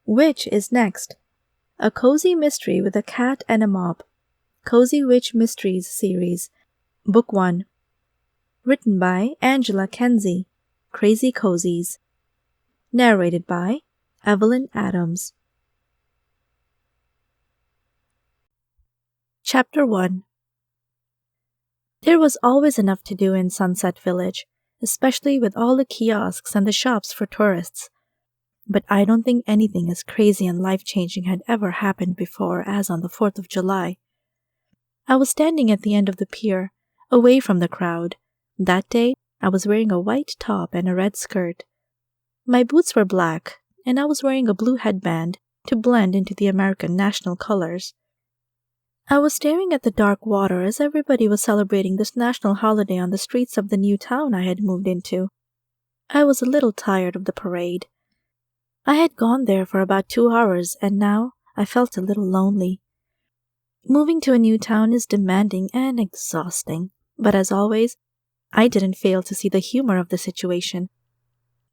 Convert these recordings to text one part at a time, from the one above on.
Which is next? A cozy mystery with a cat and a mop. Cozy Witch Mysteries series. Book 1. Written by Angela Kenzie. Crazy Cozies. Narrated by Evelyn Adams. Chapter 1. There was always enough to do in Sunset Village, especially with all the kiosks and the shops for tourists. But I don't think anything as crazy and life-changing had ever happened before as on the 4th of July. I was standing at the end of the pier, away from the crowd. That day, I was wearing a white top and a red skirt. My boots were black, and I was wearing a blue headband to blend into the American national colors. I was staring at the dark water as everybody was celebrating this national holiday on the streets of the new town I had moved into. I was a little tired of the parade. I had gone there for about 2 hours, and now I felt a little lonely. Moving to a new town is demanding and exhausting, but as always, I didn't fail to see the humor of the situation.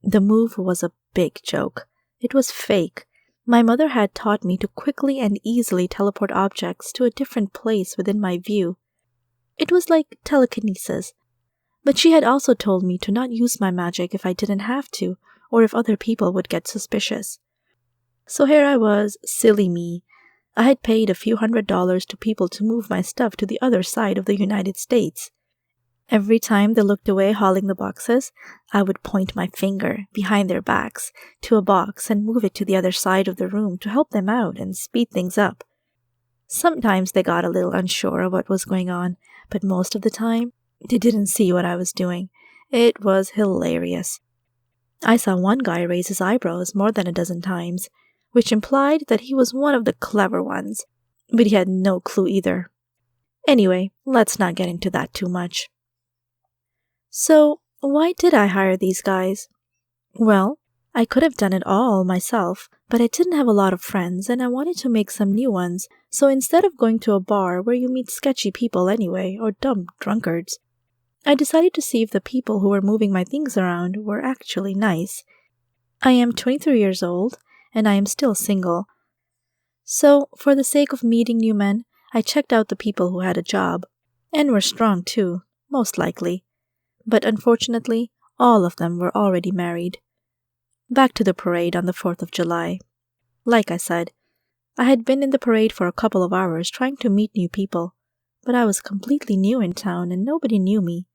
The move was a big joke. It was fake. My mother had taught me to quickly and easily teleport objects to a different place within my view. It was like telekinesis, but she had also told me to not use my magic if I didn't have to, or if other people would get suspicious. So here I was, silly me. I had paid a few $100s to people to move my stuff to the other side of the United States. Every time they looked away hauling the boxes, I would point my finger behind their backs to a box and move it to the other side of the room to help them out and speed things up. Sometimes they got a little unsure of what was going on, but most of the time, they didn't see what I was doing. It was hilarious. I saw one guy raise his eyebrows more than a dozen times, which implied that he was one of the clever ones, but he had no clue either. Anyway, let's not get into that too much. So, why did I hire these guys? Well, I could have done it all myself, but I didn't have a lot of friends and I wanted to make some new ones, so instead of going to a bar where you meet sketchy people anyway, or dumb drunkards, I decided to see if the people who were moving my things around were actually nice. I am 23 years old, and I am still single. So, for the sake of meeting new men, I checked out the people who had a job, and were strong too, most likely. But unfortunately, all of them were already married. Back to the parade on the 4th of July. Like I said, I had been in the parade for a couple of hours trying to meet new people, but I was completely new in town and nobody knew me.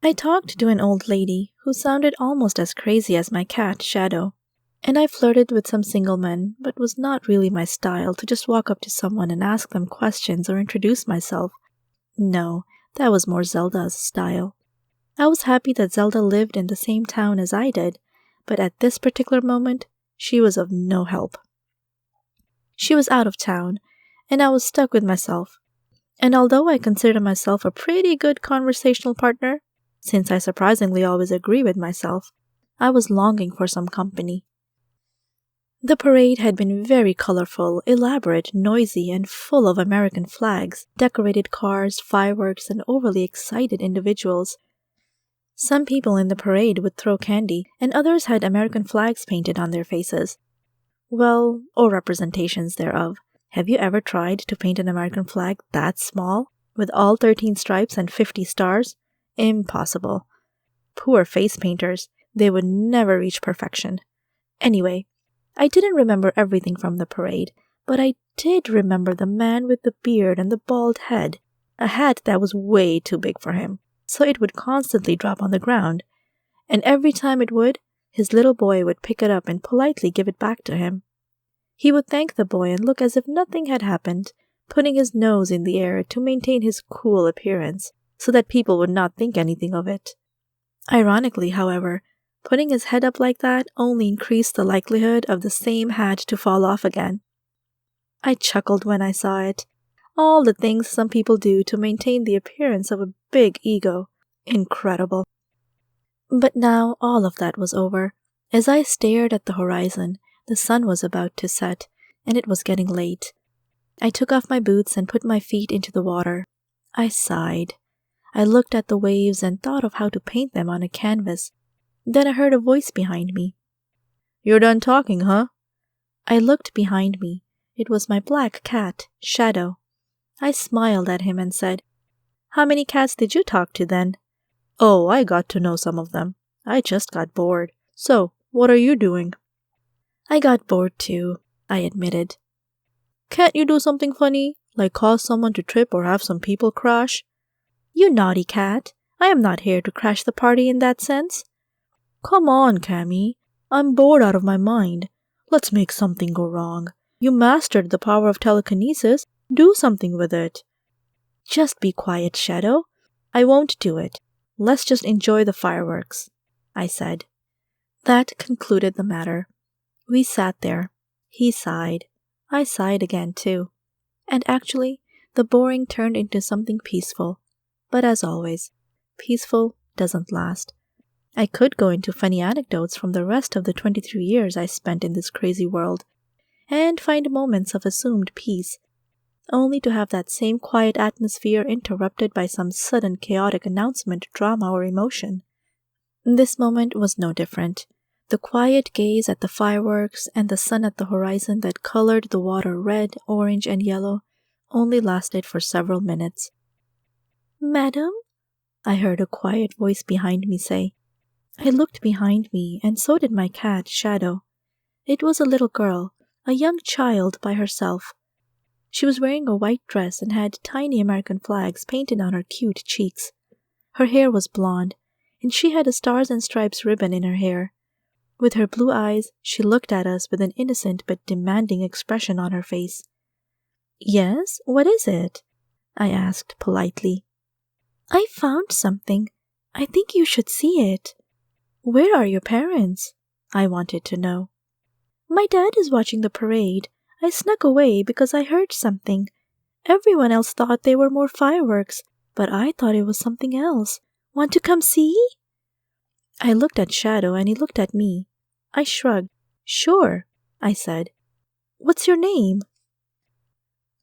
I talked to an old lady who sounded almost as crazy as my cat, Shadow, and I flirted with some single men, but was not really my style to just walk up to someone and ask them questions or introduce myself. No, that was more Zelda's style. I was happy that Zelda lived in the same town as I did, but at this particular moment, she was of no help. She was out of town, and I was stuck with myself. And although I consider myself a pretty good conversational partner, since I surprisingly always agree with myself, I was longing for some company. The parade had been very colorful, elaborate, noisy, and full of American flags, decorated cars, fireworks, and overly excited individuals. Some people in the parade would throw candy, and others had American flags painted on their faces. Well, or representations thereof. Have you ever tried to paint an American flag that small, with all 13 stripes and 50 stars? Impossible. Poor face painters, they would never reach perfection. Anyway, I didn't remember everything from the parade, but I did remember the man with the beard and the bald head, a hat that was way too big for him, so it would constantly drop on the ground, and every time it would, his little boy would pick it up and politely give it back to him. He would thank the boy and look as if nothing had happened, putting his nose in the air to maintain his cool appearance, so that people would not think anything of it. Ironically, however, putting his head up like that only increased the likelihood of the same hat to fall off again. I chuckled when I saw it. All the things some people do to maintain the appearance of a big ego. Incredible. But now all of that was over. As I stared at the horizon, the sun was about to set, and it was getting late. I took off my boots and put my feet into the water. I sighed. I looked at the waves and thought of how to paint them on a canvas. Then I heard a voice behind me. "You're done talking, huh?" I looked behind me. It was my black cat, Shadow. I smiled at him and said, "How many cats did you talk to then?" "Oh, I got to know some of them. I just got bored. So, what are you doing?" I got bored too, I admitted. "Can't you do something funny, like cause someone to trip or have some people crash?" "You naughty cat. I am not here to crash the party in that sense." "Come on, Cammy. I'm bored out of my mind. Let's make something go wrong. You mastered the power of telekinesis. Do something with it." "Just be quiet, Shadow. I won't do it. Let's just enjoy the fireworks," I said. That concluded the matter. We sat there. He sighed. I sighed again, too. And actually, the boring turned into something peaceful. But as always, peaceful doesn't last. I could go into funny anecdotes from the rest of the 23 years I spent in this crazy world, and find moments of assumed peace, only to have that same quiet atmosphere interrupted by some sudden chaotic announcement, drama, or emotion. This moment was no different. The quiet gaze at the fireworks and the sun at the horizon that colored the water red, orange, and yellow only lasted for several minutes. "Madam?" I heard a quiet voice behind me say. I looked behind me, and so did my cat, Shadow. It was a little girl, a young child by herself. She was wearing a white dress and had tiny American flags painted on her cute cheeks. Her hair was blonde, and she had a stars and stripes ribbon in her hair. With her blue eyes, she looked at us with an innocent but demanding expression on her face. "Yes, what is it?" I asked politely. "I found something. I think you should see it." "Where are your parents?" I wanted to know. "My dad is watching the parade. I snuck away because I heard something. Everyone else thought they were more fireworks, but I thought it was something else. Want to come see?" I looked at Shadow and he looked at me. I shrugged. "Sure," I said. "What's your name?"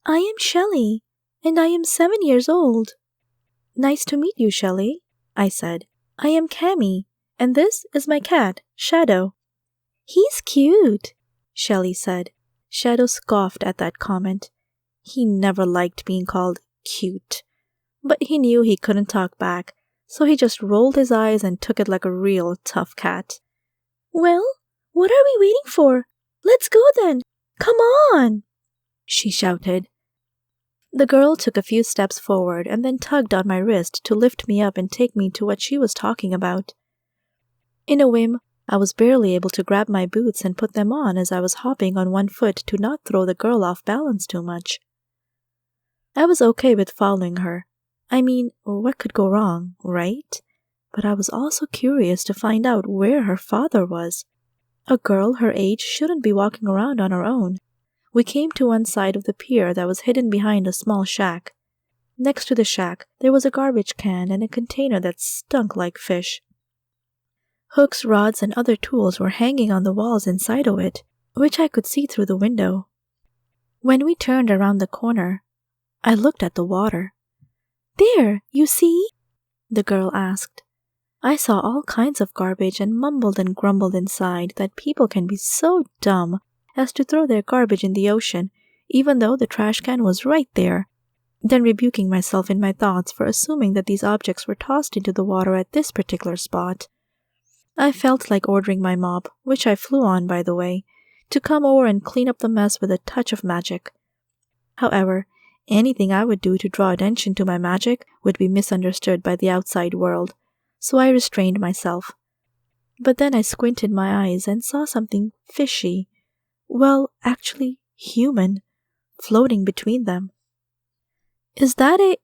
"I am Shelley, and I am 7 years old." "Nice to meet you, Shelley," I said. "I am Cammy, and this is my cat, Shadow." "He's cute," Shelley said. Shadow scoffed at that comment. He never liked being called cute. But he knew he couldn't talk back, so he just rolled his eyes and took it like a real tough cat. "Well, what are we waiting for? Let's go then! Come on!" she shouted. The girl took a few steps forward and then tugged on my wrist to lift me up and take me to what she was talking about. In a whim, I was barely able to grab my boots and put them on as I was hopping on one foot to not throw the girl off balance too much. I was okay with following her. I mean, what could go wrong, right? But I was also curious to find out where her father was. A girl her age shouldn't be walking around on her own. We came to one side of the pier that was hidden behind a small shack. Next to the shack, there was a garbage can and a container that stunk like fish. Hooks, rods, and other tools were hanging on the walls inside of it, which I could see through the window. When we turned around the corner, I looked at the water. "There, you see?" the girl asked. I saw all kinds of garbage and mumbled and grumbled inside that people can be so dumb as to throw their garbage in the ocean, even though the trash can was right there, then rebuking myself in my thoughts for assuming that these objects were tossed into the water at this particular spot. I felt like ordering my mop, which I flew on, by the way, to come over and clean up the mess with a touch of magic. However, anything I would do to draw attention to my magic would be misunderstood by the outside world, so I restrained myself. But then I squinted my eyes and saw something fishy, well, actually human, floating between them. "Is that a—"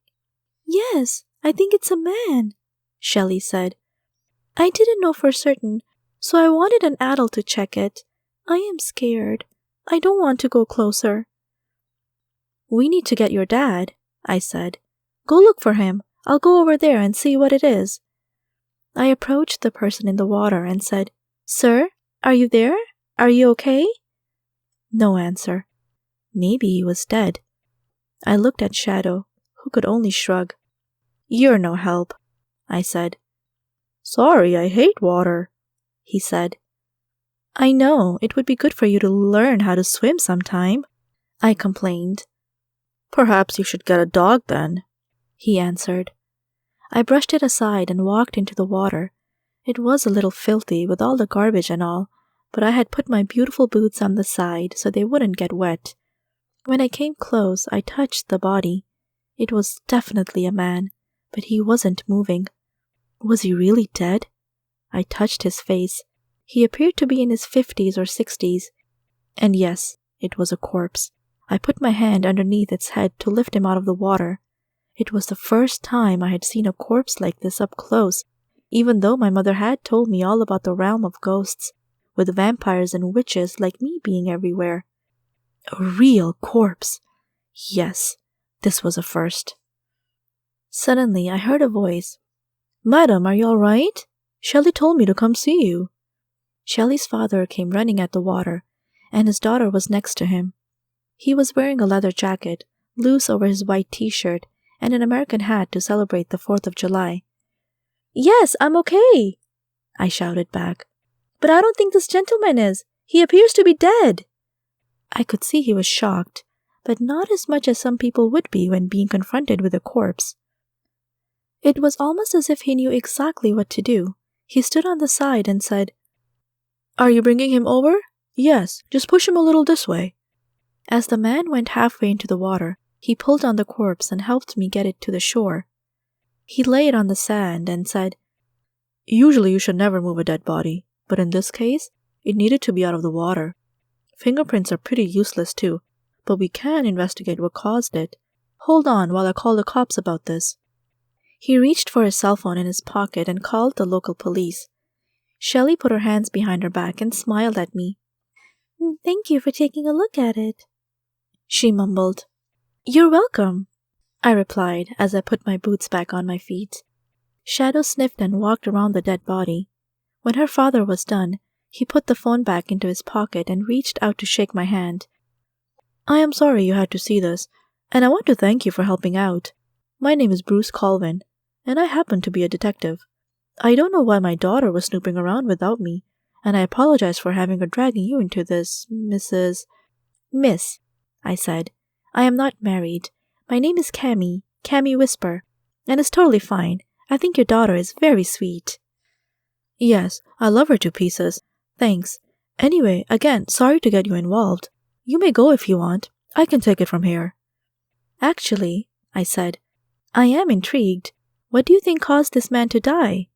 "Yes, I think it's a man," Shelley said. "I didn't know for certain, so I wanted an adult to check it. I am scared. I don't want to go closer." "We need to get your dad," I said. "Go look for him. I'll go over there and see what it is." I approached the person in the water and said, "Sir, are you there? Are you okay?" No answer. Maybe he was dead. I looked at Shadow, who could only shrug. "You're no help," I said. "Sorry, I hate water," he said. I know, it would be good for you to learn how to swim sometime, I complained. Perhaps you should get a dog then, he answered. I brushed it aside and walked into the water. It was a little filthy with all the garbage and all, but I had put my beautiful boots on the side so they wouldn't get wet. When I came close, I touched the body. It was definitely a man, but he wasn't moving. Was he really dead? I touched his face. He appeared to be in his 50s or 60s. And yes, it was a corpse. I put my hand underneath its head to lift him out of the water. It was the first time I had seen a corpse like this up close, even though my mother had told me all about the realm of ghosts, with vampires and witches like me being everywhere. A real corpse. Yes, this was a first. Suddenly, I heard a voice. Madam, are you all right? Shelley told me to come see you. Shelley's father came running at the water, and his daughter was next to him. He was wearing a leather jacket, loose over his white t-shirt, and an American hat to celebrate the 4th of July. Yes, I'm okay, I shouted back. But I don't think this gentleman is. He appears to be dead. I could see he was shocked, but not as much as some people would be when being confronted with a corpse. It was almost as if he knew exactly what to do. He stood on the side and said, Are you bringing him over? Yes, just push him a little this way. As the man went halfway into the water, he pulled on the corpse and helped me get it to the shore. He lay it on the sand and said, Usually you should never move a dead body, but in this case, it needed to be out of the water. Fingerprints are pretty useless too, but we can investigate what caused it. Hold on while I call the cops about this. He reached for his cell phone in his pocket and called the local police. Shelley put her hands behind her back and smiled at me. Thank you for taking a look at it, she mumbled. You're welcome, I replied as I put my boots back on my feet. Shadow sniffed and walked around the dead body. When her father was done, he put the phone back into his pocket and reached out to shake my hand. I am sorry you had to see this, and I want to thank you for helping out. My name is Bruce Colvin, and I happen to be a detective. I don't know why my daughter was snooping around without me, and I apologize for having her dragging you into this, Miss, I said. I am not married. My name is Cammy Whisper, and it's totally fine. I think your daughter is very sweet. Yes, I love her to pieces. Thanks. Anyway, again, sorry to get you involved. You may go if you want. I can take it from here. Actually, I said, I am intrigued. What do you think caused this man to die?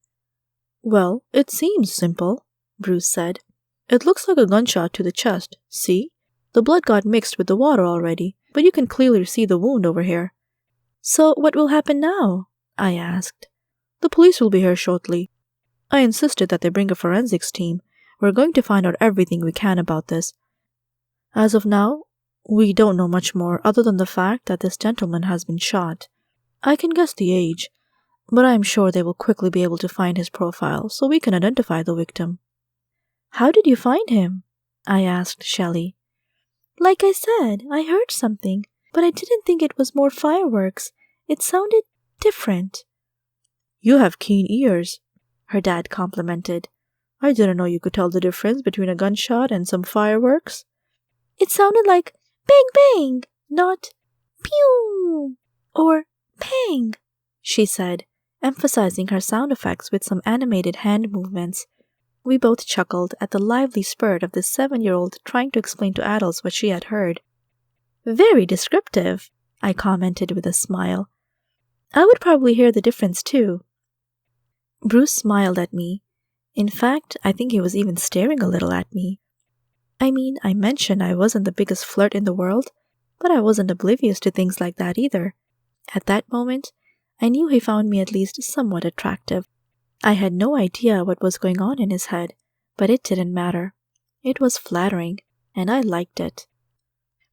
Well, it seems simple, Bruce said. It looks like a gunshot to the chest, see? The blood got mixed with the water already, but you can clearly see the wound over here. So what will happen now? I asked. The police will be here shortly. I insisted that they bring a forensics team. We're going to find out everything we can about this. As of now, we don't know much more other than the fact that this gentleman has been shot. I can guess the age, but I am sure they will quickly be able to find his profile so we can identify the victim. How did you find him? I asked Shelley. Like I said, I heard something, but I didn't think it was more fireworks. It sounded different. You have keen ears, her dad complimented. I didn't know you could tell the difference between a gunshot and some fireworks. It sounded like bang bang, not pew or pang, she said, emphasizing her sound effects with some animated hand movements. We both chuckled at the lively spurt of this 7-year-old trying to explain to adults what she had heard. Very descriptive, I commented with a smile. I would probably hear the difference too. Bruce smiled at me. In fact, I think he was even staring a little at me. I mean, I mentioned I wasn't the biggest flirt in the world, but I wasn't oblivious to things like that either. At that moment, I knew he found me at least somewhat attractive. I had no idea what was going on in his head, but it didn't matter. It was flattering, and I liked it.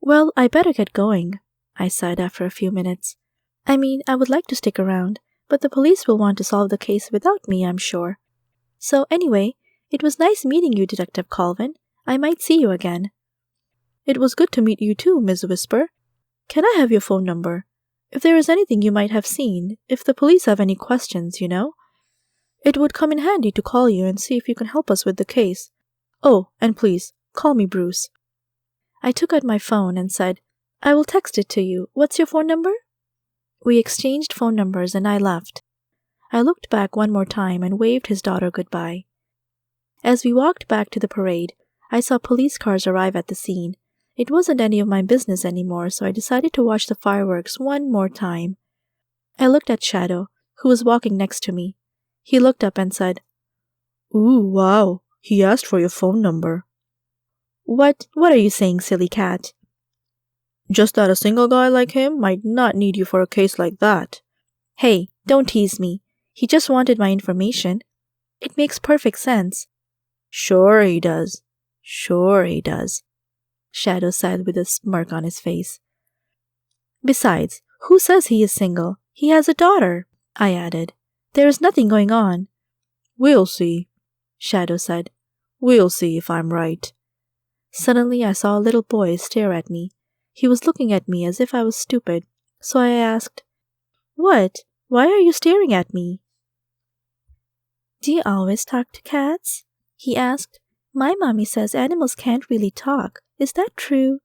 Well, I better get going, I said after a few minutes. I mean, I would like to stick around, but the police will want to solve the case without me, I'm sure. So anyway, it was nice meeting you, Detective Colvin. I might see you again. It was good to meet you too, Ms. Whisper. Can I have your phone number? If there is anything you might have seen, if the police have any questions, you know. It would come in handy to call you and see if you can help us with the case. Oh, and please, call me Bruce. I took out my phone and said, I will text it to you. What's your phone number? We exchanged phone numbers and I left. I looked back one more time and waved his daughter goodbye. As we walked back to the parade, I saw police cars arrive at the scene. It wasn't any of my business anymore, so I decided to watch the fireworks one more time. I looked at Shadow, who was walking next to me. He looked up and said, Ooh, wow, he asked for your phone number. What are you saying, silly cat? Just that a single guy like him might not need you for a case like that. Hey, don't tease me. He just wanted my information. It makes perfect sense. Sure he does. Sure he does, Shadow said with a smirk on his face. Besides, who says he is single? He has a daughter, I added. There is nothing going on. We'll see, Shadow said. We'll see if I'm right. Suddenly I saw a little boy stare at me. He was looking at me as if I was stupid, so I asked, What? Why are you staring at me? Do you always talk to cats? He asked. My mommy says animals can't really talk. Is that true?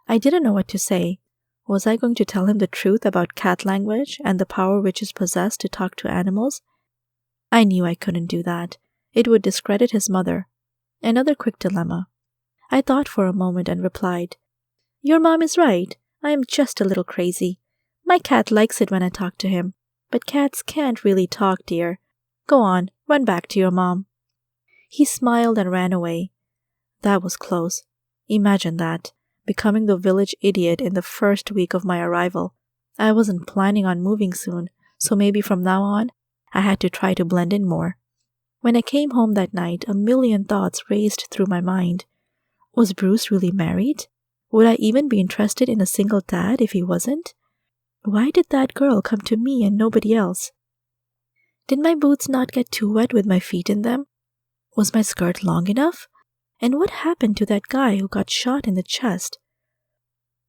I didn't know what to say. Was I going to tell him the truth about cat language and the power witches possess to talk to animals? I knew I couldn't do that. It would discredit his mother. Another quick dilemma. I thought for a moment and replied, Your mom is right. I am just a little crazy. My cat likes it when I talk to him. But cats can't really talk, dear. Go on, run back to your mom. He smiled and ran away. That was close. Imagine that, becoming the village idiot in the first week of my arrival. I wasn't planning on moving soon, so maybe from now on, I had to try to blend in more. When I came home that night, a million thoughts raced through my mind. Was Bruce really married? Would I even be interested in a single dad if he wasn't? Why did that girl come to me and nobody else? Did my boots not get too wet with my feet in them? Was my skirt long enough? And what happened to that guy who got shot in the chest?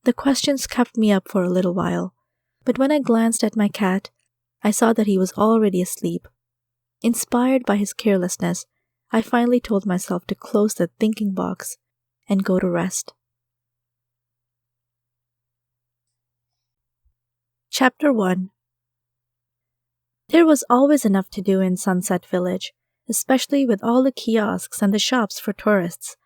The questions kept me up for a little while, but when I glanced at my cat, I saw that he was already asleep. Inspired by his carelessness, I finally told myself to close the thinking box and go to rest. Chapter 1. There was always enough to do in Sunset Village, especially with all the kiosks and the shops for tourists.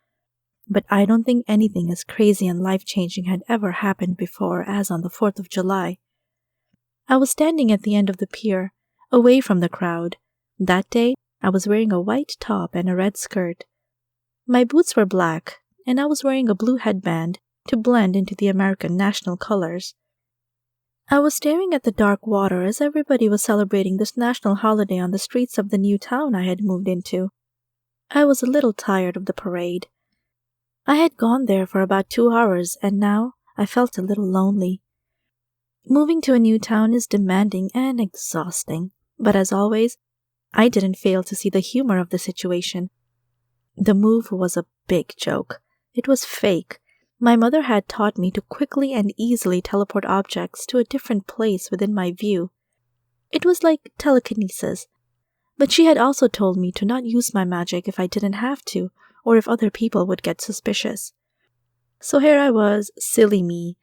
But I don't think anything as crazy and life-changing had ever happened before as on the 4th of July. I was standing at the end of the pier, away from the crowd. That day, I was wearing a white top and a red skirt. My boots were black, and I was wearing a blue headband to blend into the American national colors. I was staring at the dark water as everybody was celebrating this national holiday on the streets of the new town I had moved into. I was a little tired of the parade. I had gone there for about 2 hours, and now I felt a little lonely. Moving to a new town is demanding and exhausting, but as always, I didn't fail to see the humor of the situation. The move was a big joke. It was fake. My mother had taught me to quickly and easily teleport objects to a different place within my view. It was like telekinesis. But she had also told me to not use my magic if I didn't have to, or if other people would get suspicious. So here I was, silly me.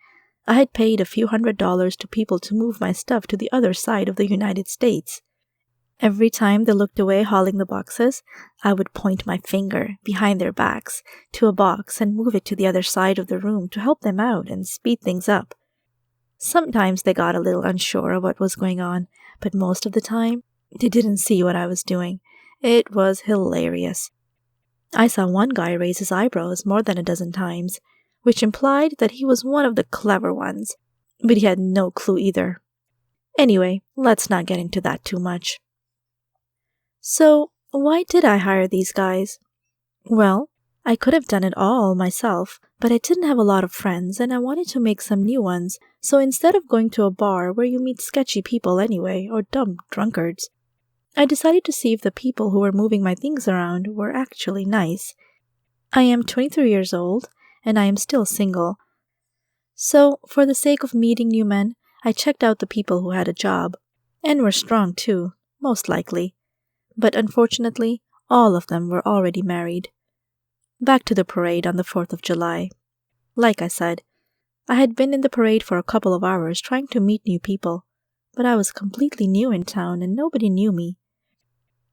I had paid a few $100s to people to move my stuff to the other side of the United States. Every time they looked away hauling the boxes, I would point my finger behind their backs to a box and move it to the other side of the room to help them out and speed things up. Sometimes they got a little unsure of what was going on, but most of the time, they didn't see what I was doing. It was hilarious. I saw one guy raise his eyebrows more than a dozen times, which implied that he was one of the clever ones, but he had no clue either. Anyway, let's not get into that too much. So, why did I hire these guys? Well, I could have done it all myself, but I didn't have a lot of friends and I wanted to make some new ones, so instead of going to a bar where you meet sketchy people anyway, or dumb drunkards, I decided to see if the people who were moving my things around were actually nice. I am 23 years old, and I am still single. So, for the sake of meeting new men, I checked out the people who had a job, and were strong too, most likely. But unfortunately, all of them were already married. Back to the parade on the 4th of July. Like I said, I had been in the parade for a couple of hours trying to meet new people, but I was completely new in town and nobody knew me.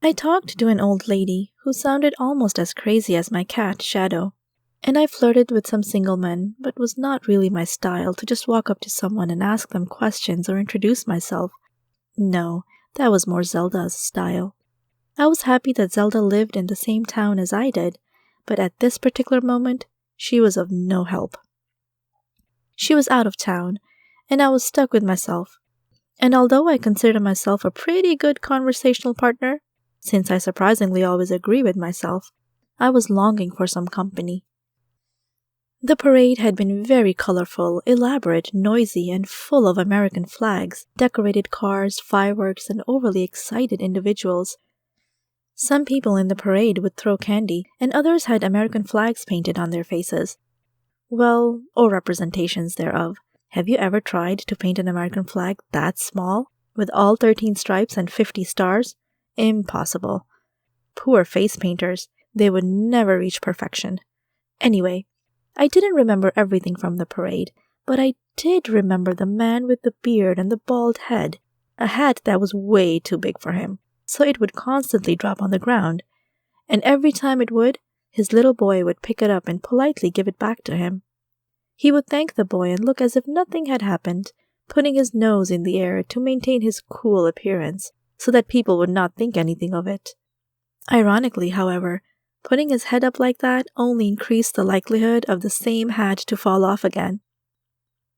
I talked to an old lady who sounded almost as crazy as my cat, Shadow, and I flirted with some single men, but was not really my style to just walk up to someone and ask them questions or introduce myself. No, that was more Zelda's style. I was happy that Zelda lived in the same town as I did, but at this particular moment, she was of no help. She was out of town, and I was stuck with myself. And although I consider myself a pretty good conversational partner, since I surprisingly always agree with myself, I was longing for some company. The parade had been very colorful, elaborate, noisy, and full of American flags, decorated cars, fireworks, and overly excited individuals. Some people in the parade would throw candy, and others had American flags painted on their faces. Well, or representations thereof. Have you ever tried to paint an American flag that small, with all 13 stripes and 50 stars? Impossible. Poor face painters, they would never reach perfection. Anyway, I didn't remember everything from the parade, but I did remember the man with the beard and the bald head, a hat that was way too big for him, so it would constantly drop on the ground, and every time it would, his little boy would pick it up and politely give it back to him. He would thank the boy and look as if nothing had happened, putting his nose in the air to maintain his cool appearance, so that people would not think anything of it. Ironically, however, putting his head up like that only increased the likelihood of the same hat to fall off again.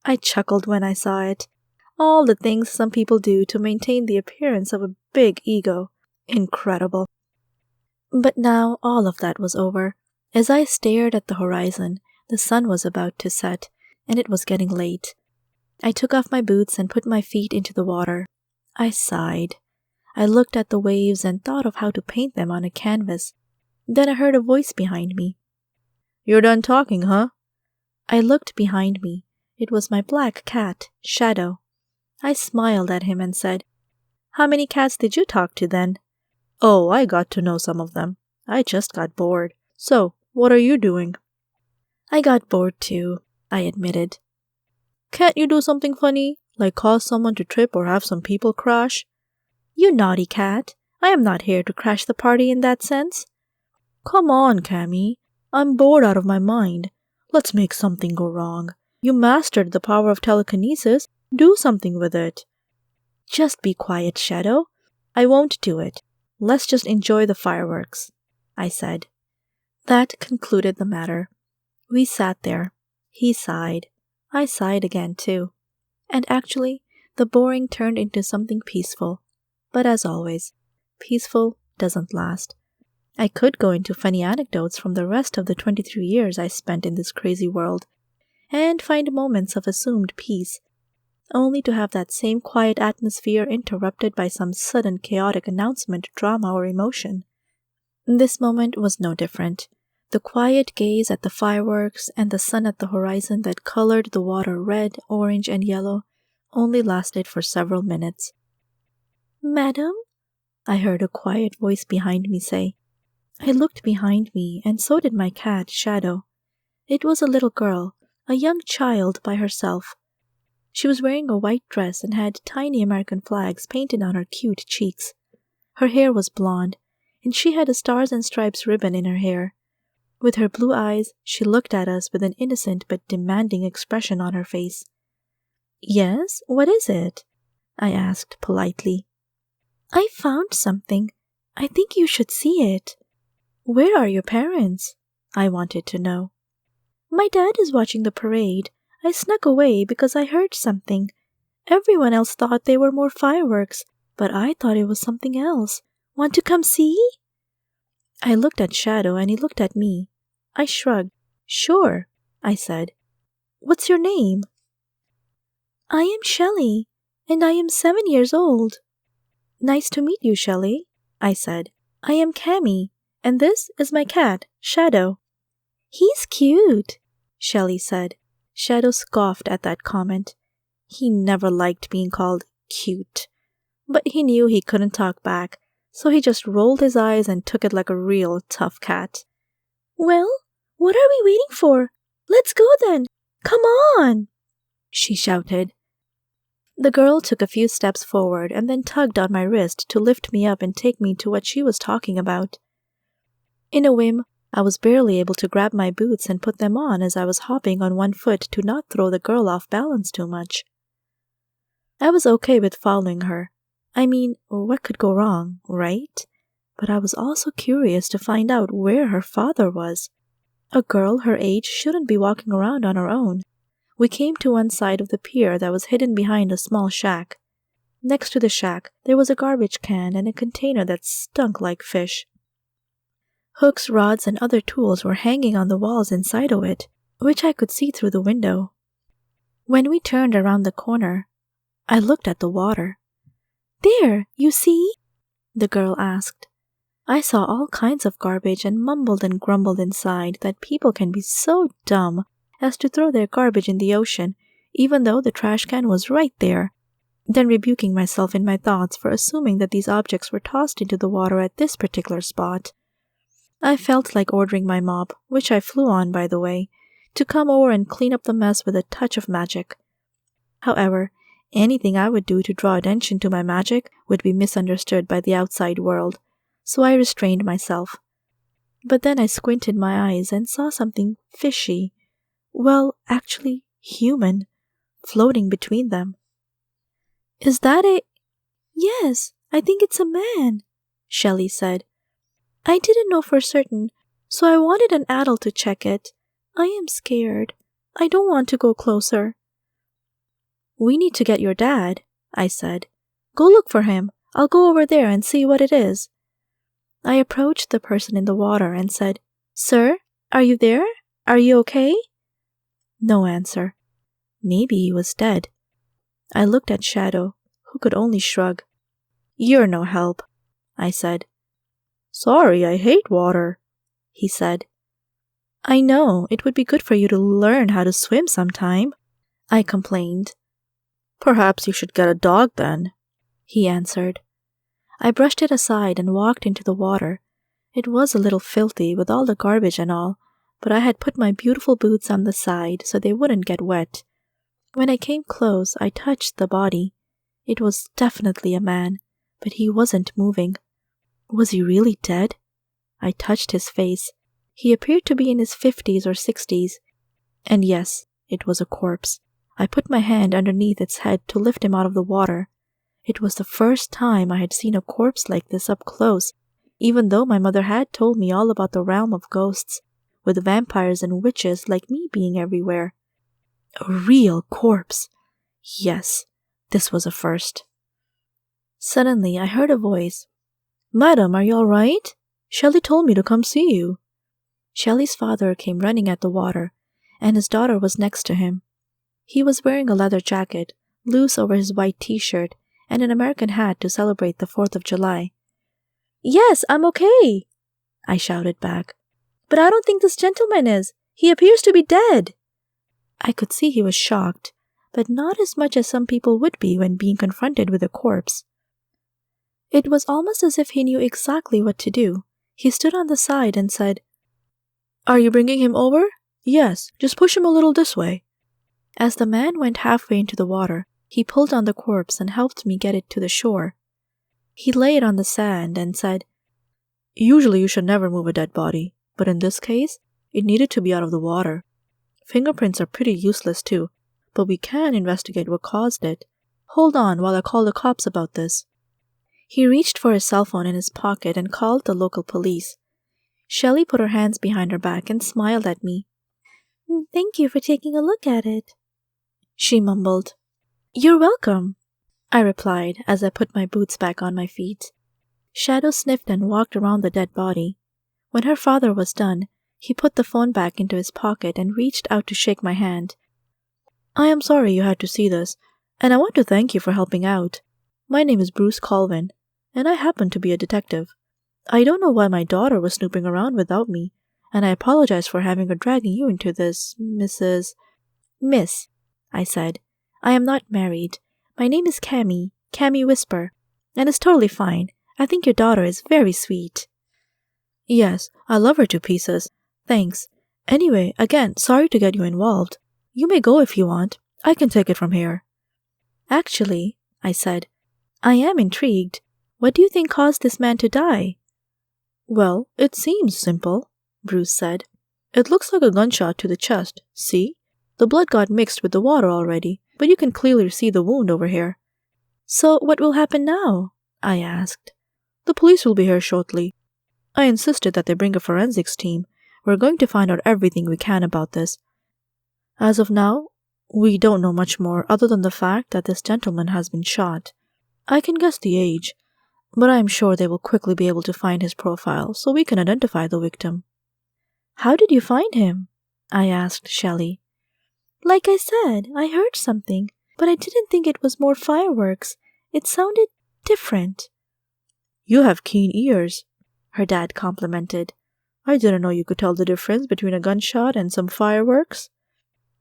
I chuckled when I saw it. All the things some people do to maintain the appearance of a big ego. Incredible. But now all of that was over. As I stared at the horizon, the sun was about to set, and it was getting late. I took off my boots and put my feet into the water. I sighed. I looked at the waves and thought of how to paint them on a canvas. Then I heard a voice behind me. "You're done talking, huh?" I looked behind me. It was my black cat, Shadow. I smiled at him and said, "How many cats did you talk to then?" "Oh, I got to know some of them. I just got bored. So, what are you doing?" I got bored too, I admitted. "Can't you do something funny, like cause someone to trip or have some people crash?" "You naughty cat. I am not here to crash the party in that sense." "Come on, Cammy. I'm bored out of my mind. Let's make something go wrong. You mastered the power of telekinesis. Do something with it." "Just be quiet, Shadow." "I won't do it. Let's just enjoy the fireworks," I said. That concluded the matter. We sat there. He sighed. I sighed again, too. And actually, the boring turned into something peaceful. But as always, peaceful doesn't last. I could go into funny anecdotes from the rest of the 23 years I spent in this crazy world, and find moments of assumed peace, only to have that same quiet atmosphere interrupted by some sudden chaotic announcement, drama, or emotion. This moment was no different. The quiet gaze at the fireworks and the sun at the horizon that colored the water red, orange, and yellow only lasted for several minutes. "Madam?" I heard a quiet voice behind me say. I looked behind me, and so did my cat, Shadow. It was a little girl, a young child by herself. She was wearing a white dress and had tiny American flags painted on her cute cheeks. Her hair was blonde, and she had a stars and stripes ribbon in her hair. With her blue eyes, she looked at us with an innocent but demanding expression on her face. "Yes, what is it?" I asked politely. "I found something. I think you should see it." "Where are your parents?" I wanted to know. "My dad is watching the parade. I snuck away because I heard something. Everyone else thought they were more fireworks, but I thought it was something else. Want to come see?" I looked at Shadow and he looked at me. I shrugged. "Sure," I said. "What's your name?" "I am Shelley, and I am 7 years old." "Nice to meet you, Shelley," I said. "I am Cammy, and this is my cat, Shadow." "He's cute," Shelley said. Shadow scoffed at that comment. He never liked being called cute. But he knew he couldn't talk back, so he just rolled his eyes and took it like a real tough cat. "Well, What are we waiting for? Let's go then! Come on! She shouted. The girl took a few steps forward and then tugged on my wrist to lift me up and take me to what she was talking about. In a whim, I was barely able to grab my boots and put them on as I was hopping on one foot to not throw the girl off balance too much. I was okay with following her. I mean, what could go wrong, right? But I was also curious to find out where her father was. A girl her age shouldn't be walking around on her own. We came to one side of the pier that was hidden behind a small shack. Next to the shack, there was a garbage can and a container that stunk like fish. Hooks, rods, and other tools were hanging on the walls inside of it, which I could see through the window. When we turned around the corner, I looked at the water. "There, you see?" the girl asked. I saw all kinds of garbage and mumbled and grumbled inside that people can be so dumb as to throw their garbage in the ocean, even though the trash can was right there, then rebuking myself in my thoughts for assuming that these objects were tossed into the water at this particular spot. I felt like ordering my mop, which I flew on by the way, to come over and clean up the mess with a touch of magic. However, anything I would do to draw attention to my magic would be misunderstood by the outside world, so I restrained myself. But then I squinted my eyes and saw something fishy, well, actually human, floating between them. "Is that a—" "Yes, I think it's a man," Shelley said. "I didn't know for certain, so I wanted an adult to check it. I am scared. I don't want to go closer." "We need to get your dad," I said. "Go look for him. I'll go over there and see what it is." I approached the person in the water and said, "Sir, are you there? Are you okay?" No answer. Maybe he was dead. I looked at Shadow, who could only shrug. "You're no help," I said. "Sorry, I hate water," he said. "I know, it would be good for you to learn how to swim sometime," I complained. "Perhaps you should get a dog then," he answered. I brushed it aside and walked into the water. It was a little filthy with all the garbage and all, but I had put my beautiful boots on the side so they wouldn't get wet. When I came close, I touched the body. It was definitely a man, but he wasn't moving. Was he really dead? I touched his face. He appeared to be in his 50s or 60s. And yes, it was a corpse. I put my hand underneath its head to lift him out of the water. It was the first time I had seen a corpse like this up close, even though my mother had told me all about the realm of ghosts, with vampires and witches like me being everywhere. A real corpse! Yes, this was a first. Suddenly I heard a voice. "Madam, are you all right? Shelley told me to come see you." Shelley's father came running at the water, and his daughter was next to him. He was wearing a leather jacket, loose over his white t-shirt, and an American hat to celebrate the 4th of July. "Yes, I'm okay," I shouted back. "But I don't think this gentleman is. He appears to be dead." I could see he was shocked, but not as much as some people would be when being confronted with a corpse. It was almost as if he knew exactly what to do. He stood on the side and said, "Are you bringing him over? Yes, just push him a little this way." As the man went halfway into the water, he pulled on the corpse and helped me get it to the shore. He lay it on the sand and said, "Usually you should never move a dead body, but in this case, it needed to be out of the water. Fingerprints are pretty useless too, but we can investigate what caused it. Hold on while I call the cops about this." He reached for his cell phone in his pocket and called the local police. Shelley put her hands behind her back and smiled at me. "Thank you for taking a look at it," she mumbled. "You're welcome," I replied as I put my boots back on my feet. Shadow sniffed and walked around the dead body. When her father was done, he put the phone back into his pocket and reached out to shake my hand. "I am sorry you had to see this, and I want to thank you for helping out. My name is Bruce Colvin, and I happen to be a detective. I don't know why my daughter was snooping around without me, and I apologize for having her dragging you into this, Miss, I said. "I am not married. My name is Cammy Whisper, and it's totally fine. I think your daughter is very sweet." "Yes, I love her to pieces. Thanks. Anyway, again, sorry to get you involved. You may go if you want. I can take it from here. Actually, I said, I am intrigued. What do you think caused this man to die? Well, it seems simple, Bruce said. It looks like a gunshot to the chest. See? The blood got mixed with the water already, but you can clearly see the wound over here. So what will happen now? I asked. The police will be here shortly. I insisted that they bring a forensics team. We're going to find out everything we can about this. As of now, we don't know much more other than the fact that this gentleman has been shot. I can guess the age, but I am sure they will quickly be able to find his profile so we can identify the victim. How did you find him? I asked Shelley. Like I said, I heard something, but I didn't think it was more fireworks. It sounded different. You have keen ears, her dad complimented. I didn't know you could tell the difference between a gunshot and some fireworks.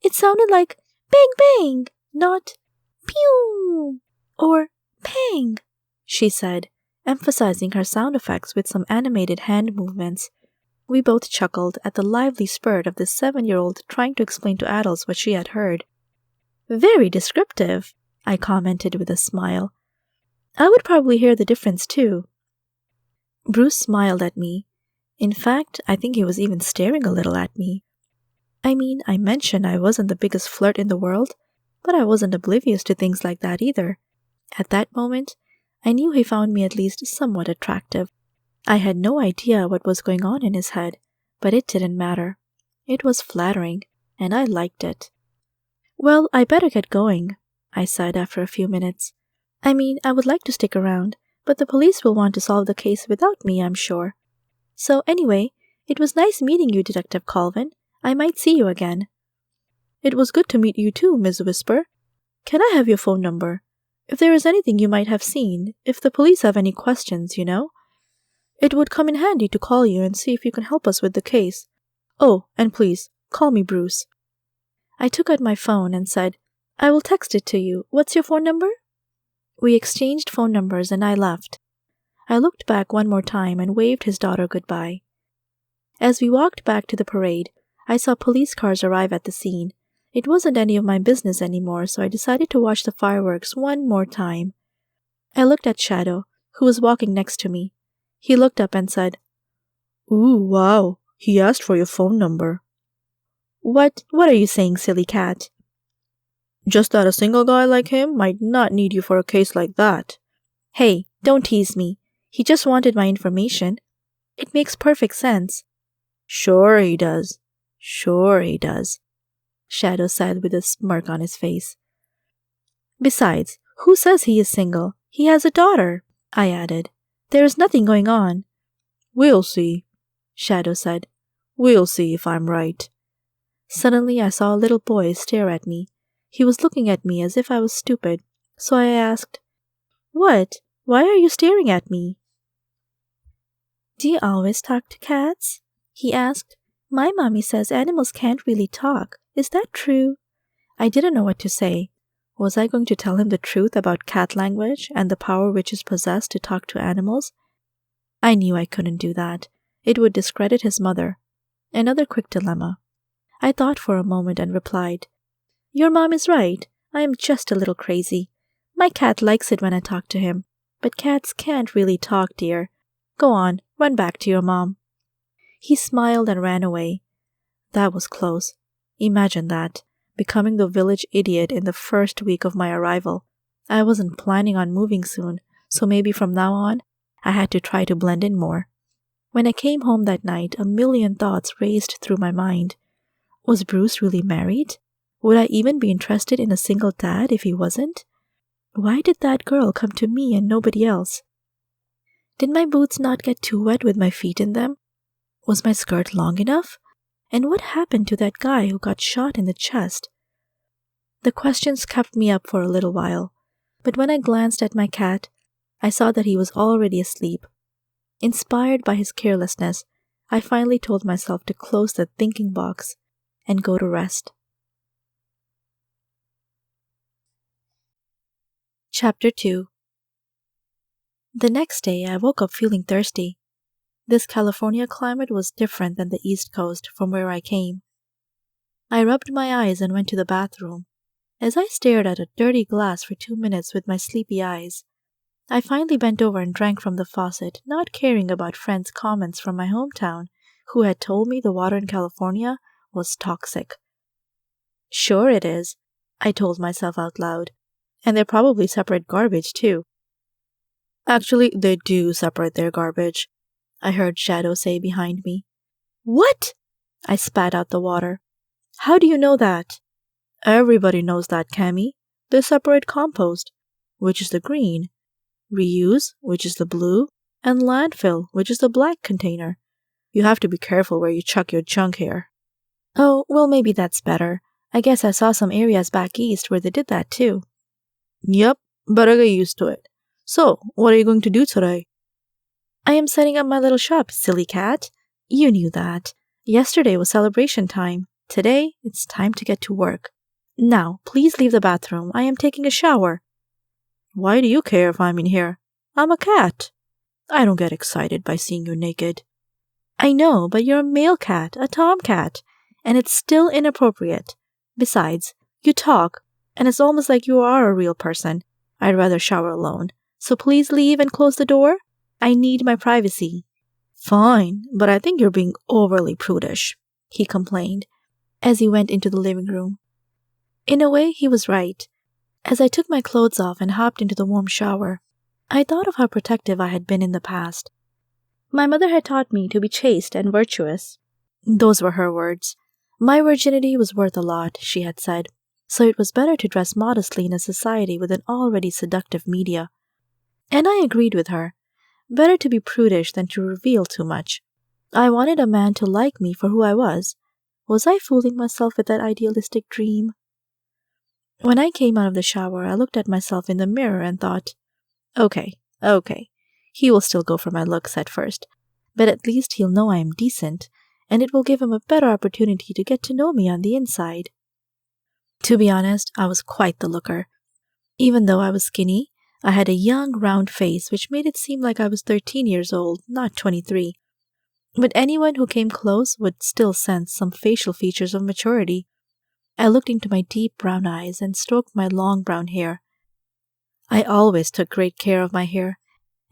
It sounded like bang bang, not pew or pang, she said, emphasizing her sound effects with some animated hand movements. We both chuckled at the lively spurt of this 7-year-old trying to explain to adults what she had heard. Very descriptive, I commented with a smile. I would probably hear the difference too. Bruce smiled at me. In fact, I think he was even staring a little at me. I mean, I mentioned I wasn't the biggest flirt in the world, but I wasn't oblivious to things like that either. At that moment, I knew he found me at least somewhat attractive. I had no idea what was going on in his head, but it didn't matter. It was flattering, and I liked it. Well, I better get going, I said after a few minutes. I mean, I would like to stick around, but the police will want to solve the case without me, I'm sure. So anyway, it was nice meeting you, Detective Colvin. I might see you again. It was good to meet you too, Miss Whisper. Can I have your phone number? If there is anything you might have seen, if the police have any questions, you know. It would come in handy to call you and see if you can help us with the case. Oh, and please, call me Bruce. I took out my phone and said, I will text it to you. What's your phone number? We exchanged phone numbers and I left. I looked back one more time and waved his daughter goodbye. As we walked back to the parade, I saw police cars arrive at the scene. It wasn't any of my business anymore, so I decided to watch the fireworks one more time. I looked at Shadow, who was walking next to me. He looked up and said, Ooh, wow, he asked for your phone number. What are you saying, silly cat? Just that a single guy like him might not need you for a case like that. Hey, don't tease me. He just wanted my information. It makes perfect sense. Sure he does. Sure he does, Shadow said with a smirk on his face. Besides, who says he is single? He has a daughter, I added. There is nothing going on. We'll see, Shadow said. We'll see if I'm right. Suddenly I saw a little boy stare at me. He was looking at me as if I was stupid, so I asked, What? Why are you staring at me? Do you always talk to cats? He asked. My mommy says animals can't really talk. Is that true? I didn't know what to say. Was I going to tell him the truth about cat language and the power witches possess to talk to animals? I knew I couldn't do that. It would discredit his mother. Another quick dilemma. I thought for a moment and replied, Your mom is right. I am just a little crazy. My cat likes it when I talk to him, but cats can't really talk, dear. Go on, run back to your mom. He smiled and ran away. That was close. Imagine that, becoming the village idiot in the first week of my arrival. I wasn't planning on moving soon, so maybe from now on, I had to try to blend in more. When I came home that night, a million thoughts raced through my mind. Was Bruce really married? Would I even be interested in a single dad if he wasn't? Why did that girl come to me and nobody else? Did my boots not get too wet with my feet in them? Was my skirt long enough? And what happened to that guy who got shot in the chest? The questions kept me up for a little while, but when I glanced at my cat, I saw that he was already asleep. Inspired by his carelessness, I finally told myself to close the thinking box and go to rest. Chapter 2. The next day I woke up feeling thirsty. This California climate was different than the East Coast from where I came. I rubbed my eyes and went to the bathroom. As I stared at a dirty glass for 2 minutes with my sleepy eyes, I finally bent over and drank from the faucet, not caring about friends' comments from my hometown who had told me the water in California was toxic. Sure it is, I told myself out loud, and they probably separate garbage too. Actually, they do separate their garbage, I heard Shadow say behind me. What? I spat out the water. How do you know that? Everybody knows that, Cammy. They separate compost, which is the green, reuse, which is the blue, and landfill, which is the black container. You have to be careful where you chuck your junk here. Oh, well, maybe that's better. I guess I saw some areas back east where they did that too. Yep, but I get used to it. So, what are you going to do today? I am setting up my little shop, silly cat. You knew that. Yesterday was celebration time. Today, it's time to get to work. Now, please leave the bathroom. I am taking a shower. Why do you care if I'm in here? I'm a cat. I don't get excited by seeing you naked. I know, but you're a male cat, a tomcat, and it's still inappropriate. Besides, you talk, and it's almost like you are a real person. I'd rather shower alone. So please leave and close the door. I need my privacy. Fine, but I think you're being overly prudish, he complained as he went into the living room. In a way, he was right. As I took my clothes off and hopped into the warm shower, I thought of how protective I had been in the past. My mother had taught me to be chaste and virtuous. Those were her words. My virginity was worth a lot, she had said, so it was better to dress modestly in a society with an already seductive media. And I agreed with her. Better to be prudish than to reveal too much. I wanted a man to like me for who I was. Was I fooling myself with that idealistic dream? When I came out of the shower, I looked at myself in the mirror and thought, Okay. He will still go for my looks at first, but at least he'll know I am decent, and it will give him a better opportunity to get to know me on the inside. To be honest, I was quite the looker. Even though I was skinny, I had a young, round face which made it seem like I was 13 years old, not 23. But anyone who came close would still sense some facial features of maturity. I looked into my deep brown eyes and stroked my long brown hair. I always took great care of my hair,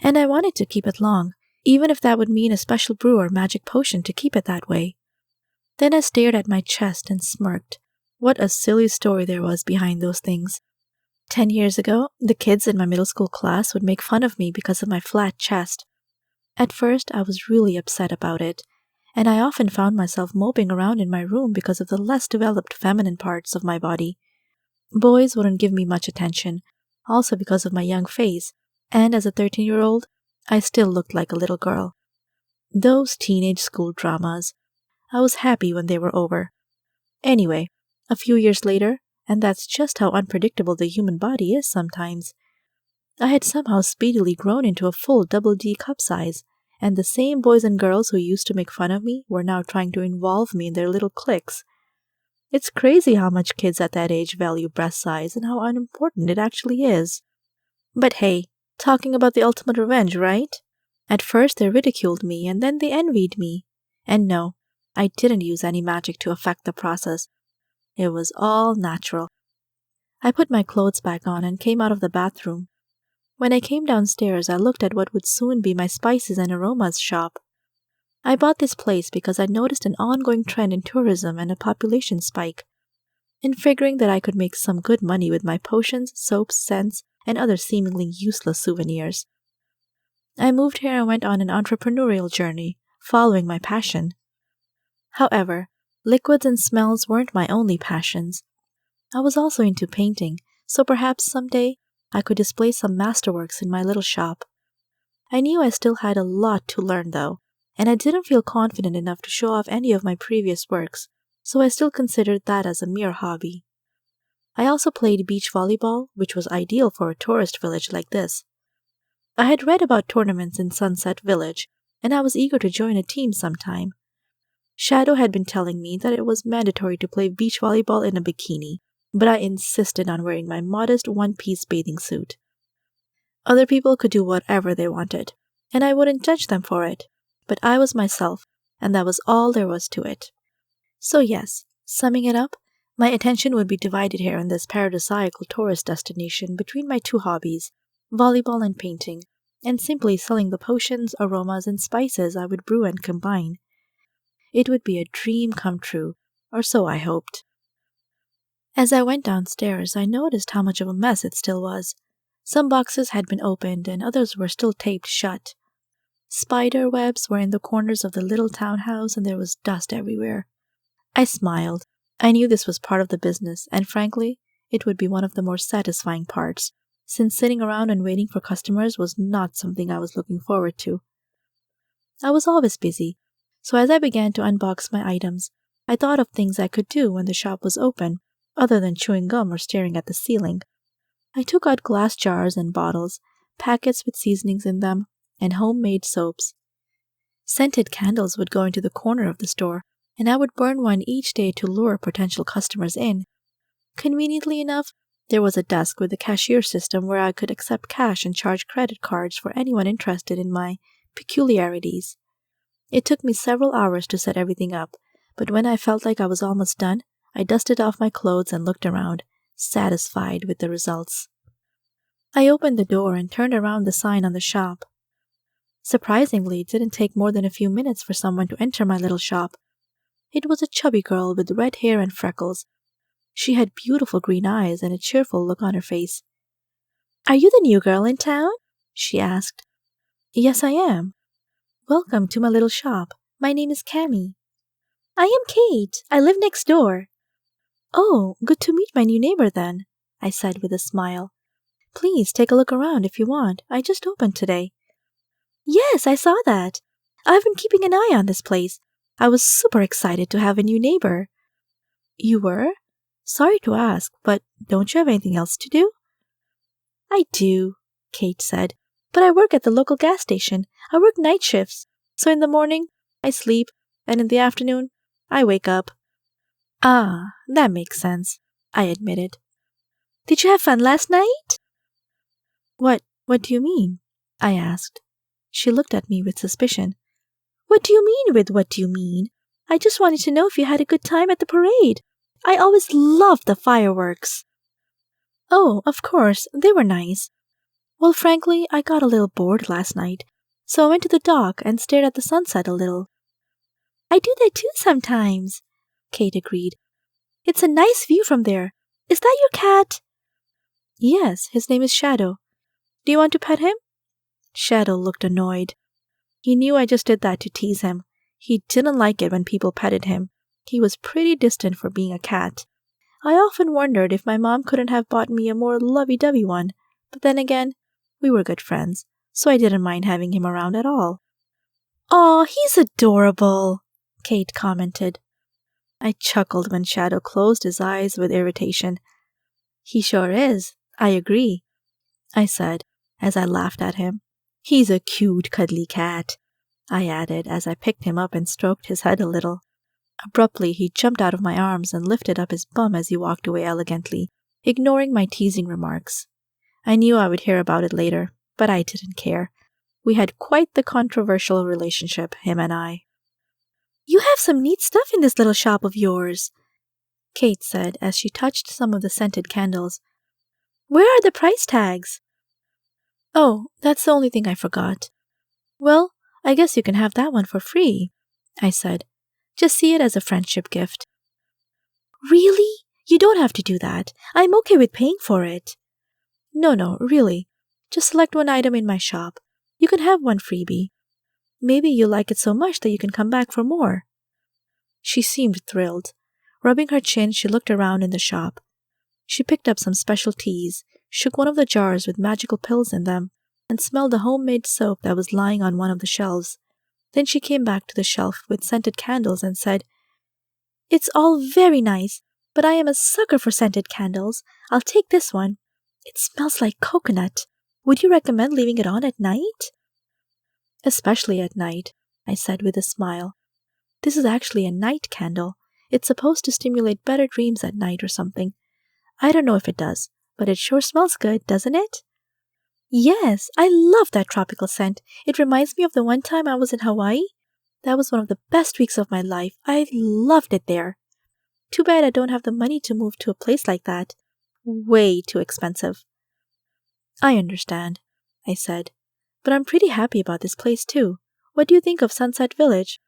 and I wanted to keep it long, even if that would mean a special brew or magic potion to keep it that way. Then I stared at my chest and smirked. What a silly story there was behind those things. 10 years ago, the kids in my middle school class would make fun of me because of my flat chest. At first, I was really upset about it, and I often found myself moping around in my room because of the less developed feminine parts of my body. Boys wouldn't give me much attention, also because of my young face, and as a 13-year-old, I still looked like a little girl. Those teenage school dramas. I was happy when they were over. Anyway, a few years later, and that's just how unpredictable the human body is sometimes, I had somehow speedily grown into a full double D cup size, and the same boys and girls who used to make fun of me were now trying to involve me in their little cliques. It's crazy how much kids at that age value breast size and how unimportant it actually is. But hey, talking about the ultimate revenge, right? At first they ridiculed me and then they envied me. And no, I didn't use any magic to affect the process. It was all natural. I put my clothes back on and came out of the bathroom. When I came downstairs, I looked at what would soon be my spices and aromas shop. I bought this place because I noticed an ongoing trend in tourism and a population spike. In figuring that I could make some good money with my potions, soaps, scents, and other seemingly useless souvenirs. I moved here and went on an entrepreneurial journey, following my passion. However, liquids and smells weren't my only passions. I was also into painting, so perhaps someday I could display some masterworks in my little shop. I knew I still had a lot to learn though, and I didn't feel confident enough to show off any of my previous works, so I still considered that as a mere hobby. I also played beach volleyball, which was ideal for a tourist village like this. I had read about tournaments in Sunset Village, and I was eager to join a team sometime. Shadow had been telling me that it was mandatory to play beach volleyball in a bikini, but I insisted on wearing my modest one-piece bathing suit. Other people could do whatever they wanted, and I wouldn't judge them for it. but I was myself, and that was all there was to it. So yes, summing it up, my attention would be divided here in this paradisiacal tourist destination between my two hobbies, volleyball and painting, and simply selling the potions, aromas, and spices I would brew and combine. It would be a dream come true, or so I hoped. As I went downstairs, I noticed how much of a mess it still was. Some boxes had been opened and others were still taped shut. Spider webs were in the corners of the little townhouse and there was dust everywhere. I smiled. I knew this was part of the business, and frankly, it would be one of the more satisfying parts, since sitting around and waiting for customers was not something I was looking forward to. I was always busy, so as I began to unbox my items, I thought of things I could do when the shop was open, other than chewing gum or staring at the ceiling. I took out glass jars and bottles, packets with seasonings in them, and homemade soaps. Scented candles would go into the corner of the store, and I would burn one each day to lure potential customers in. Conveniently enough, there was a desk with a cashier system where I could accept cash and charge credit cards for anyone interested in my peculiarities. It took me several hours to set everything up, but when I felt like I was almost done, I dusted off my clothes and looked around, satisfied with the results. I opened the door and turned around the sign on the shop. Surprisingly, it didn't take more than a few minutes for someone to enter my little shop. It was a chubby girl with red hair and freckles. She had beautiful green eyes and a cheerful look on her face. "Are you the new girl in town?" she asked. "Yes, I am." "Welcome to my little shop. My name is Cammy." "I am Kate. I live next door." "Oh, good to meet my new neighbor then," I said with a smile. "Please take a look around if you want. I just opened today." "Yes, I saw that. I've been keeping an eye on this place. I was super excited to have a new neighbor." "You were? Sorry to ask, but don't you have anything else to do?" "I do," Kate said, "but I work at the local gas station. I work night shifts. So in the morning, I sleep, and in the afternoon, I wake up." "Ah, that makes sense," I admitted. "Did you have fun last night?" What do you mean?" I asked. She looked at me with suspicion. "What do you mean with what do you mean? I just wanted to know if you had a good time at the parade. I always loved the fireworks." "Oh, of course, they were nice. Well, frankly, I got a little bored last night, so I went to the dock and stared at the sunset a little." "I do that too sometimes," Kate agreed. "It's a nice view from there. Is that your cat?" "Yes, his name is Shadow. Do you want to pet him?" Shadow looked annoyed. He knew I just did that to tease him. He didn't like it when people petted him. He was pretty distant for being a cat. I often wondered if my mom couldn't have bought me a more lovey-dovey one, but then again, we were good friends, so I didn't mind having him around at all. "Aw, he's adorable," Kate commented. I chuckled when Shadow closed his eyes with irritation. "He sure is. I agree," I said as I laughed at him. "He's a cute, cuddly cat," I added as I picked him up and stroked his head a little. Abruptly, he jumped out of my arms and lifted up his bum as he walked away elegantly, ignoring my teasing remarks. I knew I would hear about it later, but I didn't care. We had quite the controversial relationship, him and I. "You have some neat stuff in this little shop of yours," Kate said as she touched some of the scented candles. "Where are the price tags?" "Oh, that's the only thing I forgot." "Well, I guess you can have that one for free," I said. "Just see it as a friendship gift." "Really? You don't have to do that. I'm okay with paying for it." No, really. Just select one item in my shop. You can have one freebie. Maybe you like it so much that you can come back for more." She seemed thrilled. Rubbing her chin, she looked around in the shop. She picked up some special teas, shook one of the jars with magical pills in them, and smelled the homemade soap that was lying on one of the shelves. Then she came back to the shelf with scented candles and said, "It's all very nice, but I am a sucker for scented candles. I'll take this one. It smells like coconut. Would you recommend leaving it on at night?" "Especially at night," I said with a smile. "This is actually a night candle. It's supposed to stimulate better dreams at night or something. I don't know if it does, but it sure smells good, doesn't it?" Yes, I love that tropical scent. It reminds me of the one time I was in Hawaii. That was one of the best weeks of my life. I loved it there. Too bad I don't have the money to move to a place like that. Way too expensive. I understand, I said, but I'm pretty happy about this place too. What do you think of Sunset Village?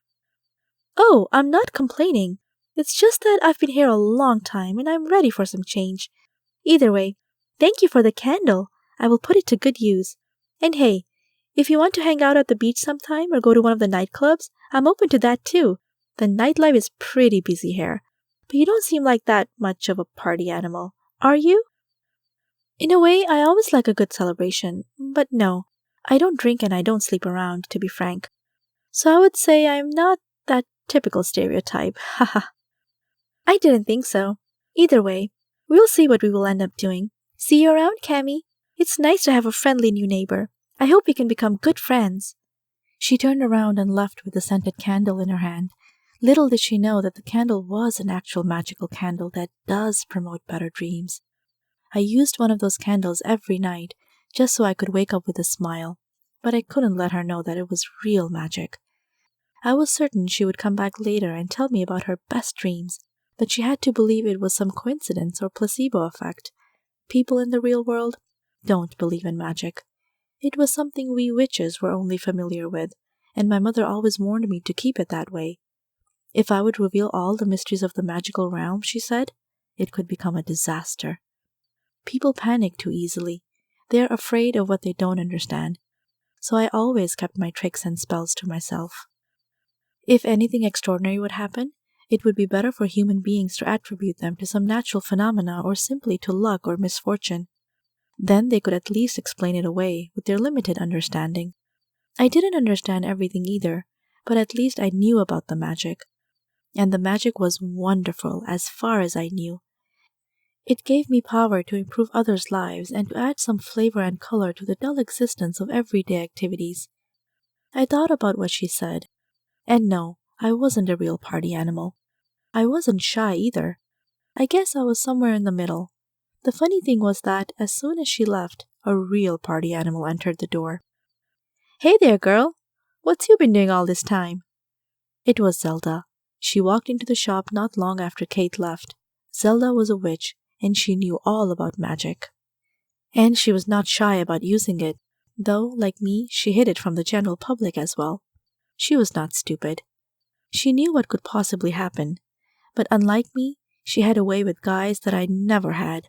Oh, I'm not complaining. It's just that I've been here a long time and I'm ready for some change. Either way, thank you for the candle. I will put it to good use. And hey, if you want to hang out at the beach sometime or go to one of the nightclubs, I'm open to that too. The nightlife is pretty busy here. But you don't seem like that much of a party animal, are you? In a way, I always like a good celebration, but no, I don't drink and I don't sleep around, to be frank. So I would say I'm not that typical stereotype, haha. I didn't think so. Either way, we'll see what we will end up doing. See you around, Cammy. It's nice to have a friendly new neighbor. I hope we can become good friends. She turned around and left with the scented candle in her hand. Little did she know that the candle was an actual magical candle that does promote better dreams. I used one of those candles every night, just so I could wake up with a smile, but I couldn't let her know that it was real magic. I was certain she would come back later and tell me about her best dreams, but she had to believe it was some coincidence or placebo effect. People in the real world don't believe in magic. It was something we witches were only familiar with, and my mother always warned me to keep it that way. If I would reveal all the mysteries of the magical realm, she said, it could become a disaster. People panic too easily. They are afraid of what they don't understand. So I always kept my tricks and spells to myself. If anything extraordinary would happen, it would be better for human beings to attribute them to some natural phenomena or simply to luck or misfortune. Then they could at least explain it away with their limited understanding. I didn't understand everything either, but at least I knew about the magic. And the magic was wonderful as far as I knew. It gave me power to improve others' lives and to add some flavor and color to the dull existence of everyday activities. I thought about what she said. And no, I wasn't a real party animal. I wasn't shy either. I guess I was somewhere in the middle. The funny thing was that as soon as she left, a real party animal entered the door. Hey there, girl. What's you been doing all this time? It was Zelda. She walked into the shop not long after Kate left. Zelda was a witch, and she knew all about magic. And she was not shy about using it, though, like me, she hid it from the general public as well. She was not stupid. She knew what could possibly happen, but unlike me, she had a way with guys that I never had.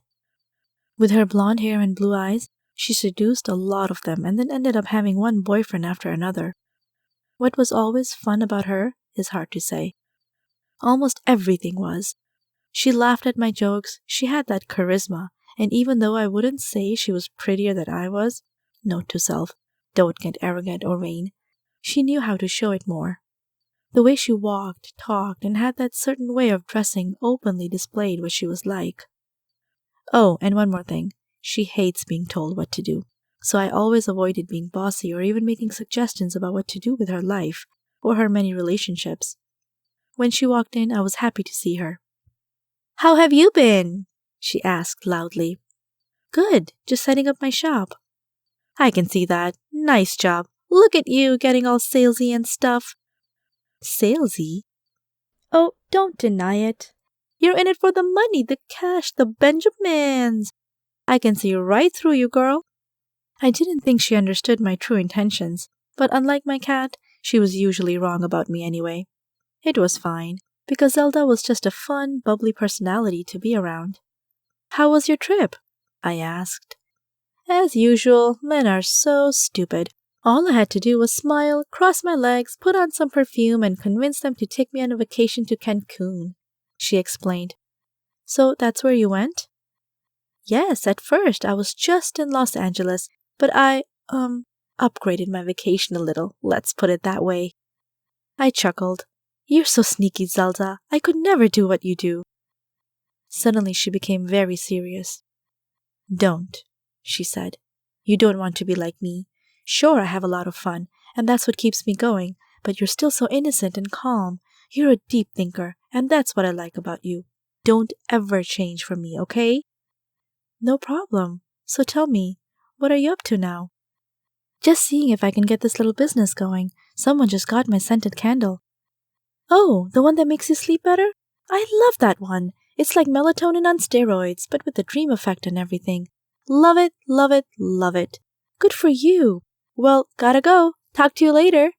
With her blonde hair and blue eyes, she seduced a lot of them and then ended up having one boyfriend after another. What was always fun about her is hard to say. Almost everything was. She laughed at my jokes, she had that charisma, and even though I wouldn't say she was prettier than I was, note to self, don't get arrogant or vain, she knew how to show it more. The way she walked, talked, and had that certain way of dressing openly displayed what she was like. Oh, and one more thing, she hates being told what to do, so I always avoided being bossy or even making suggestions about what to do with her life or her many relationships. When she walked in, I was happy to see her. How have you been? She asked loudly. Good, just setting up my shop. I can see that. Nice job. Look at you getting all salesy and stuff. Salesy? Oh, don't deny it. You're in it for the money, the cash, the Benjamins. I can see right through you, girl. I didn't think she understood my true intentions, but unlike my cat, she was usually wrong about me anyway. It was fine, because Zelda was just a fun, bubbly personality to be around. How was your trip? I asked. As usual, men are so stupid. All I had to do was smile, cross my legs, put on some perfume, and convince them to take me on a vacation to Cancun, she explained. So that's where you went? Yes, at first I was just in Los Angeles, but I, upgraded my vacation a little, let's put it that way. I chuckled. You're so sneaky, Zelda. I could never do what you do. Suddenly she became very serious. Don't, she said. You don't want to be like me. Sure, I have a lot of fun, and that's what keeps me going, but you're still so innocent and calm. You're a deep thinker, and that's what I like about you. Don't ever change for me, okay? No problem. So tell me, What are you up to now? Just seeing if I can get this little business going. Someone just got my scented candle. Oh, the one that makes you sleep better? I love that one. It's like melatonin on steroids, but with the dream effect and everything. Love it, love it, love it. Good for you. Well, gotta go. Talk to you later.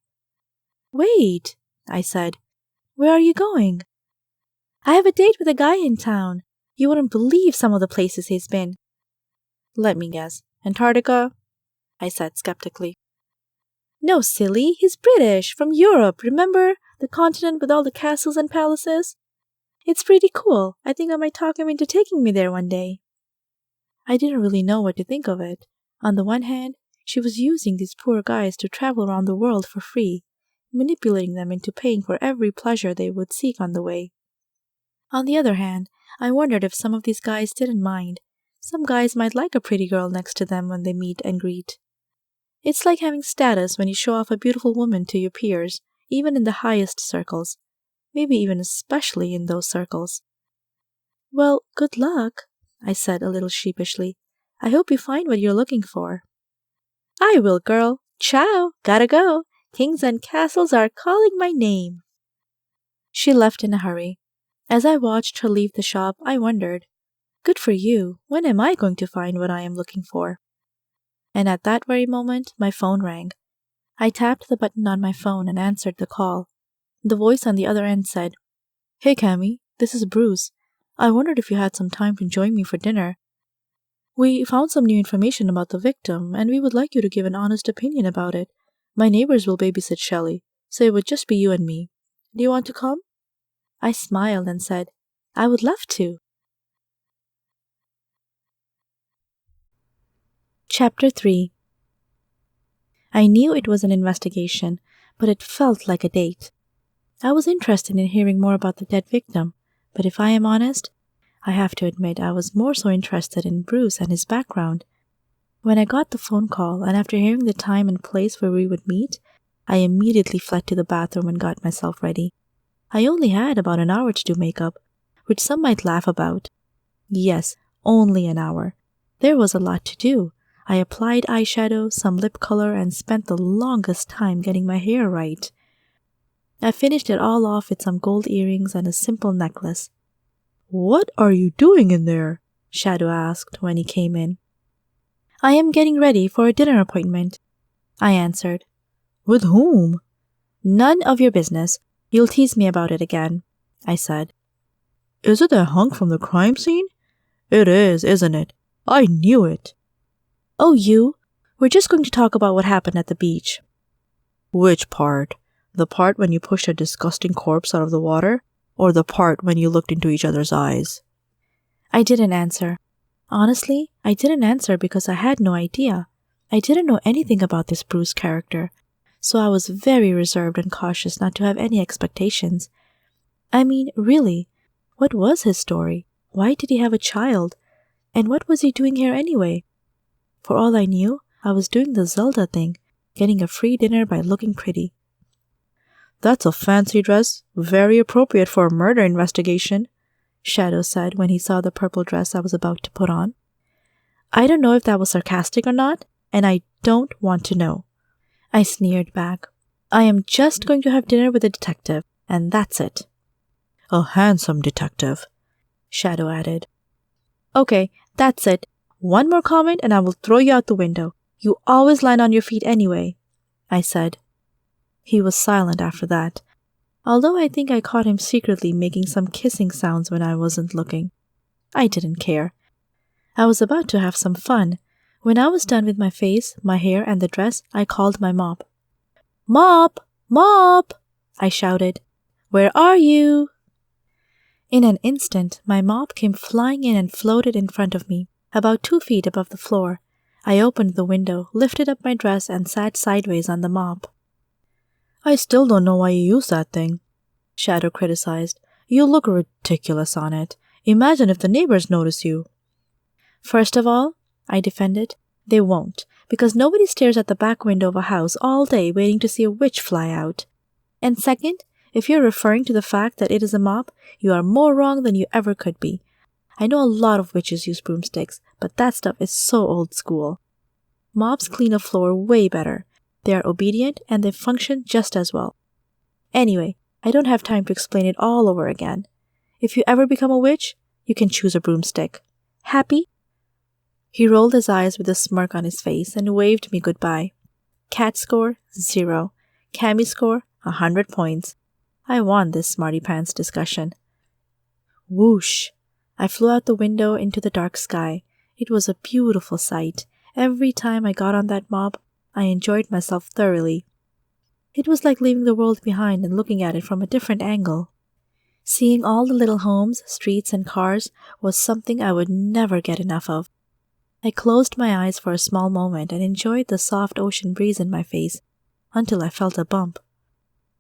Wait, I said. Where are you going? I have a date with a guy in town. You wouldn't believe some of the places he's been. Let me guess. Antarctica? I said skeptically. No, silly. He's British, from Europe, remember? The continent with all the castles and palaces? It's pretty cool. I think I might talk him into taking me there one day. I didn't really know what to think of it. On the one hand, she was using these poor guys to travel around the world for free, manipulating them into paying for every pleasure they would seek on the way. On the other hand, I wondered if some of these guys didn't mind. Some guys might like a pretty girl next to them when they meet and greet. It's like having status when you show off a beautiful woman to your peers, even in the highest circles. Maybe even especially in those circles. Well, good luck, I said a little sheepishly. I hope you find what you're looking for. I will, girl. Ciao, gotta go. Kings and castles are calling my name. She left in a hurry. As I watched her leave the shop, I wondered, good for you, when am I going to find what I am looking for? And at that very moment, my phone rang. I tapped the button on my phone and answered the call. The voice on the other end said, Hey Cammy, this is Bruce. I wondered if you had some time to join me for dinner. We found some new information about the victim, and we would like you to give an honest opinion about it. My neighbors will babysit Shelley, so it would just be you and me. Do you want to come? I smiled and said, I would love to. Chapter 3. I knew it was an investigation, but it felt like a date. I was interested in hearing more about the dead victim, but if I am honest, I have to admit I was more so interested in Bruce and his background. When I got the phone call, and after hearing the time and place where we would meet, I immediately fled to the bathroom and got myself ready. I only had about an hour to do makeup, which some might laugh about. Yes, only an hour. There was a lot to do. I applied eyeshadow, some lip color, and spent the longest time getting my hair right. I finished it all off with some gold earrings and a simple necklace. What are you doing in there? Shadow asked when he came in. I am getting ready for a dinner appointment, I answered. With whom? None of your business. You'll tease me about it again, I said. Is it that hunk from the crime scene? It is, isn't it? I knew it. Oh, you? We're just going to talk about what happened at the beach. Which part? The part when you pushed a disgusting corpse out of the water? Or the part when you looked into each other's eyes? I didn't answer. Honestly, I didn't answer because I had no idea. I didn't know anything about this Bruce character, so I was very reserved and cautious not to have any expectations. I mean, really, what was his story? Why did he have a child? And what was he doing here anyway? For all I knew, I was doing the Zelda thing, getting a free dinner by looking pretty. That's a fancy dress, very appropriate for a murder investigation, Shadow said when he saw the purple dress I was about to put on. I don't know if that was sarcastic or not, and I don't want to know. I sneered back. I am just going to have dinner with a detective, and that's it. A handsome detective, Shadow added. Okay, that's it. One more comment and I will throw you out the window. You always land on your feet anyway, I said. He was silent after that, although I think I caught him secretly making some kissing sounds when I wasn't looking. I didn't care. I was about to have some fun. When I was done with my face, my hair, and the dress, I called my mop. Mop! Mop! I shouted. Where are you? In an instant, my mop came flying in and floated in front of me, about 2 feet above the floor. I opened the window, lifted up my dress, and sat sideways on the mop. I still don't know why you use that thing, Shadow criticized. You look ridiculous on it. Imagine if the neighbors notice you. First of all, I defended, they won't, because nobody stares at the back window of a house all day waiting to see a witch fly out. And second, if you're referring to the fact that it is a mop, you are more wrong than you ever could be. I know a lot of witches use broomsticks, but that stuff is so old school. Mobs clean a floor way better. They are obedient and they function just as well. Anyway, I don't have time to explain it all over again. If you ever become a witch, you can choose a broomstick. Happy?" He rolled his eyes with a smirk on his face and waved me goodbye. Cat score, 0. Cammy score, 100 points. I won this smarty pants discussion. Whoosh! I flew out the window into the dark sky. It was a beautiful sight. Every time I got on that mob, I enjoyed myself thoroughly. It was like leaving the world behind and looking at it from a different angle. Seeing all the little homes, streets, and cars was something I would never get enough of. I closed my eyes for a small moment and enjoyed the soft ocean breeze in my face until I felt a bump.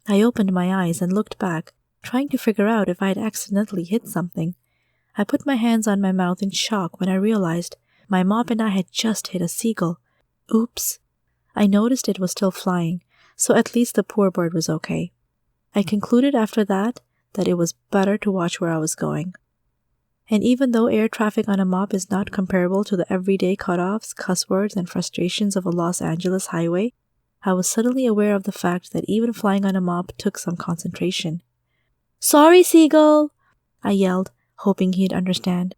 I opened my eyes and looked back, trying to figure out if I had accidentally hit something. I put my hands on my mouth in shock when I realized my mop and I had just hit a seagull. Oops. I noticed it was still flying, so at least the poor bird was okay. I concluded after that it was better to watch where I was going. And even though air traffic on a mop is not comparable to the everyday cutoffs, cuss words, and frustrations of a Los Angeles highway, I was suddenly aware of the fact that even flying on a mop took some concentration. "Sorry, seagull!" I yelled, hoping he'd understand.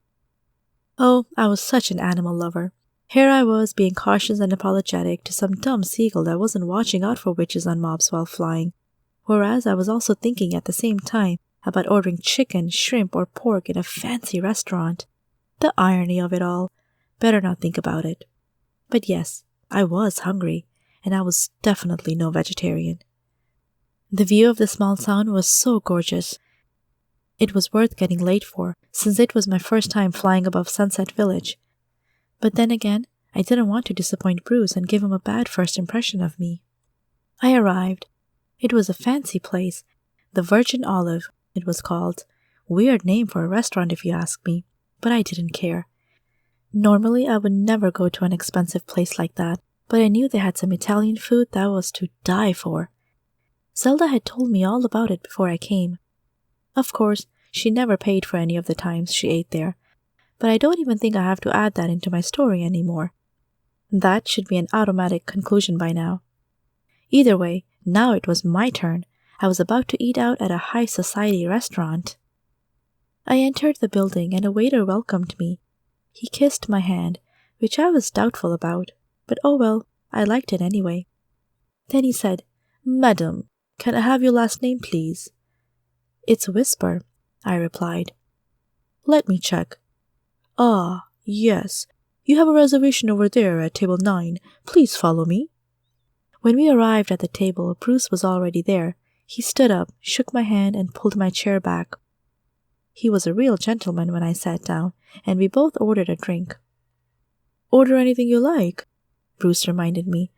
Oh, I was such an animal lover. Here I was being cautious and apologetic to some dumb seagull that wasn't watching out for witches on mobs while flying, whereas I was also thinking at the same time about ordering chicken, shrimp, or pork in a fancy restaurant. The irony of it all. Better not think about it. But yes, I was hungry, and I was definitely no vegetarian. The view of the small town was so gorgeous. It was worth getting late for, since it was my first time flying above Sunset Village. But then again, I didn't want to disappoint Bruce and give him a bad first impression of me. I arrived. It was a fancy place. The Virgin Olive, it was called. Weird name for a restaurant if you ask me, but I didn't care. Normally, I would never go to an expensive place like that, but I knew they had some Italian food that was to die for. Zelda had told me all about it before I came. Of course, she never paid for any of the times she ate there, but I don't even think I have to add that into my story anymore. That should be an automatic conclusion by now. Either way, now it was my turn. I was about to eat out at a high society restaurant. I entered the building and a waiter welcomed me. He kissed my hand, which I was doubtful about, but oh well, I liked it anyway. Then he said, "Madam, can I have your last name, please?" "It's Whisper," I replied. "Let me check. Ah, yes. You have a reservation over there at table 9. Please follow me." When we arrived at the table, Bruce was already there. He stood up, shook my hand, and pulled my chair back. He was a real gentleman when I sat down, and we both ordered a drink. "Order anything you like," Bruce reminded me.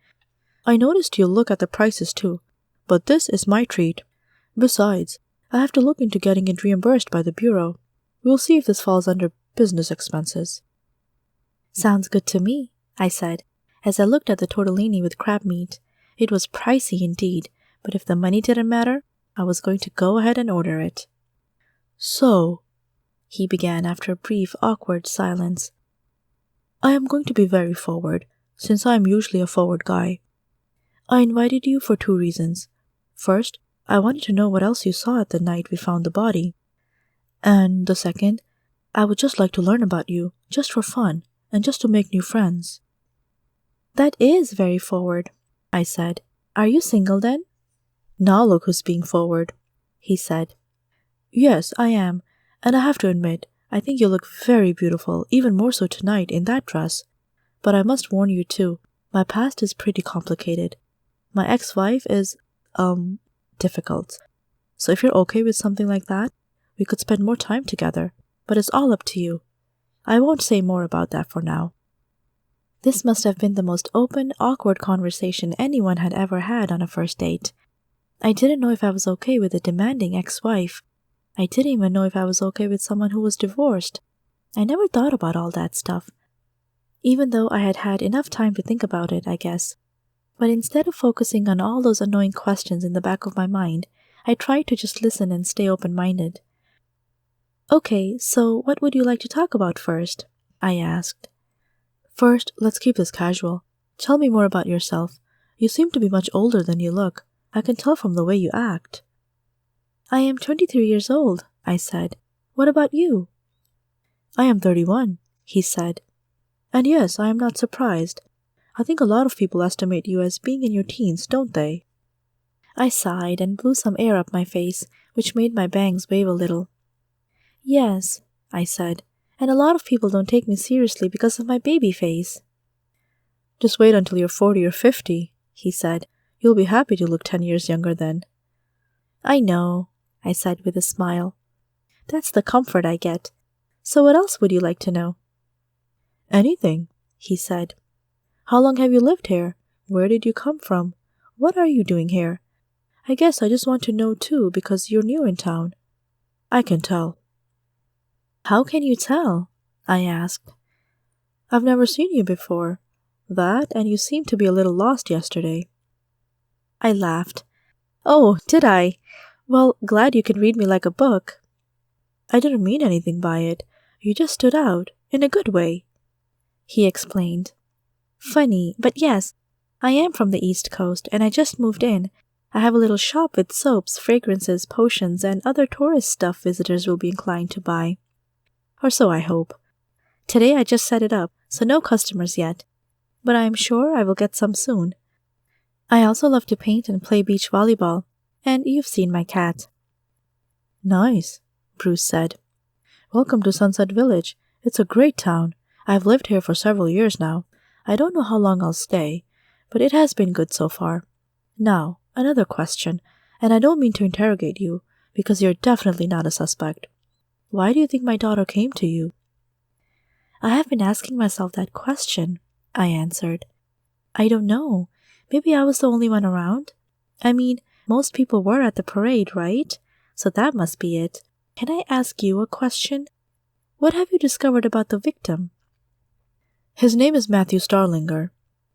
"I noticed you look at the prices too, but this is my treat. Besides, I have to look into getting it reimbursed by the Bureau. We'll see if this falls under business expenses." "Sounds good to me," I said, as I looked at the tortellini with crab meat. It was pricey indeed, but if the money didn't matter, I was going to go ahead and order it. "So," he began after a brief, awkward silence, "I am going to be very forward, since I am usually a forward guy. I invited you for 2 reasons. First, I wanted to know what else you saw at the night we found the body. And the second, I would just like to learn about you, just for fun, and just to make new friends." "That is very forward," I said. "Are you single then?" "Now look who's being forward," he said. "Yes, I am, and I have to admit, I think you look very beautiful, even more so tonight in that dress. But I must warn you too, my past is pretty complicated. My ex-wife is, difficult. So if you're okay with something like that, we could spend more time together, but it's all up to you. I won't say more about that for now." This must have been the most open, awkward conversation anyone had ever had on a first date. I didn't know if I was okay with a demanding ex-wife. I didn't even know if I was okay with someone who was divorced. I never thought about all that stuff, even though I had had enough time to think about it, I guess. But instead of focusing on all those annoying questions in the back of my mind, I tried to just listen and stay open-minded. "Okay, so what would you like to talk about first?" I asked. "First, let's keep this casual. Tell me more about yourself. You seem to be much older than you look. I can tell from the way you act." "I am 23 years old," I said. "What about you?" "I am 31, he said. "And yes, I am not surprised. I think a lot of people estimate you as being in your teens, don't they?" I sighed and blew some air up my face, which made my bangs wave a little. "Yes," I said, "and a lot of people don't take me seriously because of my baby face." "Just wait until you're 40 or 50, he said. "You'll be happy to look 10 years younger then." "I know," I said with a smile. "That's the comfort I get. So what else would you like to know?" "Anything," he said. "How long have you lived here? Where did you come from? What are you doing here? I guess I just want to know too because you're new in town." "I can tell." "How can you tell?" I asked. "I've never seen you before. That, and you seemed to be a little lost yesterday." I laughed. "Oh, did I? Well, glad you can read me like a book." "I didn't mean anything by it. You just stood out, in a good way," he explained. "Funny, but yes, I am from the East Coast, and I just moved in. I have a little shop with soaps, fragrances, potions, and other tourist stuff visitors will be inclined to buy. Or so I hope. Today I just set it up, so no customers yet, but I am sure I will get some soon. I also love to paint and play beach volleyball, and you've seen my cat." "Nice," Bruce said. "Welcome to Sunset Village. It's a great town. I've lived here for several years now. I don't know how long I'll stay, but it has been good so far. Now, another question, and I don't mean to interrogate you, because you're definitely not a suspect. Why do you think my daughter came to you?" "I have been asking myself that question," I answered. "I don't know. Maybe I was the only one around. I mean, most people were at the parade, right? So that must be it. Can I ask you a question? What have you discovered about the victim?" "His name is Matthew Starlinger,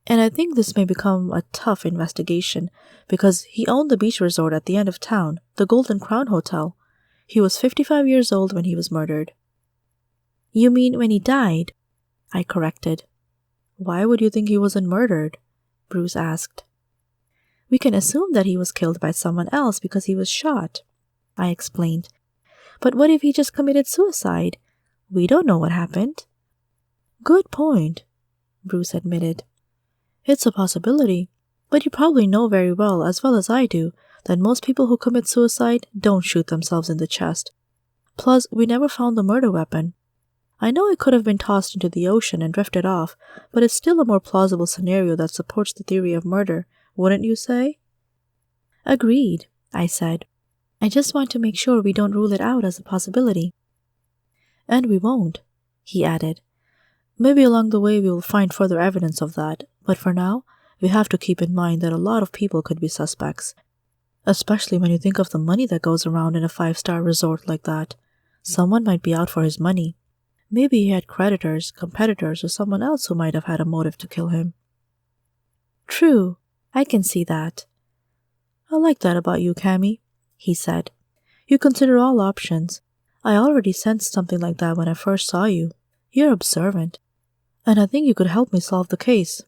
and I think this may become a tough investigation because he owned the beach resort at the end of town, the Golden Crown Hotel. He was 55 years old when he was murdered." "You mean when he died?" I corrected. "Why would you think he wasn't murdered?" Bruce asked. "We can assume that he was killed by someone else because he was shot," I explained. "But what if he just committed suicide? We don't know what happened." "Good point," Bruce admitted. "It's a possibility, but you probably know very well as I do, that most people who commit suicide don't shoot themselves in the chest. Plus, we never found the murder weapon. I know it could have been tossed into the ocean and drifted off, but it's still a more plausible scenario that supports the theory of murder, wouldn't you say?" "Agreed," I said. "I just want to make sure we don't rule it out as a possibility." "And we won't," he added. "Maybe along the way we will find further evidence of that, but for now, we have to keep in mind that a lot of people could be suspects. Especially when you think of the money that goes around in a 5-star resort like that. Someone might be out for his money. Maybe he had creditors, competitors, or someone else who might have had a motive to kill him." "True, I can see that." "I like that about you, Cammy," he said. "You consider all options. I already sensed something like that when I first saw you. You're observant. And I think you could help me solve the case."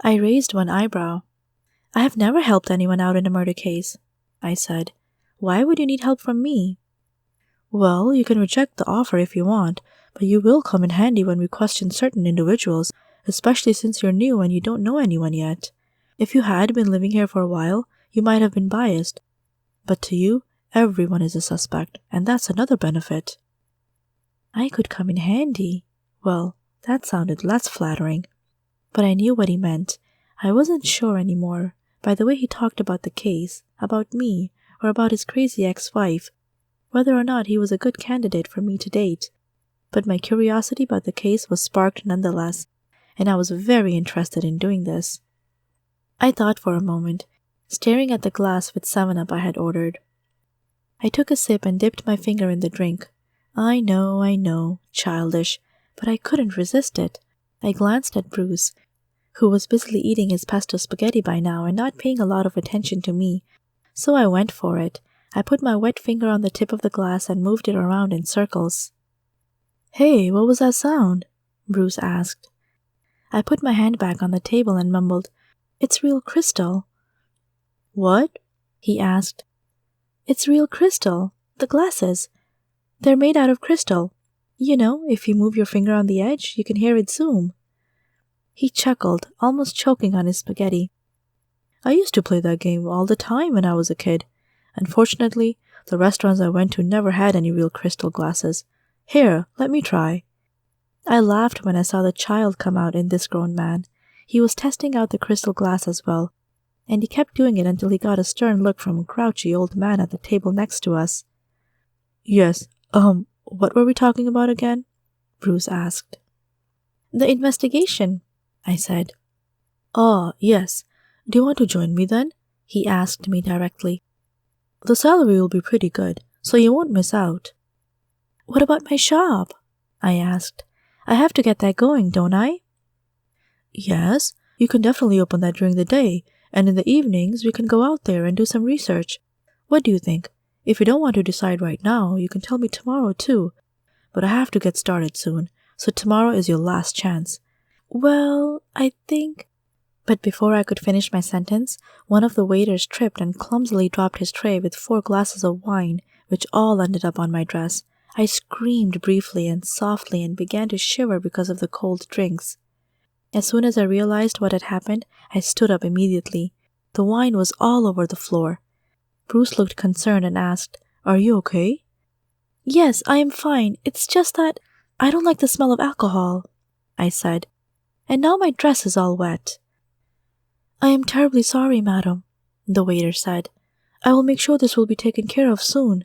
I raised one eyebrow. "I have never helped anyone out in a murder case," I said. "Why would you need help from me?" "Well, you can reject the offer if you want, but you will come in handy when we question certain individuals, especially since you're new and you don't know anyone yet. If you had been living here for a while, you might have been biased. But to you, everyone is a suspect, and that's another benefit." I could come in handy. Well, that sounded less flattering. But I knew what he meant. I wasn't sure anymore, by the way he talked about the case, about me, or about his crazy ex-wife, whether or not he was a good candidate for me to date. But my curiosity about the case was sparked nonetheless, and I was very interested in doing this. I thought for a moment, staring at the glass with 7-Up I had ordered. I took a sip and dipped my finger in the drink. I know, childish, but I couldn't resist it. I glanced at Bruce, who was busily eating his pesto spaghetti by now and not paying a lot of attention to me, so I went for it. I put my wet finger on the tip of the glass and moved it around in circles. "Hey, what was that sound?" Bruce asked. I put my hand back on the table and mumbled, "It's real crystal." "What?" he asked. "It's real crystal. The glasses. They're made out of crystal. You know, if you move your finger on the edge, you can hear it zoom." He chuckled, almost choking on his spaghetti. "I used to play that game all the time when I was a kid. Unfortunately, the restaurants I went to never had any real crystal glasses. Here, let me try." I laughed when I saw the child come out in this grown man. He was testing out the crystal glass as well, and he kept doing it until he got a stern look from a grouchy old man at the table next to us. "Yes, what were we talking about again?" Bruce asked. "The investigation," I said. "Ah, yes. Do you want to join me then?" he asked me directly. "The salary will be pretty good, so you won't miss out." "What about my shop?" I asked. "I have to get that going, don't I?" "Yes, you can definitely open that during the day, and in the evenings we can go out there and do some research. What do you think? If you don't want to decide right now, you can tell me tomorrow too. But I have to get started soon, so tomorrow is your last chance." "Well, I think—" But before I could finish my sentence, one of the waiters tripped and clumsily dropped his tray with 4 glasses of wine, which all ended up on my dress. I screamed briefly and softly and began to shiver because of the cold drinks. As soon as I realized what had happened, I stood up immediately. The wine was all over the floor. Bruce looked concerned and asked, "Are you okay?" "Yes, I am fine. It's just that I don't like the smell of alcohol," I said. "And now my dress is all wet." "I am terribly sorry, madam," the waiter said. "I will make sure this will be taken care of soon."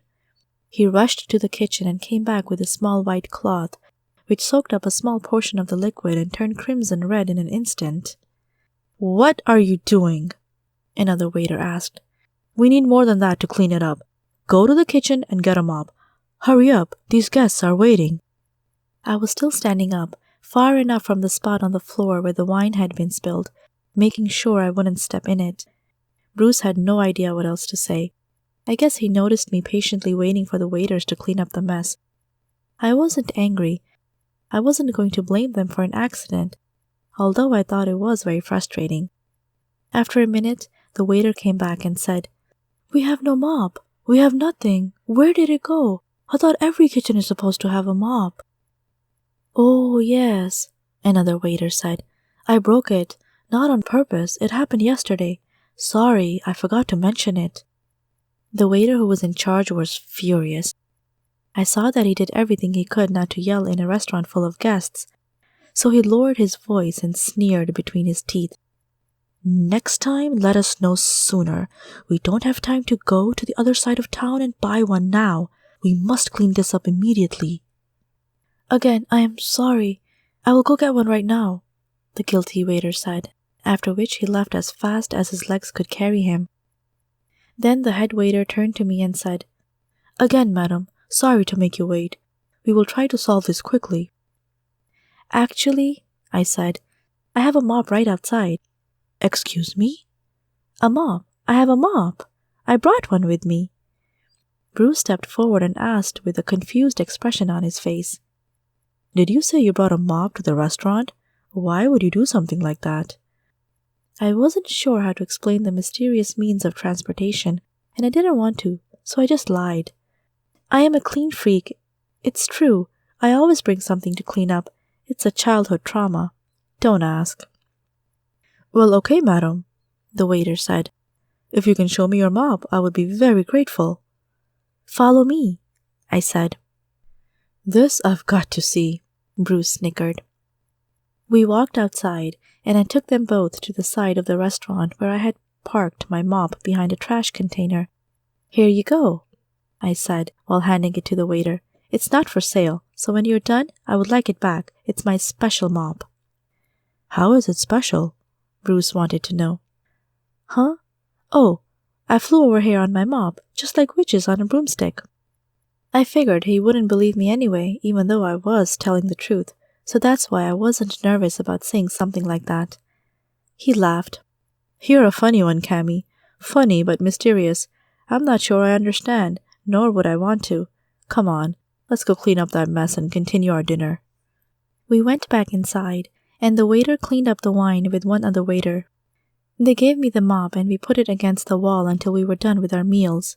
He rushed to the kitchen and came back with a small white cloth, which soaked up a small portion of the liquid and turned crimson red in an instant. "What are you doing?" another waiter asked. "We need more than that to clean it up. Go to the kitchen and get a mop. Hurry up, these guests are waiting." I was still standing up, far enough from the spot on the floor where the wine had been spilled, making sure I wouldn't step in it. Bruce had no idea what else to say. I guess he noticed me patiently waiting for the waiters to clean up the mess. I wasn't angry. I wasn't going to blame them for an accident, although I thought it was very frustrating. After a minute, the waiter came back and said, "We have no mop. We have nothing. Where did it go? I thought every kitchen is supposed to have a mop." "Oh, yes," another waiter said. "I broke it. Not on purpose. It happened yesterday. Sorry, I forgot to mention it." The waiter who was in charge was furious. I saw that he did everything he could not to yell in a restaurant full of guests, so he lowered his voice and sneered between his teeth. "Next time, let us know sooner. We don't have time to go to the other side of town and buy one now. We must clean this up immediately." "Again, I am sorry. I will go get one right now," the guilty waiter said, after which he left as fast as his legs could carry him. Then the head waiter turned to me and said, "Again, madam, sorry to make you wait. We will try to solve this quickly." "Actually," I said, "I have a mop right outside." "Excuse me?" "A mop. I have a mop. I brought one with me." Bruce stepped forward and asked with a confused expression on his face, "Did you say you brought a mop to the restaurant? Why would you do something like that?" I wasn't sure how to explain the mysterious means of transportation, and I didn't want to, so I just lied. "I am a clean freak. It's true. I always bring something to clean up. It's a childhood trauma. Don't ask." "Well, okay, madam," the waiter said. "If you can show me your mop, I would be very grateful." "Follow me," I said. "This I've got to see," Bruce snickered. We walked outside, and I took them both to the side of the restaurant where I had parked my mop behind a trash container. "Here you go," I said, while handing it to the waiter. "It's not for sale, so when you're done, I would like it back. It's my special mop." "How is it special?" Bruce wanted to know. "Huh? Oh, I flew over here on my mop, just like witches on a broomstick." I figured he wouldn't believe me anyway, even though I was telling the truth, so that's why I wasn't nervous about saying something like that. He laughed. "You're a funny one, Cammy. Funny but mysterious. I'm not sure I understand, nor would I want to. Come on, let's go clean up that mess and continue our dinner." We went back inside, and the waiter cleaned up the wine with one other waiter. They gave me the mop and we put it against the wall until we were done with our meals.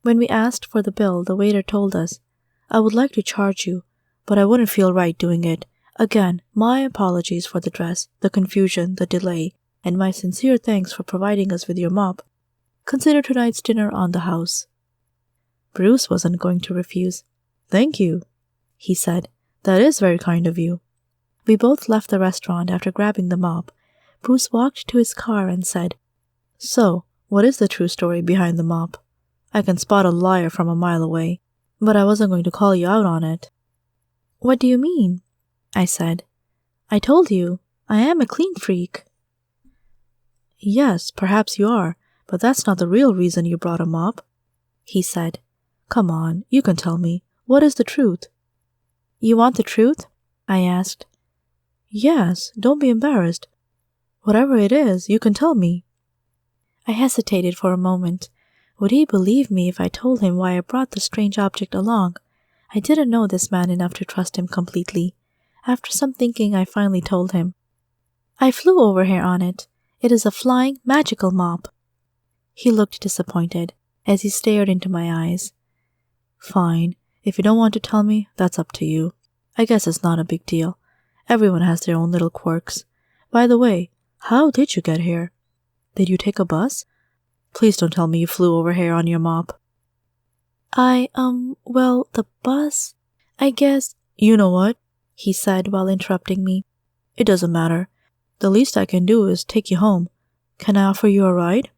When we asked for the bill, the waiter told us, "I would like to charge you, but I wouldn't feel right doing it. Again, my apologies for the dress, the confusion, the delay, and my sincere thanks for providing us with your mop. Consider tonight's dinner on the house." Bruce wasn't going to refuse. "Thank you," he said. "That is very kind of you." We both left the restaurant after grabbing the mop. Bruce walked to his car and said, "So, what is the true story behind the mop? I can spot a liar from a mile away, but I wasn't going to call you out on it." "What do you mean?" I said. "I told you, I am a clean freak." "Yes, perhaps you are, but that's not the real reason you brought a mop," he said. "Come on, you can tell me. What is the truth?" "You want the truth?" I asked. "Yes, don't be embarrassed. Whatever it is, you can tell me." I hesitated for a moment. Would he believe me if I told him why I brought the strange object along? I didn't know this man enough to trust him completely. After some thinking, I finally told him. "I flew over here on it. It is a flying, magical mop." He looked disappointed as he stared into my eyes. "Fine. If you don't want to tell me, that's up to you. I guess it's not a big deal. Everyone has their own little quirks. By the way, how did you get here? Did you take a bus? Please don't tell me you flew over here on your mop." Well, the bus, I guess." "You know what?" he said while interrupting me. "It doesn't matter. The least I can do is take you home. Can I offer you a ride?"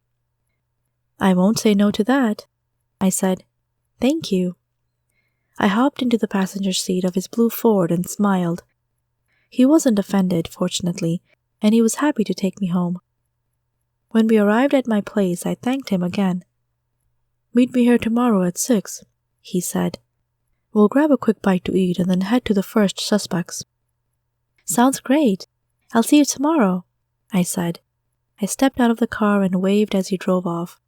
"I won't say no to that," I said. "Thank you." I hopped into the passenger seat of his blue Ford and smiled. He wasn't offended, fortunately, and he was happy to take me home. When we arrived at my place, I thanked him again. "Meet me here tomorrow at 6, he said. "We'll grab a quick bite to eat and then head to the first suspects." "Sounds great. I'll see you tomorrow," I said. I stepped out of the car and waved as he drove off.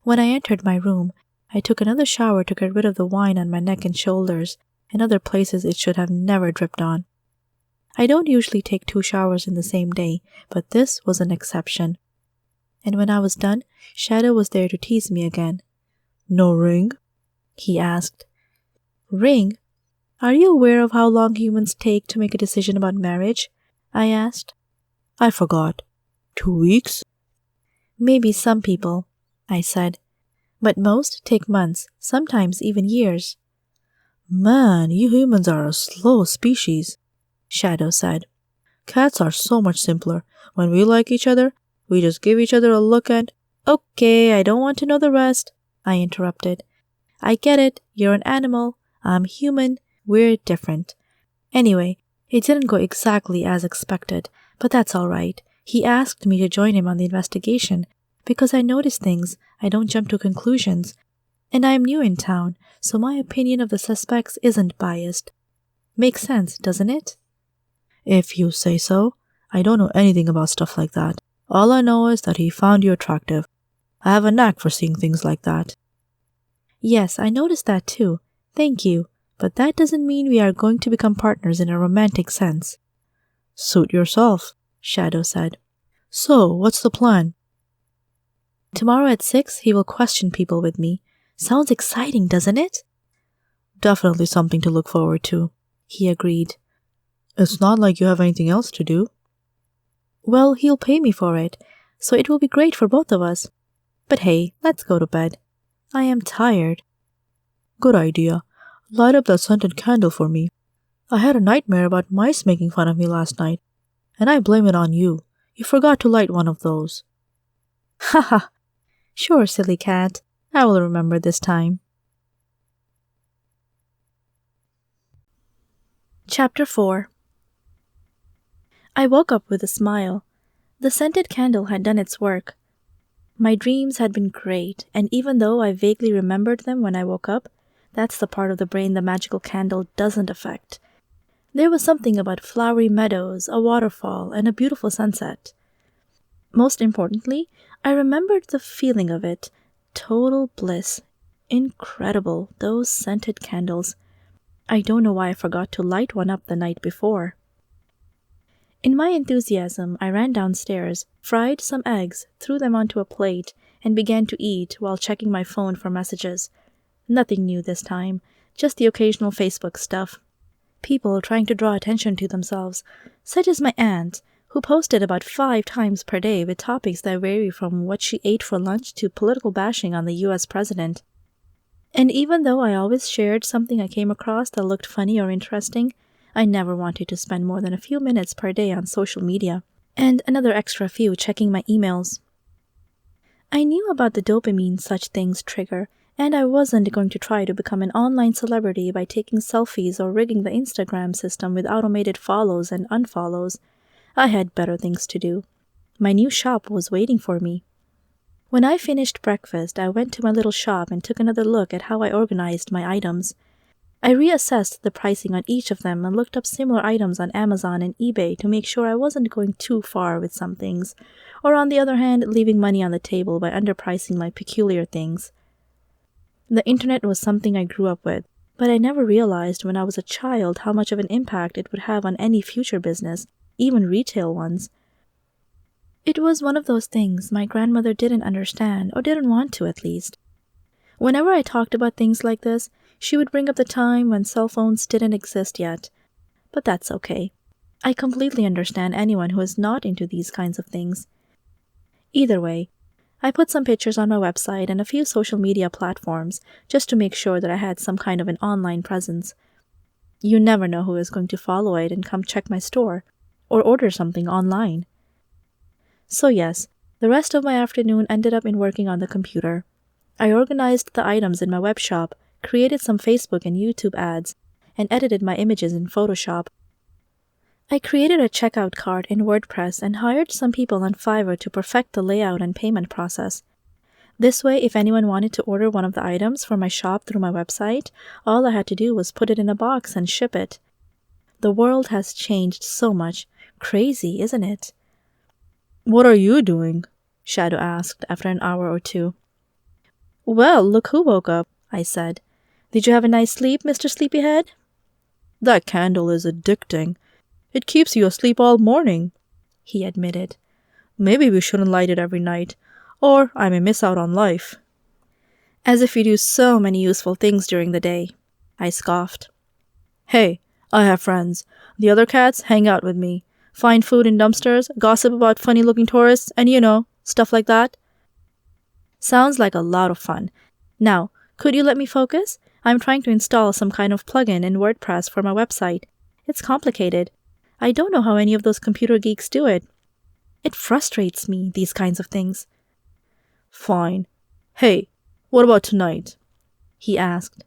When I entered my room, I took another shower to get rid of the wine on my neck and shoulders and other places it should have never dripped on. I don't usually take 2 showers in the same day, but this was an exception. And when I was done, Shadow was there to tease me again. "No ring?" he asked. "Ring? Are you aware of how long humans take to make a decision about marriage?" I asked. "I forgot. 2 weeks?" "Maybe some people," I said. "But most take months, sometimes even years." "Man, you humans are a slow species," Shadow said. "Cats are so much simpler. When we like each other, we just give each other a look and—" "Okay, I don't want to know the rest," I interrupted. "I get it, you're an animal, I'm human, we're different. Anyway, it didn't go exactly as expected, but that's all right. He asked me to join him on the investigation because I notice things, I don't jump to conclusions, and I am new in town, so my opinion of the suspects isn't biased. Makes sense, doesn't it?" "If you say so. I don't know anything about stuff like that. All I know is that he found you attractive. I have a knack for seeing things like that." "Yes, I noticed that too. Thank you. But that doesn't mean we are going to become partners in a romantic sense." "Suit yourself," Shadow said. "So, what's the plan?" "Tomorrow at 6, he will question people with me. Sounds exciting, doesn't it?" "Definitely something to look forward to," he agreed. "It's not like you have anything else to do." "Well, he'll pay me for it, so it will be great for both of us. But hey, let's go to bed. I am tired." "Good idea. Light up that scented candle for me. I had a nightmare about mice making fun of me last night, and I blame it on you. You forgot to light one of those." "Haha. Sure, silly cat. I will remember this time." Chapter 4. I woke up with a smile. The scented candle had done its work. My dreams had been great, and even though I vaguely remembered them when I woke up, that's the part of the brain the magical candle doesn't affect. There was something about flowery meadows, a waterfall, and a beautiful sunset. Most importantly, I remembered the feeling of it. Total bliss. Incredible, those scented candles. I don't know why I forgot to light one up the night before. In my enthusiasm, I ran downstairs, fried some eggs, threw them onto a plate, and began to eat while checking my phone for messages. Nothing new this time, just the occasional Facebook stuff. People trying to draw attention to themselves, such as my aunt, who posted about 5 times per day with topics that vary from what she ate for lunch to political bashing on the US president. And even though I always shared something I came across that looked funny or interesting, I never wanted to spend more than a few minutes per day on social media, and another extra few checking my emails. I knew about the dopamine such things trigger, and I wasn't going to try to become an online celebrity by taking selfies or rigging the Instagram system with automated follows and unfollows. I had better things to do. My new shop was waiting for me. When I finished breakfast, I went to my little shop and took another look at how I organized my items. I reassessed the pricing on each of them and looked up similar items on Amazon and eBay to make sure I wasn't going too far with some things, or on the other hand, leaving money on the table by underpricing my peculiar things. The internet was something I grew up with, but I never realized when I was a child how much of an impact it would have on any future business, even retail ones. It was one of those things my grandmother didn't understand, or didn't want to at least. Whenever I talked about things like this, she would bring up the time when cell phones didn't exist yet. But that's okay. I completely understand anyone who is not into these kinds of things. Either way, I put some pictures on my website and a few social media platforms just to make sure that I had some kind of an online presence. You never know who is going to follow it and come check my store, or order something online. So yes, the rest of my afternoon ended up in working on the computer. I organized the items in my web shop, created some Facebook and YouTube ads, and edited my images in Photoshop. I created a checkout cart in WordPress and hired some people on Fiverr to perfect the layout and payment process. This way, if anyone wanted to order one of the items for my shop through my website, all I had to do was put it in a box and ship it. The world has changed so much. Crazy, isn't it? "What are you doing?" Shadow asked after an hour or two. "Well, look who woke up," I said. "Did you have a nice sleep, Mr. Sleepyhead?" "That candle is addicting. It keeps you asleep all morning," he admitted. "Maybe we shouldn't light it every night, or I may miss out on life." "As if you do so many useful things during the day," I scoffed. "Hey, I have friends. The other cats hang out with me. Find food in dumpsters, gossip about funny-looking tourists, and stuff like that." "Sounds like a lot of fun. Now, could you let me focus? I'm trying to install some kind of plugin in WordPress for my website. It's complicated. I don't know how any of those computer geeks do it. It frustrates me, these kinds of things." "Fine. Hey, what about tonight?" he asked.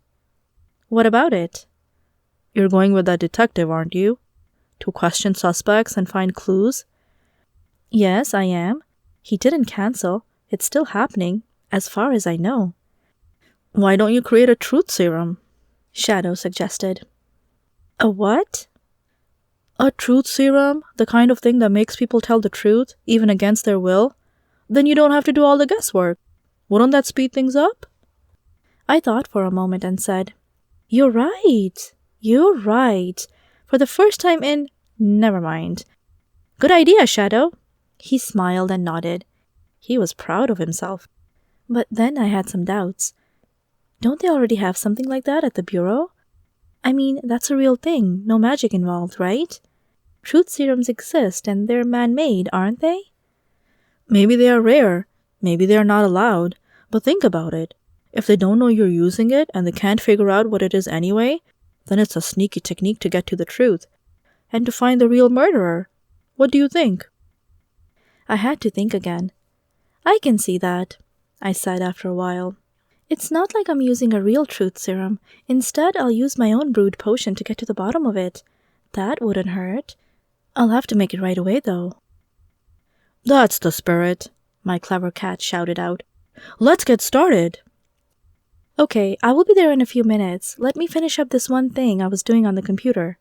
"What about it?" "You're going with that detective, aren't you? To question suspects and find clues?" "Yes, I am. He didn't cancel. It's still happening, as far as I know." "Why don't you create a truth serum?" Shadow suggested. "A what?" "A truth serum, the kind of thing that makes people tell the truth, even against their will. Then you don't have to do all the guesswork. Wouldn't that speed things up?" I thought for a moment and said, "You're right. You're right. For the first time in... Never mind. Good idea, Shadow." He smiled and nodded. He was proud of himself. But then I had some doubts. Don't they already have something like that at the Bureau? I mean, that's a real thing, no magic involved, right? Truth serums exist and they're man-made, aren't they? "Maybe they are rare. Maybe they are not allowed. But think about it. If they don't know you're using it and they can't figure out what it is anyway, then it's a sneaky technique to get to the truth. And to find the real murderer. What do you think?" I had to think again. "I can see that," I said after a while. "It's not like I'm using a real truth serum. Instead, I'll use my own brewed potion to get to the bottom of it. That wouldn't hurt. I'll have to make it right away, though." "That's the spirit," my clever cat shouted out. "Let's get started." "Okay, I will be there in a few minutes. Let me finish up this one thing I was doing on the computer."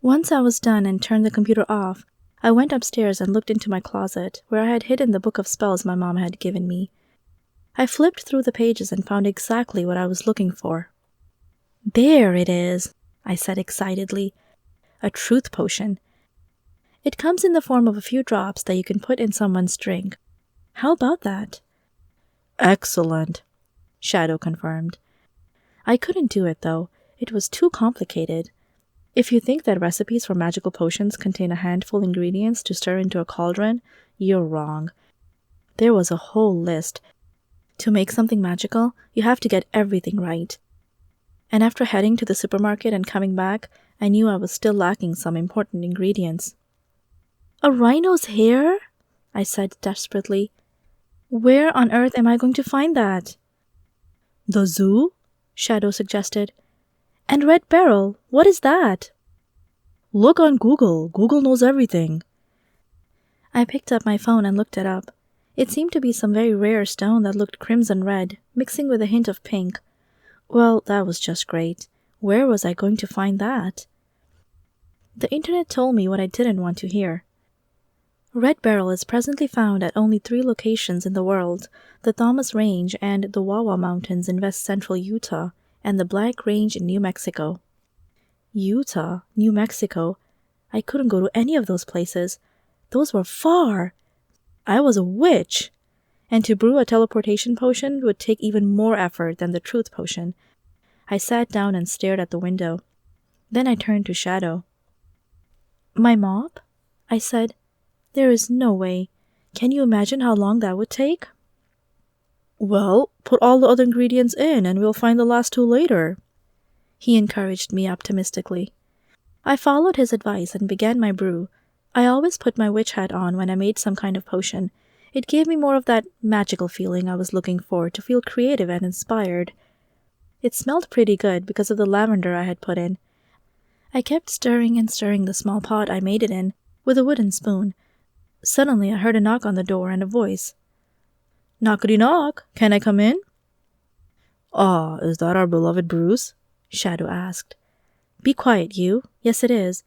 Once I was done and turned the computer off, I went upstairs and looked into my closet, where I had hidden the book of spells my mom had given me. I flipped through the pages and found exactly what I was looking for. "There it is," I said excitedly. "A truth potion. It comes in the form of a few drops that you can put in someone's drink. How about that?" "Excellent," Shadow confirmed. I couldn't do it, though. It was too complicated. If you think that recipes for magical potions contain a handful of ingredients to stir into a cauldron, you're wrong. There was a whole list. To make something magical, you have to get everything right. And after heading to the supermarket and coming back, I knew I was still lacking some important ingredients. "A rhino's hair?" I said desperately. "Where on earth am I going to find that?" "The zoo?" Shadow suggested. "And Red Barrel, what is that?" "Look on Google. Google knows everything." I picked up my phone and looked it up. It seemed to be some very rare stone that looked crimson red, mixing with a hint of pink. Well, that was just great. Where was I going to find that? The internet told me what I didn't want to hear. Red Barrel is presently found at only 3 locations in the world: the Thomas Range and the Wawa Mountains in west-central Utah, and the Black Range in New Mexico. Utah, New Mexico. I couldn't go to any of those places. Those were far. I was a witch, and to brew a teleportation potion would take even more effort than the truth potion. I sat down and stared at the window. Then I turned to Shadow. "My mop?" I said. "There is no way. Can you imagine how long that would take?" "Well, put all the other ingredients in and we'll find the last 2 later," he encouraged me optimistically. I followed his advice and began my brew. I always put my witch hat on when I made some kind of potion. It gave me more of that magical feeling I was looking for, to feel creative and inspired. It smelled pretty good because of the lavender I had put in. I kept stirring and stirring the small pot I made it in with a wooden spoon. Suddenly I heard a knock on the door and a voice. "Knockity knock, can I come in?" "Ah, is that our beloved Bruce?" Shadow asked. "Be quiet, you. Yes, it is.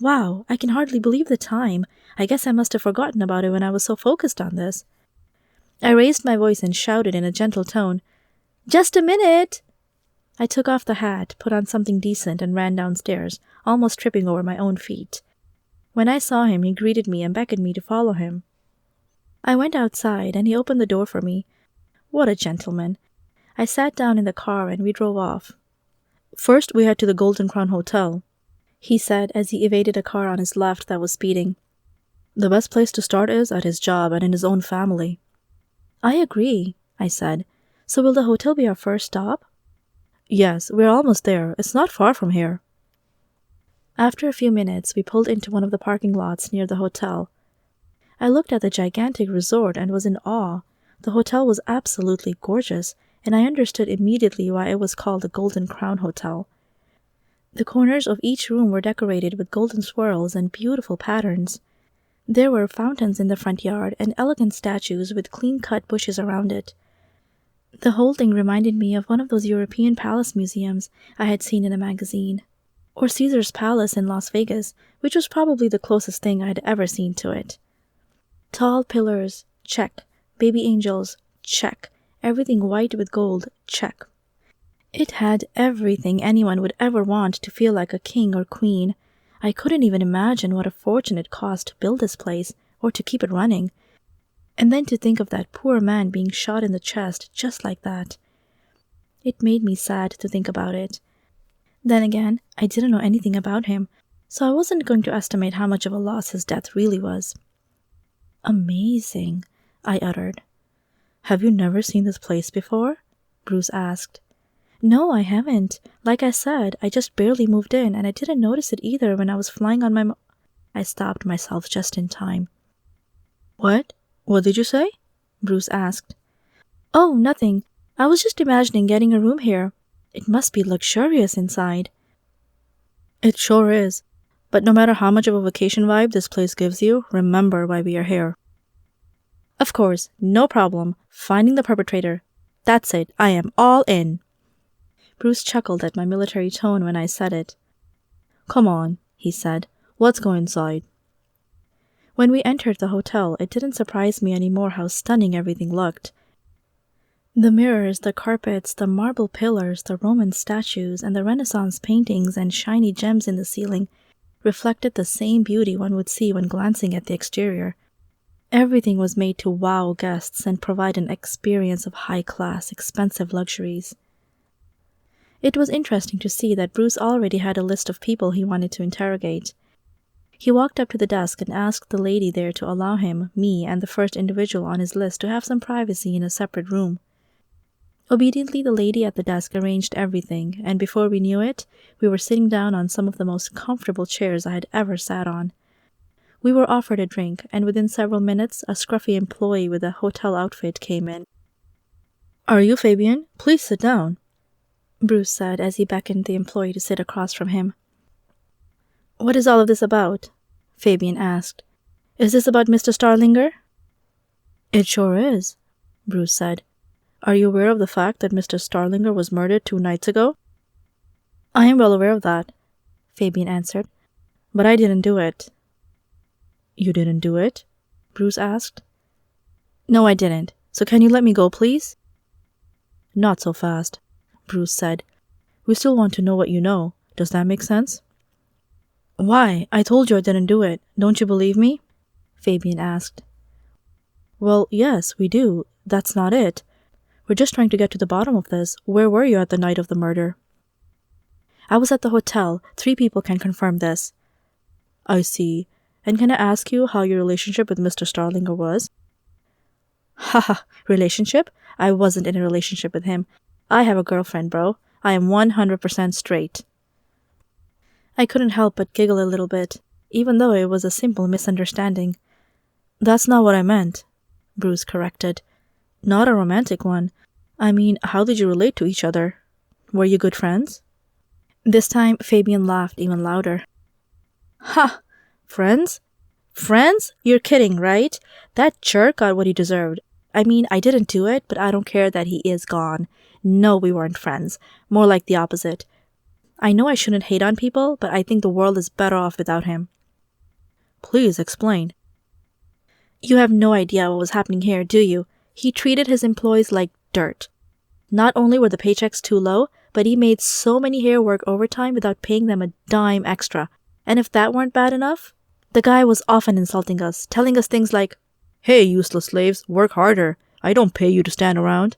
Wow, I can hardly believe the time. I guess I must have forgotten about it when I was so focused on this." I raised my voice and shouted in a gentle tone, "Just a minute!" I took off the hat, put on something decent, and ran downstairs, almost tripping over my own feet. When I saw him, he greeted me and beckoned me to follow him. I went outside, and he opened the door for me. What a gentleman. I sat down in the car and we drove off. "First, we head to the Golden Crown Hotel," he said as he evaded a car on his left that was speeding. "The best place to start is at his job and in his own family." "I agree," I said. "So will the hotel be our first stop?" "Yes, we're almost there. It's not far from here." After a few minutes, we pulled into one of the parking lots near the hotel. I looked at the gigantic resort and was in awe. The hotel was absolutely gorgeous, and I understood immediately why it was called the Golden Crown Hotel. The corners of each room were decorated with golden swirls and beautiful patterns. There were fountains in the front yard and elegant statues with clean-cut bushes around it. The whole thing reminded me of one of those European palace museums I had seen in a magazine, or Caesar's Palace in Las Vegas, which was probably the closest thing I had ever seen to it. Tall pillars, check. Baby angels, check. Everything white with gold, check. It had everything anyone would ever want to feel like a king or queen. I couldn't even imagine what a fortune it cost to build this place, or to keep it running. And then to think of that poor man being shot in the chest just like that. It made me sad to think about it. Then again, I didn't know anything about him, so I wasn't going to estimate how much of a loss his death really was. "Amazing," I uttered. "Have you never seen this place before?" Bruce asked. "No, I haven't. Like I said, I just barely moved in, and I didn't notice it either when I was flying on my I stopped myself just in time. What? What did you say?" Bruce asked. "Oh, nothing. I was just imagining getting a room here. It must be luxurious inside." "It sure is. But no matter how much of a vacation vibe this place gives you, remember why we are here." "Of course, no problem. Finding the perpetrator. That's it. I am all in." Bruce chuckled at my military tone when I said it. "Come on," he said. "Let's go inside." When we entered the hotel, it didn't surprise me anymore how stunning everything looked. The mirrors, the carpets, the marble pillars, the Roman statues, and the Renaissance paintings and shiny gems in the ceiling reflected the same beauty one would see when glancing at the exterior. Everything was made to wow guests and provide an experience of high-class, expensive luxuries. It was interesting to see that Bruce already had a list of people he wanted to interrogate. He walked up to the desk and asked the lady there to allow him, me, and the first individual on his list to have some privacy in a separate room. Obediently, the lady at the desk arranged everything, and before we knew it, we were sitting down on some of the most comfortable chairs I had ever sat on. We were offered a drink, and within several minutes, a scruffy employee with a hotel outfit came in. "Are you Fabian? Please sit down," Bruce said as he beckoned the employee to sit across from him. "What is all of this about?" Fabian asked. "Is this about Mr. Starlinger?" "It sure is," Bruce said. "Are you aware of the fact that Mr. Starlinger was murdered 2 nights ago?" "I am well aware of that," Fabian answered. "But I didn't do it." "You didn't do it?" Bruce asked. "No, I didn't. So can you let me go, please?" "Not so fast," Bruce said. "We still want to know what you know. Does that make sense?" "Why? I told you I didn't do it. Don't you believe me?" Fabian asked. "Well, yes, we do. That's not it. We're just trying to get to the bottom of this. Where were you at the night of the murder?" "I was at the hotel. 3 people can confirm this." "I see. And can I ask you how your relationship with Mr. Starlinger was?" "Haha, relationship? I wasn't in a relationship with him. I have a girlfriend, bro. I am 100% straight." I couldn't help but giggle a little bit, even though it was a simple misunderstanding. "That's not what I meant," Bruce corrected. "Not a romantic one. I mean, how did you relate to each other? Were you good friends?" This time, Fabian laughed even louder. "Ha! Friends? Friends? You're kidding, right? That jerk got what he deserved. I mean, I didn't do it, but I don't care that he is gone. No, we weren't friends. More like the opposite. I know I shouldn't hate on people, but I think the world is better off without him." "Please explain." "You have no idea what was happening here, do you? He treated his employees like dirt. Not only were the paychecks too low, but he made so many here work overtime without paying them a dime extra. And if that weren't bad enough, the guy was often insulting us, telling us things like, "Hey, useless slaves, work harder. I don't pay you to stand around."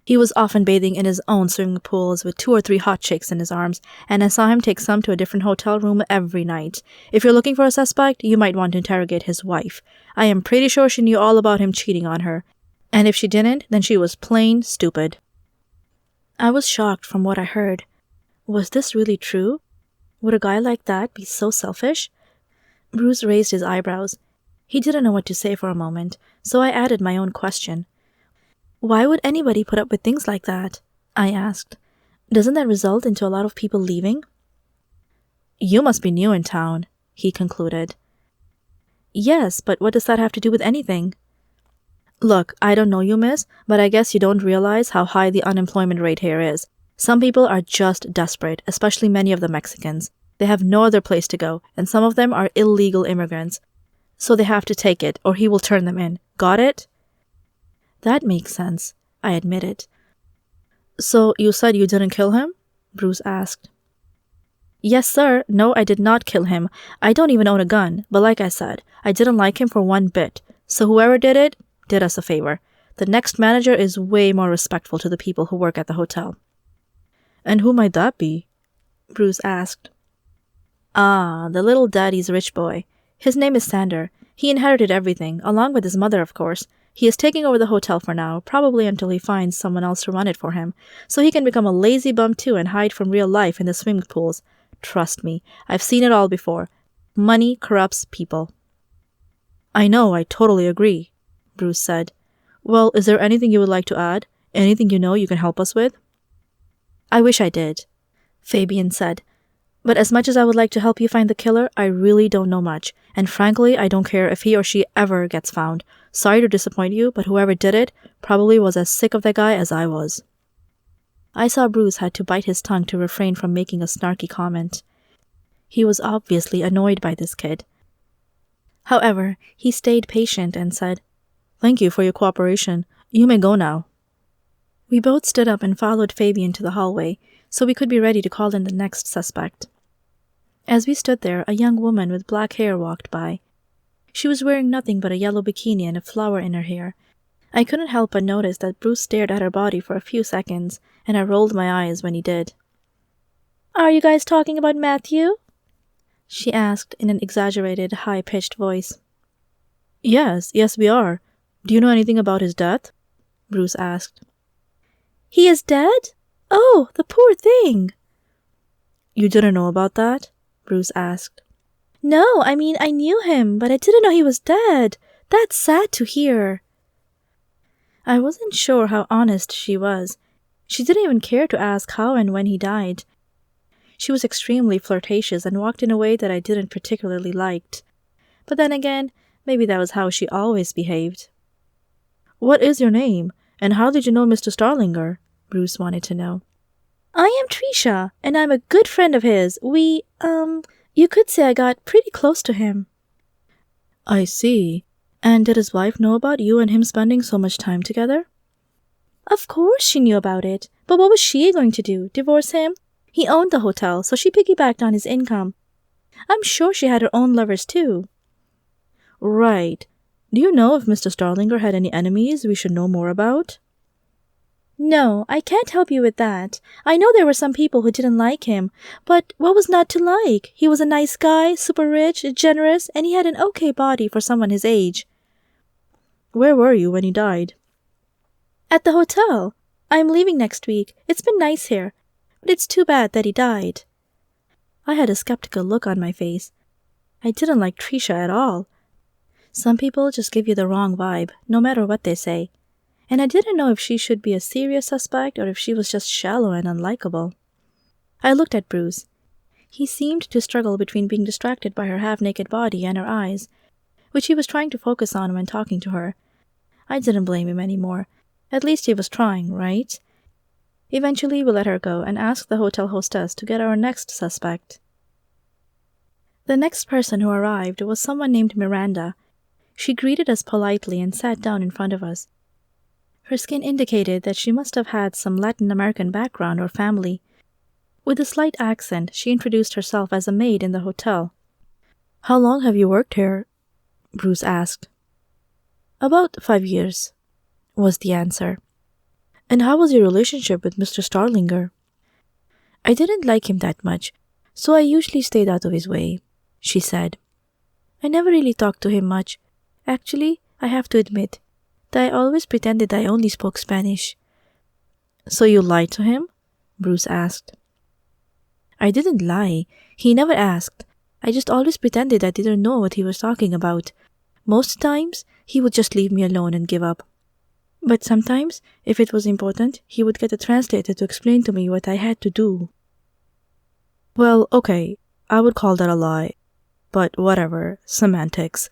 He was often bathing in his own swimming pools with 2 or 3 hot chicks in his arms, and I saw him take some to a different hotel room every night. If you're looking for a suspect, you might want to interrogate his wife. I am pretty sure she knew all about him cheating on her. And if she didn't, then she was plain stupid." I was shocked from what I heard. Was this really true? Would a guy like that be so selfish? Bruce raised his eyebrows. He didn't know what to say for a moment, so I added my own question. "Why would anybody put up with things like that?" I asked. "Doesn't that result into a lot of people leaving?" "You must be new in town," he concluded. "Yes, but what does that have to do with anything?" "Look, I don't know you, miss, but I guess you don't realize how high the unemployment rate here is. Some people are just desperate, especially many of the Mexicans. They have no other place to go, and some of them are illegal immigrants. So they have to take it, or he will turn them in. Got it?" "That makes sense," I admitted. "So you said you didn't kill him?" Bruce asked. "Yes, sir. No, I did not kill him. I don't even own a gun, but like I said, I didn't like him for one bit. So whoever did it, did us a favor. The next manager is way more respectful to the people who work at the hotel." "And who might that be?" Bruce asked. "Ah, the little daddy's rich boy. His name is Sander. He inherited everything, along with his mother, of course. He is taking over the hotel for now, probably until he finds someone else to run it for him, so he can become a lazy bum too and hide from real life in the swimming pools. Trust me, I've seen it all before. Money corrupts people." "I know, I totally agree," Bruce said. "Well, is there anything you would like to add? Anything you know you can help us with?" "I wish I did," Fabian said. "But as much as I would like to help you find the killer, I really don't know much, and frankly, I don't care if he or she ever gets found. Sorry to disappoint you, but whoever did it probably was as sick of that guy as I was." I saw Bruce had to bite his tongue to refrain from making a snarky comment. He was obviously annoyed by this kid. However, he stayed patient and said, "Thank you for your cooperation. You may go now." We both stood up and followed Fabian to the hallway, so we could be ready to call in the next suspect. As we stood there, a young woman with black hair walked by. She was wearing nothing but a yellow bikini and a flower in her hair. I couldn't help but notice that Bruce stared at her body for a few seconds, and I rolled my eyes when he did. "Are you guys talking about Matthew?" she asked in an exaggerated, high-pitched voice. Yes, we are. Do you know anything about his death?" Bruce asked. "He is dead? Oh, the poor thing!" "You didn't know about that?" Bruce asked. "No, I mean, I knew him, but I didn't know he was dead. That's sad to hear." I wasn't sure how honest she was. She didn't even care to ask how and when he died. She was extremely flirtatious and walked in a way that I didn't particularly liked. But then again, maybe that was how she always behaved. "What is your name, and how did you know Mr. Starlinger?" Bruce wanted to know. "I am Trisha, and I'm a good friend of his. You could say I got pretty close to him." "I see. And did his wife know about you and him spending so much time together?" "Of course she knew about it, but what was she going to do, divorce him? He owned the hotel, so she piggybacked on his income. I'm sure she had her own lovers too." "Right. Do you know if Mr. Starlinger had any enemies we should know more about?" "No, I can't help you with that. I know there were some people who didn't like him, but what was not to like? He was a nice guy, super rich, generous, and he had an okay body for someone his age." "Where were you when he died?" "At the hotel. I'm leaving next week. It's been nice here, but it's too bad that he died." I had a skeptical look on my face. I didn't like Trisha at all. Some people just give you the wrong vibe, no matter what they say. And I didn't know if she should be a serious suspect or if she was just shallow and unlikable. I looked at Bruce. He seemed to struggle between being distracted by her half-naked body and her eyes, which he was trying to focus on when talking to her. I didn't blame him anymore. At least he was trying, right? Eventually, we let her go and asked the hotel hostess to get our next suspect. The next person who arrived was someone named Miranda. She greeted us politely and sat down in front of us. Her skin indicated that she must have had some Latin American background or family. With a slight accent, she introduced herself as a maid in the hotel. "How long have you worked here?" Bruce asked. "About 5 years," was the answer. "And how was your relationship with Mr. Starlinger?" "I didn't like him that much, so I usually stayed out of his way," she said. "I never really talked to him much. Actually, I have to admit that I always pretended I only spoke Spanish." "So you lied to him?" Bruce asked. "I didn't lie. He never asked. I just always pretended I didn't know what he was talking about. Most times, he would just leave me alone and give up. But sometimes, if it was important, he would get a translator to explain to me what I had to do." "Well, okay, I would call that a lie. But whatever, semantics.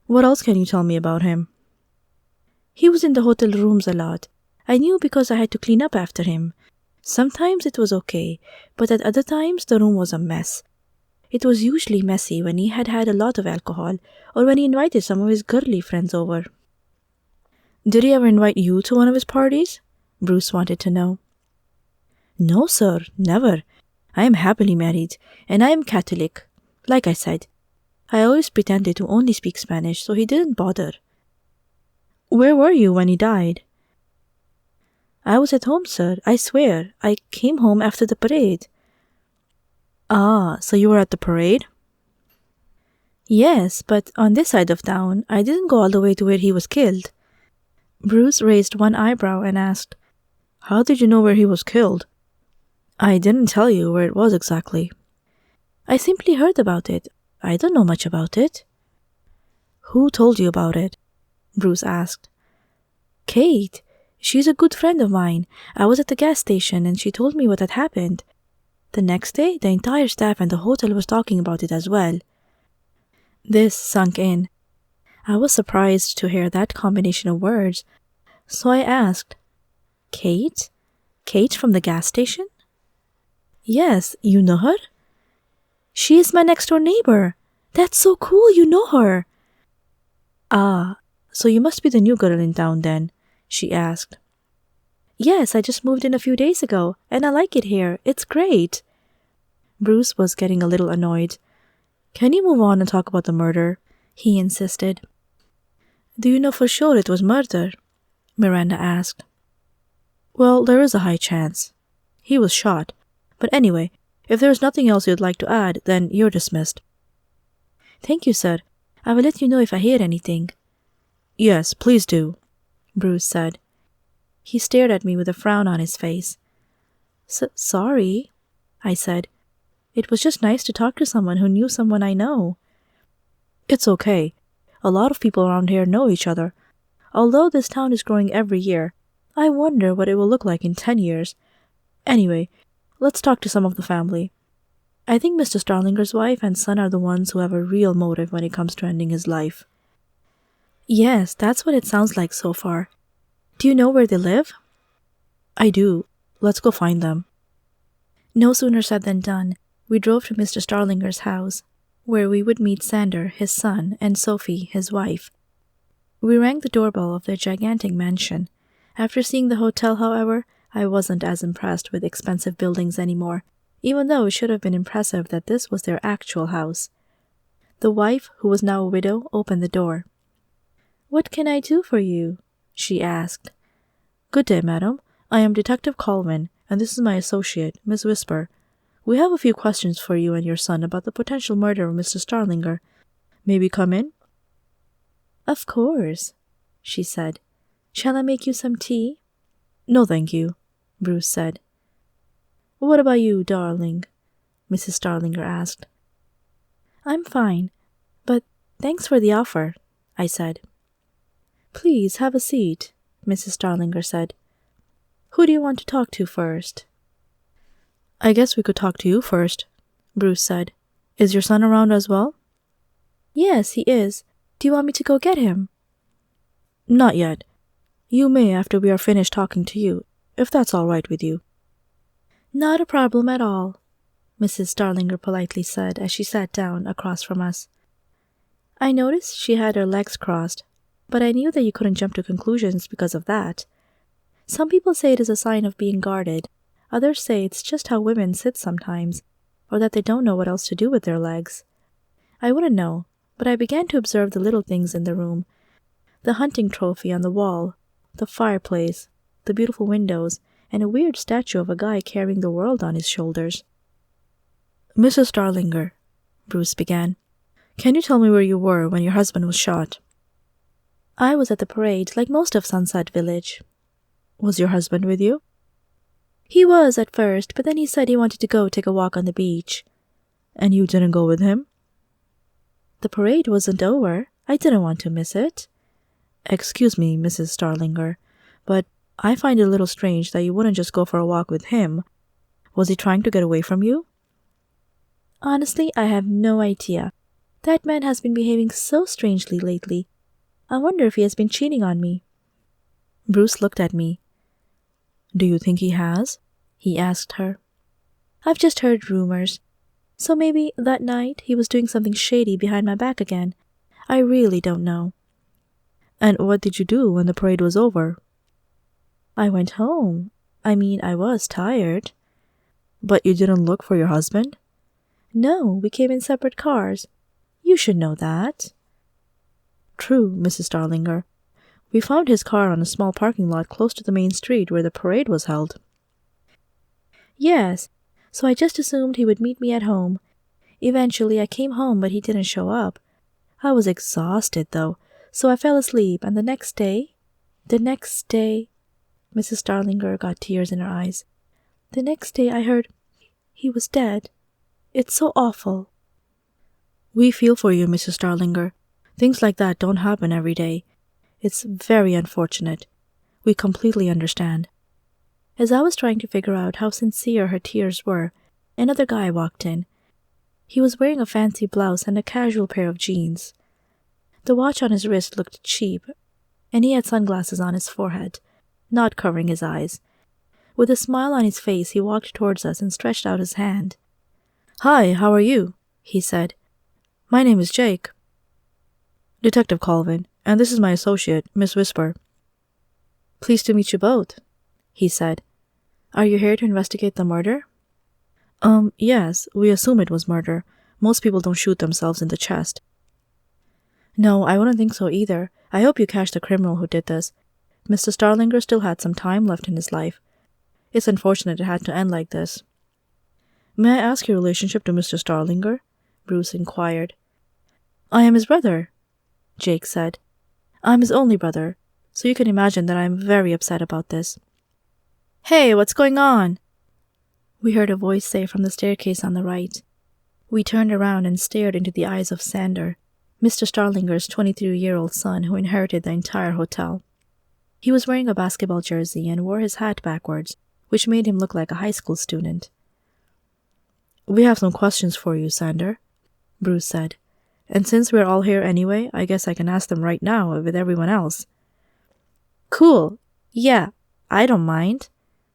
What else can you tell me about him?" "He was in the hotel rooms a lot. I knew because I had to clean up after him. Sometimes it was okay, but at other times the room was a mess. It was usually messy when he had had a lot of alcohol or when he invited some of his girly friends over." "Did he ever invite you to one of his parties?" Bruce wanted to know. "No, sir, never. I am happily married, and I am Catholic. Like I said, I always pretended to only speak Spanish, so he didn't bother." "Where were you when he died?" "I was at home, sir. I swear. I came home after the parade." "Ah, so you were at the parade?" "Yes, but on this side of town. I didn't go all the way to where he was killed." Bruce raised one eyebrow and asked, "How did you know where he was killed?" "I didn't tell you where it was exactly." "I simply heard about it. I don't know much about it." "Who told you about it?" Bruce asked. "Kate. She's a good friend of mine. I was at the gas station and she told me what had happened. The next day, the entire staff and the hotel was talking about it as well." This sunk in. I was surprised to hear that combination of words, so I asked, "Kate? Kate from the gas station?" "Yes, you know her?" "She is my next-door neighbor. That's so cool, you know her." "Ah, so you must be the new girl in town then," she asked. "Yes, I just moved in a few days ago, and I like it here. It's great." Bruce was getting a little annoyed. "Can you move on and talk about the murder?" he insisted. "Do you know for sure it was murder?" Miranda asked. "Well, there is a high chance. He was shot. But anyway, if there is nothing else you'd like to add, then you're dismissed." "Thank you, sir. I will let you know if I hear anything." "Yes, please do," Bruce said. He stared at me with a frown on his face. Sorry, I said. It was just nice to talk to someone who knew someone I know. "It's okay. A lot of people around here know each other. Although this town is growing every year, I wonder what it will look like in 10 years. Anyway, let's talk to some of the family. I think Mr. Starlinger's wife and son are the ones who have a real motive when it comes to ending his life." "Yes, that's what it sounds like so far. Do you know where they live?" "I do. Let's go find them." No sooner said than done. We drove to Mr. Starlinger's house, where we would meet Sander, his son, and Sophie, his wife. We rang the doorbell of their gigantic mansion. After seeing the hotel, however, I wasn't as impressed with expensive buildings anymore, even though it should have been impressive that this was their actual house. The wife, who was now a widow, opened the door. "What can I do for you?" she asked. "Good day, madam. I am Detective Colvin, and this is my associate, Miss Whisper. We have a few questions for you and your son about the potential murder of Mr. Starlinger. May we come in?" "Of course," she said. "Shall I make you some tea?" "No, thank you," Bruce said. "What about you, darling?" Mrs. Starlinger asked. "I'm fine, but thanks for the offer," I said. "Please have a seat," Mrs. Starlinger said. "Who do you want to talk to first?" "I guess we could talk to you first," Bruce said. "Is your son around as well?" "Yes, he is. Do you want me to go get him?" "Not yet. You may after we are finished talking to you, if that's all right with you." "Not a problem at all," Mrs. Starlinger politely said as she sat down across from us. I noticed she had her legs crossed, but I knew that you couldn't jump to conclusions because of that. Some people say it is a sign of being guarded. Others say it's just how women sit sometimes, or that they don't know what else to do with their legs. I wouldn't know, but I began to observe the little things in the room. The hunting trophy on the wall, the fireplace, the beautiful windows, and a weird statue of a guy carrying the world on his shoulders. "Mrs. Starlinger," Bruce began, "can you tell me where you were when your husband was shot?" "I was at the parade, like most of Sunset Village." "Was your husband with you?" "He was at first, but then he said he wanted to go take a walk on the beach." "And you didn't go with him?" "The parade wasn't over. I didn't want to miss it." "Excuse me, Mrs. Starlinger, but I find it a little strange that you wouldn't just go for a walk with him. Was he trying to get away from you?" "Honestly, I have no idea. That man has been behaving so strangely lately. I wonder if he has been cheating on me." Bruce looked at me. "Do you think he has?" he asked her. "I've just heard rumors. So maybe that night he was doing something shady behind my back again. I really don't know." "And what did you do when the parade was over?" "I went home. I was tired." "But you didn't look for your husband?" "No, we came in separate cars. You should know that." "True, Mrs. Starlinger. We found his car on a small parking lot close to the main street where the parade was held." "Yes, so I just assumed he would meet me at home. Eventually I came home, but he didn't show up. I was exhausted, though, so I fell asleep, and the next day, Mrs. Starlinger got tears in her eyes. The next day I heard he was dead. It's so awful." "We feel for you, Mrs. Starlinger. Things like that don't happen every day. It's very unfortunate. We completely understand." As I was trying to figure out how sincere her tears were, another guy walked in. He was wearing a fancy blouse and a casual pair of jeans. The watch on his wrist looked cheap, and he had sunglasses on his forehead, not covering his eyes. With a smile on his face, he walked towards us and stretched out his hand. "Hi, how are you?" he said. "My name is Jake." "Detective Colvin, and this is my associate, Miss Whisper." "Pleased to meet you both," he said. "Are you here to investigate the murder?" Yes, we assume it was murder. Most people don't shoot themselves in the chest. No, I wouldn't think so either. I hope you catch the criminal who did this. Mr. Starlinger still had some time left in his life. It's unfortunate it had to end like this. May I ask your relationship to Mr. Starlinger? Bruce inquired. I am his brother, Jake said. I'm his only brother, so you can imagine that I am very upset about this. Hey, what's going on? We heard a voice say from the staircase on the right. We turned around and stared into the eyes of Sander, Mr. Starlinger's 23-year-old son who inherited the entire hotel. He was wearing a basketball jersey and wore his hat backwards, which made him look like a high school student. We have some questions for you, Sander, Bruce said. And since we're all here anyway, I guess I can ask them right now with everyone else. Cool. Yeah, I don't mind,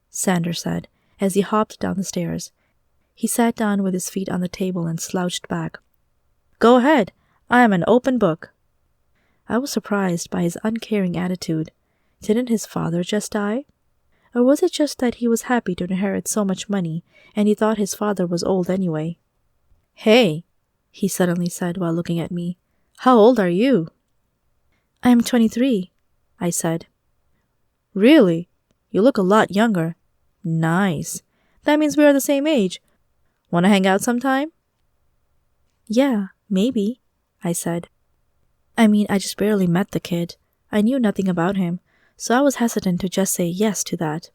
Sander said as he hopped down the stairs. He sat down with his feet on the table and slouched back. Go ahead. I am an open book. I was surprised by his uncaring attitude. Didn't his father just die? Or was it just that he was happy to inherit so much money and he thought his father was old anyway? Hey, he suddenly said while looking at me. How old are you? I am 23, I said. Really? You look a lot younger. Nice. That means we are the same age. Want to hang out sometime? Yeah, maybe, I said. I mean, I just barely met the kid. I knew nothing about him, so I was hesitant to just say yes to that.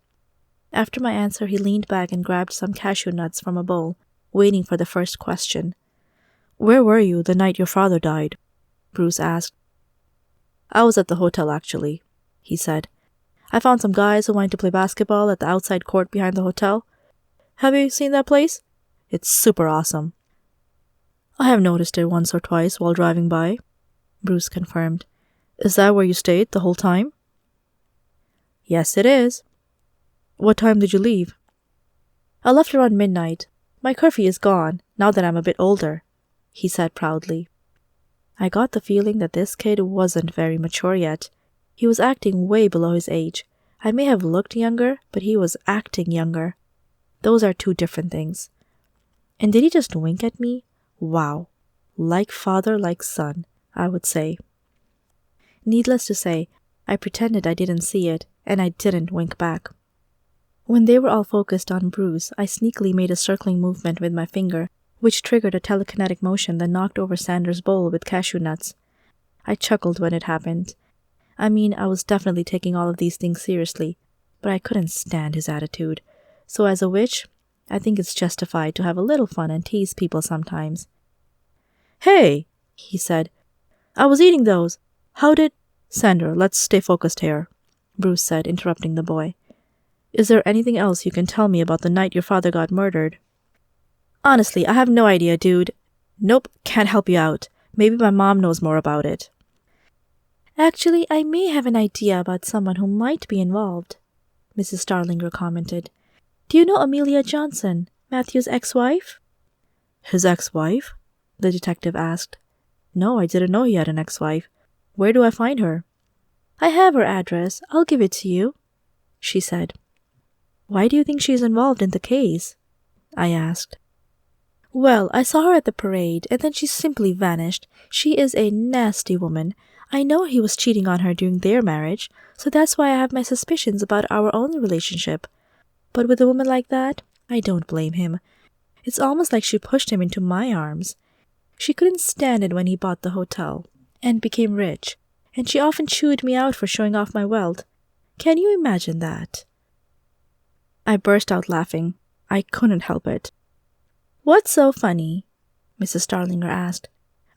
After my answer, he leaned back and grabbed some cashew nuts from a bowl, waiting for the first question. Where were you the night your father died? Bruce asked. I was at the hotel, actually, he said. I found some guys who wanted to play basketball at the outside court behind the hotel. Have you seen that place? It's super awesome. I have noticed it once or twice while driving by, Bruce confirmed. Is that where you stayed the whole time? Yes, it is. What time did you leave? I left around midnight. My curfew is gone, now that I'm a bit older, he said proudly. I got the feeling that this kid wasn't very mature yet. He was acting way below his age. I may have looked younger, but he was acting younger. Those are two different things. And did he just wink at me? Wow. Like father, like son, I would say. Needless to say, I pretended I didn't see it, and I didn't wink back. When they were all focused on Bruce, I sneakily made a circling movement with my finger, which triggered a telekinetic motion that knocked over Sander's bowl with cashew nuts. I chuckled when it happened. I mean, I was definitely taking all of these things seriously, but I couldn't stand his attitude. So as a witch, I think it's justified to have a little fun and tease people sometimes. Hey, he said. I was eating those. How did... Sander, let's stay focused here, Bruce said, interrupting the boy. Is there anything else you can tell me about the night your father got murdered? Honestly, I have no idea, dude. Nope, can't help you out. Maybe my mom knows more about it. Actually, I may have an idea about someone who might be involved, Mrs. Starlinger commented. Do you know Amelia Johnson, Matthew's ex-wife? His ex-wife? The detective asked. No, I didn't know he had an ex-wife. Where do I find her? I have her address. I'll give it to you, she said. Why do you think she's involved in the case? I asked. Well, I saw her at the parade, and then she simply vanished. She is a nasty woman. I know he was cheating on her during their marriage, so that's why I have my suspicions about our own relationship. But with a woman like that, I don't blame him. It's almost like she pushed him into my arms. She couldn't stand it when he bought the hotel and became rich, and she often chewed me out for showing off my wealth. Can you imagine that? I burst out laughing. I couldn't help it. What's so funny? Mrs. Starlinger asked.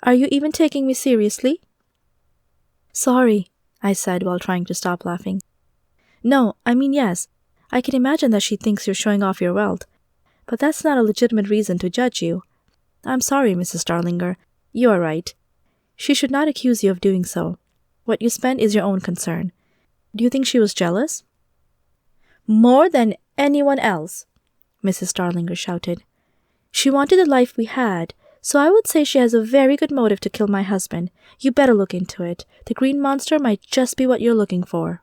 Are you even taking me seriously? Sorry, I said while trying to stop laughing. No, I mean yes. I can imagine that she thinks you're showing off your wealth, but that's not a legitimate reason to judge you. I'm sorry, Mrs. Starlinger. You are right. She should not accuse you of doing so. What you spend is your own concern. Do you think she was jealous? More than anyone else, Mrs. Starlinger shouted. She wanted the life we had, so I would say she has a very good motive to kill my husband. You better look into it. The green monster might just be what you're looking for.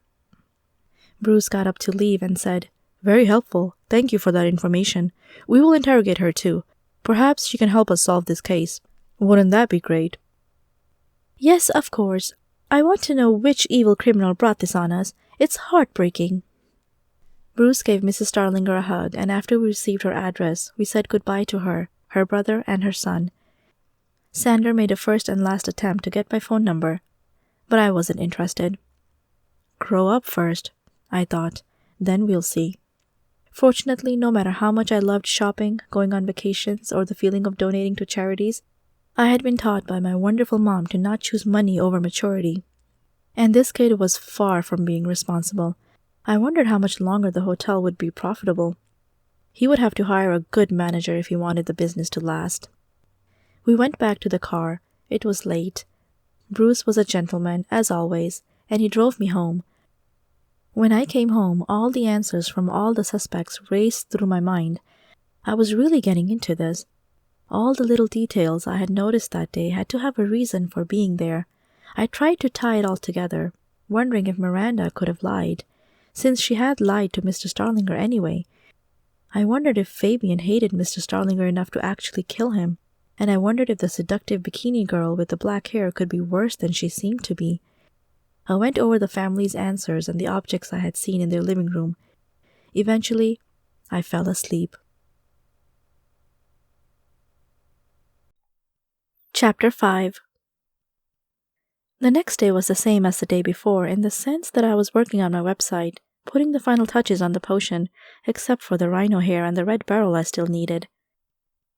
Bruce got up to leave and said, Very helpful. Thank you for that information. We will interrogate her too. Perhaps she can help us solve this case. Wouldn't that be great? Yes, of course. I want to know which evil criminal brought this on us. It's heartbreaking. Bruce gave Mrs. Starlinger a hug, and after we received her address, we said goodbye to her, her brother, and her son. Sander made a first and last attempt to get my phone number, but I wasn't interested. Grow up first, I thought, then we'll see. Fortunately, no matter how much I loved shopping, going on vacations, or the feeling of donating to charities, I had been taught by my wonderful mom to not choose money over maturity. And this kid was far from being responsible. I wondered how much longer the hotel would be profitable. He would have to hire a good manager if he wanted the business to last. We went back to the car. It was late. Bruce was a gentleman, as always, and he drove me home. When I came home, all the answers from all the suspects raced through my mind. I was really getting into this. All the little details I had noticed that day had to have a reason for being there. I tried to tie it all together, wondering if Miranda could have lied, since she had lied to Mr. Starlinger anyway. I wondered if Fabian hated Mr. Starlinger enough to actually kill him, and I wondered if the seductive bikini girl with the black hair could be worse than she seemed to be. I went over the family's answers and the objects I had seen in their living room. Eventually, I fell asleep. Chapter 5. The next day was the same as the day before in the sense that I was working on my website, putting the final touches on the potion, except for the rhino hair and the red barrel I still needed.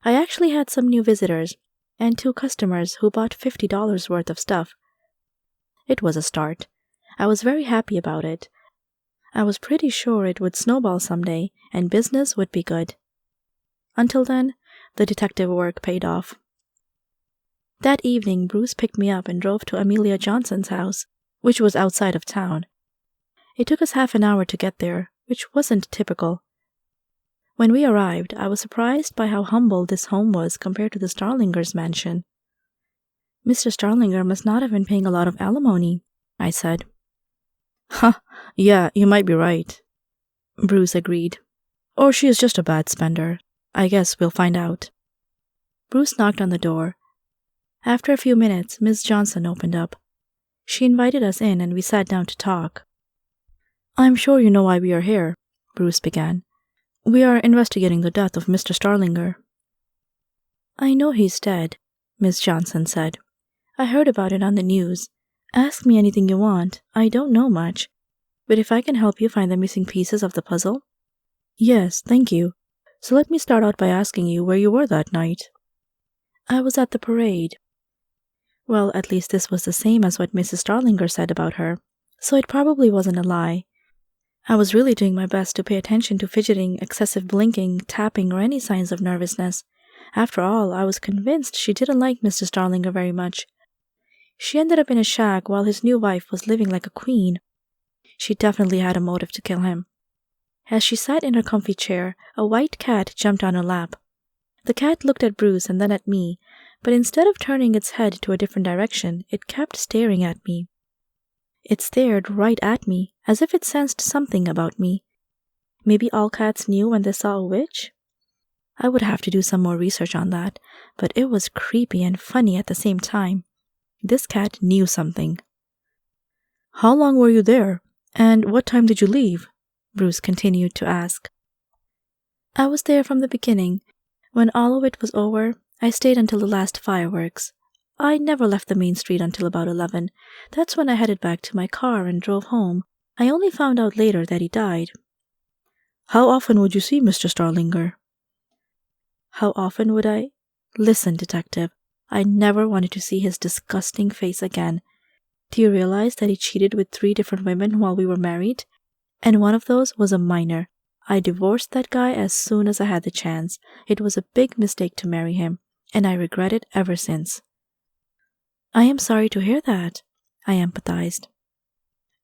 I actually had some new visitors, and 2 customers who bought $50 worth of stuff. It was a start. I was very happy about it. I was pretty sure it would snowball someday, and business would be good. Until then, the detective work paid off. That evening, Bruce picked me up and drove to Amelia Johnson's house, which was outside of town. It took us half an hour to get there, which wasn't typical. When we arrived, I was surprised by how humble this home was compared to the Starlingers' mansion. Mr. Starlinger must not have been paying a lot of alimony, I said. Huh, yeah, you might be right, Bruce agreed. Or she is just a bad spender. I guess we'll find out. Bruce knocked on the door. After a few minutes, Miss Johnson opened up. She invited us in and we sat down to talk. I'm sure you know why we are here, Bruce began. We are investigating the death of Mr. Starlinger. I know he's dead, Miss Johnson said. I heard about it on the news. Ask me anything you want. I don't know much. But if I can help you find the missing pieces of the puzzle? Yes, thank you. So let me start out by asking you where you were that night. I was at the parade. Well, at least this was the same as what Mrs. Starlinger said about her, so it probably wasn't a lie. I was really doing my best to pay attention to fidgeting, excessive blinking, tapping, or any signs of nervousness. After all, I was convinced she didn't like Mr. Starlinger very much. She ended up in a shack while his new wife was living like a queen. She definitely had a motive to kill him. As she sat in her comfy chair, a white cat jumped on her lap. The cat looked at Bruce and then at me, but instead of turning its head to a different direction, it kept staring at me. It stared right at me, as if it sensed something about me. Maybe all cats knew when they saw a witch? I would have to do some more research on that, but it was creepy and funny at the same time. This cat knew something. How long were you there? And what time did you leave? Bruce continued to ask. I was there from the beginning. When all of it was over, I stayed until the last fireworks. I never left the main street until about 11. That's when I headed back to my car and drove home. I only found out later that he died. How often would you see Mr. Starlinger? How often would I? Listen, detective, I never wanted to see his disgusting face again. Do you realize that he cheated with 3 different women while we were married? And one of those was a minor. I divorced that guy as soon as I had the chance. It was a big mistake to marry him, and I regret it ever since. I am sorry to hear that, I empathized.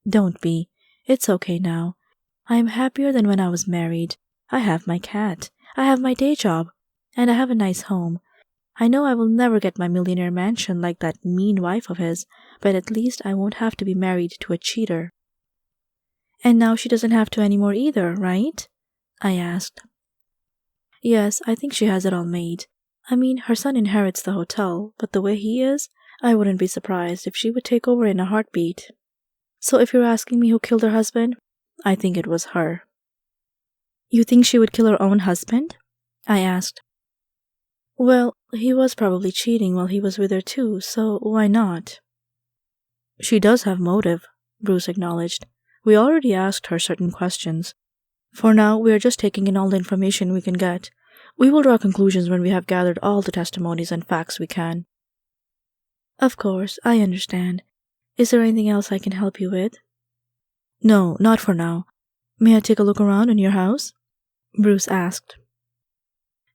Don't be. It's okay now. I am happier than when I was married. I have my cat. I have my day job. And I have a nice home. I know I will never get my millionaire mansion like that mean wife of his, but at least I won't have to be married to a cheater. And now she doesn't have to anymore either, right? I asked. Yes, I think she has it all made. I mean, her son inherits the hotel, but the way he is, I wouldn't be surprised if she would take over in a heartbeat. So if you're asking me who killed her husband, I think it was her. You think she would kill her own husband? I asked. Well, he was probably cheating while he was with her too, so why not? She does have motive, Bruce acknowledged. We already asked her certain questions. For now, we are just taking in all the information we can get. We will draw conclusions when we have gathered all the testimonies and facts we can. Of course, I understand. Is there anything else I can help you with? No, not for now. May I take a look around in your house? Bruce asked.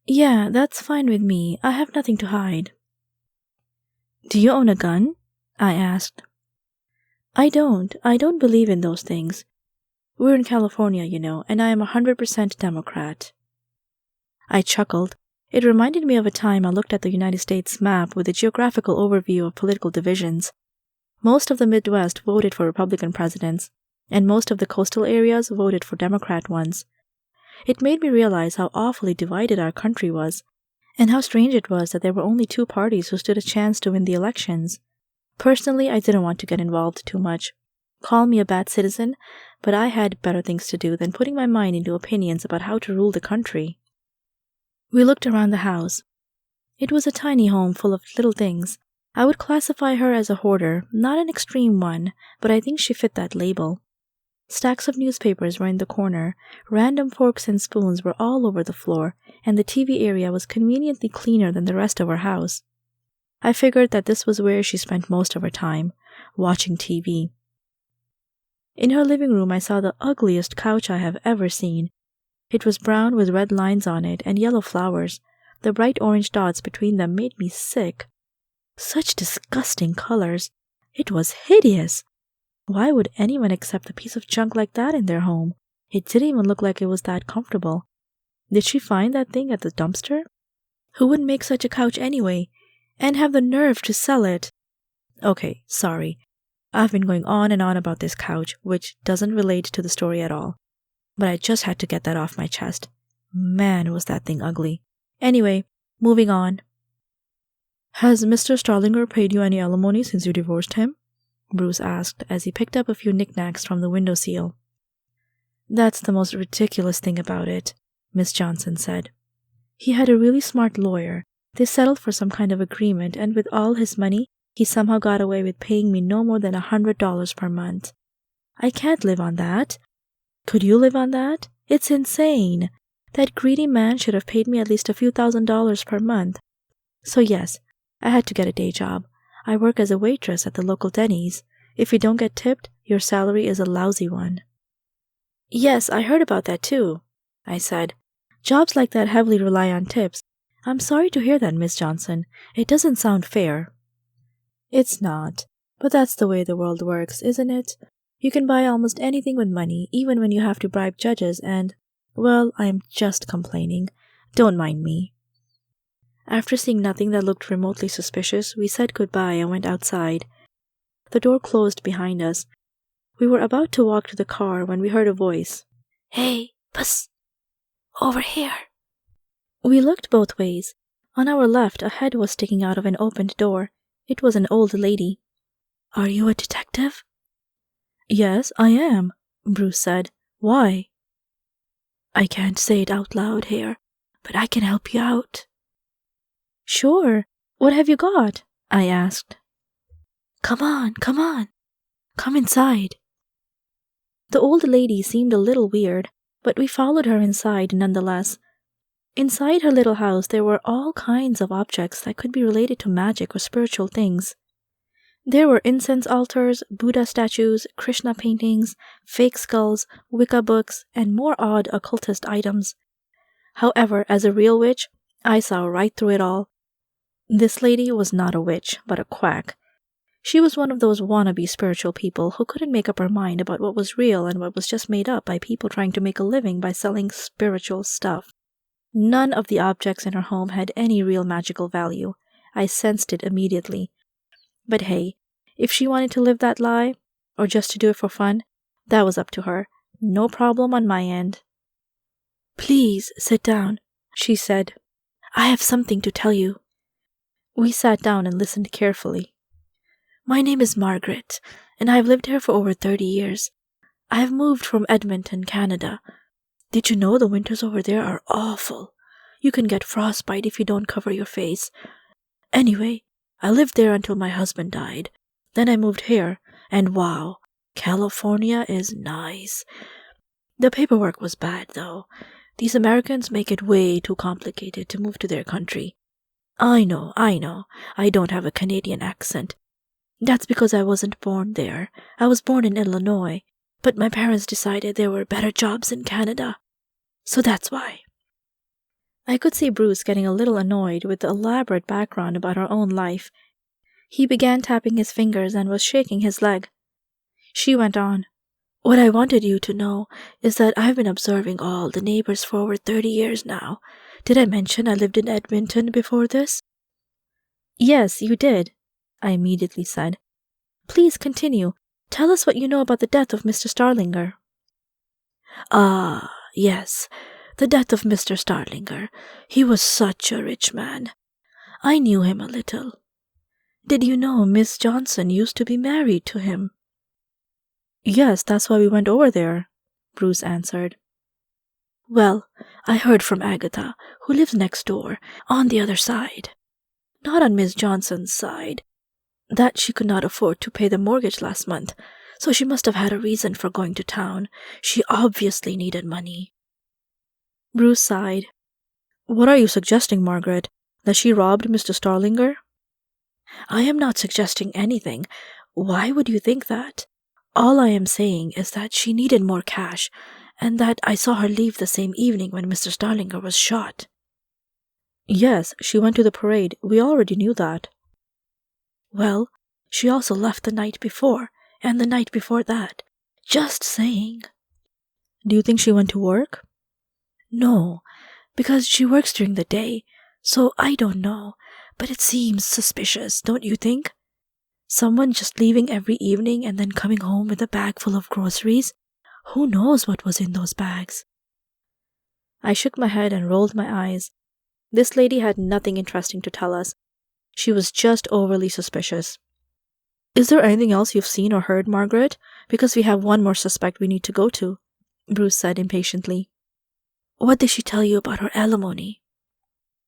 Yeah, that's fine with me. I have nothing to hide. Do you own a gun? I asked. I don't believe in those things. We're in California, you know, and I am 100% Democrat. I chuckled. It reminded me of a time I looked at the United States map with a geographical overview of political divisions. Most of the Midwest voted for Republican presidents, and most of the coastal areas voted for Democrat ones. It made me realize how awfully divided our country was, and how strange it was that there were only two parties who stood a chance to win the elections. Personally, I didn't want to get involved too much. Call me a bad citizen, but I had better things to do than putting my mind into opinions about how to rule the country. We looked around the house. It was a tiny home full of little things. I would classify her as a hoarder, not an extreme one, but I think she fit that label. Stacks of newspapers were in the corner, random forks and spoons were all over the floor, and the TV area was conveniently cleaner than the rest of her house. I figured that this was where she spent most of her time, watching TV. In her living room I saw the ugliest couch I have ever seen. It was brown with red lines on it and yellow flowers. The bright orange dots between them made me sick. Such disgusting colors. It was hideous. Why would anyone accept a piece of junk like that in their home? It didn't even look like it was that comfortable. Did she find that thing at the dumpster? Who would make such a couch anyway? And have the nerve to sell it? Okay, sorry. I've been going on and on about this couch, which doesn't relate to the story at all. But I just had to get that off my chest. Man, was that thing ugly. Anyway, moving on. Has Mr. Starlinger paid you any alimony since you divorced him? Bruce asked as he picked up a few knickknacks from the windowsill. That's the most ridiculous thing about it, Miss Johnson said. He had a really smart lawyer. They settled for some kind of agreement, and with all his money, he somehow got away with paying me no more than $100 per month. I can't live on that. Could you live on that? It's insane. That greedy man should have paid me at least a few $1,000s per month. So yes, I had to get a day job. I work as a waitress at the local Denny's. If you don't get tipped, your salary is a lousy one. Yes, I heard about that too, I said. Jobs like that heavily rely on tips. I'm sorry to hear that, Miss Johnson. It doesn't sound fair. It's not, but that's the way the world works, isn't it? You can buy almost anything with money, even when you have to bribe judges and, well, I'm just complaining. Don't mind me. After seeing nothing that looked remotely suspicious, we said goodbye and went outside. The door closed behind us. We were about to walk to the car when we heard a voice. Hey, puss! Over here! We looked both ways. On our left, a head was sticking out of an opened door. It was an old lady. Are you a detective? Yes, I am, Bruce said. Why? I can't say it out loud here, but I can help you out. Sure. What have you got? I asked. Come on. Come inside. The old lady seemed a little weird, but we followed her inside nonetheless. Inside her little house there were all kinds of objects that could be related to magic or spiritual things. There were incense altars, Buddha statues, Krishna paintings, fake skulls, Wicca books, and more odd occultist items. However, as a real witch, I saw right through it all. This lady was not a witch, but a quack. She was one of those wannabe spiritual people who couldn't make up her mind about what was real and what was just made up by people trying to make a living by selling spiritual stuff. None of the objects in her home had any real magical value. I sensed it immediately. But hey, if she wanted to live that lie, or just to do it for fun, that was up to her. No problem on my end. "Please sit down," she said. "I have something to tell you." We sat down and listened carefully. "My name is Margaret, and I have lived here for over 30 years. I have moved from Edmonton, Canada. Did you know the winters over there are awful? You can get frostbite if you don't cover your face. Anyway, I lived there until my husband died. Then I moved here, and wow, California is nice. The paperwork was bad, though. These Americans make it way too complicated to move to their country. I know. I don't have a Canadian accent. That's because I wasn't born there. I was born in Illinois, but my parents decided there were better jobs in Canada. So that's why." I could see Bruce getting a little annoyed with the elaborate background about our own life. He began tapping his fingers and was shaking his leg. She went on. "What I wanted you to know is that I've been observing all the neighbors for over 30 years now. Did I mention I lived in Edmonton before this?" "Yes, you did," I immediately said. "Please continue. Tell us what you know about the death of Mr. Starlinger." "Ah, yes, the death of Mr. Starlinger. He was such a rich man. I knew him a little. Did you know Miss Johnson used to be married to him?" "Yes, that's why we went over there," Bruce answered. "Well, I heard from Agatha, who lives next door, on the other side. Not on Miss Johnson's side. That she could not afford to pay the mortgage last month, so she must have had a reason for going to town. She obviously needed money." Bruce sighed. "What are you suggesting, Margaret? That she robbed Mr. Starlinger?" "I am not suggesting anything. Why would you think that? All I am saying is that she needed more cash, and that I saw her leave the same evening when Mr. Starlinger was shot." "Yes, she went to the parade. We already knew that." "Well, she also left the night before, and the night before that. Just saying." "Do you think she went to work?" "No, because she works during the day, so I don't know, but it seems suspicious, don't you think? Someone just leaving every evening and then coming home with a bag full of groceries. Who knows what was in those bags?" I shook my head and rolled my eyes. This lady had nothing interesting to tell us. She was just overly suspicious. "Is there anything else you've seen or heard, Margaret? Because we have one more suspect we need to go to," Bruce said impatiently. "What did she tell you about her alimony?"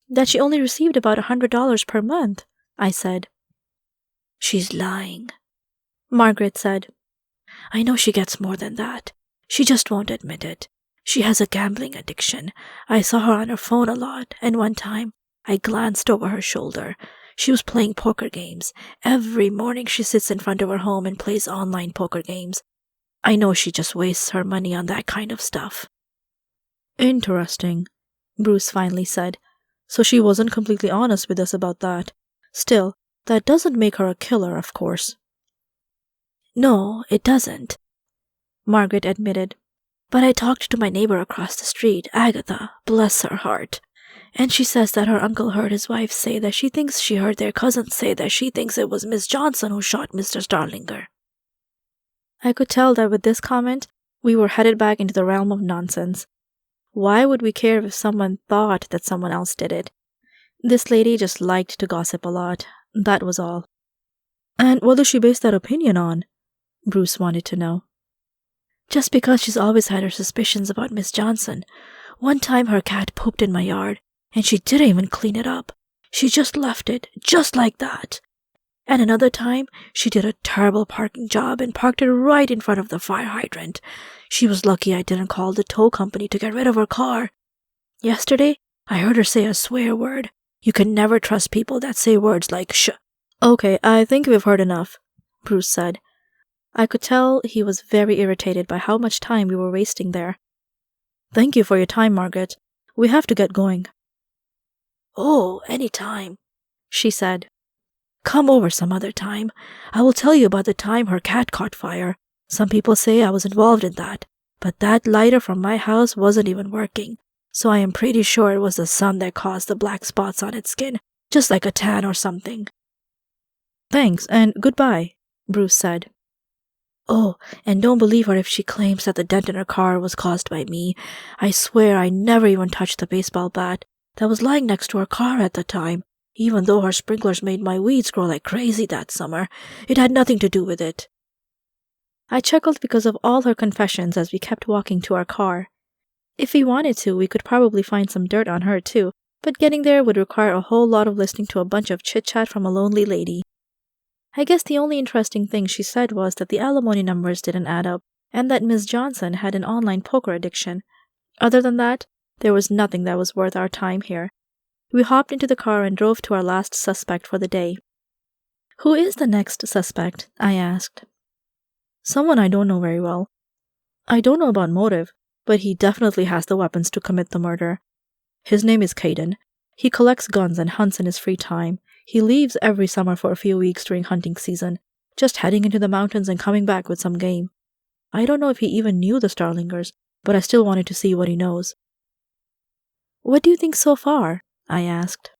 "That she only received about $100 per month," I said. "She's lying," Margaret said. "I know she gets more than that. She just won't admit it. She has a gambling addiction. I saw her on her phone a lot, and one time I glanced over her shoulder. She was playing poker games. Every morning she sits in front of her home and plays online poker games. I know she just wastes her money on that kind of stuff." "Interesting," Bruce finally said. "So she wasn't completely honest with us about that. Still, that doesn't make her a killer, of course." "No, it doesn't," Margaret admitted. "But I talked to my neighbor across the street, Agatha, bless her heart, and she says that her uncle heard his wife say that she thinks she heard their cousin say that she thinks it was Miss Johnson who shot Mr. Starlinger." I could tell that with this comment, we were headed back into the realm of nonsense. Why would we care if someone thought that someone else did it? This lady just liked to gossip a lot. That was all. "And what does she base that opinion on?" Bruce wanted to know. "Just because she's always had her suspicions about Miss Johnson. One time her cat pooped in my yard, and she didn't even clean it up. She just left it, just like that. And another time, she did a terrible parking job and parked it right in front of the fire hydrant. She was lucky I didn't call the tow company to get rid of her car. Yesterday, I heard her say a swear word. You can never trust people that say words like sh." "Okay, I think we've heard enough," Bruce said. I could tell he was very irritated by how much time we were wasting there. "Thank you for your time, Margaret. We have to get going." "Oh, any time," she said. "Come over some other time. I will tell you about the time her cat caught fire. Some people say I was involved in that, but that lighter from my house wasn't even working, so I am pretty sure it was the sun that caused the black spots on its skin, just like a tan or something." "Thanks, and goodbye," Bruce said. Oh, and don't believe her if she claims that the dent in her car was caused by me. I swear I never even touched the baseball bat that was lying next to her car at the time. Even though her sprinklers made my weeds grow like crazy that summer, it had nothing to do with it. I chuckled because of all her confessions as we kept walking to our car. If we wanted to, we could probably find some dirt on her too, but getting there would require a whole lot of listening to a bunch of chit-chat from a lonely lady. I guess the only interesting thing she said was that the alimony numbers didn't add up, and that Miss Johnson had an online poker addiction. Other than that, there was nothing that was worth our time here. We hopped into the car and drove to our last suspect for the day. "Who is the next suspect?" I asked. "Someone I don't know very well. I don't know about motive, but he definitely has the weapons to commit the murder. His name is Caden. He collects guns and hunts in his free time. He leaves every summer for a few weeks during hunting season, just heading into the mountains and coming back with some game. I don't know if he even knew the Starlingers, but I still wanted to see what he knows." "What do you think so far?" I asked.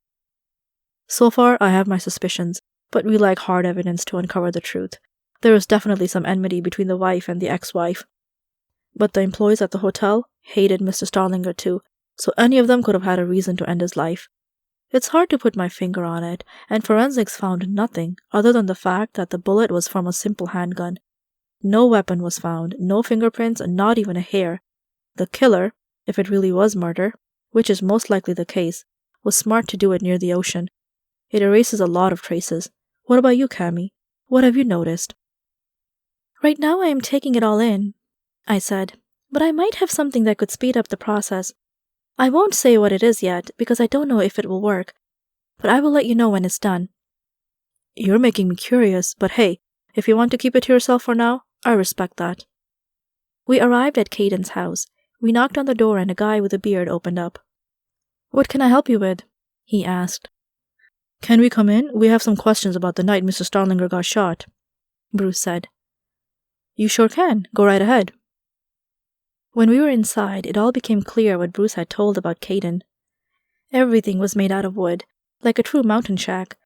"So far, I have my suspicions, but we lack hard evidence to uncover the truth. There is definitely some enmity between the wife and the ex-wife. But the employees at the hotel hated Mr. Starlinger too, so any of them could have had a reason to end his life. It's hard to put my finger on it, and forensics found nothing other than the fact that the bullet was from a simple handgun. No weapon was found, no fingerprints, and not even a hair. The killer, if it really was murder, which is most likely the case, was smart to do it near the ocean. It erases a lot of traces. What about you, Cammy? What have you noticed?" "Right now I am taking it all in," I said, "but I might have something that could speed up the process. I won't say what it is yet, because I don't know if it will work, but I will let you know when it's done." "You're making me curious, but hey, if you want to keep it to yourself for now, I respect that." We arrived at Caden's house. We knocked on the door and a guy with a beard opened up. "What can I help you with?" he asked. "Can we come in? We have some questions about the night Mr. Starlinger got shot," Bruce said. "You sure can. Go right ahead." When we were inside, it all became clear what Bruce had told about Caden. Everything was made out of wood, like a true mountain shack.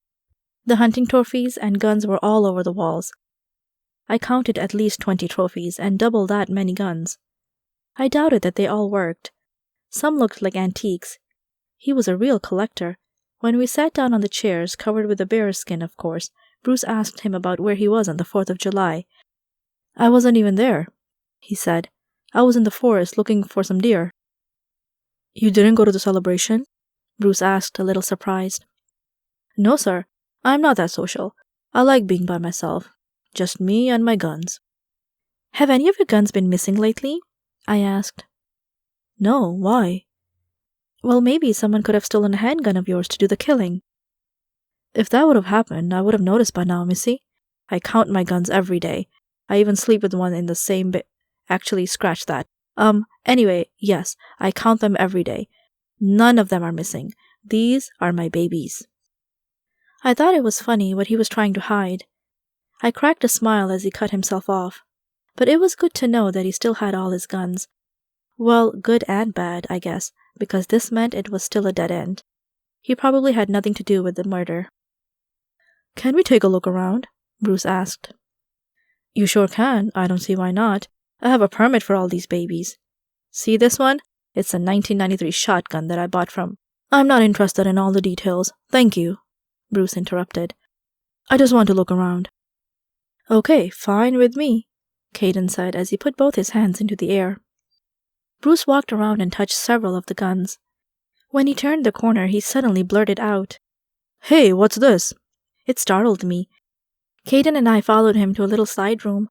The hunting trophies and guns were all over the walls. I counted at least 20 trophies and double that many guns. I doubted that they all worked. Some looked like antiques. He was a real collector. When we sat down on the chairs, covered with a bear's skin, of course, Bruce asked him about where he was on the 4th of July. "I wasn't even there," he said. "I was in the forest looking for some deer." "You didn't go to the celebration?" Bruce asked, a little surprised. "No, sir. I'm not that social. I like being by myself. Just me and my guns." "Have any of your guns been missing lately?" I asked. "No, why?" "Well, maybe someone could have stolen a handgun of yours to do the killing." "If that would have happened, I would have noticed by now, missy. I count my guns every day. I even sleep with one in the same Actually, scratch that. Anyway, yes, I count them every day. None of them are missing. These are my babies." I thought it was funny what he was trying to hide. I cracked a smile as he cut himself off. But it was good to know that he still had all his guns. Well, good and bad, I guess, because this meant it was still a dead end. He probably had nothing to do with the murder. "Can we take a look around?" Bruce asked. "You sure can. I don't see why not. I have a permit for all these babies. See this one? It's a 1993 shotgun that I bought from—" "I'm not interested in all the details. Thank you," Bruce interrupted. "I just want to look around." "Okay, fine with me," Caden said as he put both his hands into the air. Bruce walked around and touched several of the guns. When he turned the corner, he suddenly blurted out, "Hey, what's this?" It startled me. Caden and I followed him to a little side room.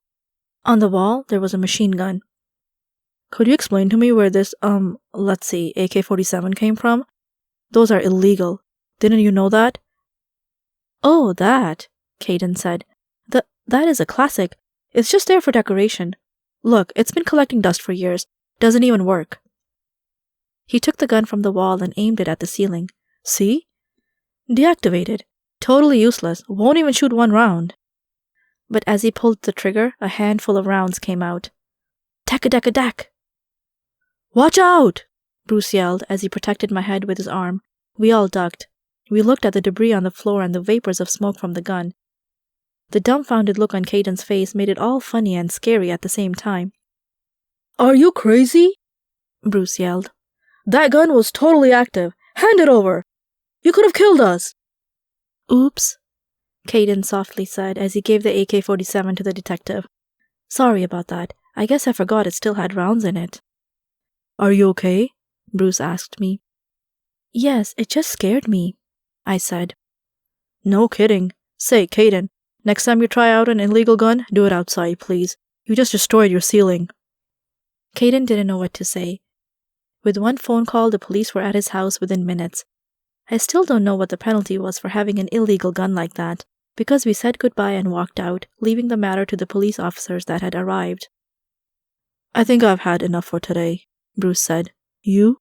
On the wall, there was a machine gun. "Could you explain to me where this, let's see, AK-47 came from? Those are illegal. Didn't you know that?" "Oh, that," Caden said. That is a classic. It's just there for decoration. Look, it's been collecting dust for years. Doesn't even work." He took the gun from the wall and aimed it at the ceiling. "See? Deactivated. Totally useless. Won't even shoot one round." But as he pulled the trigger, a handful of rounds came out. "Tack-a-dack-a-dack!" "Watch out!" Bruce yelled as he protected my head with his arm. We all ducked. We looked at the debris on the floor and the vapors of smoke from the gun. The dumbfounded look on Caden's face made it all funny and scary at the same time. "Are you crazy?" Bruce yelled. "That gun was totally active. Hand it over! You could have killed us!" "Oops," Caden softly said as he gave the AK-47 to the detective. "Sorry about that. I guess I forgot it still had rounds in it." "Are you okay?" Bruce asked me. "Yes, it just scared me," I said. "No kidding. Say, Caden, next time you try out an illegal gun, do it outside, please. You just destroyed your ceiling." Caden didn't know what to say. With one phone call, the police were at his house within minutes. I still don't know what the penalty was for having an illegal gun like that, because we said goodbye and walked out, leaving the matter to the police officers that had arrived. "I think I've had enough for today," Bruce said. "You?"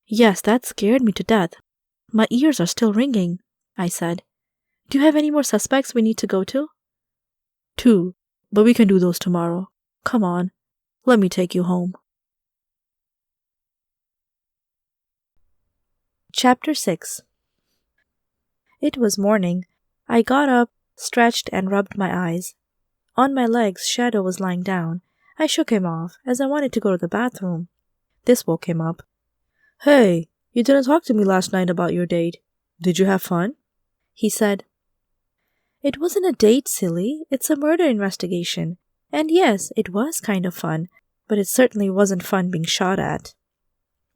"Yes, that scared me to death. My ears are still ringing," I said. "Do you have any more suspects we need to go to?" "2, but we can do those tomorrow. Come on, let me take you home." Chapter 6. It was morning. I got up, stretched, and rubbed my eyes. On my legs, Shadow was lying down. I shook him off, as I wanted to go to the bathroom. This woke him up. "Hey, you didn't talk to me last night about your date. Did you have fun?" he said. "It wasn't a date, silly. It's a murder investigation. And yes, it was kind of fun, but it certainly wasn't fun being shot at."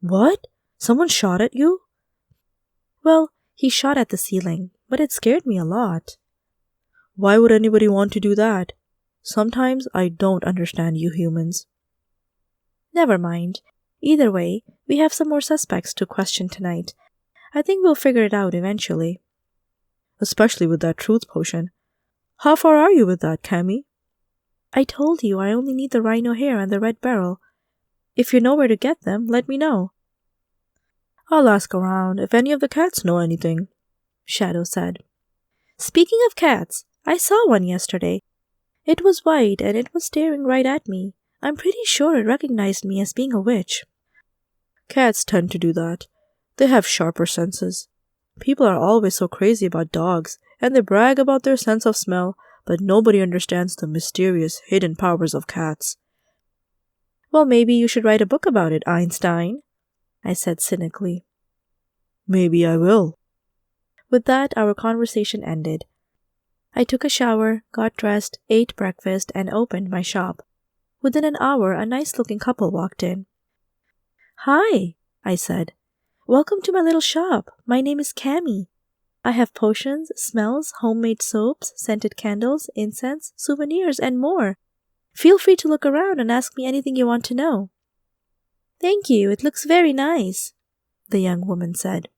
"What? Someone shot at you?" "Well, he shot at the ceiling, but it scared me a lot." "Why would anybody want to do that? Sometimes I don't understand you humans." "Never mind. Either way, we have some more suspects to question tonight. I think we'll figure it out eventually." "Especially with that truth potion. How far are you with that, Cammy?" "I told you I only need the rhino hair and the red barrel. If you know where to get them, let me know." "I'll ask around if any of the cats know anything," Shadow said. "Speaking of cats, I saw one yesterday. It was white and it was staring right at me. I'm pretty sure it recognized me as being a witch." "Cats tend to do that. They have sharper senses. People are always so crazy about dogs, and they brag about their sense of smell, but nobody understands the mysterious, hidden powers of cats." "Well, maybe you should write a book about it, Einstein," I said cynically. "Maybe I will." With that, our conversation ended. I took a shower, got dressed, ate breakfast, and opened my shop. Within an hour, a nice-looking couple walked in. "Hi," I said. "Welcome to my little shop. My name is Cammy. I have potions, smells, homemade soaps, scented candles, incense, souvenirs, and more. Feel free to look around and ask me anything you want to know." "Thank you, it looks very nice," the young woman said.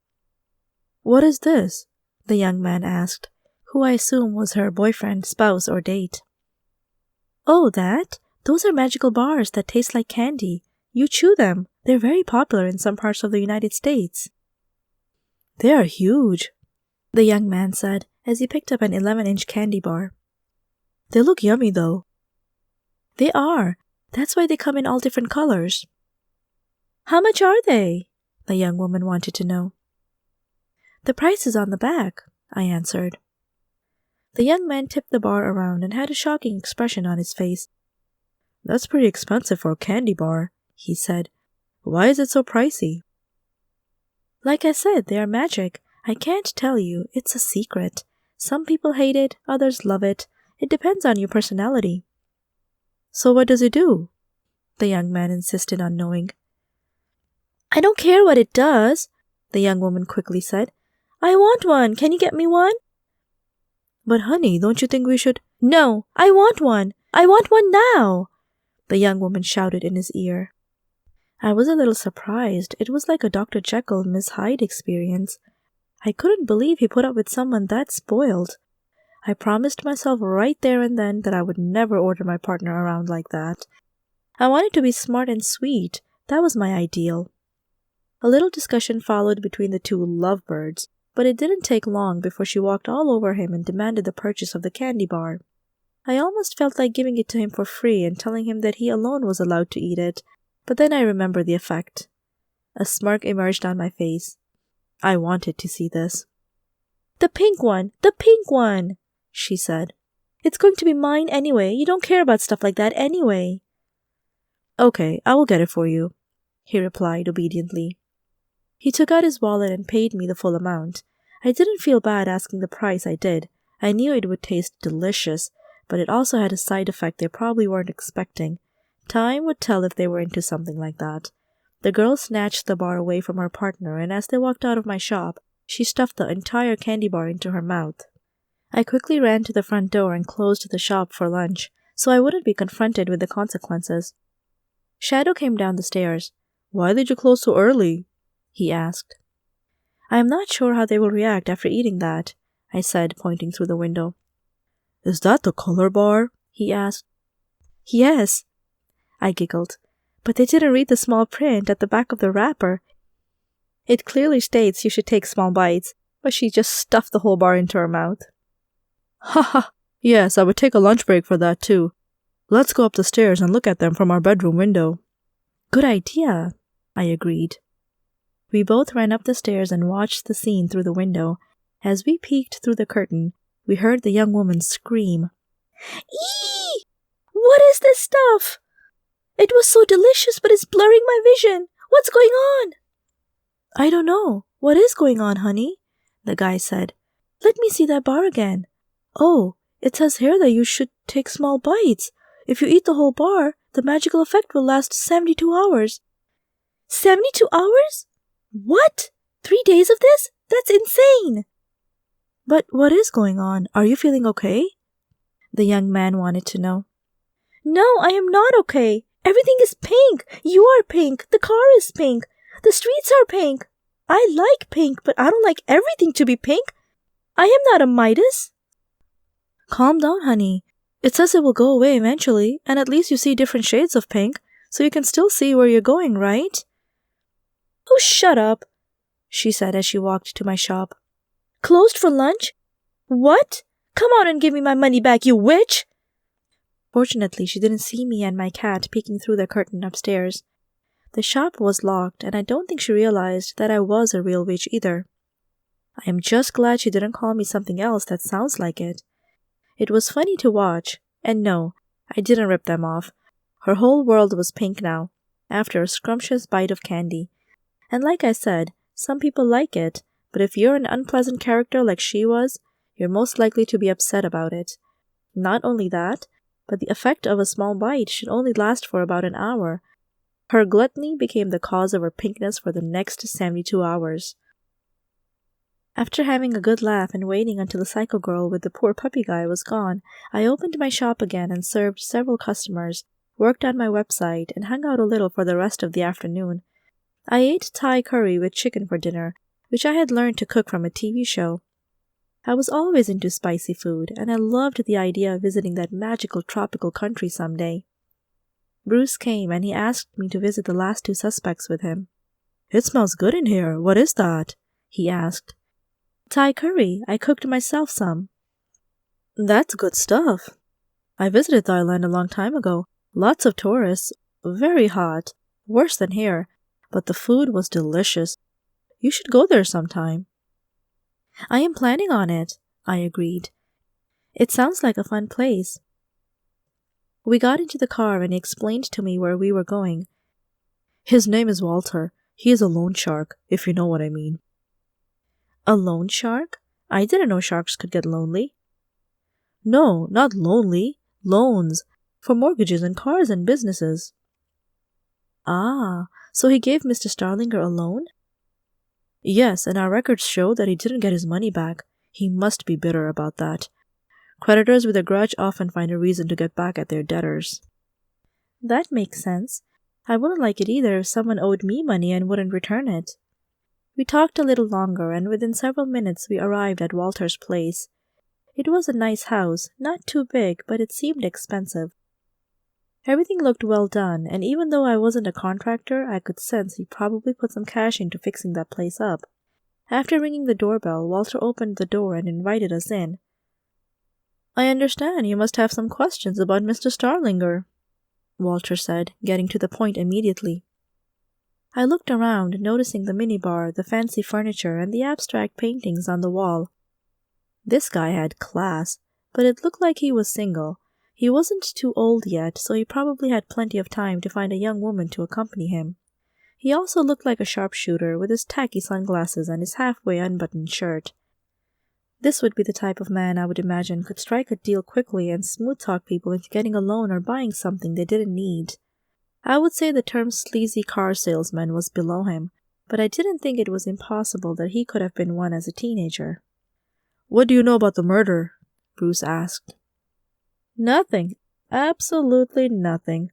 "What is this?" the young man asked, who I assume was her boyfriend, spouse, or date. "Oh, that? Those are magical bars that taste like candy. You chew them. They're very popular in some parts of the United States." "They are huge," the young man said as he picked up an 11-inch candy bar. "They look yummy, though." "They are. That's why they come in all different colors." "How much are they?" the young woman wanted to know. "The price is on the back," I answered. The young man tipped the bar around and had a shocking expression on his face. "That's pretty expensive for a candy bar," he said. "Why is it so pricey?" "Like I said, they are magic. I can't tell you. It's a secret. Some people hate it, others love it. It depends on your personality." "So what does it do?" the young man insisted on knowing. "I don't care what it does," the young woman quickly said. "I want one. Can you get me one?" "But honey, don't you think we should—" "No, I want one. I want one now," the young woman shouted in his ear. I was a little surprised. It was like a Dr. Jekyll, Miss Hyde experience. I couldn't believe he put up with someone that spoiled. I promised myself right there and then that I would never order my partner around like that. I wanted to be smart and sweet. That was my ideal. A little discussion followed between the two lovebirds, but it didn't take long before she walked all over him and demanded the purchase of the candy bar. I almost felt like giving it to him for free and telling him that he alone was allowed to eat it, but then I remembered the effect. A smirk emerged on my face. I wanted to see this. "The pink one! The pink one!" she said. "It's going to be mine anyway. You don't care about stuff like that anyway." "Okay, I will get it for you," he replied obediently. He took out his wallet and paid me the full amount. I didn't feel bad asking the price I did. I knew it would taste delicious, but it also had a side effect they probably weren't expecting. Time would tell if they were into something like that. The girl snatched the bar away from her partner, and as they walked out of my shop, she stuffed the entire candy bar into her mouth. I quickly ran to the front door and closed the shop for lunch, so I wouldn't be confronted with the consequences. Shadow came down the stairs. "Why did you close so early?" he asked. "I am not sure how they will react after eating that," I said, pointing through the window. "Is that the color bar?" he asked. "Yes," I giggled, "but they didn't read the small print at the back of the wrapper. It clearly states you should take small bites, but she just stuffed the whole bar into her mouth." "Haha, yes, I would take a lunch break for that too. Let's go up the stairs and look at them from our bedroom window." "Good idea," I agreed. We both ran up the stairs and watched the scene through the window. As we peeked through the curtain, we heard the young woman scream. "Eee! What is this stuff? It was so delicious, but it's blurring my vision. What's going on?" "I don't know. What is going on, honey?" the guy said. "Let me see that bar again. Oh, it says here that you should take small bites. If you eat the whole bar, the magical effect will last 72 hours. 72 hours? What? 3 days of this? That's insane!" "But what is going on? Are you feeling okay?" the young man wanted to know. "No, I am not okay. Everything is pink. You are pink. The car is pink. The streets are pink. I like pink, but I don't like everything to be pink. I am not a Midas." "Calm down, honey. It says it will go away eventually, and at least you see different shades of pink, so you can still see where you're going, right?" "Oh, shut up," she said as she walked to my shop. "Closed for lunch? What? Come out and give me my money back, you witch!" Fortunately, she didn't see me and my cat peeking through the curtain upstairs. The shop was locked, and I don't think she realized that I was a real witch either. I am just glad she didn't call me something else that sounds like it. It was funny to watch, and no, I didn't rip them off. Her whole world was pink now, after a scrumptious bite of candy. And like I said, some people like it, but if you're an unpleasant character like she was, you're most likely to be upset about it. Not only that, but the effect of a small bite should only last for about an hour. Her gluttony became the cause of her pinkness for the next 72 hours. After having a good laugh and waiting until the psycho girl with the poor puppy guy was gone, I opened my shop again and served several customers, worked on my website, and hung out a little for the rest of the afternoon. I ate Thai curry with chicken for dinner, which I had learned to cook from a TV show. I was always into spicy food, and I loved the idea of visiting that magical tropical country someday. Bruce came, and he asked me to visit the last 2 suspects with him. "It smells good in here. What is that?" he asked. "Thai curry. I cooked myself some." "That's good stuff. I visited Thailand a long time ago. Lots of tourists. Very hot. Worse than here. But the food was delicious. You should go there sometime." "I am planning on it," I agreed. "It sounds like a fun place." We got into the car and he explained to me where we were going. "His name is Walter. He is a loan shark, if you know what I mean." "A loan shark? I didn't know sharks could get lonely." "No, not lonely. Loans. For mortgages and cars and businesses." "Ah, so he gave Mr. Starlinger a loan?" "Yes, and our records show that he didn't get his money back. He must be bitter about that. Creditors with a grudge often find a reason to get back at their debtors." "That makes sense. I wouldn't like it either if someone owed me money and wouldn't return it." We talked a little longer, and within several minutes we arrived at Walter's place. It was a nice house, not too big, but it seemed expensive. Everything looked well done, and even though I wasn't a contractor, I could sense he probably put some cash into fixing that place up. After ringing the doorbell, Walter opened the door and invited us in. "I understand you must have some questions about Mr. Starlinger," Walter said, getting to the point immediately. I looked around, noticing the minibar, the fancy furniture, and the abstract paintings on the wall. This guy had class, but it looked like he was single. He wasn't too old yet, so he probably had plenty of time to find a young woman to accompany him. He also looked like a sharpshooter with his tacky sunglasses and his halfway unbuttoned shirt. This would be the type of man I would imagine could strike a deal quickly and smooth-talk people into getting a loan or buying something they didn't need. I would say the term sleazy car salesman was below him, but I didn't think it was impossible that he could have been one as a teenager. "What do you know about the murder?" Bruce asked. "Nothing. Absolutely nothing,"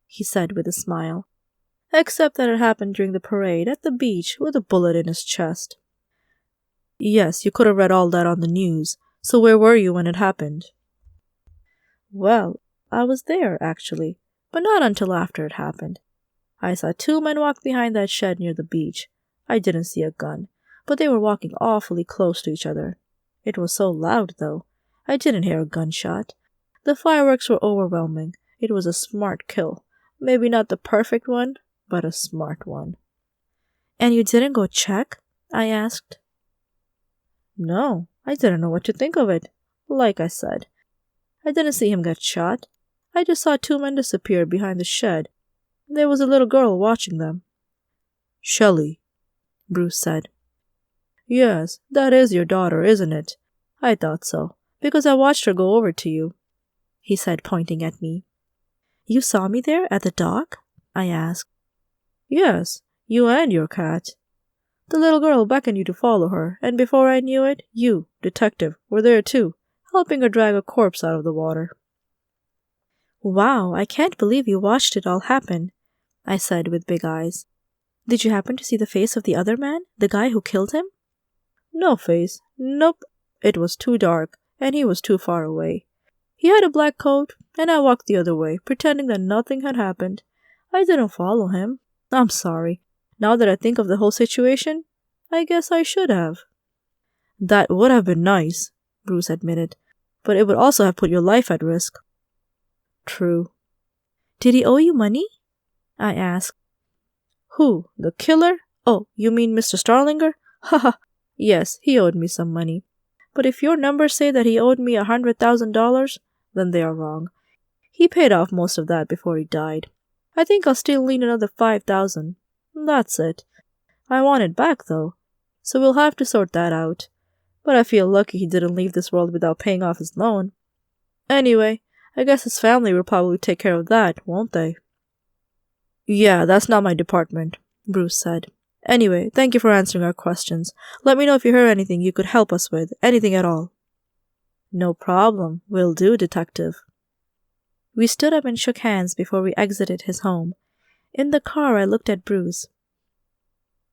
he said with a smile. "Except that it happened during the parade at the beach with a bullet in his chest." "Yes, you could have read all that on the news. So where were you when it happened?" "Well, I was there, actually, but not until after it happened. I saw two men walk behind that shed near the beach. I didn't see a gun, but they were walking awfully close to each other. It was so loud, though. I didn't hear a gunshot. The fireworks were overwhelming. It was a smart kill. Maybe not the perfect one, but a smart one." "And you didn't go check?" I asked. "No, I didn't know what to think of it. Like I said, I didn't see him get shot. I just saw two men disappear behind the shed. There was a little girl watching them." "Shelley," Bruce said. "Yes, that is your daughter, isn't it? I thought so, because I watched her go over to you," he said, pointing at me. "You saw me there at the dock?" I asked. "Yes, you and your cat. The little girl beckoned you to follow her, and before I knew it, you, detective, were there too, helping her drag a corpse out of the water." "Wow, I can't believe you watched it all happen," I said with big eyes. "Did you happen to see the face of the other man, the guy who killed him?" "No face. Nope. It was too dark, and he was too far away. He had a black coat, and I walked the other way, pretending that nothing had happened. I didn't follow him. I'm sorry. Now that I think of the whole situation, I guess I should have." "That would have been nice," Bruce admitted, "but it would also have put your life at risk." "True." "Did he owe you money?" I asked. "Who? The killer? Oh, you mean Mr. Starlinger? Haha. Yes, he owed me some money. But if your numbers say that he owed me $100,000, then they are wrong. He paid off most of that before he died. I think I'll still need another $5,000. That's it. I want it back, though, so we'll have to sort that out. But I feel lucky he didn't leave this world without paying off his loan. Anyway, I guess his family will probably take care of that, won't they?" "Yeah, that's not my department," Bruce said. "Anyway, thank you for answering our questions. Let me know if you heard anything you could help us with, anything at all." "No problem. Will do, detective." We stood up and shook hands before we exited his home. In the car, I looked at Bruce.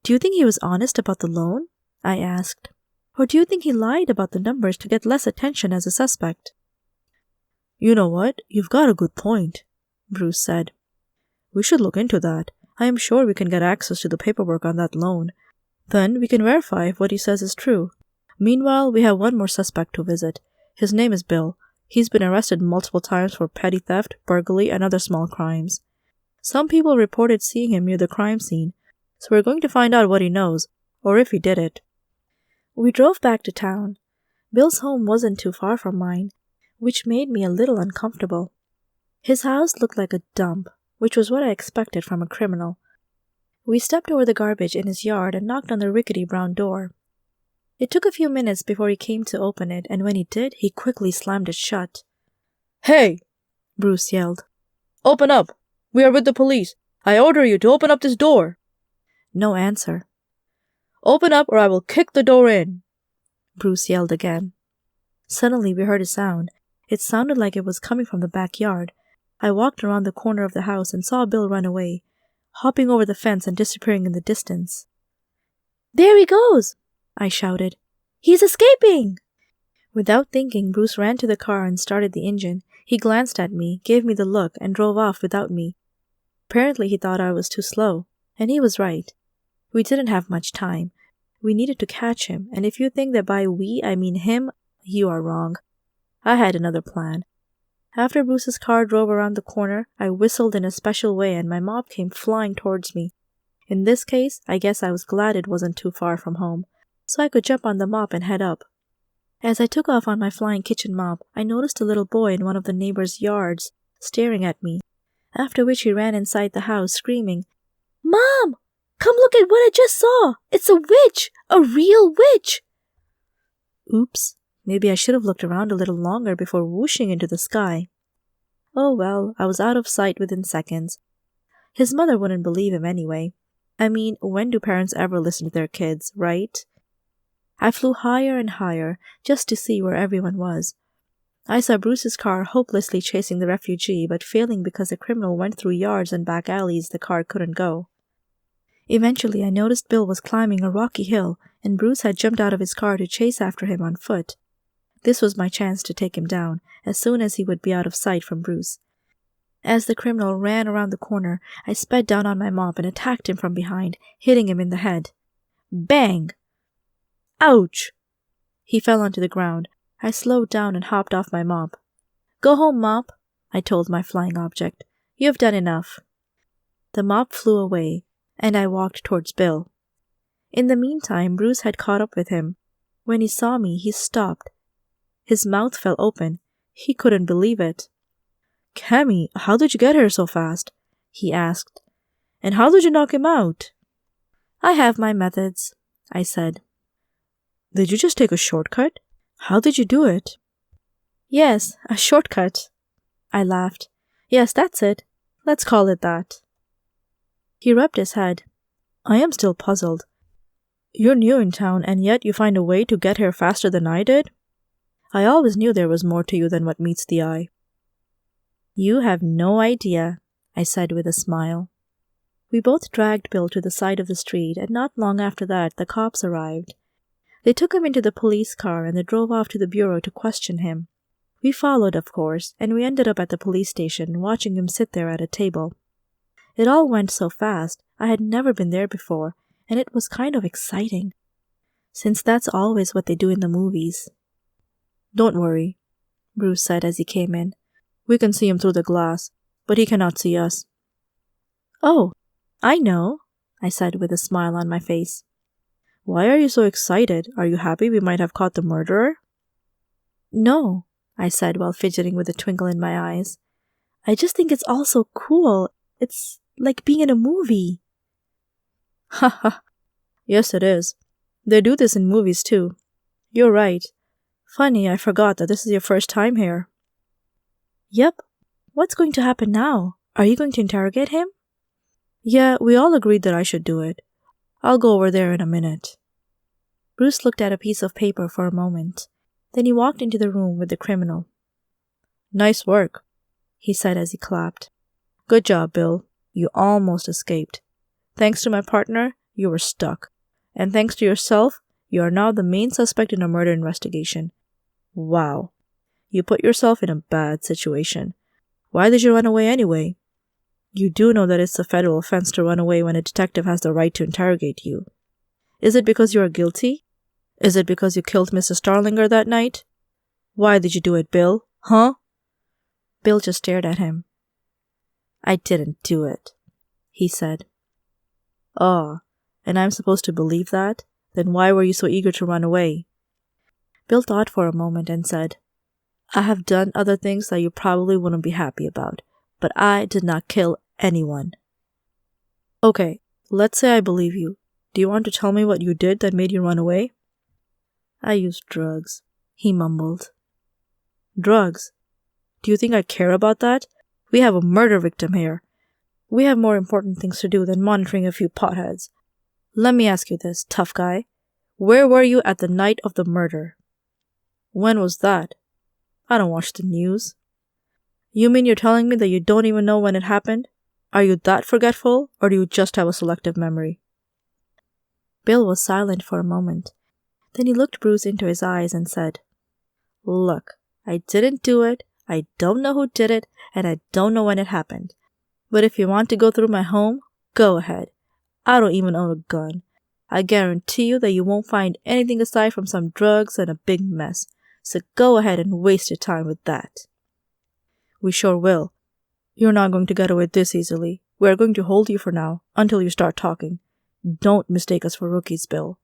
"Do you think he was honest about the loan?" I asked. "Or do you think he lied about the numbers to get less attention as a suspect?" "You know what? You've got a good point," Bruce said. "We should look into that. I am sure we can get access to the paperwork on that loan. Then we can verify if what he says is true. Meanwhile, we have one more suspect to visit. His name is Bill. He's been arrested multiple times for petty theft, burglary, and other small crimes. Some people reported seeing him near the crime scene, so we're going to find out what he knows, or if he did it." We drove back to town. Bill's home wasn't too far from mine, which made me a little uncomfortable. His house looked like a dump, which was what I expected from a criminal. We stepped over the garbage in his yard and knocked on the rickety brown door. It took a few minutes before he came to open it, and when he did, he quickly slammed it shut. "Hey!" Bruce yelled. "Open up! We are with the police. I order you to open up this door." No answer. "Open up or I will kick the door in," Bruce yelled again. Suddenly we heard a sound. It sounded like it was coming from the backyard. I walked around the corner of the house and saw Bill run away, hopping over the fence and disappearing in the distance. "There he goes!" I shouted. "He's escaping!" Without thinking, Bruce ran to the car and started the engine. He glanced at me, gave me the look, and drove off without me. Apparently he thought I was too slow, and he was right. We didn't have much time. We needed to catch him, and if you think that by we I mean him, you are wrong. I had another plan. After Bruce's car drove around the corner, I whistled in a special way and my mop came flying towards me. In this case, I guess I was glad it wasn't too far from home, so I could jump on the mop and head up. As I took off on my flying kitchen mop, I noticed a little boy in one of the neighbors' yards staring at me, after which he ran inside the house screaming, "Mom! Come look at what I just saw! It's a witch! A real witch!" Oops, maybe I should have looked around a little longer before whooshing into the sky. Oh well, I was out of sight within seconds. His mother wouldn't believe him anyway. I mean, when do parents ever listen to their kids, right? I flew higher and higher, just to see where everyone was. I saw Bruce's car hopelessly chasing the refugee, but failing because the criminal went through yards and back alleys the car couldn't go. Eventually, I noticed Bill was climbing a rocky hill, and Bruce had jumped out of his car to chase after him on foot. This was my chance to take him down, as soon as he would be out of sight from Bruce. As the criminal ran around the corner, I sped down on my mop and attacked him from behind, hitting him in the head. Bang! Ouch! He fell onto the ground. I slowed down and hopped off my mop. "Go home, mop," I told my flying object. "You've done enough." The mop flew away, and I walked towards Bill. In the meantime, Bruce had caught up with him. When he saw me, he stopped. His mouth fell open. He couldn't believe it. "Cammy, how did you get here so fast?" he asked. "And how did you knock him out?" "I have my methods," I said. "Did you just take a shortcut? How did you do it?" "Yes, a shortcut." I laughed. "Yes, that's it. Let's call it that." He rubbed his head. "I am still puzzled. You're new in town, and yet you find a way to get here faster than I did? I always knew there was more to you than what meets the eye." "You have no idea," I said with a smile. We both dragged Bill to the side of the street, and not long after that the cops arrived. They took him into the police car and they drove off to the bureau to question him. We followed, of course, and we ended up at the police station, watching him sit there at a table. It all went so fast, I had never been there before, and it was kind of exciting, since that's always what they do in the movies. "Don't worry," Bruce said as he came in. "We can see him through the glass, but he cannot see us." "Oh, I know," I said with a smile on my face. "Why are you so excited? Are you happy we might have caught the murderer?" "No," I said while fidgeting with a twinkle in my eyes. "I just think it's all so cool. It's like being in a movie." "Ha ha. Yes, it is. They do this in movies too. You're right. Funny, I forgot that this is your first time here." "Yep. What's going to happen now? Are you going to interrogate him?" "Yeah, we all agreed that I should do it. I'll go over there in a minute." Bruce looked at a piece of paper for a moment. Then he walked into the room with the criminal. "Nice work," he said as he clapped. "Good job, Bill. You almost escaped. Thanks to my partner, you were stuck. And thanks to yourself, you are now the main suspect in a murder investigation. Wow. You put yourself in a bad situation. Why did you run away anyway? You do know that it's a federal offense to run away when a detective has the right to interrogate you. Is it because you are guilty? Is it because you killed Mrs. Starlinger that night? Why did you do it, Bill? Huh?" Bill just stared at him. "I didn't do it," he said. "Oh, and I'm supposed to believe that? Then why were you so eager to run away?" Bill thought for a moment and said, "I have done other things that you probably wouldn't be happy about, but I did not kill anyone." "Okay, let's say I believe you. Do you want to tell me what you did that made you run away?" "I used drugs," he mumbled. "Drugs? Do you think I care about that? We have a murder victim here. We have more important things to do than monitoring a few potheads. Let me ask you this, tough guy. Where were you at the night of the murder?" "When was that?" "I don't watch the news." "You mean you're telling me that you don't even know when it happened? Are you that forgetful, or do you just have a selective memory?" Bill was silent for a moment. Then he looked Bruce into his eyes and said, "Look, I didn't do it, I don't know who did it, and I don't know when it happened. But if you want to go through my home, go ahead. I don't even own a gun. I guarantee you that you won't find anything aside from some drugs and a big mess. So go ahead and waste your time with that." "We sure will. You're not going to get away this easily. We are going to hold you for now, until you start talking. Don't mistake us for rookies, Bill.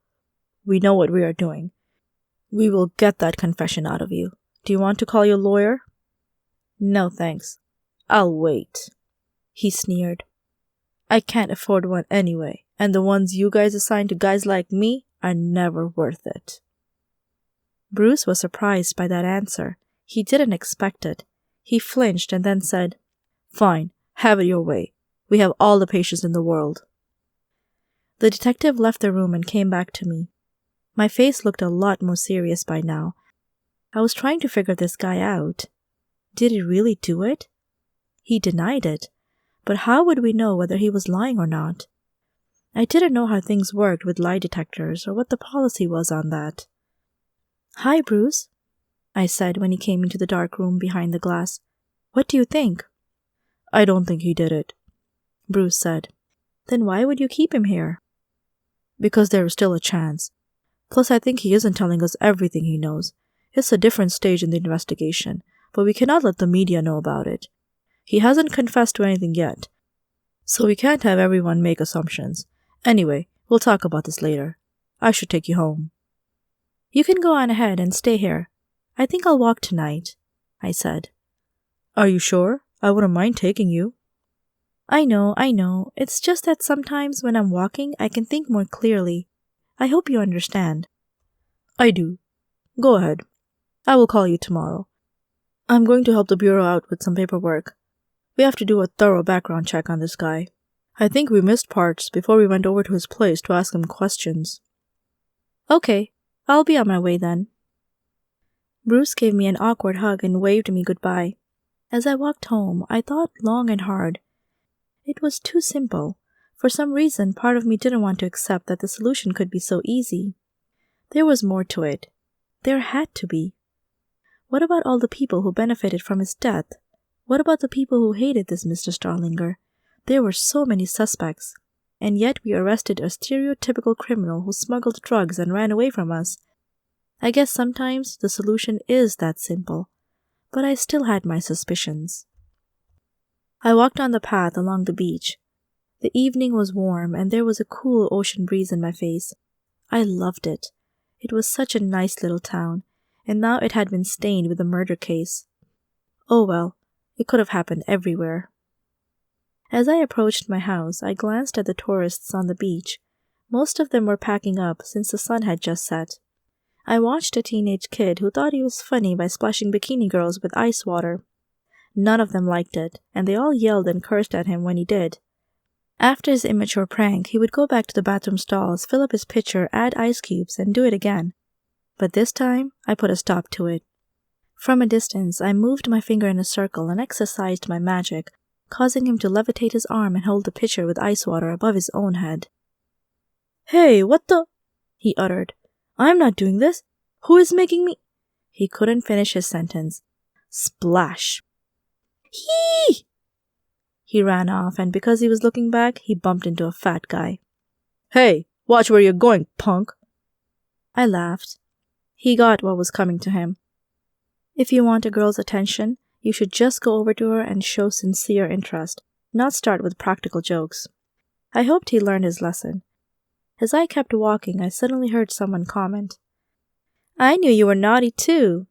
We know what we are doing. We will get that confession out of you. Do you want to call your lawyer? No, thanks. I'll wait. He sneered. I can't afford one anyway, and the ones you guys assign to guys like me are never worth it. Bruce was surprised by that answer. He didn't expect it. He flinched and then said, Fine, have it your way. We have all the patience in the world. The detective left the room and came back to me. My face looked a lot more serious by now. I was trying to figure this guy out. Did he really do it? He denied it. But how would we know whether he was lying or not? I didn't know how things worked with lie detectors or what the policy was on that. Hi, Bruce, I said when he came into the dark room behind the glass. What do you think? I don't think he did it, Bruce said. Then why would you keep him here? Because there is still a chance. Plus, I think he isn't telling us everything he knows. It's a different stage in the investigation, but we cannot let the media know about it. He hasn't confessed to anything yet, so we can't have everyone make assumptions. Anyway, we'll talk about this later. I should take you home. You can go on ahead and stay here. I think I'll walk tonight, I said. Are you sure? I wouldn't mind taking you. I know. It's just that sometimes when I'm walking, I can think more clearly. I hope you understand. I do. Go ahead. I will call you tomorrow. I'm going to help the bureau out with some paperwork. We have to do a thorough background check on this guy. I think we missed parts before we went over to his place to ask him questions. Okay, I'll be on my way then. Bruce gave me an awkward hug and waved me goodbye. As I walked home, I thought long and hard. It was too simple. For some reason, part of me didn't want to accept that the solution could be so easy. There was more to it. There had to be. What about all the people who benefited from his death? What about the people who hated this Mr. Starlinger? There were so many suspects, and yet we arrested a stereotypical criminal who smuggled drugs and ran away from us. I guess sometimes the solution is that simple, but I still had my suspicions. I walked on the path along the beach. The evening was warm, and there was a cool ocean breeze in my face. I loved it. It was such a nice little town, and now it had been stained with a murder case. Oh well, it could have happened everywhere. As I approached my house, I glanced at the tourists on the beach. Most of them were packing up since the sun had just set. I watched a teenage kid who thought he was funny by splashing bikini girls with ice water. None of them liked it, and they all yelled and cursed at him when he did. After his immature prank, he would go back to the bathroom stalls, fill up his pitcher, add ice cubes, and do it again. But this time, I put a stop to it. From a distance, I moved my finger in a circle and exercised my magic, causing him to levitate his arm and hold the pitcher with ice water above his own head. Hey, what the? He uttered. I'm not doing this. Who is making me? He couldn't finish his sentence. Splash! Hee! He ran off, and because he was looking back, he bumped into a fat guy. Hey, watch where you're going, punk! I laughed. He got what was coming to him. If you want a girl's attention, you should just go over to her and show sincere interest, not start with practical jokes. I hoped he learned his lesson. As I kept walking, I suddenly heard someone comment, I knew you were naughty too.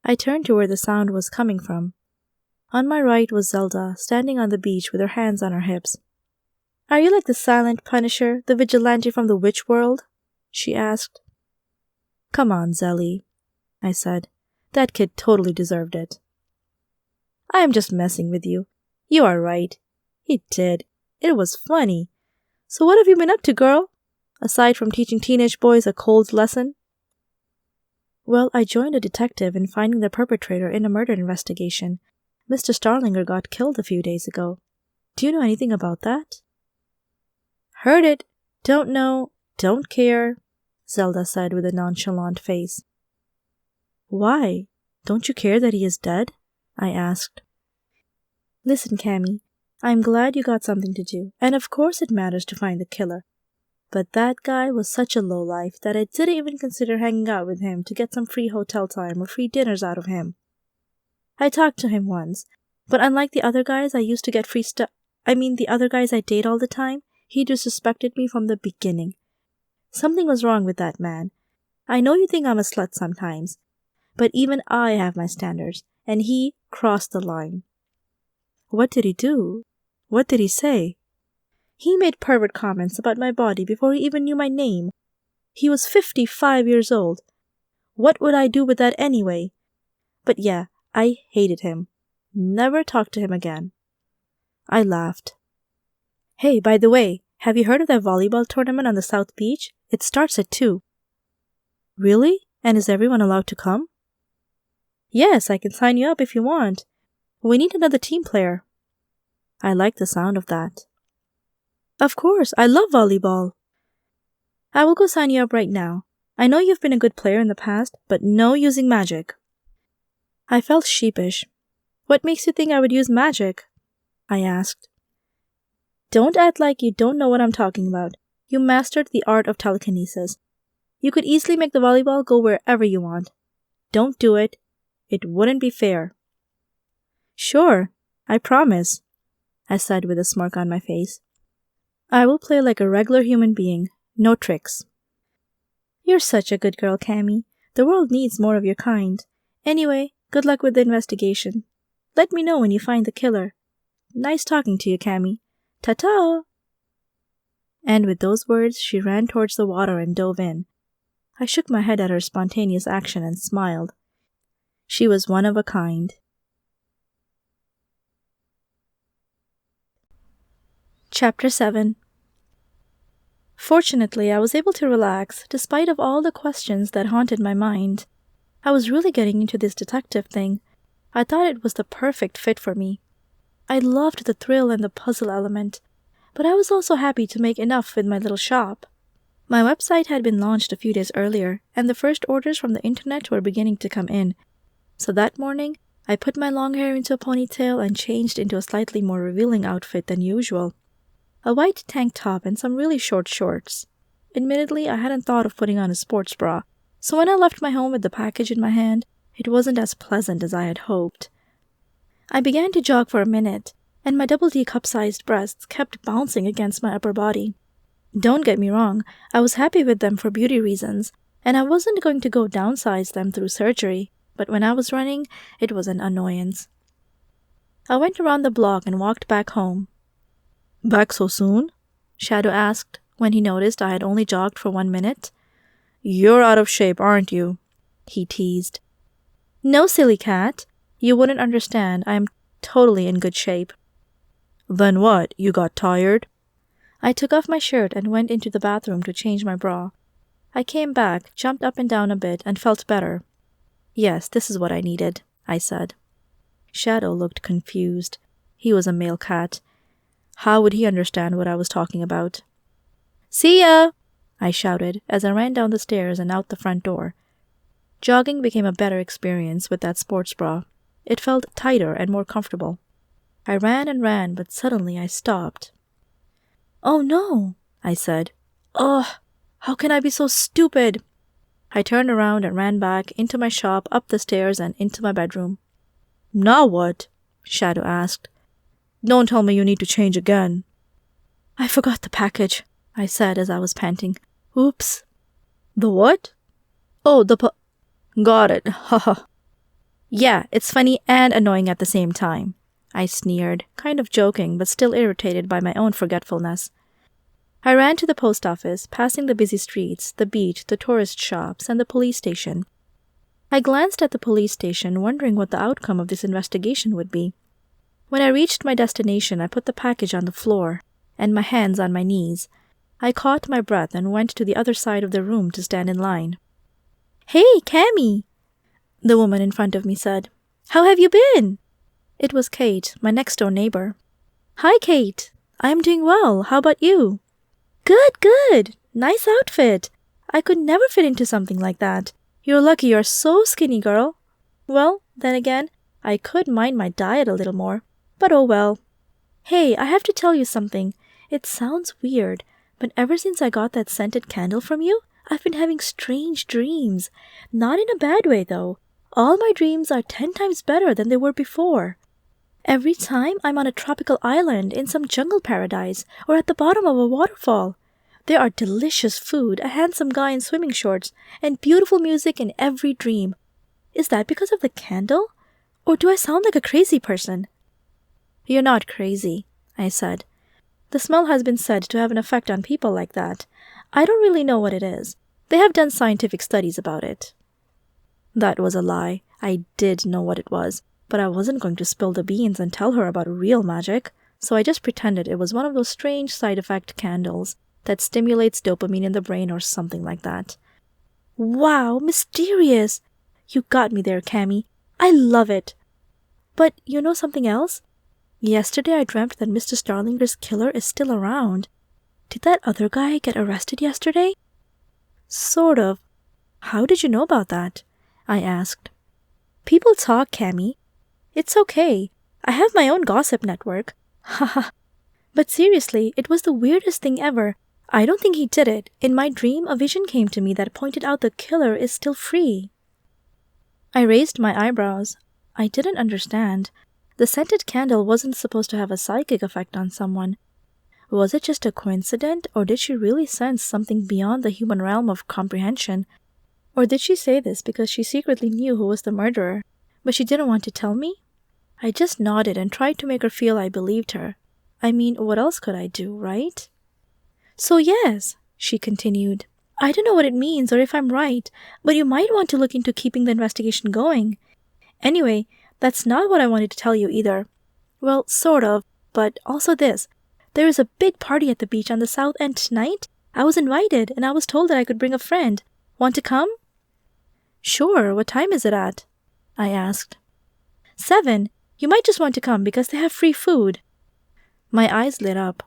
I turned to where the sound was coming from. On my right was Zelda, standing on the beach with her hands on her hips. Are you like the silent Punisher, the vigilante from the witch world? She asked. Come on, Zelly, I said. That kid totally deserved it. I am just messing with you. You are right. He did. It was funny. So what have you been up to, girl? Aside from teaching teenage boys a cold lesson? Well, I joined a detective in finding the perpetrator in a murder investigation. Mr. Starlinger got killed a few days ago. Do you know anything about that? Heard it. Don't know. Don't care, Zelda said with a nonchalant face. Why? Don't you care that he is dead? I asked. Listen, Cammy, I'm glad you got something to do, and of course it matters to find the killer. But that guy was such a lowlife that I didn't even consider hanging out with him to get some free hotel time or free dinners out of him. I talked to him once, but unlike the other guys I used to get free stuff, the other guys I date all the time, he disrespected me from the beginning. Something was wrong with that man. I know you think I'm a slut sometimes, but even I have my standards, and he crossed the line." "What did he do? What did he say?" "He made pervert comments about my body before he even knew my name. He was 55 years old. What would I do with that anyway? But yeah, I hated him. Never talked to him again." I laughed. "Hey, by the way, have you heard of that volleyball tournament on the South Beach? It starts at 2. "Really? And is everyone allowed to come?" "Yes, I can sign you up if you want. We need another team player." I like the sound of that. "Of course, I love volleyball." "I will go sign you up right now. I know you've been a good player in the past, but no using magic." I felt sheepish. "What makes you think I would use magic?" I asked. "Don't act like you don't know what I'm talking about. You mastered the art of telekinesis. You could easily make the volleyball go wherever you want. Don't do it. It wouldn't be fair." "Sure, I promise," I said with a smirk on my face. "I will play like a regular human being. No tricks." "You're such a good girl, Cammy. The world needs more of your kind. Anyway, good luck with the investigation. Let me know when you find the killer. Nice talking to you, Cammy. Ta-ta!" And with those words, she ran towards the water and dove in. I shook my head at her spontaneous action and smiled. She was one of a kind. Chapter 7. Fortunately, I was able to relax, despite of all the questions that haunted my mind. I was really getting into this detective thing. I thought it was the perfect fit for me. I loved the thrill and the puzzle element, but I was also happy to make enough with my little shop. My website had been launched a few days earlier, and the first orders from the internet were beginning to come in. So that morning, I put my long hair into a ponytail and changed into a slightly more revealing outfit than usual. A white tank top and some really short shorts. Admittedly, I hadn't thought of putting on a sports bra, so when I left my home with the package in my hand, it wasn't as pleasant as I had hoped. I began to jog for a minute, and my double D cup-sized breasts kept bouncing against my upper body. Don't get me wrong, I was happy with them for beauty reasons, and I wasn't going to go downsize them through surgery, but when I was running, it was an annoyance. I went around the block and walked back home. "Back so soon?" Shadow asked when he noticed I had only jogged for 1 minute. "You're out of shape, aren't you?" he teased. "No, silly cat. You wouldn't understand. I am totally in good shape." "Then what? You got tired?" I took off my shirt and went into the bathroom to change my bra. I came back, jumped up and down a bit, and felt better. "Yes, this is what I needed," I said. Shadow looked confused. He was a male cat. How would he understand what I was talking about? "See ya!" I shouted as I ran down the stairs and out the front door. Jogging became a better experience with that sports bra. It felt tighter and more comfortable. I ran and ran, but suddenly I stopped. "Oh no," I said. "Ugh, how can I be so stupid?" I turned around and ran back into my shop, up the stairs, and into my bedroom. "Now what?" Shadow asked. "Don't tell me you need to change again." "I forgot the package," I said as I was panting. "Oops." "The what?" "Oh, Got it, haha." "Yeah, it's funny and annoying at the same time," I sneered, kind of joking but still irritated by my own forgetfulness. I ran to the post office, passing the busy streets, the beach, the tourist shops, and the police station. I glanced at the police station, wondering what the outcome of this investigation would be. When I reached my destination, I put the package on the floor, and my hands on my knees. I caught my breath and went to the other side of the room to stand in line. "Hey, Cammy!" the woman in front of me said. "How have you been?" It was Kate, my next-door neighbor. "Hi, Kate. I'm doing well. How about you?" "Good, good. Nice outfit. I could never fit into something like that. You're lucky you're so skinny, girl." "Well, then again, I could mind my diet a little more. But oh well. Hey, I have to tell you something. It sounds weird, but ever since I got that scented candle from you, I've been having strange dreams. Not in a bad way, though. All my dreams are 10 times better than they were before. Every time I'm on a tropical island in some jungle paradise or at the bottom of a waterfall. There are delicious food, a handsome guy in swimming shorts, and beautiful music in every dream. Is that because of the candle? Or do I sound like a crazy person? You're not crazy, I said. The smell has been said to have an effect on people like that. I don't really know what it is. They have done scientific studies about it. That was a lie. I did know what it was, but I wasn't going to spill the beans and tell her about real magic, so I just pretended it was one of those strange side effect candles that stimulates dopamine in the brain or something like that. Wow, mysterious! You got me there, Cammy. I love it. But you know something else? Yesterday I dreamt that Mr. Starlinger's killer is still around. Did that other guy get arrested yesterday? Sort of. How did you know about that? I asked. People talk, Cammy. It's okay. I have my own gossip network. Haha. But seriously, it was the weirdest thing ever. I don't think he did it. In my dream, a vision came to me that pointed out the killer is still free. I raised my eyebrows. I didn't understand. The scented candle wasn't supposed to have a psychic effect on someone. Was it just a coincidence, or did she really sense something beyond the human realm of comprehension? Or did she say this because she secretly knew who was the murderer, but she didn't want to tell me? I just nodded and tried to make her feel I believed her. I mean, what else could I do, right? So yes, she continued. I don't know what it means or if I'm right, but you might want to look into keeping the investigation going. Anyway, that's not what I wanted to tell you either. Well, sort of, but also this. There is a big party at the beach on the south end tonight. I was invited, and I was told that I could bring a friend. Want to come? Sure, what time is it at? I asked. 7. You might just want to come because they have free food. My eyes lit up.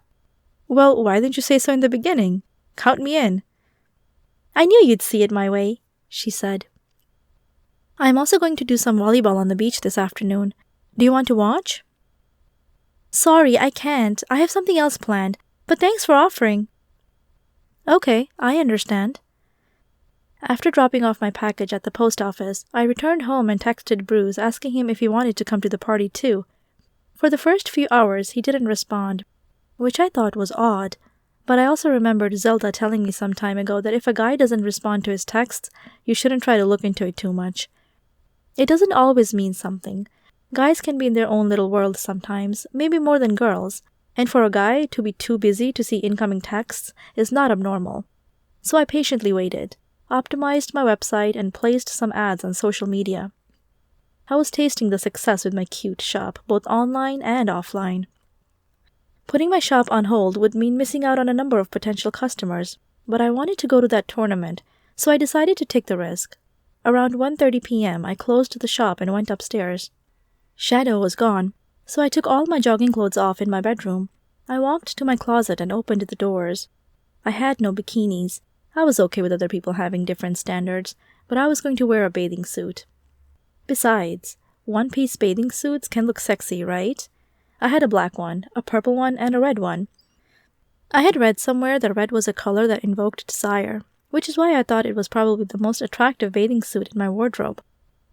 Well, why didn't you say so in the beginning? Count me in. I knew you'd see it my way, she said. I'm also going to do some volleyball on the beach this afternoon. Do you want to watch? Sorry, I can't. I have something else planned, but thanks for offering. Okay, I understand. After dropping off my package at the post office, I returned home and texted Bruce asking him if he wanted to come to the party too. For the first few hours, he didn't respond, which I thought was odd, but I also remembered Zelda telling me some time ago that if a guy doesn't respond to his texts, you shouldn't try to look into it too much. It doesn't always mean something. Guys can be in their own little world sometimes, maybe more than girls, and for a guy to be too busy to see incoming texts is not abnormal. So I patiently waited, optimized my website, and placed some ads on social media. I was tasting the success with my cute shop, both online and offline. Putting my shop on hold would mean missing out on a number of potential customers, but I wanted to go to that tournament, so I decided to take the risk. Around 1:30 p.m., I closed the shop and went upstairs. Shadow was gone, so I took all my jogging clothes off in my bedroom. I walked to my closet and opened the doors. I had no bikinis. I was okay with other people having different standards, but I was going to wear a bathing suit. Besides, one-piece bathing suits can look sexy, right? I had a black one, a purple one, and a red one. I had read somewhere that red was a color that invoked desire, which is why I thought it was probably the most attractive bathing suit in my wardrobe.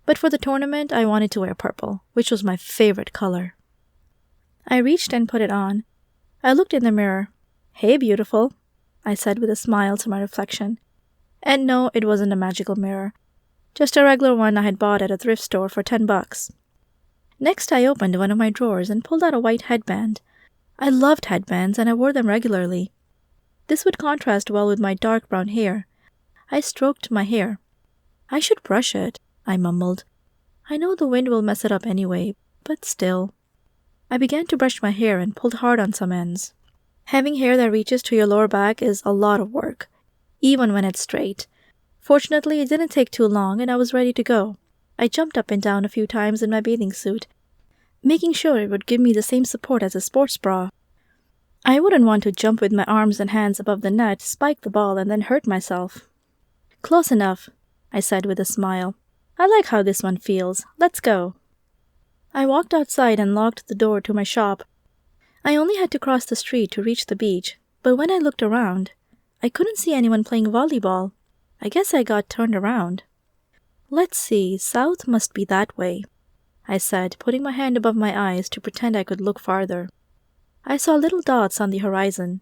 But for the tournament, I wanted to wear purple, which was my favorite color. I reached and put it on. I looked in the mirror. Hey, beautiful, I said with a smile to my reflection. And no, it wasn't a magical mirror. Just a regular one I had bought at a thrift store for $10. Next, I opened one of my drawers and pulled out a white headband. I loved headbands, and I wore them regularly. This would contrast well with my dark brown hair. I stroked my hair. I should brush it, I mumbled. I know the wind will mess it up anyway, but still. I began to brush my hair and pulled hard on some ends. Having hair that reaches to your lower back is a lot of work, even when it's straight. Fortunately, it didn't take too long and I was ready to go. I jumped up and down a few times in my bathing suit, making sure it would give me the same support as a sports bra. I wouldn't want to jump with my arms and hands above the net, spike the ball, and then hurt myself. Close enough, I said with a smile. I like how this one feels. Let's go. I walked outside and locked the door to my shop. I only had to cross the street to reach the beach, but when I looked around, I couldn't see anyone playing volleyball. I guess I got turned around. Let's see, south must be that way, I said, putting my hand above my eyes to pretend I could look farther. I saw little dots on the horizon.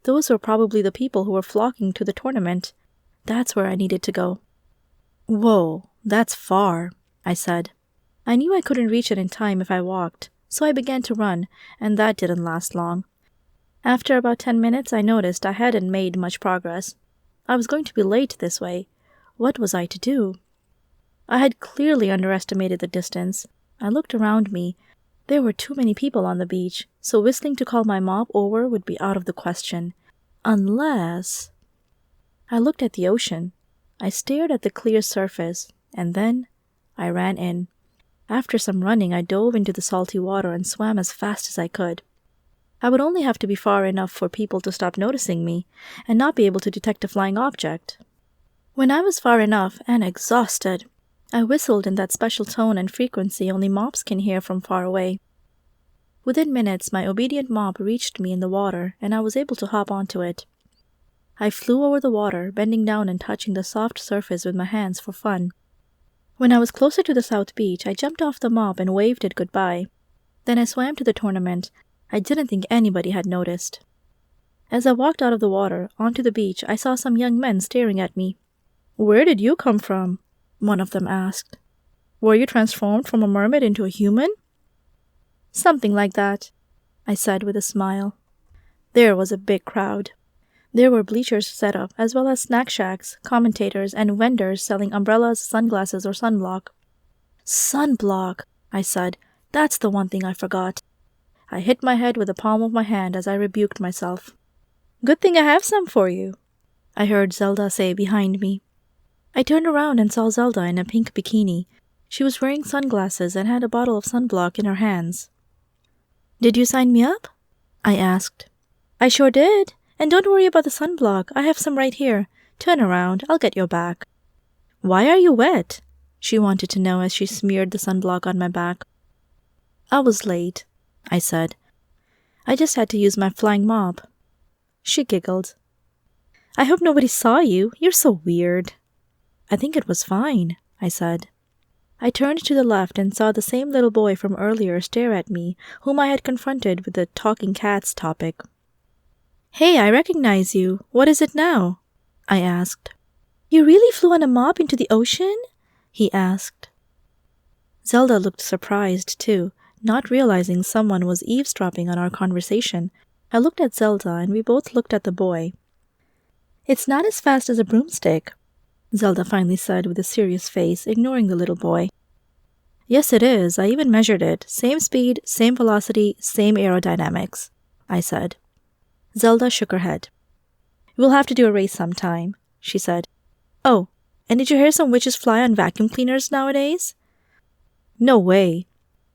Those were probably the people who were flocking to the tournament. That's where I needed to go. "Whoa, that's far," I said. I knew I couldn't reach it in time if I walked, so I began to run, and that didn't last long. After about 10 minutes, I noticed I hadn't made much progress. I was going to be late this way. What was I to do? I had clearly underestimated the distance. I looked around me. There were too many people on the beach, so whistling to call my mom over would be out of the question. Unless... I looked at the ocean. I stared at the clear surface, and then I ran in. After some running, I dove into the salty water and swam as fast as I could. I would only have to be far enough for people to stop noticing me, and not be able to detect a flying object. When I was far enough and exhausted, I whistled in that special tone and frequency only mops can hear from far away. Within minutes, my obedient mop reached me in the water, and I was able to hop onto it. I flew over the water, bending down and touching the soft surface with my hands for fun. When I was closer to the south beach, I jumped off the mop and waved it goodbye. Then I swam to the tournament. I didn't think anybody had noticed. As I walked out of the water, onto the beach, I saw some young men staring at me. "Where did you come from?" one of them asked. "Were you transformed from a mermaid into a human?" "Something like that," I said with a smile. There was a big crowd. There were bleachers set up, as well as snack shacks, commentators, and vendors selling umbrellas, sunglasses, or sunblock. "Sunblock," I said. "That's the one thing I forgot." I hit my head with the palm of my hand as I rebuked myself. "Good thing I have some for you," I heard Zelda say behind me. I turned around and saw Zelda in a pink bikini. She was wearing sunglasses and had a bottle of sunblock in her hands. "Did you sign me up?" I asked. "I sure did. And don't worry about the sunblock. I have some right here. Turn around. I'll get your back." "Why are you wet?" she wanted to know as she smeared the sunblock on my back. "I was late," I said. "I just had to use my flying mop." She giggled. "I hope nobody saw you. You're so weird." "I think it was fine," I said. I turned to the left and saw the same little boy from earlier stare at me, whom I had confronted with the talking cats topic. "Hey, I recognize you. What is it now?" I asked. "You really flew on a mop into the ocean?" he asked. Zelda looked surprised, too, not realizing someone was eavesdropping on our conversation. I looked at Zelda, and we both looked at the boy. "It's not as fast as a broomstick," Zelda finally said with a serious face, ignoring the little boy. "Yes, it is. I even measured it. Same speed, same velocity, same aerodynamics," I said. Zelda shook her head. "We'll have to do a race sometime," she said. "Oh, and did you hear some witches fly on vacuum cleaners nowadays?" "No way."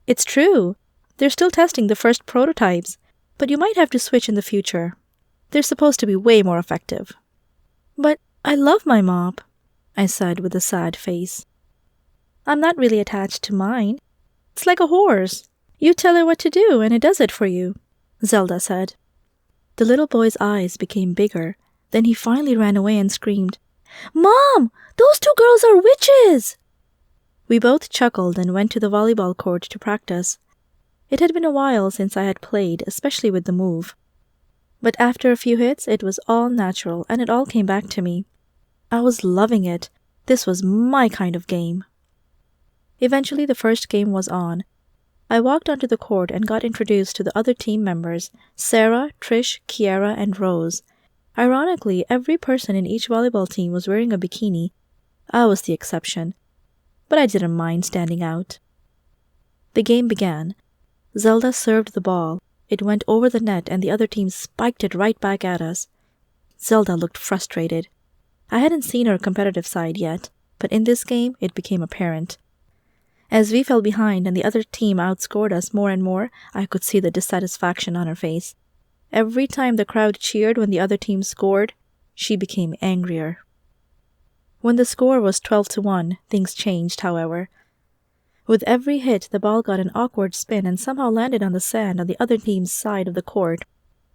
"It's true. They're still testing the first prototypes, but you might have to switch in the future. They're supposed to be way more effective." "But I love my mop," I said with a sad face. "I'm not really attached to mine. It's like a horse. You tell it what to do, and it does it for you," Zelda said. The little boy's eyes became bigger. Then he finally ran away and screamed, "Mom! Those two girls are witches!" We both chuckled and went to the volleyball court to practice. It had been a while since I had played, especially with the move. But after a few hits, it was all natural, and it all came back to me. I was loving it. This was my kind of game. Eventually, the first game was on. I walked onto the court and got introduced to the other team members, Sarah, Trish, Kiara, and Rose. Ironically, every person in each volleyball team was wearing a bikini. I was the exception, but I didn't mind standing out. The game began. Zelda served the ball. It went over the net and the other team spiked it right back at us. Zelda looked frustrated. I hadn't seen her competitive side yet, but in this game it became apparent. As we fell behind and the other team outscored us more and more, I could see the dissatisfaction on her face. Every time the crowd cheered when the other team scored, she became angrier. When the score was 12-1, things changed, however. With every hit, the ball got an awkward spin and somehow landed on the sand on the other team's side of the court.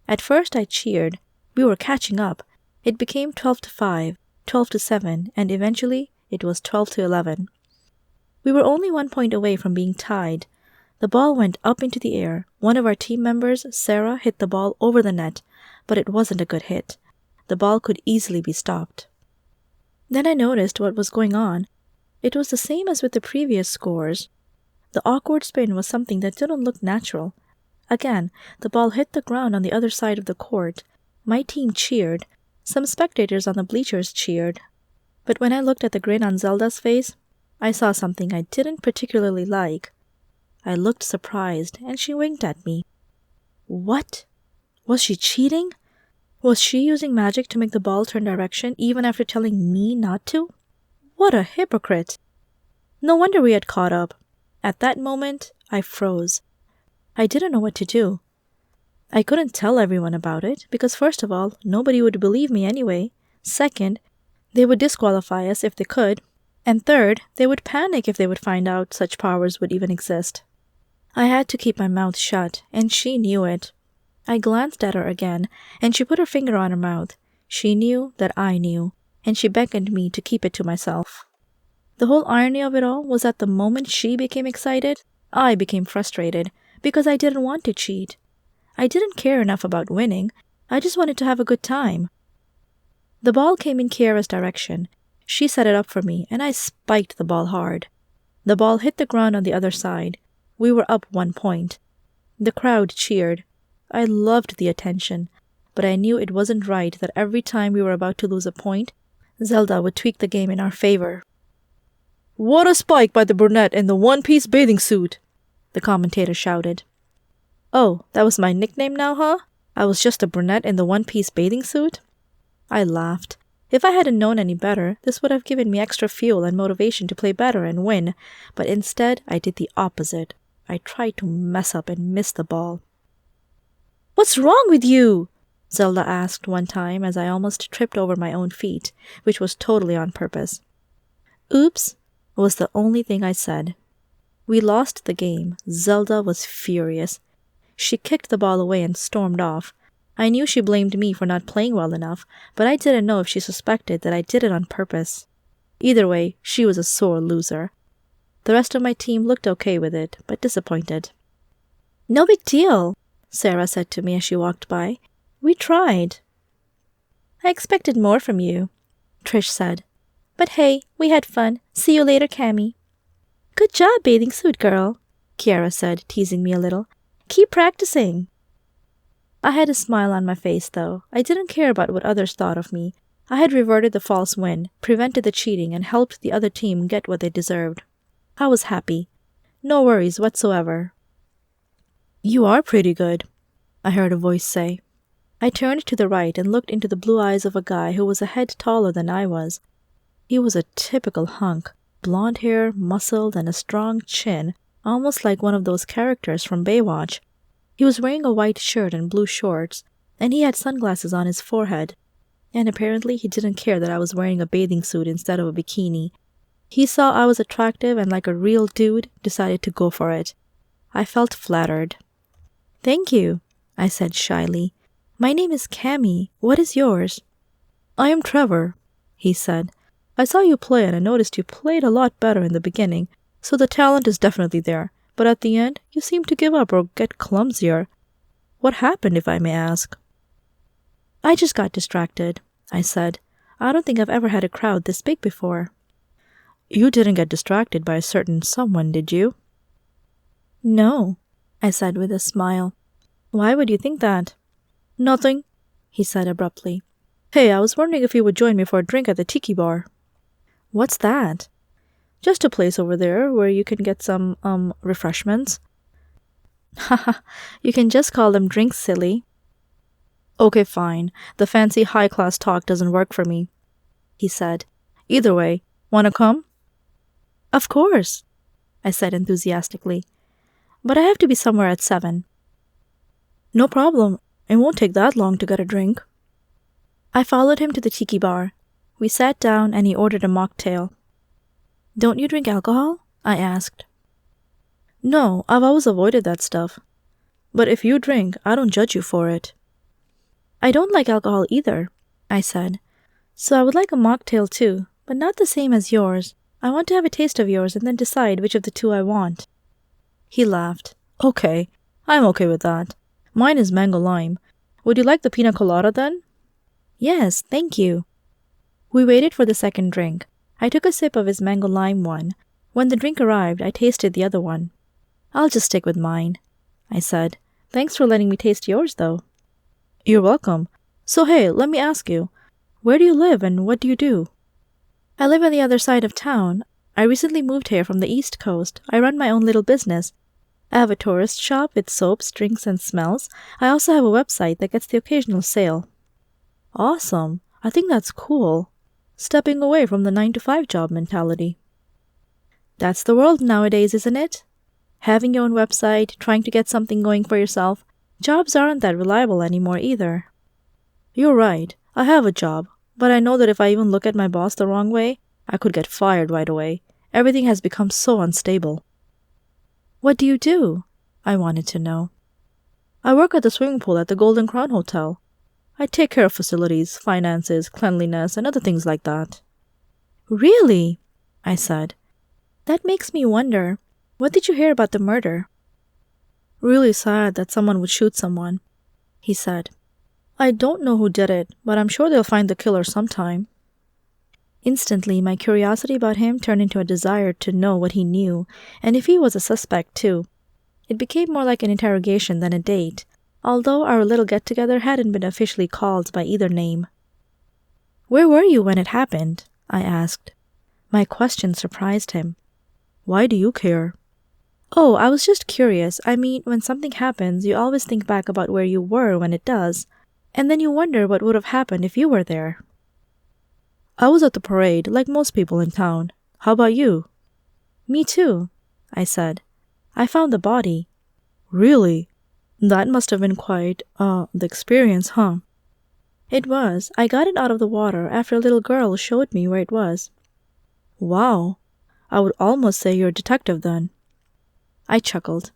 At first I cheered. We were catching up. It became 12-5, 12-7, and eventually it was 12-11. We were only 1 point away from being tied. The ball went up into the air. One of our team members, Sarah, hit the ball over the net, but it wasn't a good hit. The ball could easily be stopped. Then I noticed what was going on. It was the same as with the previous scores. The awkward spin was something that didn't look natural. Again, the ball hit the ground on the other side of the court. My team cheered. Some spectators on the bleachers cheered. But when I looked at the grin on Zelda's face, I saw something I didn't particularly like. I looked surprised, and she winked at me. What? Was she cheating? Was she using magic to make the ball turn direction even after telling me not to? What a hypocrite! No wonder we had caught up. At that moment, I froze. I didn't know what to do. I couldn't tell everyone about it because, first of all, nobody would believe me anyway. Second, they would disqualify us if they could. And third, they would panic if they would find out such powers would even exist. I had to keep my mouth shut, and she knew it. I glanced at her again, and she put her finger on her mouth. She knew that I knew, and she beckoned me to keep it to myself. The whole irony of it all was that the moment she became excited, I became frustrated, because I didn't want to cheat. I didn't care enough about winning. I just wanted to have a good time. The ball came in Kiara's direction. She set it up for me, and I spiked the ball hard. The ball hit the ground on the other side. We were up 1 point. The crowd cheered. I loved the attention, but I knew it wasn't right that every time we were about to lose a point, Zelda would tweak the game in our favor. "What a spike by the brunette in the one-piece bathing suit!" the commentator shouted. "Oh, that was my nickname now, huh? I was just a brunette in the one-piece bathing suit?" I laughed. If I hadn't known any better, this would have given me extra fuel and motivation to play better and win, but instead I did the opposite. I tried to mess up and miss the ball. "What's wrong with you?" Zelda asked one time as I almost tripped over my own feet, which was totally on purpose. "Oops," was the only thing I said. We lost the game. Zelda was furious. She kicked the ball away and stormed off. I knew she blamed me for not playing well enough, but I didn't know if she suspected that I did it on purpose. Either way, she was a sore loser. The rest of my team looked okay with it, but disappointed. "No big deal," Sarah said to me as she walked by. "We tried." "I expected more from you," Trish said. "But hey, we had fun. See you later, Cammy." "Good job, bathing suit girl," Kiara said, teasing me a little. "Keep practicing." I had a smile on my face, though. I didn't care about what others thought of me. I had reverted the false win, prevented the cheating, and helped the other team get what they deserved. I was happy. No worries whatsoever. "You are pretty good," I heard a voice say. I turned to the right and looked into the blue eyes of a guy who was a head taller than I was. He was a typical hunk, blonde hair, muscled, and a strong chin, almost like one of those characters from Baywatch. He was wearing a white shirt and blue shorts, and he had sunglasses on his forehead. And apparently he didn't care that I was wearing a bathing suit instead of a bikini. He saw I was attractive and like a real dude decided to go for it. I felt flattered. "Thank you," I said shyly. "My name is Cammy. What is yours?" "I am Trevor," he said. "I saw you play and I noticed you played a lot better in the beginning, so the talent is definitely there, but at the end you seem to give up or get clumsier. What happened, if I may ask?" "I just got distracted," I said. "I don't think I've ever had a crowd this big before." "You didn't get distracted by a certain someone, did you?" "No," I said with a smile. "Why would you think that?" "Nothing," he said abruptly. "Hey, I was wondering if you would join me for a drink at the tiki bar." "What's that?" "Just a place over there where you can get some, refreshments." "Haha, you can just call them drinks, silly." "Okay, fine. The fancy high-class talk doesn't work for me," he said. "Either way, wanna come?" "Of course," I said enthusiastically. "But I have to be somewhere at 7. "No problem. It won't take that long to get a drink." I followed him to the tiki bar. We sat down and he ordered a mocktail. "Don't you drink alcohol?" I asked. "No, I've always avoided that stuff. But if you drink, I don't judge you for it." "I don't like alcohol either," I said. "So I would like a mocktail too, but not the same as yours. I want to have a taste of yours and then decide which of the two I want." He laughed. "Okay, I'm okay with that. Mine is mango lime. Would you like the pina colada then? Yes, thank you. We waited for the second drink. I took a sip of his mango lime one. When the drink arrived, I tasted the other one. I'll just stick with mine, I said. Thanks for letting me taste yours, though. You're welcome. So hey, let me ask you, where do you live and what do you do? I live on the other side of town. I recently moved here from the East Coast. I run my own little business. I have a tourist shop with soaps, drinks, and smells. I also have a website that gets the occasional sale. Awesome. I think that's cool. Stepping away from the 9-to-5 job mentality. That's the world nowadays, isn't it? Having your own website, trying to get something going for yourself. Jobs aren't that reliable anymore either. You're right. I have a job, but I know that if I even look at my boss the wrong way, I could get fired right away. Everything has become so unstable. What do you do? I wanted to know. I work at the swimming pool at the Golden Crown Hotel. I take care of facilities, finances, cleanliness, and other things like that. Really? I said. That makes me wonder, what did you hear about the murder? Really sad that someone would shoot someone, he said. I don't know who did it, but I'm sure they'll find the killer sometime. Instantly, my curiosity about him turned into a desire to know what he knew, and if he was a suspect too. It became more like an interrogation than a date, although our little get-together hadn't been officially called by either name. Where were you when it happened? I asked. My question surprised him. Why do you care? Oh, I was just curious. I mean, when something happens, you always think back about where you were when it does, and then you wonder what would have happened if you were there. I was at the parade, like most people in town. How about you? Me too, I said. I found the body. Really? That must have been quite, the experience, huh? It was. I got it out of the water after a little girl showed me where it was. Wow. I would almost say you're a detective then. I chuckled.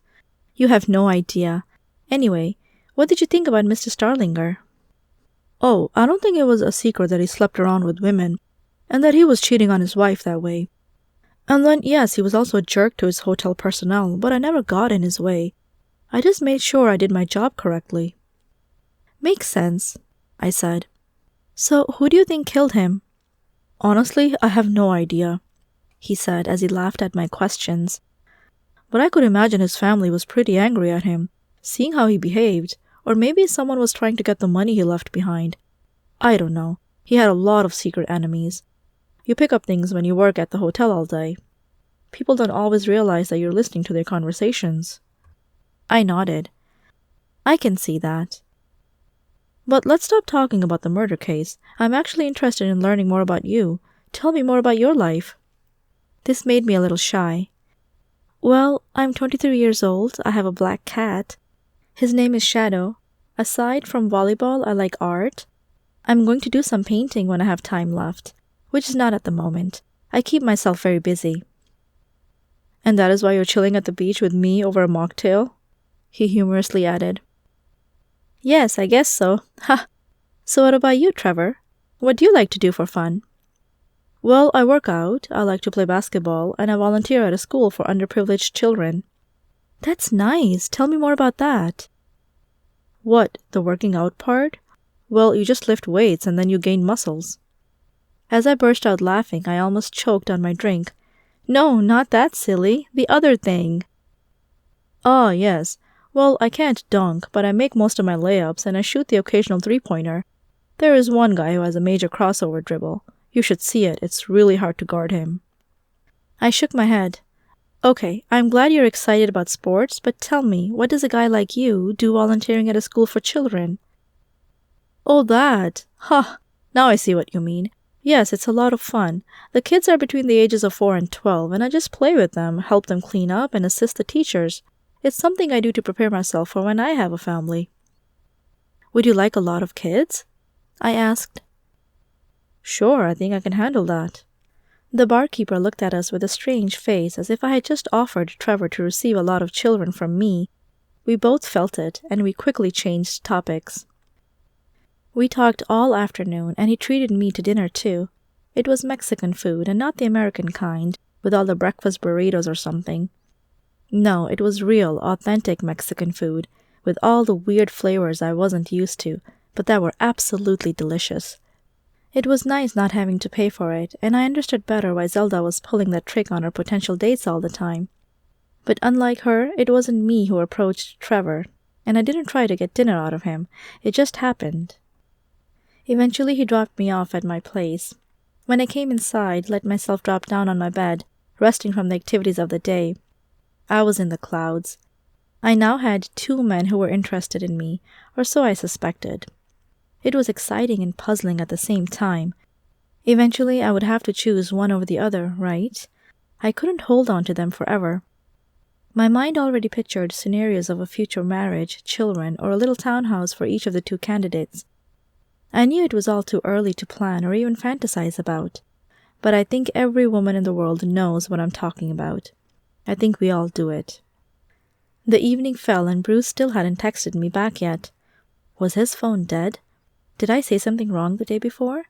You have no idea. Anyway, what did you think about Mr. Starlinger? Oh, I don't think it was a secret that he slept around with women, and that he was cheating on his wife that way. And then, yes, he was also a jerk to his hotel personnel, but I never got in his way. I just made sure I did my job correctly. Makes sense, I said. So, who do you think killed him? Honestly, I have no idea, he said as he laughed at my questions. But I could imagine his family was pretty angry at him, seeing how he behaved, or maybe someone was trying to get the money he left behind. I don't know. He had a lot of secret enemies. You pick up things when you work at the hotel all day. People don't always realize that you're listening to their conversations. I nodded. I can see that. But let's stop talking about the murder case. I'm actually interested in learning more about you. Tell me more about your life. This made me a little shy. Well, I'm 23 years old. I have a black cat. His name is Shadow. Aside from volleyball, I like art. I'm going to do some painting when I have time left, which is not at the moment. I keep myself very busy. And that is why you're chilling at the beach with me over a mocktail? He humorously added. Yes, I guess so. Ha! So what about you, Trevor? What do you like to do for fun? Well, I work out, I like to play basketball, and I volunteer at a school for underprivileged children. That's nice. Tell me more about that. What, the working out part? Well, you just lift weights and then you gain muscles. As I burst out laughing, I almost choked on my drink. No, not that silly. The other thing. Ah, yes. Well, I can't dunk, but I make most of my layups and I shoot the occasional three-pointer. There is one guy who has a major crossover dribble. You should see it. It's really hard to guard him. I shook my head. Okay, I'm glad you're excited about sports, but tell me, what does a guy like you do volunteering at a school for children? Oh, that! Ha! Now I see what you mean. Yes, it's a lot of fun. The kids are between the ages of 4 and 12, and I just play with them, help them clean up, and assist the teachers. It's something I do to prepare myself for when I have a family. Would you like a lot of kids? I asked. Sure, I think I can handle that. The barkeeper looked at us with a strange face, as if I had just offered Trevor to receive a lot of children from me. We both felt it, and we quickly changed topics. We talked all afternoon, and he treated me to dinner too. It was Mexican food, and not the American kind, with all the breakfast burritos or something. No, it was real, authentic Mexican food, with all the weird flavors I wasn't used to, but that were absolutely delicious. It was nice not having to pay for it, and I understood better why Zelda was pulling that trick on her potential dates all the time. But unlike her, it wasn't me who approached Trevor, and I didn't try to get dinner out of him. It just happened. Eventually he dropped me off at my place. When I came inside, let myself drop down on my bed, resting from the activities of the day. I was in the clouds. I now had 2 men who were interested in me, or so I suspected. It was exciting and puzzling at the same time. Eventually I would have to choose one over the other, right? I couldn't hold on to them forever. My mind already pictured scenarios of a future marriage, children, or a little townhouse for each of the 2 candidates. I knew it was all too early to plan or even fantasize about, but I think every woman in the world knows what I'm talking about. I think we all do it. The evening fell and Bruce still hadn't texted me back yet. Was his phone dead? Did I say something wrong the day before?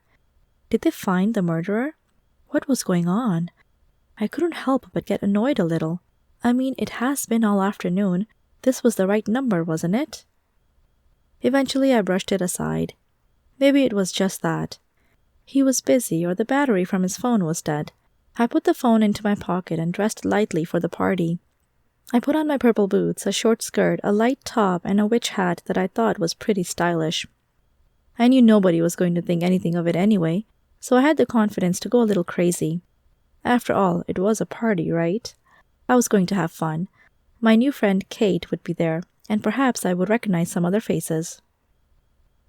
Did they find the murderer? What was going on? I couldn't help but get annoyed a little. I mean, it has been all afternoon. This was the right number, wasn't it? Eventually I brushed it aside. Maybe it was just that. He was busy, or the battery from his phone was dead. I put the phone into my pocket and dressed lightly for the party. I put on my purple boots, a short skirt, a light top, and a witch hat that I thought was pretty stylish. I knew nobody was going to think anything of it anyway, so I had the confidence to go a little crazy. After all, it was a party, right? I was going to have fun. My new friend Kate would be there, and perhaps I would recognize some other faces.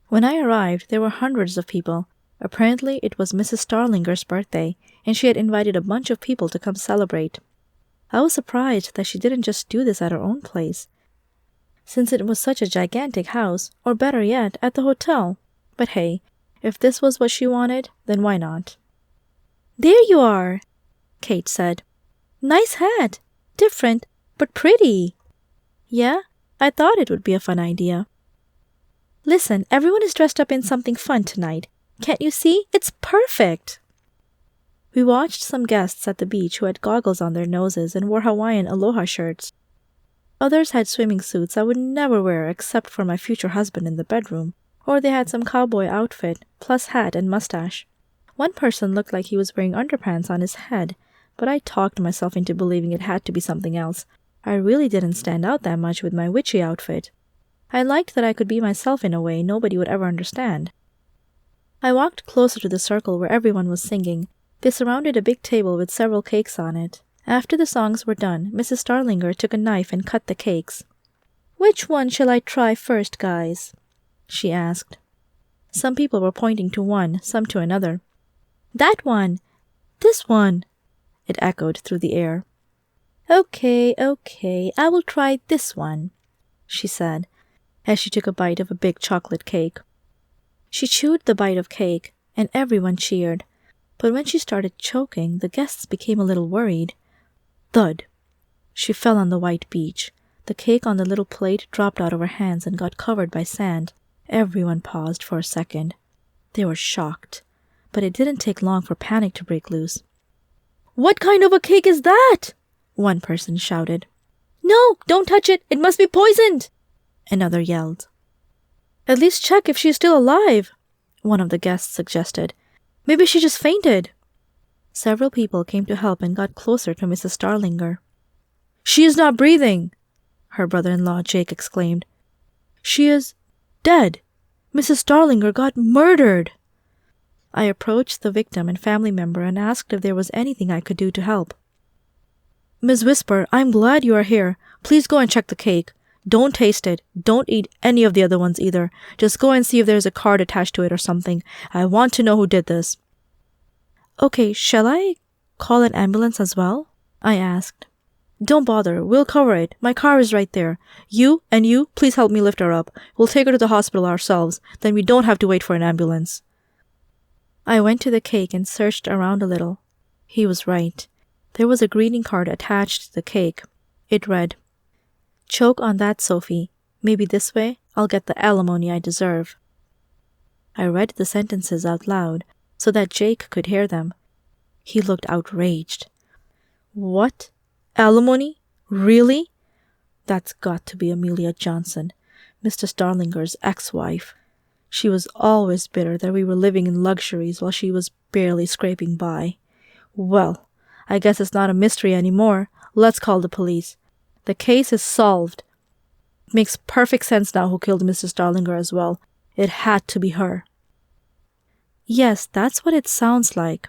When I arrived, there were hundreds of people. Apparently, it was Mrs. Starlinger's birthday, and she had invited a bunch of people to come celebrate. I was surprised that she didn't just do this at her own place, since it was such a gigantic house, or better yet, at the hotel. But hey, if this was what she wanted, then why not? "There you are," Kate said. "Nice hat. Different, but pretty." "Yeah, I thought it would be a fun idea." "Listen, everyone is dressed up in something fun tonight. Can't you see? It's perfect." We watched some guests at the beach who had goggles on their noses and wore Hawaiian aloha shirts. Others had swimming suits I would never wear except for my future husband in the bedroom, or they had some cowboy outfit, plus hat and mustache. One person looked like he was wearing underpants on his head, but I talked myself into believing it had to be something else. I really didn't stand out that much with my witchy outfit. I liked that I could be myself in a way nobody would ever understand. I walked closer to the circle where everyone was singing. They surrounded a big table with several cakes on it. After the songs were done, Mrs. Starlinger took a knife and cut the cakes. "Which one shall I try first, guys?" she asked. Some people were pointing to one, some to another. "That one! This one!" it echoed through the air. Okay, I will try this one," she said, as she took a bite of a big chocolate cake. She chewed the bite of cake, and everyone cheered, but when she started choking, the guests became a little worried. Thud! She fell on the white beach. The cake on the little plate dropped out of her hands and got covered by sand. Everyone paused for a second. They were shocked, but it didn't take long for panic to break loose. "What kind of a cake is that?" one person shouted. "No, don't touch it! It must be poisoned!" another yelled. "At least check if she is still alive," one of the guests suggested. "Maybe she just fainted." Several people came to help and got closer to Mrs. Starlinger. "She is not breathing!" her brother-in-law Jake exclaimed. "She is dead! Mrs. Starlinger got murdered!" I approached the victim and family member and asked if there was anything I could do to help. "Ms. Whisper, I'm glad you are here. Please go and check the cake. Don't taste it. Don't eat any of the other ones either. Just go and see if there's a card attached to it or something. I want to know who did this." "Okay, shall I call an ambulance as well?" I asked. "Don't bother. We'll cover it. My car is right there. You, please help me lift her up. We'll take her to the hospital ourselves. Then we don't have to wait for an ambulance." I went to the cake and searched around a little. He was right. There was a greeting card attached to the cake. It read, "Choke on that, Sophie. Maybe this way I'll get the alimony I deserve." I read the sentences out loud so that Jake could hear them. He looked outraged. "What? Alimony? Really? That's got to be Amelia Johnson. Mr. Starlinger's ex-wife. She was always bitter that we were living in luxuries while she was barely scraping by. Well, I guess it's not a mystery anymore. Let's call the police. The case is solved. It makes perfect sense now who killed Mr. Starlinger as well. It had to be her. Yes, that's what it sounds like,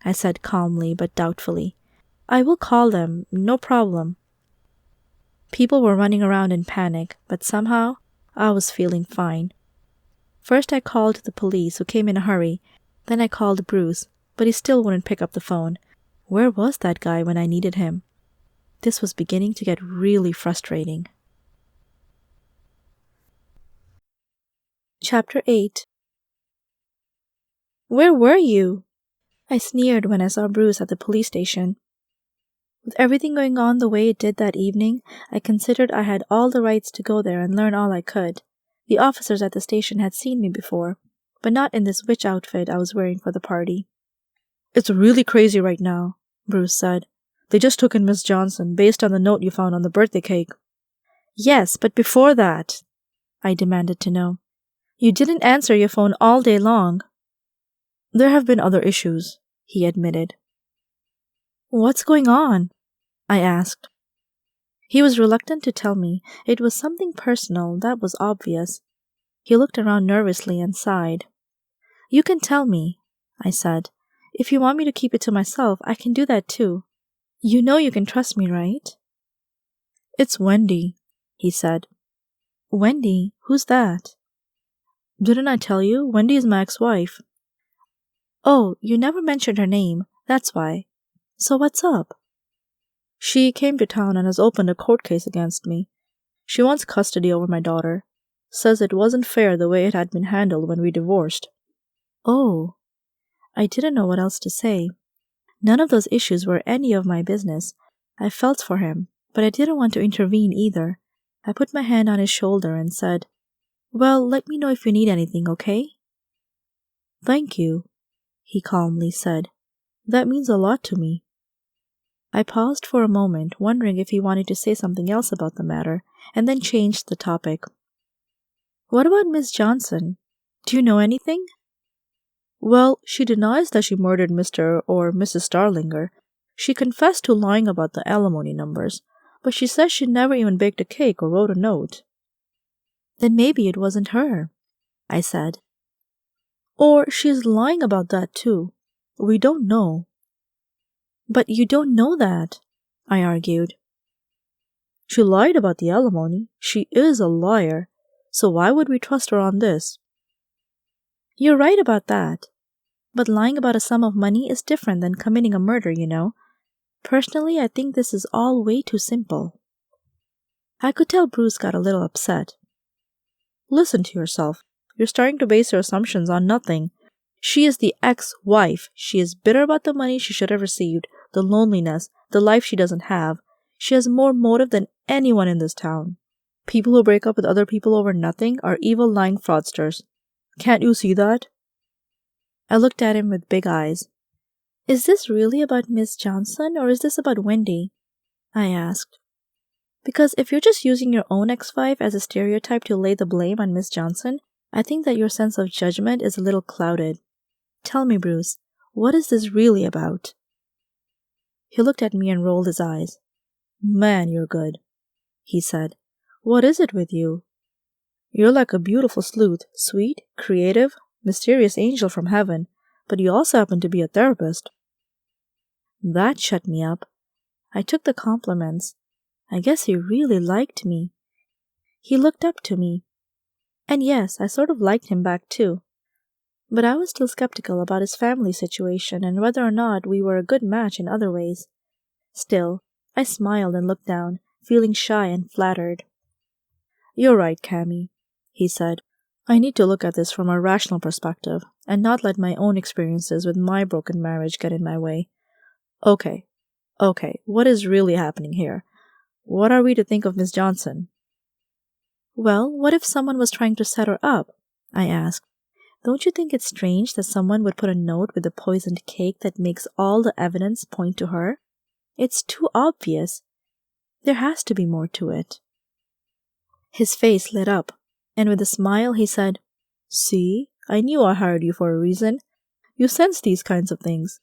I said calmly but doubtfully. I will call them, no problem. People were running around in panic, but somehow I was feeling fine. First I called the police, who came in a hurry. Then I called Bruce, but he still wouldn't pick up the phone. Where was that guy when I needed him? This was beginning to get really frustrating. Chapter 8. Where were you? I sneered when I saw Bruce at the police station. With everything going on the way it did that evening, I considered I had all the rights to go there and learn all I could. The officers at the station had seen me before, but not in this witch outfit I was wearing for the party. It's really crazy right now, Bruce said. They just took in Miss Johnson based on the note you found on the birthday cake. Yes, but before that, I demanded to know. You didn't answer your phone all day long. There have been other issues, he admitted. What's going on? I asked. He was reluctant to tell me. It was something personal, that was obvious. He looked around nervously and sighed. You can tell me, I said. If you want me to keep it to myself, I can do that too. You know you can trust me, right? It's Wendy, he said. Wendy? Who's that? Didn't I tell you? Wendy is my ex-wife. Oh, you never mentioned her name, that's why. So what's up? She came to town and has opened a court case against me. She wants custody over my daughter. Says it wasn't fair the way it had been handled when we divorced. Oh. I didn't know what else to say. None of those issues were any of my business. I felt for him, but I didn't want to intervene either. I put my hand on his shoulder and said, Well, let me know if you need anything, okay? Thank you, he calmly said. That means a lot to me. I paused for a moment, wondering if he wanted to say something else about the matter, and then changed the topic. What about Miss Johnson? Do you know anything? Well, she denies that she murdered Mr. or Mrs. Starlinger. She confessed to lying about the alimony numbers, but she says she never even baked a cake or wrote a note. Then maybe it wasn't her, I said. Or she's lying about that too. We don't know. But you don't know that, I argued. She lied about the alimony. She is a liar. So why would we trust her on this? You're right about that. But lying about a sum of money is different than committing a murder, you know. Personally, I think this is all way too simple. I could tell Bruce got a little upset. Listen to yourself. You're starting to base your assumptions on nothing. She is the ex-wife. She is bitter about the money she should have received, the loneliness, the life she doesn't have. She has more motive than anyone in this town. People who break up with other people over nothing are evil lying fraudsters. Can't you see that? I looked at him with big eyes. Is this really about Miss Johnson, or is this about Wendy? I asked. Because if you're just using your own ex-wife as a stereotype to lay the blame on Miss Johnson, I think that your sense of judgment is a little clouded. Tell me, Bruce, what is this really about? He looked at me and rolled his eyes. Man, you're good, he said. What is it with you? You're like a beautiful sleuth, sweet, creative, mysterious angel from heaven, but you also happen to be a therapist. That shut me up. I took the compliments. I guess he really liked me. He looked up to me. And yes, I sort of liked him back too. But I was still skeptical about his family situation and whether or not we were a good match in other ways. Still, I smiled and looked down, feeling shy and flattered. You're right, Cammy, he said. I need to look at this from a rational perspective and not let my own experiences with my broken marriage get in my way. Okay, what is really happening here? What are we to think of Miss Johnson? Well, what if someone was trying to set her up? I asked. Don't you think it's strange that someone would put a note with a poisoned cake that makes all the evidence point to her? It's too obvious. There has to be more to it. His face lit up. And with a smile, he said, "See, I knew I hired you for a reason. You sense these kinds of things.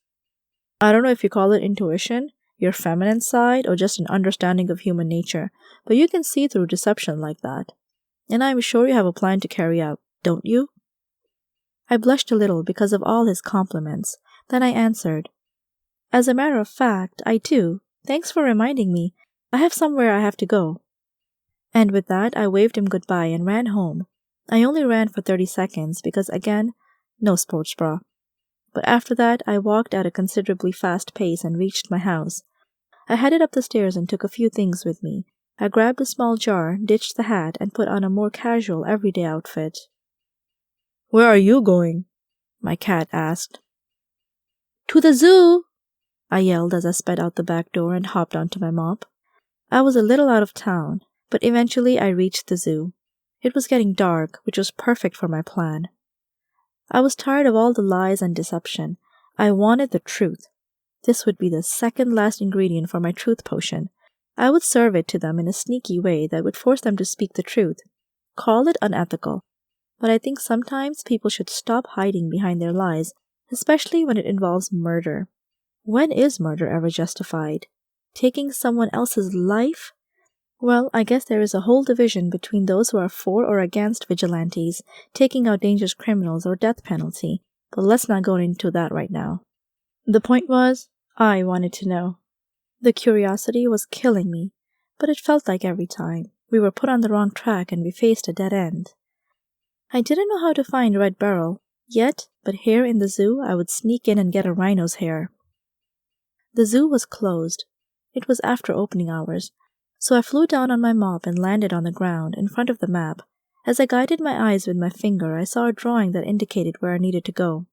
I don't know if you call it intuition, your feminine side, or just an understanding of human nature, but you can see through deception like that. And I'm sure you have a plan to carry out, don't you?" I blushed a little because of all his compliments. Then I answered, "As a matter of fact, I do. Thanks for reminding me. I have somewhere I have to go." And with that, I waved him goodbye and ran home. I only ran for 30 seconds because, again, no sports bra. But after that, I walked at a considerably fast pace and reached my house. I headed up the stairs and took a few things with me. I grabbed a small jar, ditched the hat, and put on a more casual, everyday outfit. "Where are you going?" my cat asked. "To the zoo!" I yelled as I sped out the back door and hopped onto my mop. I was a little out of town, but eventually I reached the zoo. It was getting dark, which was perfect for my plan. I was tired of all the lies and deception. I wanted the truth. This would be the second last ingredient for my truth potion. I would serve it to them in a sneaky way that would force them to speak the truth. Call it unethical. But I think sometimes people should stop hiding behind their lies, especially when it involves murder. When is murder ever justified? Taking someone else's life? Well, I guess there is a whole division between those who are for or against vigilantes, taking out dangerous criminals or death penalty, but let's not go into that right now. The point was, I wanted to know. The curiosity was killing me, but it felt like every time we were put on the wrong track and we faced a dead end. I didn't know how to find Red Beryl yet, but here in the zoo I would sneak in and get a rhino's hair. The zoo was closed. It was after opening hours, so I flew down on my mop and landed on the ground in front of the map. As I guided my eyes with my finger, I saw a drawing that indicated where I needed to go.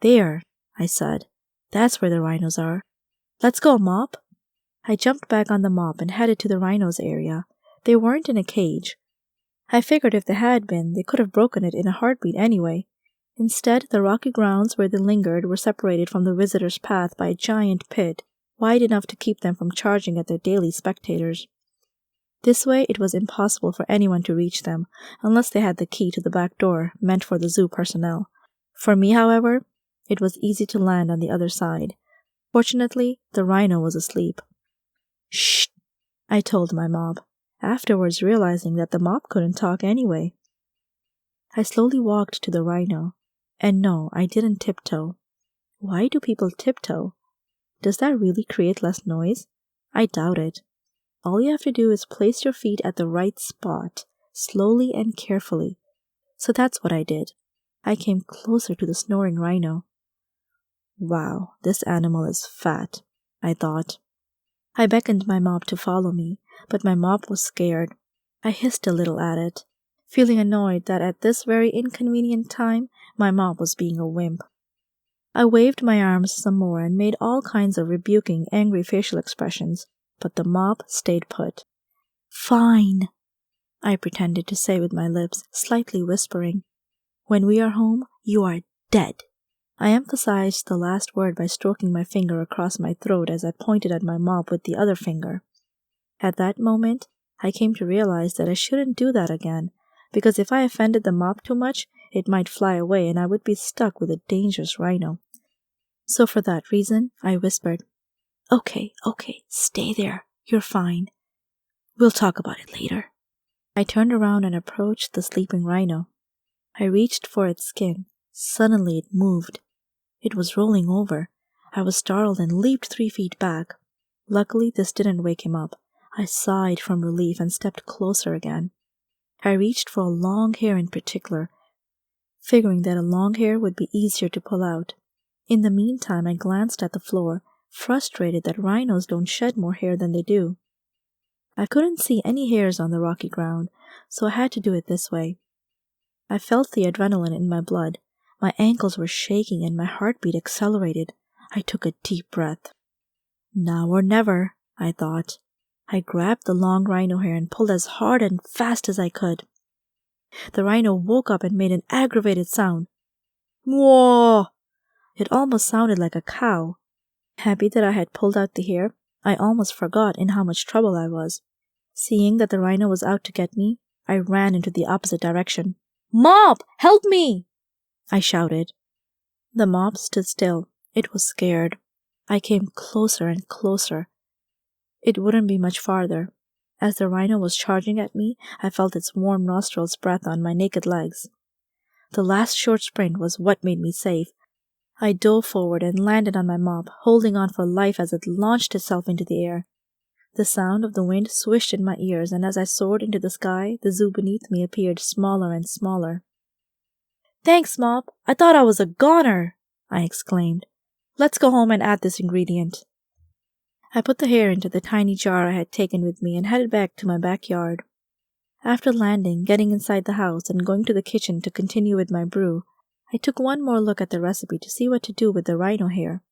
"There," I said. "That's where the rhinos are. Let's go, Mop." I jumped back on the mop and headed to the rhinos area. They weren't in a cage. I figured if they had been, they could have broken it in a heartbeat anyway. Instead, the rocky grounds where they lingered were separated from the visitor's path by a giant pit, wide enough to keep them from charging at their daily spectators. This way, it was impossible for anyone to reach them, unless they had the key to the back door, meant for the zoo personnel. For me, however, it was easy to land on the other side. Fortunately, the rhino was asleep. "Shh!" I told my mob, afterwards realizing that the mob couldn't talk anyway. I slowly walked to the rhino. And no, I didn't tiptoe. Why do people tiptoe? Does that really create less noise? I doubt it. All you have to do is place your feet at the right spot, slowly and carefully. So that's what I did. I came closer to the snoring rhino. Wow, this animal is fat, I thought. I beckoned my mob to follow me, but my mob was scared. I hissed a little at it, feeling annoyed that at this very inconvenient time, my mob was being a wimp. I waved my arms some more and made all kinds of rebuking, angry facial expressions, but the mob stayed put. "Fine," I pretended to say with my lips, slightly whispering. "When we are home, you are dead." I emphasized the last word by stroking my finger across my throat as I pointed at my mob with the other finger. At that moment, I came to realize that I shouldn't do that again, because if I offended the mob too much, it might fly away and I would be stuck with a dangerous rhino. So for that reason, I whispered, Okay, stay there. You're fine. We'll talk about it later." I turned around and approached the sleeping rhino. I reached for its skin. Suddenly it moved. It was rolling over. I was startled and leaped 3 feet back. Luckily, this didn't wake him up. I sighed from relief and stepped closer again. I reached for a long hair in particular, figuring that a long hair would be easier to pull out. In the meantime, I glanced at the floor, frustrated that rhinos don't shed more hair than they do. I couldn't see any hairs on the rocky ground, so I had to do it this way. I felt the adrenaline in my blood. My ankles were shaking and my heartbeat accelerated. I took a deep breath. Now or never, I thought. I grabbed the long rhino hair and pulled as hard and fast as I could. The rhino woke up and made an aggravated sound. Whoa! It almost sounded like a cow. Happy that I had pulled out the hair, I almost forgot in how much trouble I was. Seeing that the rhino was out to get me, I ran into the opposite direction. "Mop! Help me!" I shouted. The mob stood still. It was scared. I came closer and closer. It wouldn't be much farther. As the rhino was charging at me, I felt its warm nostrils' breath on my naked legs. The last short sprint was what made me safe. I dove forward and landed on my mop, holding on for life as it launched itself into the air. The sound of the wind swished in my ears, and as I soared into the sky, the zoo beneath me appeared smaller and smaller. "Thanks, Mop! I thought I was a goner!" I exclaimed. "Let's go home and add this ingredient." I put the hair into the tiny jar I had taken with me and headed back to my backyard. After landing, getting inside the house, and going to the kitchen to continue with my brew, I took one more look at the recipe to see what to do with the rhino hair.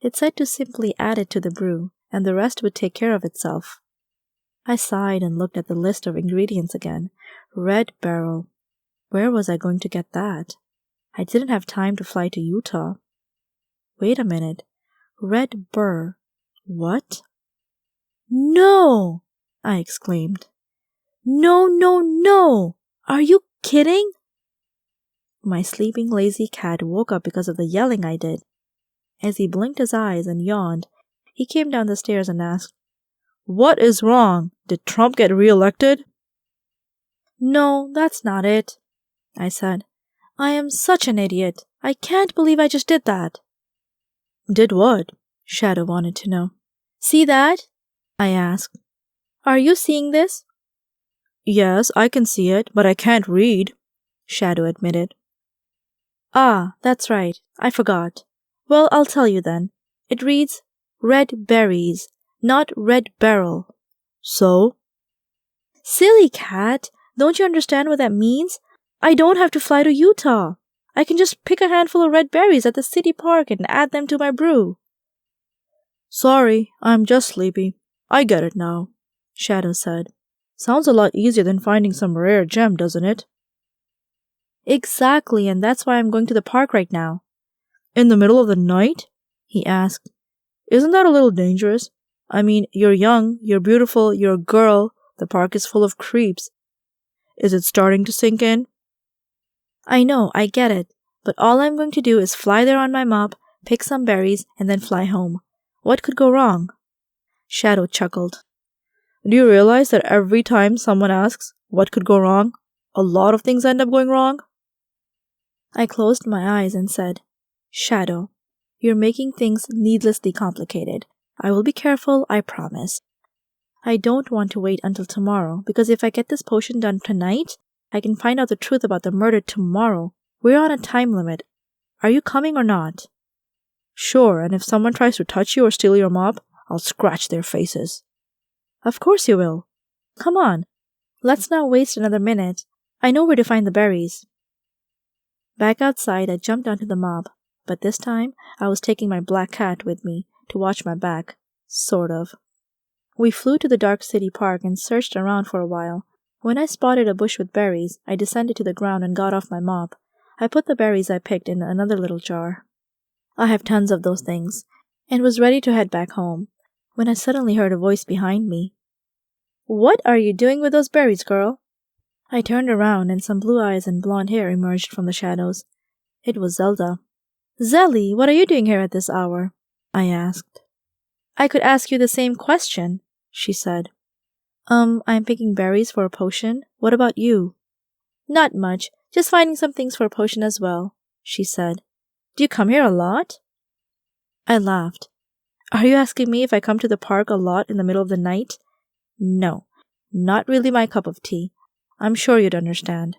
It said to simply add it to the brew, and the rest would take care of itself. I sighed and looked at the list of ingredients again. Red beryl. Where was I going to get that? I didn't have time to fly to Utah. Wait a minute. Red burr. What? "No!" I exclaimed. "No, no, no! Are you kidding?" My sleeping lazy cat woke up because of the yelling I did. As he blinked his eyes and yawned, he came down the stairs and asked, "What is wrong? Did Trump get re-elected?" "No, that's not it," I said. "I am such an idiot. I can't believe I just did that." "Did what?" Shadow wanted to know. "See that?" I asked. "Are you seeing this?" "Yes, I can see it, but I can't read," Shadow admitted. "Ah, that's right. I forgot. Well, I'll tell you then. It reads, red berries, not red beryl." "So?" "Silly cat! Don't you understand what that means? I don't have to fly to Utah. I can just pick a handful of red berries at the city park and add them to my brew." "Sorry, I'm just sleepy. I get it now," Shadow said. "Sounds a lot easier than finding some rare gem, doesn't it?" "Exactly, and that's why I'm going to the park right now." "In the middle of the night?" he asked. "Isn't that a little dangerous? I mean, you're young, you're beautiful, you're a girl. The park is full of creeps. Is it starting to sink in?" "I know, I get it. But all I'm going to do is fly there on my mop, pick some berries, and then fly home. What could go wrong?" Shadow chuckled. "Do you realize that every time someone asks, what could go wrong, a lot of things end up going wrong?" I closed my eyes and said, "Shadow, you're making things needlessly complicated. I will be careful, I promise. I don't want to wait until tomorrow, because if I get this potion done tonight, I can find out the truth about the murder tomorrow. We're on a time limit. Are you coming or not?" "Sure, and if someone tries to touch you or steal your mop, I'll scratch their faces." "Of course you will. Come on. Let's not waste another minute. I know where to find the berries." Back outside, I jumped onto the mob, but this time I was taking my black cat with me to watch my back. Sort of. We flew to the dark city park and searched around for a while. When I spotted a bush with berries, I descended to the ground and got off my mop. I put the berries I picked in another little jar. I have tons of those things, and was ready to head back home, when I suddenly heard a voice behind me. "What are you doing with those berries, girl?" I turned around and some blue eyes and blonde hair emerged from the shadows. It was Zelda. "Zelly, what are you doing here at this hour?" I asked. "I could ask you the same question," she said. I'm picking berries for a potion. What about you?" "Not much, just finding some things for a potion as well," she said. "Do you come here a lot?" I laughed. "Are you asking me if I come to the park a lot in the middle of the night? No, not really my cup of tea. I'm sure you'd understand."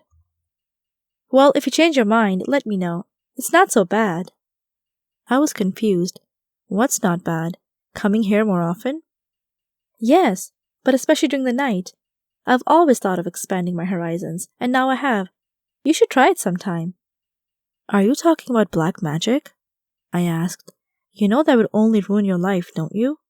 "Well, if you change your mind, let me know. It's not so bad." I was confused. What's not bad? Coming here more often? "Yes, but especially during the night. I've always thought of expanding my horizons, and now I have. You should try it sometime." "Are you talking about black magic?" I asked. "You know that would only ruin your life, don't you?"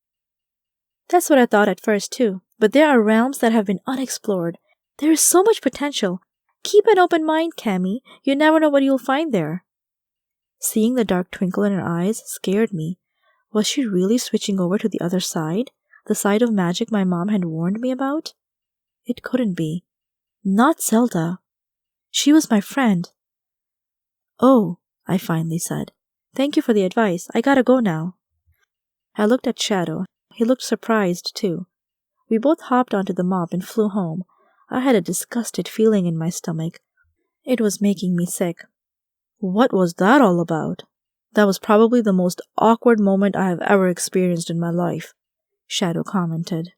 "That's what I thought at first too, but there are realms that have been unexplored. There is so much potential. Keep an open mind, Cammy. You never know what you'll find there." Seeing the dark twinkle in her eyes scared me. Was she really switching over to the other side? The side of magic my mom had warned me about? It couldn't be. Not Zelda. She was my friend. Oh, I finally said. Thank you for the advice. I gotta go now. I looked at Shadow. He looked surprised, too. We both hopped onto the mop and flew home. I had a disgusted feeling in my stomach. It was making me sick. What was that all about? That was probably the most awkward moment I have ever experienced in my life, Shadow commented.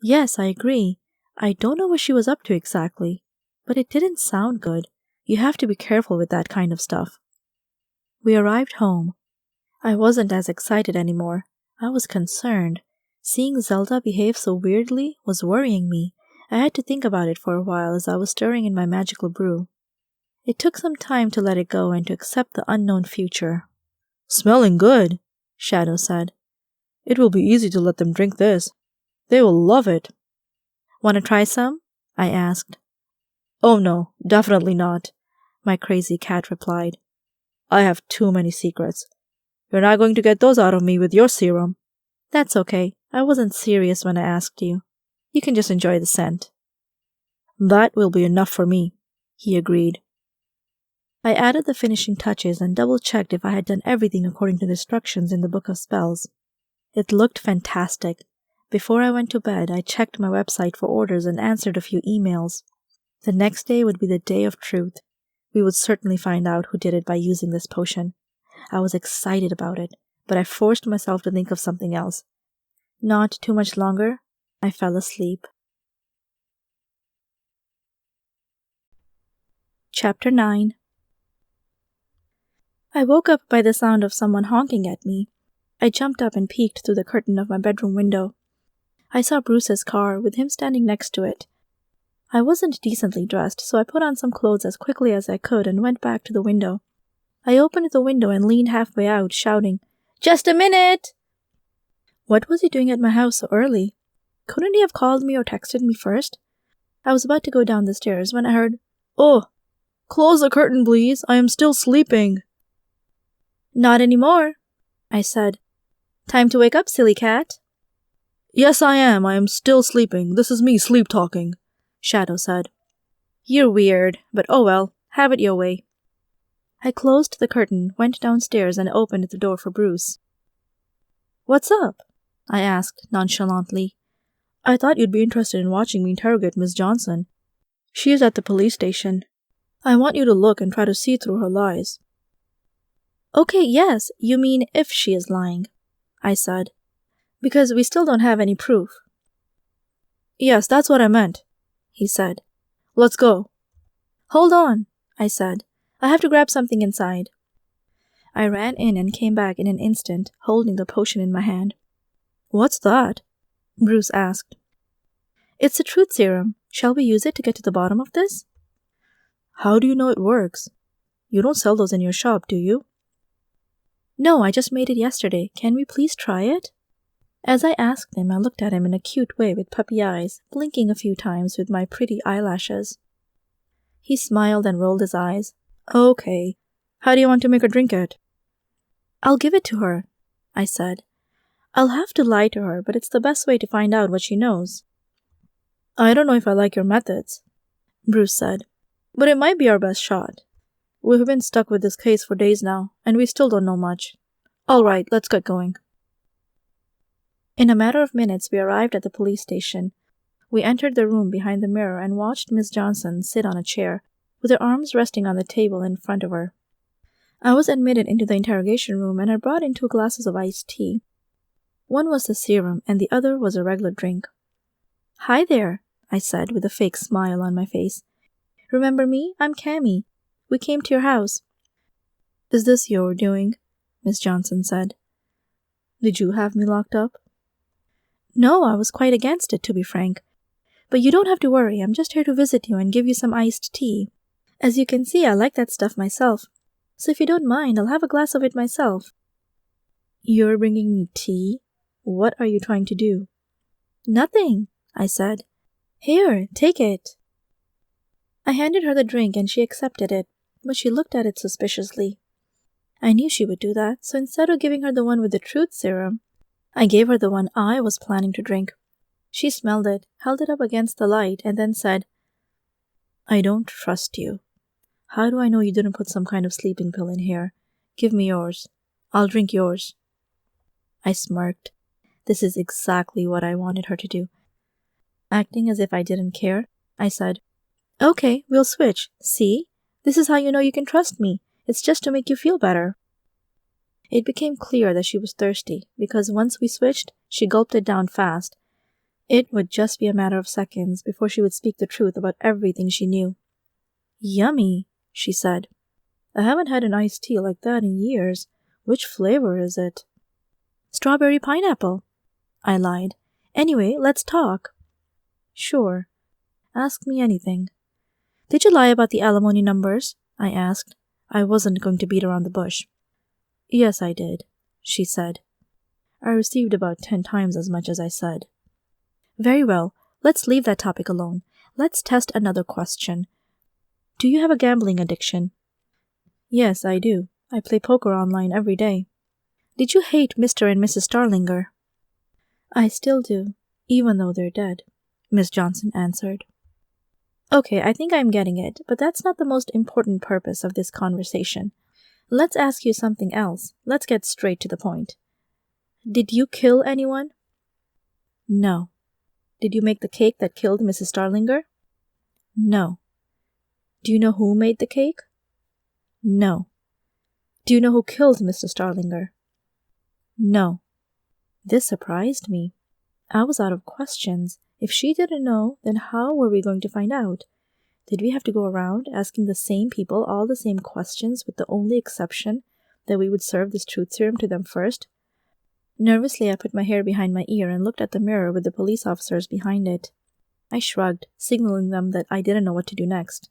Yes, I agree. I don't know what she was up to exactly, but it didn't sound good. You have to be careful with that kind of stuff. We arrived home. I wasn't as excited anymore. I was concerned. Seeing Zelda behave so weirdly was worrying me. I had to think about it for a while as I was stirring in my magical brew. It took some time to let it go and to accept the unknown future. Smelling good, Shadow said. It will be easy to let them drink this. They will love it. Want to try some? I asked. Oh no, definitely not, my crazy cat replied. I have too many secrets. You're not going to get those out of me with your serum. That's okay. I wasn't serious when I asked you. You can just enjoy the scent. That will be enough for me, he agreed. I added the finishing touches and double-checked if I had done everything according to the instructions in the Book of Spells. It looked fantastic. Before I went to bed, I checked my website for orders and answered a few emails. The next day would be the day of truth. We would certainly find out who did it by using this potion. I was excited about it, but I forced myself to think of something else. Not too much longer, I fell asleep. Chapter 9. I woke up by the sound of someone honking at me. I jumped up and peeked through the curtain of my bedroom window. I saw Bruce's car, with him standing next to it. I wasn't decently dressed, so I put on some clothes as quickly as I could and went back to the window. I opened the window and leaned halfway out, shouting, "Just a minute!" What was he doing at my house so early? Couldn't he have called me or texted me first? I was about to go down the stairs when I heard, "Oh, close the curtain, please. I am still sleeping." Not anymore, I said. Time to wake up, silly cat. Yes, I am. I am still sleeping. This is me sleep-talking, Shadow said. You're weird, but oh well, have it your way. I closed the curtain, went downstairs, and opened the door for Bruce. What's up? I asked nonchalantly. I thought you'd be interested in watching me interrogate Miss Johnson. She is at the police station. I want you to look and try to see through her lies. Okay, yes, you mean if she is lying, I said, because we still don't have any proof. Yes, that's what I meant, he said. Let's go. Hold on, I said. I have to grab something inside. I ran in and came back in an instant, holding the potion in my hand. What's that? Bruce asked. It's a truth serum. Shall we use it to get to the bottom of this? How do you know it works? You don't sell those in your shop, do you? No, I just made it yesterday. Can we please try it? As I asked him, I looked at him in a cute way with puppy eyes, blinking a few times with my pretty eyelashes. He smiled and rolled his eyes. Okay. How do you want to make her drink it? I'll give it to her, I said. I'll have to lie to her, but it's the best way to find out what she knows. I don't know if I like your methods, Bruce said, but it might be our best shot. We've been stuck with this case for days now, and we still don't know much. All right, let's get going. In a matter of minutes, we arrived at the police station. We entered the room behind the mirror and watched Miss Johnson sit on a chair, with her arms resting on the table in front of her. I was admitted into the interrogation room and I brought in 2 glasses of iced tea. One was the serum and the other was a regular drink. Hi there, I said with a fake smile on my face. Remember me? I'm Cammy. We came to your house. Is this your doing? Miss Johnson said. Did you have me locked up? No, I was quite against it, to be frank. But you don't have to worry. I'm just here to visit you and give you some iced tea. As you can see, I like that stuff myself. So if you don't mind, I'll have a glass of it myself. You're bringing me tea? What are you trying to do? Nothing, I said. Here, take it. I handed her the drink and she accepted it, but she looked at it suspiciously. I knew she would do that, so instead of giving her the one with the truth serum, I gave her the one I was planning to drink. She smelled it, held it up against the light, and then said, I don't trust you. How do I know you didn't put some kind of sleeping pill in here? Give me yours. I'll drink yours. I smirked. This is exactly what I wanted her to do. Acting as if I didn't care, I said, "Okay, we'll switch. See? This is how you know you can trust me. It's just to make you feel better." It became clear that she was thirsty, because once we switched, she gulped it down fast. It would just be a matter of seconds before she would speak the truth about everything she knew. "Yummy," she said. "I haven't had an iced tea like that in years. Which flavor is it?" "Strawberry pineapple," I lied. "Anyway, let's talk." "Sure. Ask me anything." "Did you lie about the alimony numbers?" I asked. I wasn't going to beat around the bush. "Yes, I did," she said. "I received about 10 times as much as I said." "Very well. Let's leave that topic alone. Let's test another question. Do you have a gambling addiction?" "Yes, I do. I play poker online every day." "Did you hate Mr. and Mrs. Starlinger?" "I still do, even though they're dead," Miss Johnson answered. "Okay, I think I'm getting it, but that's not the most important purpose of this conversation. Let's ask you something else. Let's get straight to the point. Did you kill anyone?" "No." "Did you make the cake that killed Mrs. Starlinger?" "No." "Do you know who made the cake?" "No." "Do you know who killed Mr. Starlinger?" "No." This surprised me. I was out of questions. If she didn't know, then how were we going to find out? Did we have to go around asking the same people all the same questions, with the only exception that we would serve this truth serum to them first? Nervously, I put my hair behind my ear and looked at the mirror with the police officers behind it. I shrugged, signaling them that I didn't know what to do next.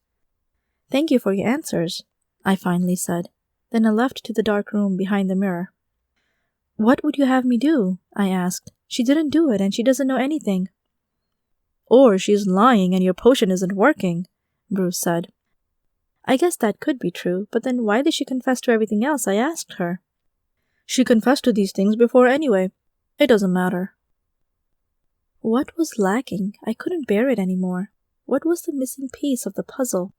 "Thank you for your answers," I finally said. Then I left to the dark room behind the mirror. "What would you have me do?" I asked. "She didn't do it, and she doesn't know anything." "Or she's lying and your potion isn't working," Bruce said. "I guess that could be true, but then why did she confess to everything else I asked her?" "She confessed to these things before anyway. It doesn't matter." What was lacking? I couldn't bear it anymore. What was the missing piece of the puzzle?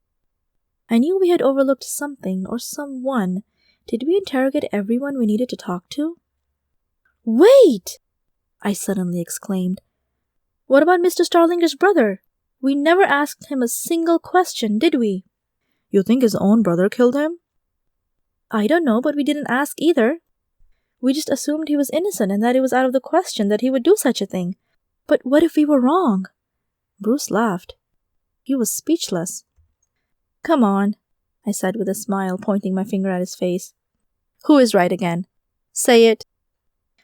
I knew we had overlooked something or someone. Did we interrogate everyone we needed to talk to? "Wait!" I suddenly exclaimed. "What about Mr. Starlinger's brother? We never asked him a single question, did we?" "You think his own brother killed him?" "I don't know, but we didn't ask either. We just assumed he was innocent and that it was out of the question that he would do such a thing. But what if we were wrong?" Bruce laughed. He was speechless. "Come on," I said with a smile, pointing my finger at his face. "Who is right again? Say it."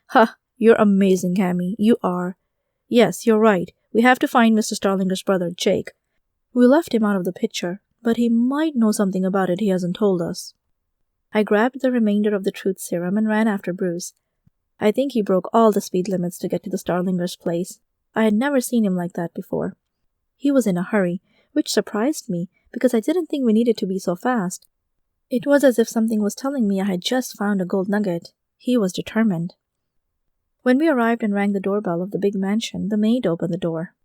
"Ha, you're amazing, Cammy. You are. Yes, you're right. We have to find Mr. Starlinger's brother, Jake. We left him out of the picture, but he might know something about it he hasn't told us." I grabbed the remainder of the truth serum and ran after Bruce. I think he broke all the speed limits to get to the Starlinger's place. I had never seen him like that before. He was in a hurry, which surprised me, because I didn't think we needed to be so fast. It was as if something was telling me I had just found a gold nugget. He was determined. When we arrived and rang the doorbell of the big mansion, the maid opened the door.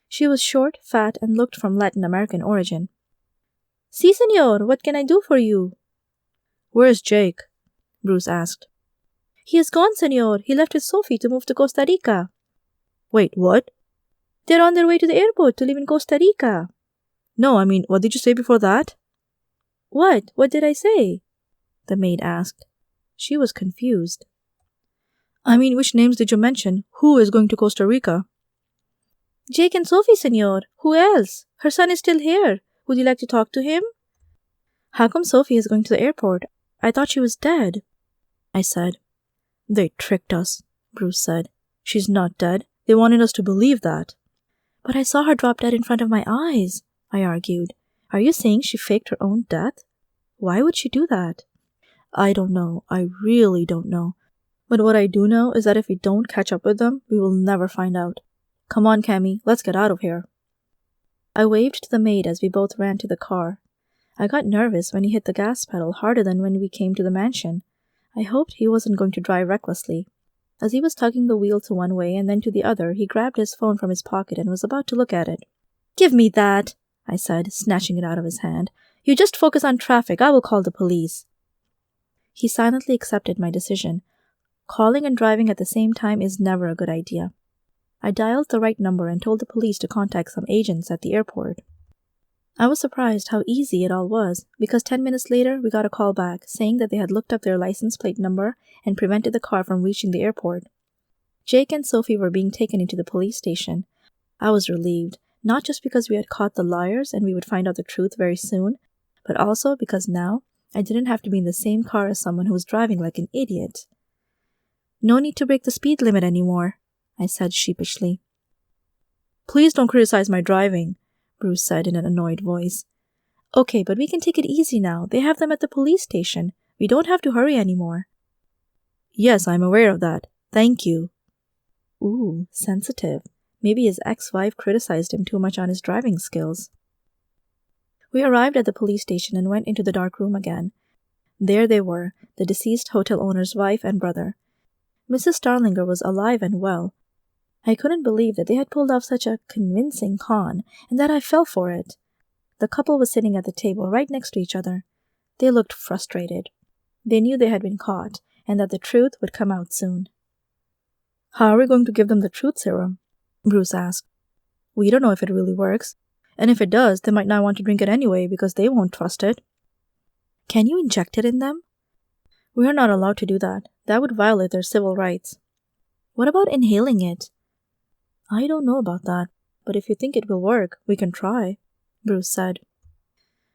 She was short, fat, and looked from Latin American origin. "Si, senor, what can I do for you?" "Where's Jake?" Bruce asked. "He is gone, senor. He left with Sophie to move to Costa Rica." "Wait, what?" "They're on their way to the airport to live in Costa Rica." "No, I mean, what did you say before that?" "What? What did I say?" the maid asked. She was confused. "I mean, which names did you mention? Who is going to Costa Rica?" "Jake and Sophie, senor. Who else? Her son is still here. Would you like to talk to him?" "How come Sophie is going to the airport? I thought she was dead," I said. "They tricked us," Bruce said. "She's not dead. They wanted us to believe that." "But I saw her drop dead in front of my eyes," I argued. "Are you saying she faked her own death? Why would she do that?" "I don't know. I really don't know. But what I do know is that if we don't catch up with them, we will never find out. Come on, Cammy, let's get out of here." I waved to the maid as we both ran to the car. I got nervous when he hit the gas pedal harder than when we came to the mansion. I hoped he wasn't going to drive recklessly. As he was tugging the wheel to one way and then to the other, he grabbed his phone from his pocket and was about to look at it. "Give me that!" I said, snatching it out of his hand. You just focus on traffic. I will call the police. He silently accepted my decision. Calling and driving at the same time is never a good idea. I dialed the right number and told the police to contact some agents at the airport. I was surprised how easy it all was, because 10 minutes later we got a call back saying that they had looked up their license plate number and prevented the car from reaching the airport. Jake and Sophie were being taken into the police station. I was relieved, not just because we had caught the liars and we would find out the truth very soon, but also because now I didn't have to be in the same car as someone who was driving like an idiot. No need to break the speed limit anymore, I said sheepishly. Please don't criticize my driving, Bruce said in an annoyed voice. Okay, but we can take it easy now. They have them at the police station. We don't have to hurry anymore. Yes, I'm aware of that. Thank you. Ooh, sensitive. Maybe his ex-wife criticized him too much on his driving skills. We arrived at the police station and went into the dark room again. There they were, the deceased hotel owner's wife and brother. Mrs. Starlinger was alive and well. I couldn't believe that they had pulled off such a convincing con, and that I fell for it. The couple was sitting at the table right next to each other. They looked frustrated. They knew they had been caught, and that the truth would come out soon. How are we going to give them the truth serum? Bruce asked. We don't know if it really works, and if it does, they might not want to drink it anyway because they won't trust it. Can you inject it in them? We are not allowed to do that. That would violate their civil rights. What about inhaling it? I don't know about that, but if you think it will work, we can try, Bruce said.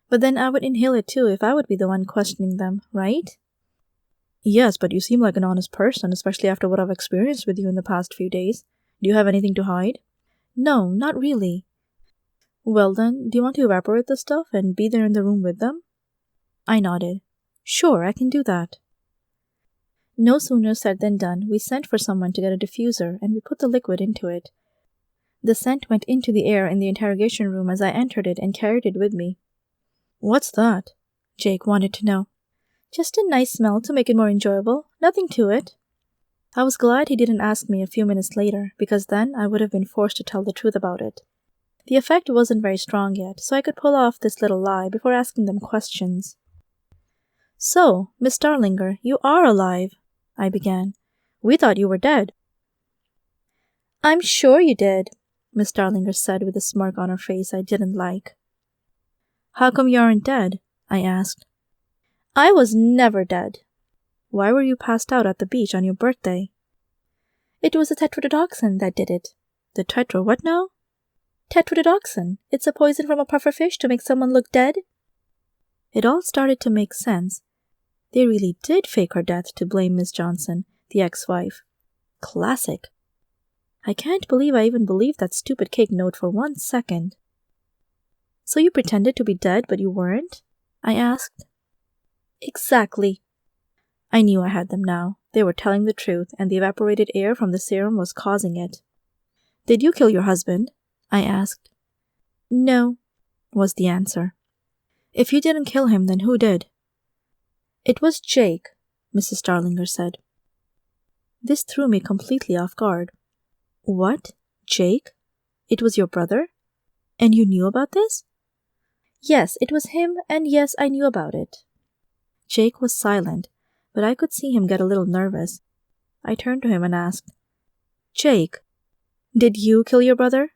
But then I would inhale it too if I would be the one questioning them, right? Yes, but you seem like an honest person, especially after what I've experienced with you in the past few days. Do you have anything to hide? No, not really. Well then, do you want to evaporate the stuff and be there in the room with them? I nodded. Sure, I can do that. No sooner said than done, we sent for someone to get a diffuser and we put the liquid into it. The scent went into the air in the interrogation room as I entered it and carried it with me. What's that? Jake wanted to know. Just a nice smell to make it more enjoyable. Nothing to it. I was glad he didn't ask me a few minutes later, because then I would have been forced to tell the truth about it. The effect wasn't very strong yet, so I could pull off this little lie before asking them questions. So, Miss Starlinger, you are alive, I began. We thought you were dead. I'm sure you did, Miss Starlinger said with a smirk on her face I didn't like. How come you aren't dead? I asked. I was never dead. Why were you passed out at the beach on your birthday? It was the tetrodotoxin that did it. The what now? Tetrodotoxin. It's a poison from a pufferfish to make someone look dead. It all started to make sense. They really did fake her death to blame Miss Johnson, the ex-wife. Classic. I can't believe I even believed that stupid cake note for 1 second. So you pretended to be dead, but you weren't? I asked. Exactly. I knew I had them now. They were telling the truth, and the evaporated air from the serum was causing it. Did you kill your husband? I asked. No, was the answer. If you didn't kill him, then who did? It was Jake, Mrs. Starlinger said. This threw me completely off guard. What? Jake? It was your brother? And you knew about this? Yes, it was him, and yes, I knew about it. Jake was silent, but I could see him get a little nervous. I turned to him and asked, Jake, did you kill your brother?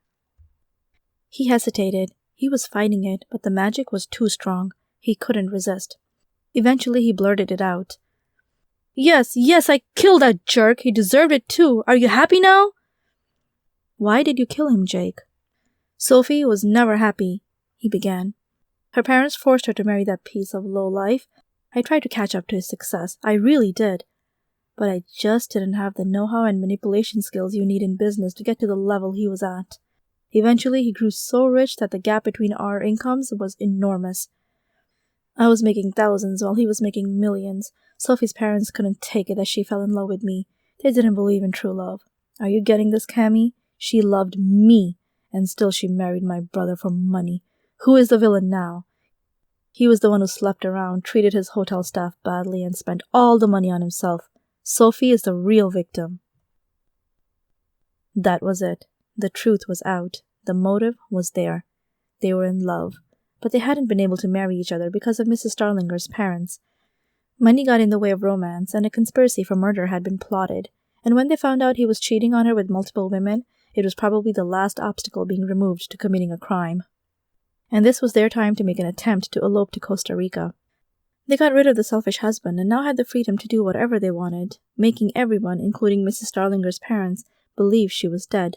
He hesitated. He was fighting it, but the magic was too strong. He couldn't resist. Eventually he blurted it out. Yes, I killed that jerk. He deserved it too. Are you happy now? Why did you kill him, Jake? Sophie was never happy, he began. Her parents forced her to marry that piece of lowlife. I tried to catch up to his success. I really did. But I just didn't have the know-how and manipulation skills you need in business to get to the level he was at. Eventually, he grew so rich that the gap between our incomes was enormous. I was making thousands while he was making millions. Sophie's parents couldn't take it that she fell in love with me. They didn't believe in true love. Are you getting this, Cammy? She loved me, and still she married my brother for money. Who is the villain now? He was the one who slept around, treated his hotel staff badly, and spent all the money on himself. Sophie is the real victim. That was it. The truth was out. The motive was there. They were in love, but they hadn't been able to marry each other because of Mrs. Starlinger's parents. Money got in the way of romance, and a conspiracy for murder had been plotted, and when they found out he was cheating on her with multiple women, it was probably the last obstacle being removed to committing a crime. And this was their time to make an attempt to elope to Costa Rica. They got rid of the selfish husband and now had the freedom to do whatever they wanted, making everyone, including Mrs. Starlinger's parents, believe she was dead.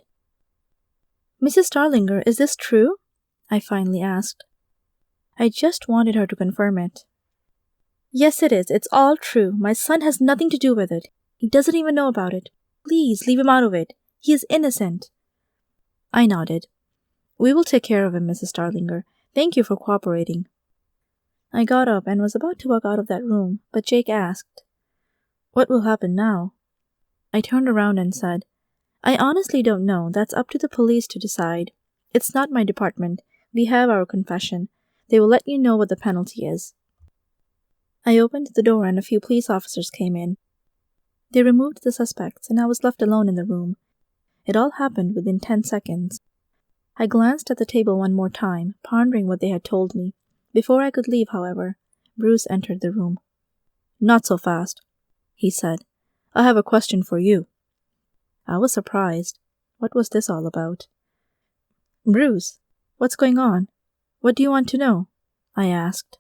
"Mrs. Starlinger, is this true?" I finally asked. I just wanted her to confirm it. "Yes, it is. It's all true. My son has nothing to do with it. He doesn't even know about it. Please leave him out of it. He is innocent." I nodded. "We will take care of him, Mrs. Starlinger. Thank you for cooperating." I got up and was about to walk out of that room, but Jake asked, "What will happen now?" I turned around and said, "I honestly don't know. That's up to the police to decide. It's not my department. We have our confession. They will let you know what the penalty is." I opened the door and a few police officers came in. They removed the suspects and I was left alone in the room. It all happened within 10 seconds. I glanced at the table one more time, pondering what they had told me. Before I could leave, however, Bruce entered the room. "Not so fast," he said. "I have a question for you." I was surprised. What was this all about? "Bruce, what's going on? What do you want to know?" I asked.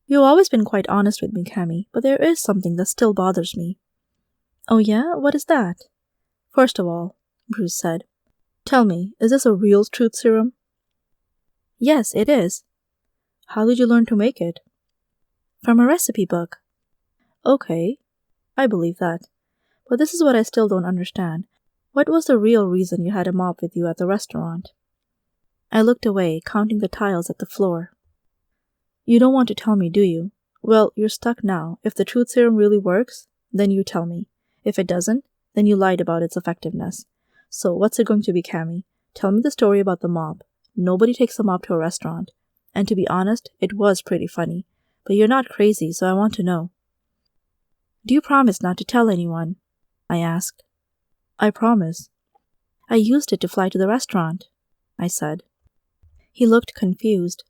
"You've always been quite honest with me, Cammy, but there is something that still bothers me." "Oh yeah? What is that?" "First of all," Bruce said, "tell me, is this a real truth serum?" "Yes, it is." "How did you learn to make it?" "From a recipe book." "Okay, I believe that. But this is what I still don't understand. What was the real reason you had a mop with you at the restaurant?" I looked away, counting the tiles at the floor. "You don't want to tell me, do you? Well, you're stuck now. If the truth serum really works, then you tell me. If it doesn't, then you lied about its effectiveness. So what's it going to be, Cammy? Tell me the story about the mop. Nobody takes a mop to a restaurant. And to be honest, it was pretty funny. But you're not crazy, so I want to know." "Do you promise not to tell anyone?" I asked. "I promise." "I used it to fly to the restaurant," I said. He looked confused.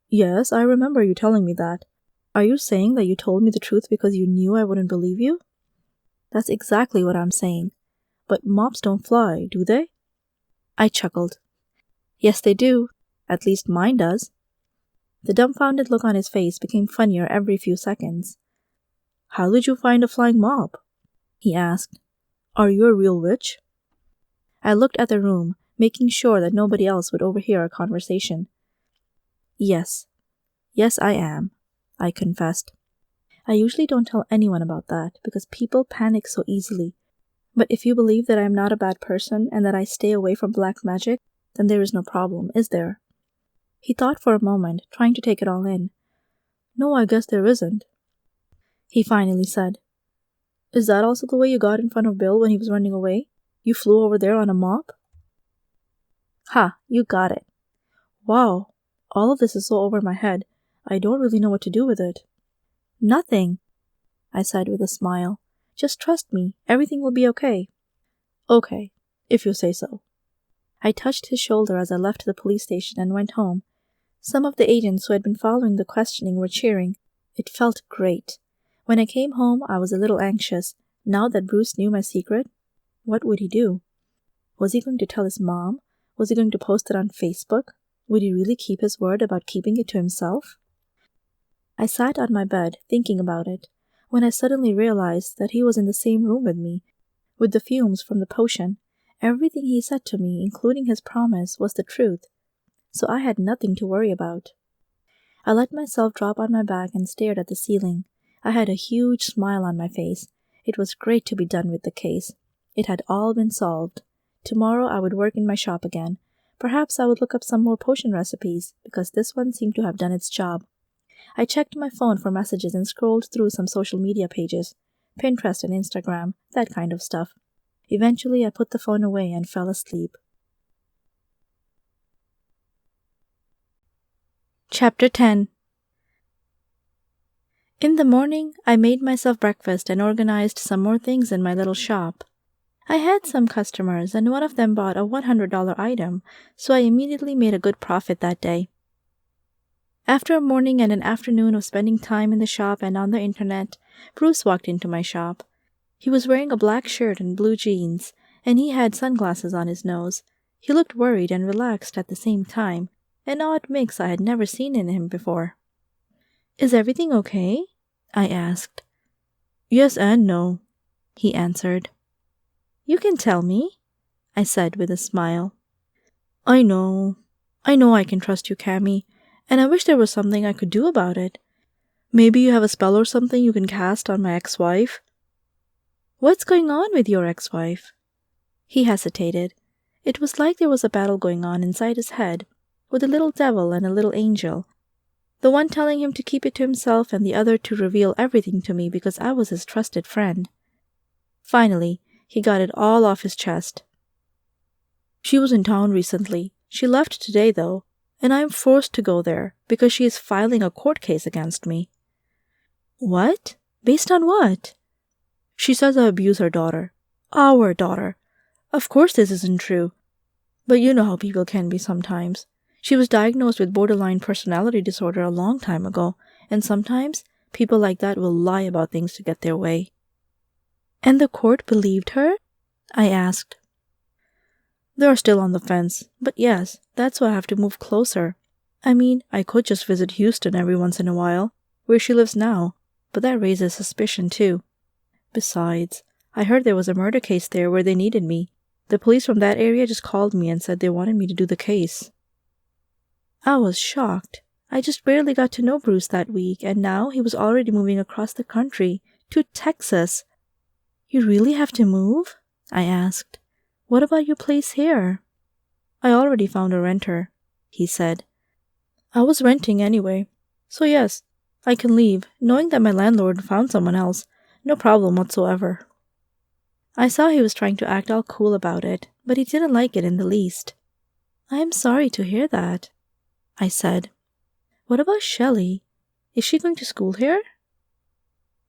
"Yes, I remember you telling me that. Are you saying that you told me the truth because you knew I wouldn't believe you?" "That's exactly what I'm saying. But mops don't fly, do they?" I chuckled. "Yes, they do. At least mine does." The dumbfounded look on his face became funnier every few seconds. "How did you find a flying mop?" he asked. "Are you a real witch?" I looked at the room, making sure that nobody else would overhear our conversation. Yes, I am," I confessed. I usually don't tell anyone about that because people panic so easily. But if you believe that I am not a bad person and that I stay away from black magic, then there is no problem, is there? He thought for a moment, trying to take it all in. "No, I guess there isn't." He finally said, "Is that also the way you got in front of Bill when he was running away? You flew over there on a mop?" "Ha, you got it." "Wow, all of this is so over my head. I don't really know what to do with it." "Nothing," I said with a smile. "Just trust me. Everything will be okay." "Okay, if you say so." I touched his shoulder as I left the police station and went home. Some of the agents who had been following the questioning were cheering. It felt great. When I came home, I was a little anxious. Now that Bruce knew my secret, what would he do? Was he going to tell his mom? Was he going to post it on Facebook? Would he really keep his word about keeping it to himself? I sat on my bed, thinking about it, when I suddenly realized that he was in the same room with me, with the fumes from the potion. Everything he said to me, including his promise, was the truth, so I had nothing to worry about. I let myself drop on my back and stared at the ceiling. I had a huge smile on my face. It was great to be done with the case. It had all been solved. Tomorrow I would work in my shop again. Perhaps I would look up some more potion recipes, because this one seemed to have done its job. I checked my phone for messages and scrolled through some social media pages, Pinterest and Instagram, that kind of stuff. Eventually I put the phone away and fell asleep. Chapter 10. In the morning, I made myself breakfast and organized some more things in my little shop. I had some customers, and one of them bought a $100 item, so I immediately made a good profit that day. After a morning and an afternoon of spending time in the shop and on the internet, Bruce walked into my shop. He was wearing a black shirt and blue jeans, and he had sunglasses on his nose. He looked worried and relaxed at the same time, an odd mix I had never seen in him before. "Is everything okay?" I asked. "Yes and no," he answered. "You can tell me," I said with a smile. I know I can trust you, Cammy, and I wish there was something I could do about it. Maybe you have a spell or something you can cast on my ex-wife?" "What's going on with your ex-wife?" He hesitated. It was like there was a battle going on inside his head, with a little devil and a little angel, the one telling him to keep it to himself and the other to reveal everything to me because I was his trusted friend. Finally, he got it all off his chest. "She was in town recently. She left today, though, and I am forced to go there because she is filing a court case against me." "What? Based on what?" "She says I abuse her daughter. Our daughter. Of course this isn't true. But you know how people can be sometimes. She was diagnosed with borderline personality disorder a long time ago, and sometimes people like that will lie about things to get their way." "And the court believed her?" I asked. "They're still on the fence, but yes, that's why I have to move closer. I mean, I could just visit Houston every once in a while, where she lives now, but that raises suspicion too. Besides, I heard there was a murder case there where they needed me. The police from that area just called me and said they wanted me to do the case." I was shocked. I just barely got to know Bruce that week, and now he was already moving across the country, to Texas. "You really have to move?" I asked. "What about your place here?" "I already found a renter," he said. "I was renting anyway. So yes, I can leave, knowing that my landlord found someone else. No problem whatsoever." I saw he was trying to act all cool about it, but he didn't like it in the least. "I am sorry to hear that," I said. "What about Shelley? Is she going to school here?"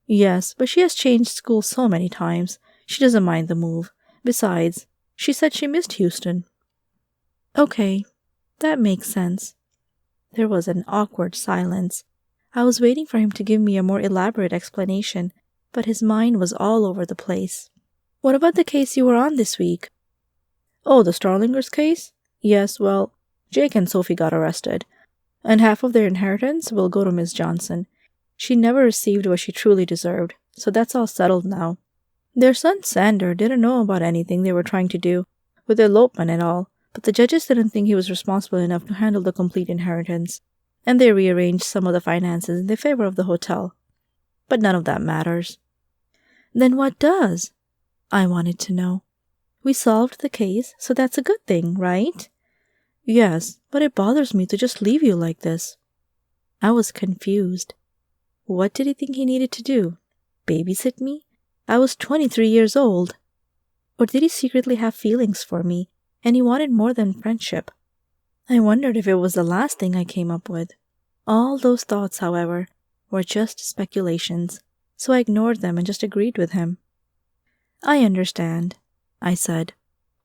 "Yes, but she has changed schools so many times. She doesn't mind the move. Besides, she said she missed Houston." "Okay, that makes sense." There was an awkward silence. I was waiting for him to give me a more elaborate explanation, but his mind was all over the place. "What about the case you were on this week?" "Oh, the Starlingers case? Yes, well, Jake and Sophie got arrested, and half of their inheritance will go to Miss Johnson. She never received what she truly deserved, so that's all settled now. Their son Sander didn't know about anything they were trying to do, with the elopement and all, but the judges didn't think he was responsible enough to handle the complete inheritance, and they rearranged some of the finances in the favor of the hotel. But none of that matters." "Then what does?" I wanted to know. "We solved the case, so that's a good thing, right?" "Yes, but it bothers me to just leave you like this." I was confused. What did he think he needed to do? Babysit me? I was 23 years old. Or did he secretly have feelings for me, and he wanted more than friendship? I wondered if it was the last thing I came up with. All those thoughts, however, were just speculations, so I ignored them and just agreed with him. "I understand," I said,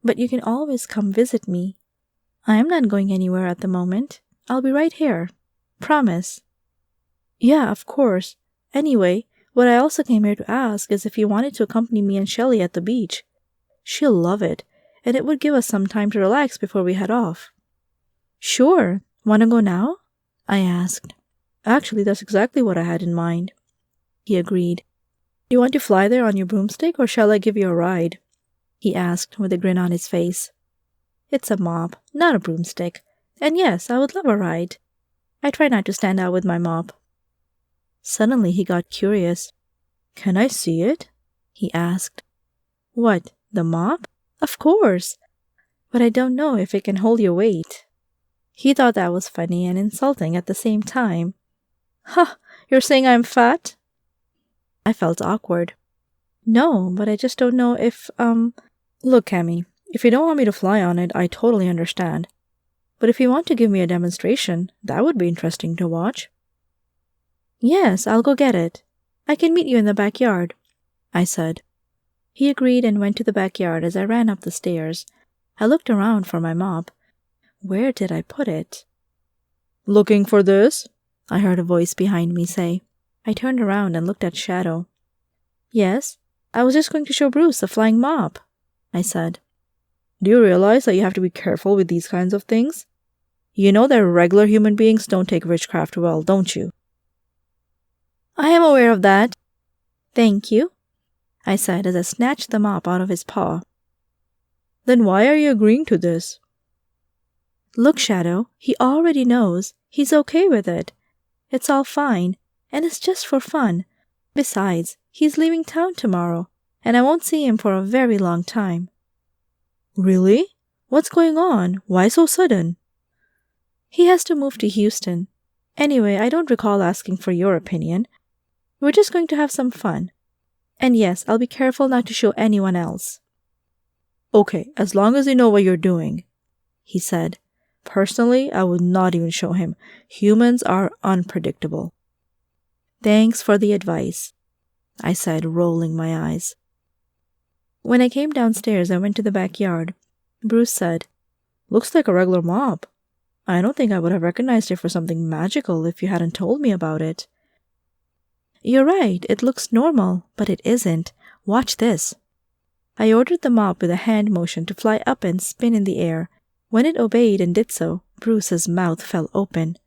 "but you can always come visit me. I am not going anywhere at the moment. I'll be right here. Promise." "Yeah, of course. Anyway, what I also came here to ask is if you wanted to accompany me and Shelley at the beach. She'll love it, and it would give us some time to relax before we head off." "Sure. Want to go now?" I asked. "Actually, that's exactly what I had in mind." He agreed. "Do you want to fly there on your broomstick, or shall I give you a ride?" he asked with a grin on his face. "It's a mop, not a broomstick. And yes, I would love a ride. I try not to stand out with my mop." Suddenly he got curious. "Can I see it?" he asked. "What, the mop? Of course. But I don't know if it can hold your weight." He thought that was funny and insulting at the same time. "Ha! You're saying I'm fat?" I felt awkward. "No, but I just don't know if, Look, Cammy, if you don't want me to fly on it, I totally understand. But if you want to give me a demonstration, that would be interesting to watch." "Yes, I'll go get it. I can meet you in the backyard," I said. He agreed and went to the backyard as I ran up the stairs. I looked around for my mop. Where did I put it? "Looking for this?" I heard a voice behind me say. I turned around and looked at Shadow. "Yes, I was just going to show Bruce the flying mop," I said. "Do you realize that you have to be careful with these kinds of things? You know that regular human beings don't take witchcraft well, don't you?" "I am aware of that. Thank you," I said as I snatched the mop out of his paw. "Then why are you agreeing to this?" "Look, Shadow, he already knows. He's okay with it. It's all fine, and it's just for fun. Besides, he's leaving town tomorrow, and I won't see him for a very long time." "Really? What's going on? Why so sudden?" "He has to move to Houston. Anyway, I don't recall asking for your opinion. We're just going to have some fun. And yes, I'll be careful not to show anyone else." "Okay, as long as you know what you're doing," he said. "Personally, I would not even show him. Humans are unpredictable." "Thanks for the advice," I said, rolling my eyes. When I came downstairs, I went to the backyard. Bruce said, "Looks like a regular mop. I don't think I would have recognized it for something magical if you hadn't told me about it." "You're right, it looks normal, but it isn't. Watch this." I ordered the mop with a hand motion to fly up and spin in the air. When it obeyed and did so, Bruce's mouth fell open.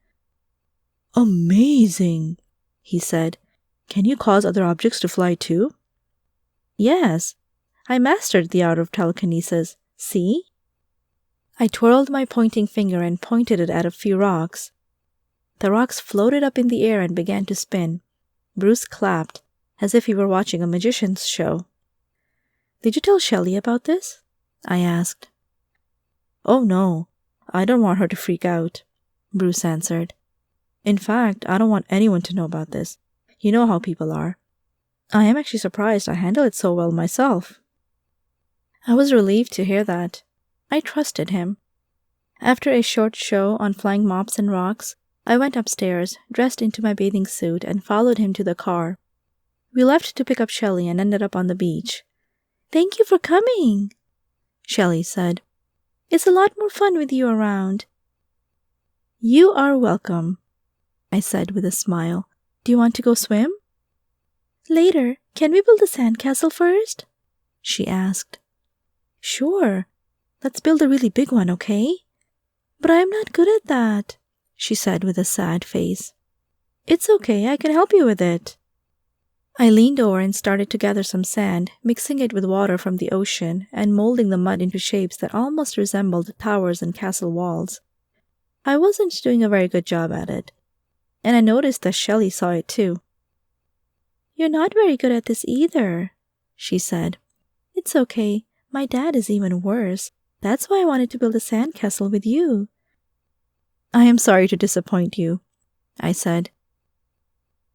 "Amazing," he said. "Can you cause other objects to fly too?" "Yes. I mastered the art of telekinesis. See?" I twirled my pointing finger and pointed it at a few rocks. The rocks floated up in the air and began to spin. Bruce clapped, as if he were watching a magician's show. "Did you tell Shelley about this?" I asked. "Oh no, I don't want her to freak out," Bruce answered. "In fact, I don't want anyone to know about this. You know how people are. I am actually surprised I handle it so well myself." I was relieved to hear that. I trusted him. After a short show on flying mops and rocks, I went upstairs, dressed into my bathing suit, and followed him to the car. We left to pick up Shelley and ended up on the beach. "Thank you for coming," Shelley said. "It's a lot more fun with you around." "You are welcome," I said with a smile. "Do you want to go swim?" "Later. Can we build a sandcastle first?" she asked. "Sure. Let's build a really big one, okay?" "But I'm not good at that," she said with a sad face. "It's okay, I can help you with it." I leaned over and started to gather some sand, mixing it with water from the ocean and molding the mud into shapes that almost resembled towers and castle walls. I wasn't doing a very good job at it, and I noticed that Shelley saw it too. "You're not very good at this either," she said. "It's okay, my dad is even worse. That's why I wanted to build a sandcastle with you." "I am sorry to disappoint you," I said.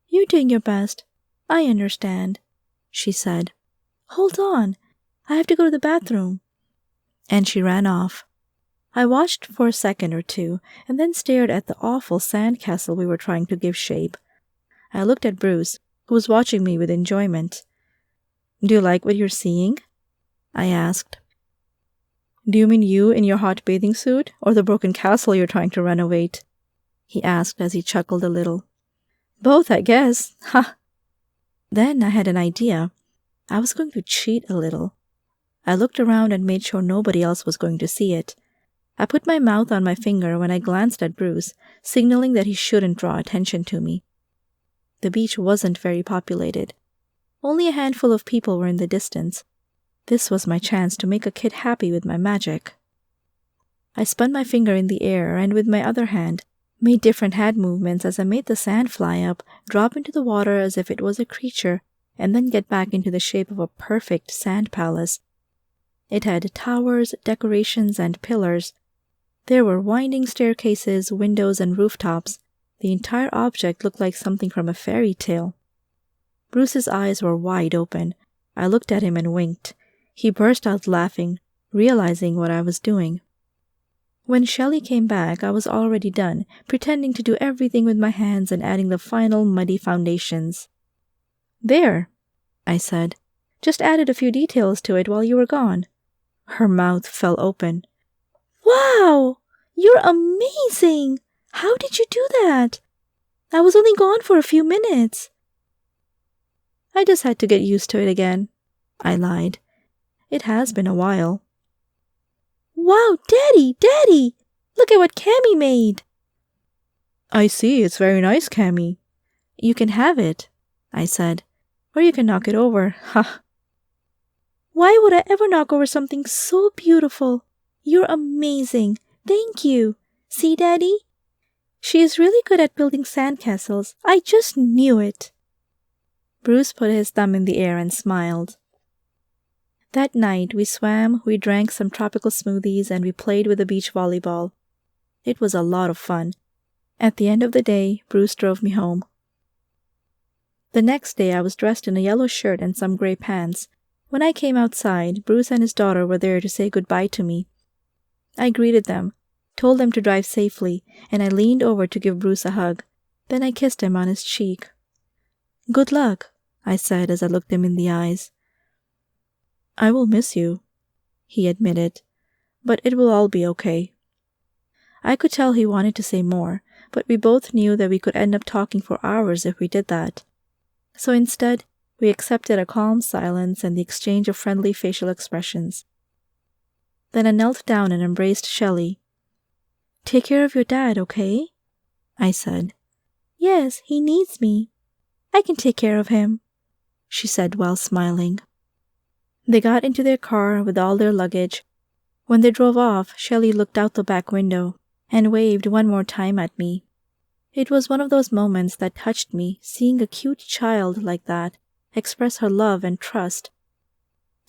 "You're doing your best. I understand," she said. "Hold on, I have to go to the bathroom." And she ran off. I watched for a second or two, and then stared at the awful sandcastle we were trying to give shape. I looked at Bruce, who was watching me with enjoyment. "Do you like what you're seeing?" I asked. "Do you mean you in your hot bathing suit, or the broken castle you're trying to renovate?" he asked as he chuckled a little. "Both, I guess. Ha!" Then I had an idea. I was going to cheat a little. I looked around and made sure nobody else was going to see it. I put my mouth on my finger when I glanced at Bruce, signaling that he shouldn't draw attention to me. The beach wasn't very populated. Only a handful of people were in the distance. This was my chance to make a kid happy with my magic. I spun my finger in the air and with my other hand made different hand movements as I made the sand fly up, drop into the water as if it was a creature, and then get back into the shape of a perfect sand palace. It had towers, decorations, and pillars. There were winding staircases, windows, and rooftops. The entire object looked like something from a fairy tale. Bruce's eyes were wide open. I looked at him and winked. He burst out laughing, realizing what I was doing. When Shelley came back, I was already done, pretending to do everything with my hands and adding the final muddy foundations. "There," I said. Just added a few details to it while you were gone." Her mouth fell open. "Wow! You're amazing! How did you do that? I was only gone for a few minutes." "I just had to get used to it again," I lied. "It has been a while." "Wow, Daddy! Daddy! Look at what Cammy made!" "I see, it's very nice, Cammy." "You can have it," I said. "Or you can knock it over, ha." "Why would I ever knock over something so beautiful? You're amazing. Thank you. See, Daddy? She is really good at building sandcastles. I just knew it." Bruce put his thumb in the air and smiled. That night, we swam, we drank some tropical smoothies, and we played with the beach volleyball. It was a lot of fun. At the end of the day, Bruce drove me home. The next day, I was dressed in a yellow shirt and some gray pants. When I came outside, Bruce and his daughter were there to say goodbye to me. I greeted them, told them to drive safely, and I leaned over to give Bruce a hug. Then I kissed him on his cheek. "Good luck," I said as I looked him in the eyes. "I will miss you," he admitted, "but it will all be okay." I could tell he wanted to say more, but we both knew that we could end up talking for hours if we did that. So instead, we accepted a calm silence and the exchange of friendly facial expressions. Then I knelt down and embraced Shelley. "Take care of your dad, okay?" I said. "Yes, he needs me. I can take care of him," she said while smiling. They got into their car with all their luggage. When they drove off, Shelley looked out the back window and waved one more time at me. It was one of those moments that touched me, seeing a cute child like that express her love and trust.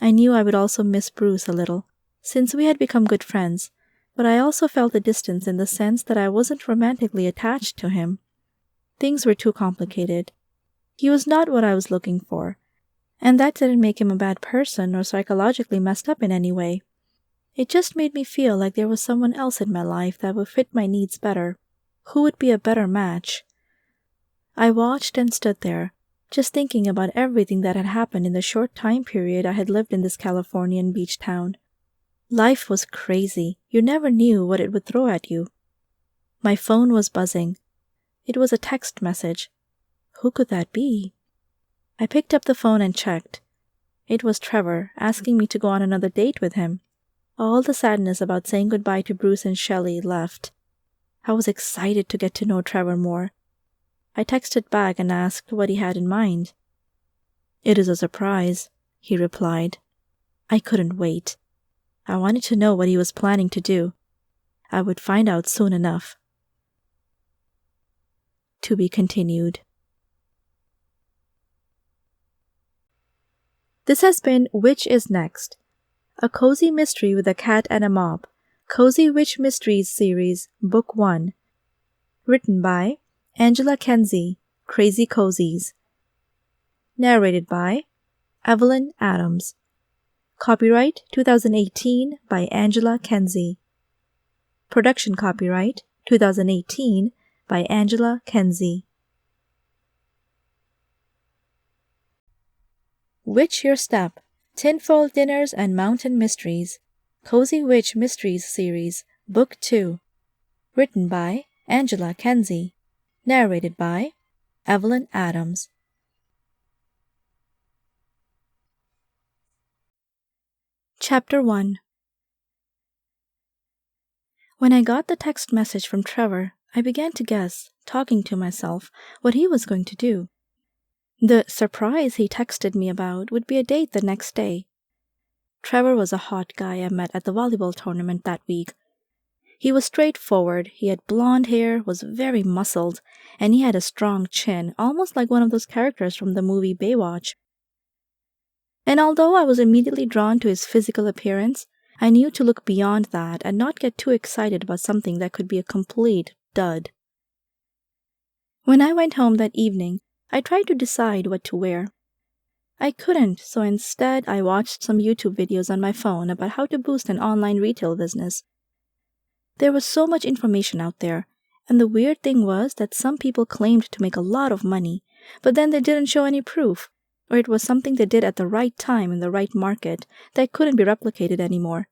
I knew I would also miss Bruce a little, since we had become good friends, but I also felt a distance in the sense that I wasn't romantically attached to him. Things were too complicated. He was not what I was looking for, and that didn't make him a bad person or psychologically messed up in any way. It just made me feel like there was someone else in my life that would fit my needs better, who would be a better match. I watched and stood there, just thinking about everything that had happened in the short time period I had lived in this Californian beach town. Life was crazy. You never knew what it would throw at you. My phone was buzzing. It was a text message. Who could that be? I picked up the phone and checked. It was Trevor, asking me to go on another date with him. All the sadness about saying goodbye to Bruce and Shelley left. I was excited to get to know Trevor more. I texted back and asked what he had in mind. "It is a surprise," he replied. I couldn't wait. I wanted to know what he was planning to do. I would find out soon enough. To be continued. This has been Which is Next? A Cozy Mystery with a Cat and a Mop, Cozy Witch Mysteries Series, Book 1. Written by Angela Kenzie, Crazy Cozies. Narrated by Evelyn Adams. Copyright 2018 by Angela Kenzie. Production copyright 2018 by Angela Kenzie. Witch Your Step, Tinfoil Dinners and Mountain Mysteries, Cozy Witch Mysteries Series, Book 2. Written by Angela Kenzie. Narrated by Evelyn Adams. Chapter 1. When I got the text message from Trevor, I began to guess, talking to myself, what he was going to do. The surprise he texted me about would be a date the next day. Trevor was a hot guy I met at the volleyball tournament that week. He was straightforward, he had blonde hair, was very muscled, and he had a strong chin, almost like one of those characters from the movie Baywatch. And although I was immediately drawn to his physical appearance, I knew to look beyond that and not get too excited about something that could be a complete dud. When I went home that evening, I tried to decide what to wear. I couldn't, so instead I watched some YouTube videos on my phone about how to boost an online retail business. There was so much information out there, and the weird thing was that some people claimed to make a lot of money, but then they didn't show any proof. or it was something they did at the right time in the right market that couldn't be replicated anymore.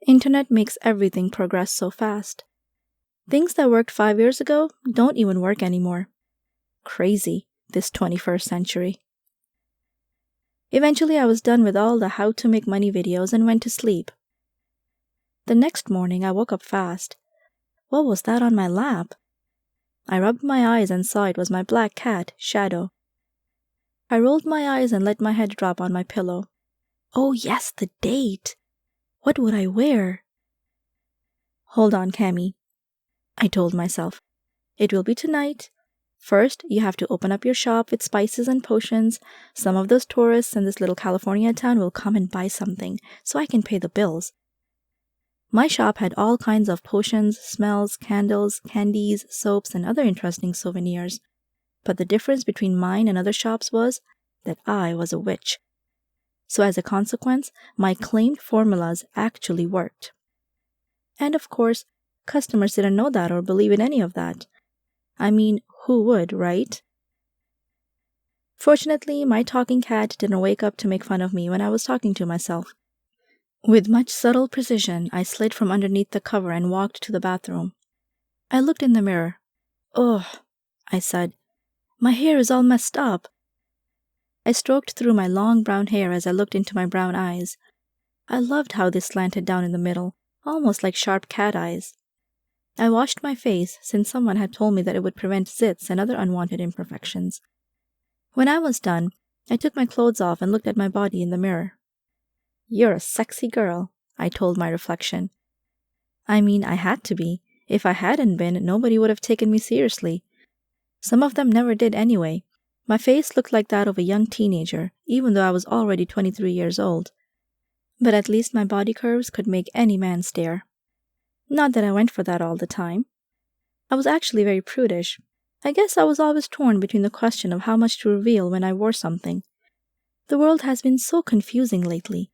Internet makes everything progress so fast. Things that worked 5 years ago don't even work anymore. Crazy, this 21st century. Eventually, I was done with all the how to make money videos and went to sleep. The next morning, I woke up fast. What was that on my lap? I rubbed my eyes and saw it was my black cat, Shadow. I rolled my eyes and let my head drop on my pillow. Oh yes, the date! What would I wear? Hold on, Cammy, I told myself. It will be tonight. First, you have to open up your shop with spices and potions. Some of those tourists in this little California town will come and buy something, so I can pay the bills. My shop had all kinds of potions, smells, candles, candies, soaps, and other interesting souvenirs. But the difference between mine and other shops was that I was a witch. So as a consequence, my claimed formulas actually worked. And of course, customers didn't know that or believe in any of that. I mean, who would, right? Fortunately, my talking cat didn't wake up to make fun of me when I was talking to myself. With much subtle precision, I slid from underneath the cover and walked to the bathroom. I looked in the mirror. Ugh, I said. My hair is all messed up. I stroked through my long brown hair as I looked into my brown eyes. I loved how they slanted down in the middle, almost like sharp cat eyes. I washed my face since someone had told me that it would prevent zits and other unwanted imperfections. When I was done, I took my clothes off and looked at my body in the mirror. You're a sexy girl, I told my reflection. I mean, I had to be. If I hadn't been, nobody would have taken me seriously. Some of them never did anyway. My face looked like that of a young teenager, even though I was already 23 years old. But at least my body curves could make any man stare. Not that I went for that all the time. I was actually very prudish. I guess I was always torn between the question of how much to reveal when I wore something. The world has been so confusing lately.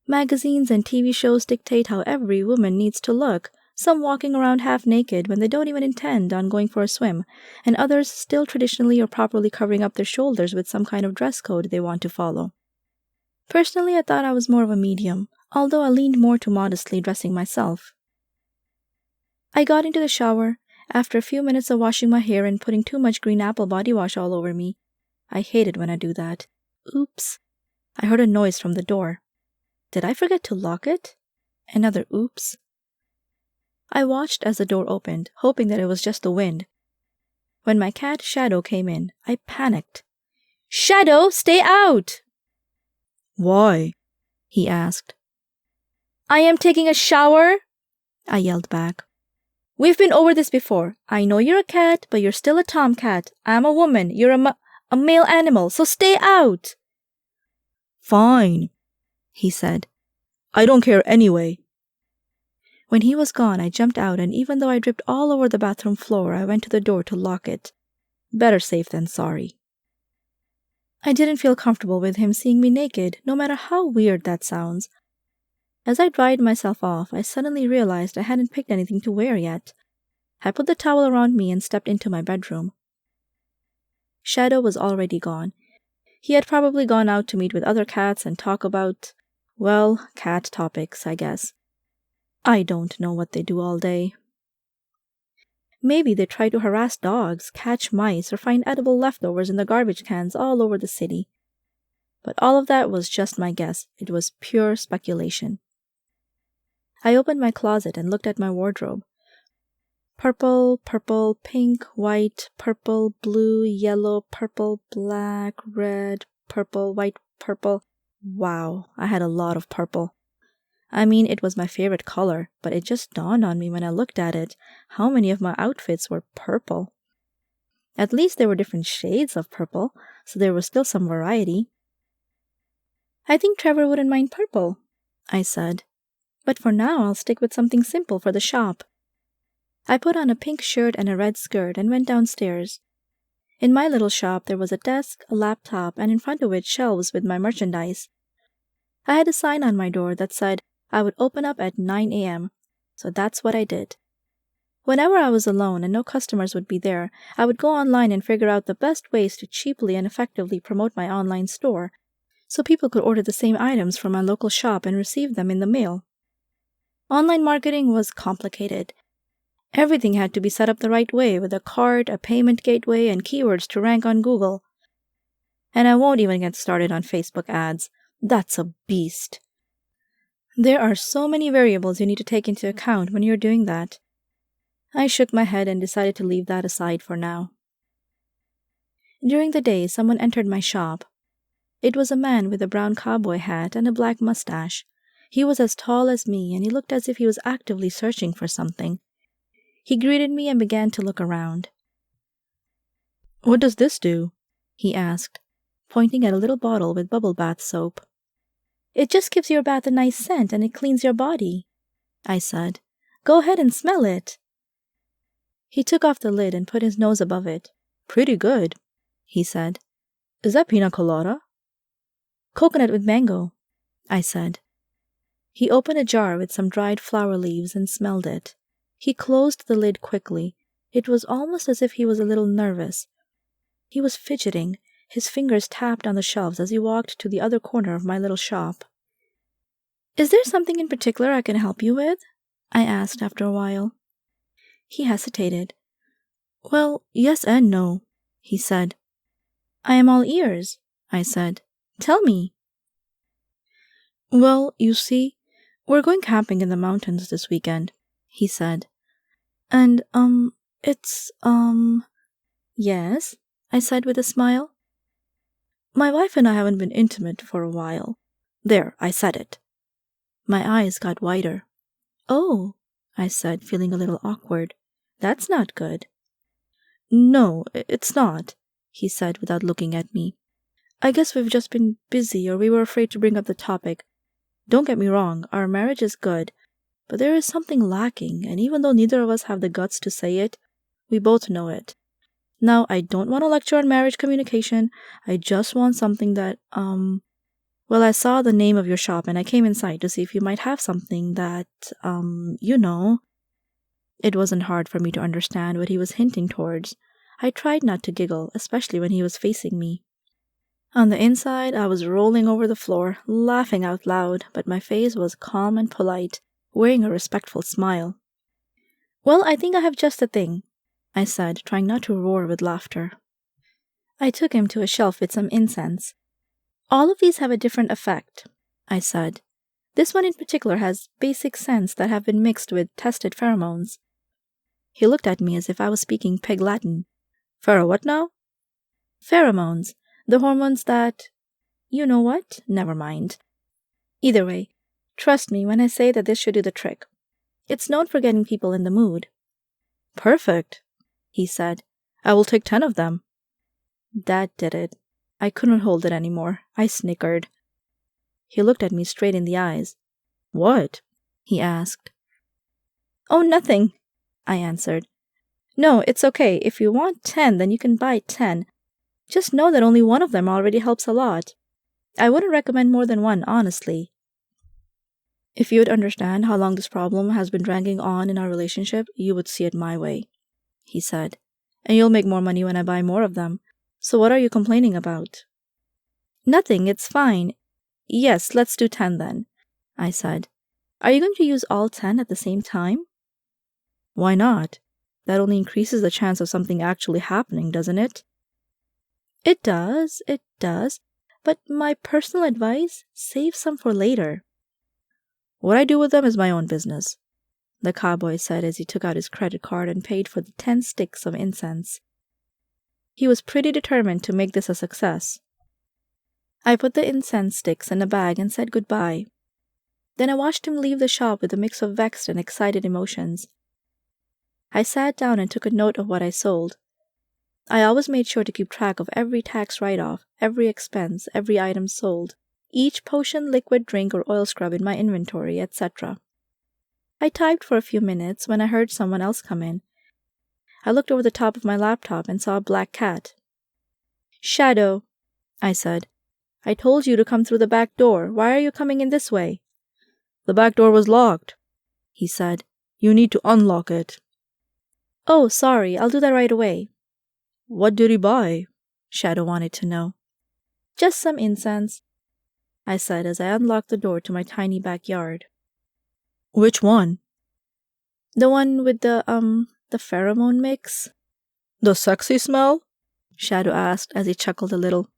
Magazines and TV shows dictate how every woman needs to look, some walking around half naked when they don't even intend on going for a swim, and others still traditionally or properly covering up their shoulders with some kind of dress code they want to follow. Personally, I thought I was more of a medium, although I leaned more to modestly dressing myself. I got into the shower. After a few minutes of washing my hair and putting too much green apple body wash all over me. I hate it when I do that. Oops. I heard a noise from the door. Did I forget to lock it? Another oops. I watched as the door opened, hoping that it was just the wind. When my cat Shadow came in, I panicked. Shadow, stay out! Why? He asked. I am taking a shower, I yelled back. We've been over this before. I know you're a cat, but you're still a tomcat. I'm a woman. You're a male animal, so stay out. Fine, he said. I don't care anyway. When he was gone, I jumped out, and even though I dripped all over the bathroom floor, I went to the door to lock it. Better safe than sorry. I didn't feel comfortable with him seeing me naked, no matter how weird that sounds. As I dried myself off, I suddenly realized I hadn't picked anything to wear yet. I put the towel around me and stepped into my bedroom. Shadow was already gone. He had probably gone out to meet with other cats and talk about, well, cat topics, I guess. I don't know what they do all day. Maybe they try to harass dogs, catch mice, or find edible leftovers in the garbage cans all over the city. But all of that was just my guess. It was pure speculation. I opened my closet and looked at my wardrobe. Purple, purple, pink, white, purple, blue, yellow, purple, black, red, purple, white, purple. Wow, I had a lot of purple. I mean, it was my favorite color, but it just dawned on me when I looked at it how many of my outfits were purple. At least there were different shades of purple, so there was still some variety. I think Trevor wouldn't mind purple, I said. But for now, I'll stick with something simple for the shop. I put on a pink shirt and a red skirt and went downstairs. In my little shop, there was a desk, a laptop, and in front of it shelves with my merchandise. I had a sign on my door that said I would open up at 9 a.m., so that's what I did. Whenever I was alone and no customers would be there, I would go online and figure out the best ways to cheaply and effectively promote my online store, so people could order the same items from my local shop and receive them in the mail. Online marketing was complicated. Everything had to be set up the right way with a cart, a payment gateway, and keywords to rank on Google. And I won't even get started on Facebook ads. That's a beast. There are so many variables you need to take into account when you're doing that. I shook my head and decided to leave that aside for now. During the day, someone entered my shop. It was a man with a brown cowboy hat and a black mustache. He was as tall as me, and he looked as if he was actively searching for something. He greeted me and began to look around. "What does this do?" he asked, pointing at a little bottle with bubble bath soap. "It just gives your bath a nice scent and it cleans your body," I said. "Go ahead and smell it." He took off the lid and put his nose above it. "Pretty good," he said. "Is that pina colada?" "Coconut with mango," I said. He opened a jar with some dried flower leaves and smelled it. He closed the lid quickly. It was almost as if he was a little nervous. He was fidgeting. His fingers tapped on the shelves as he walked to the other corner of my little shop. "Is there something in particular I can help you with?" I asked after a while. He hesitated. "Well, yes and no," he said. "I am all ears," I said. "Tell me." "Well, you see, we're going camping in the mountains this weekend," he said. "And, it's, Yes," I said with a smile. "My wife and I haven't been intimate for a while. There, I said it." My eyes got wider. "Oh," I said, feeling a little awkward. "That's not good." "No, it's not," he said without looking at me. "I guess we've just been busy, or we were afraid to bring up the topic. Don't get me wrong, our marriage is good, but there is something lacking, and even though neither of us have the guts to say it, we both know it. Now, I don't want to lecture on marriage communication. I just want something that, well, I saw the name of your shop and I came inside to see if you might have something that, you know." It wasn't hard for me to understand what he was hinting towards. I tried not to giggle, especially when he was facing me. On the inside, I was rolling over the floor, laughing out loud, but my face was calm and polite, wearing a respectful smile. "Well, I think I have just the thing," I said, trying not to roar with laughter. I took him to a shelf with some incense. "All of these have a different effect," I said. "This one in particular has basic scents that have been mixed with tested pheromones." He looked at me as if I was speaking pig Latin. What now?" "Pheromones. The hormones that... You know what? Never mind. Either way, trust me when I say that this should do the trick. It's known for getting people in the mood." "Perfect," he said. "I will take 10 of them." That did it. I couldn't hold it anymore. I snickered. He looked at me straight in the eyes. "What?" he asked. "Oh, nothing," I answered. "No, it's okay. If you want 10, then you can buy 10. Just know that only one of them already helps a lot. I wouldn't recommend more than one, honestly." "If you would understand how long this problem has been dragging on in our relationship, you would see it my way," he said. "And you'll make more money when I buy more of them. So what are you complaining about?" "Nothing, it's fine. Yes, let's do 10 then," I said. "Are you going to use all 10 at the same time?" "Why not? That only increases the chance of something actually happening, doesn't it?" It does. But my personal advice, save some for later." "What I do with them is my own business," the cowboy said as he took out his credit card and paid for the 10 sticks of incense. He was pretty determined to make this a success. I put the incense sticks in a bag and said goodbye. Then I watched him leave the shop with a mix of vexed and excited emotions. I sat down and took a note of what I sold. I always made sure to keep track of every tax write-off, every expense, every item sold, each potion, liquid, drink, or oil scrub in my inventory, etc. I typed for a few minutes when I heard someone else come in. I looked over the top of my laptop and saw a black cat. "Shadow," I said. "I told you to come through the back door. Why are you coming in this way?" "The back door was locked," he said. "You need to unlock it." Oh, sorry, I'll do that right away. What did he buy? Shadow wanted to know. Just some incense, I said as I unlocked the door to my tiny backyard. Which one? The one with the pheromone mix? The sexy smell? Shadow asked as he chuckled a little.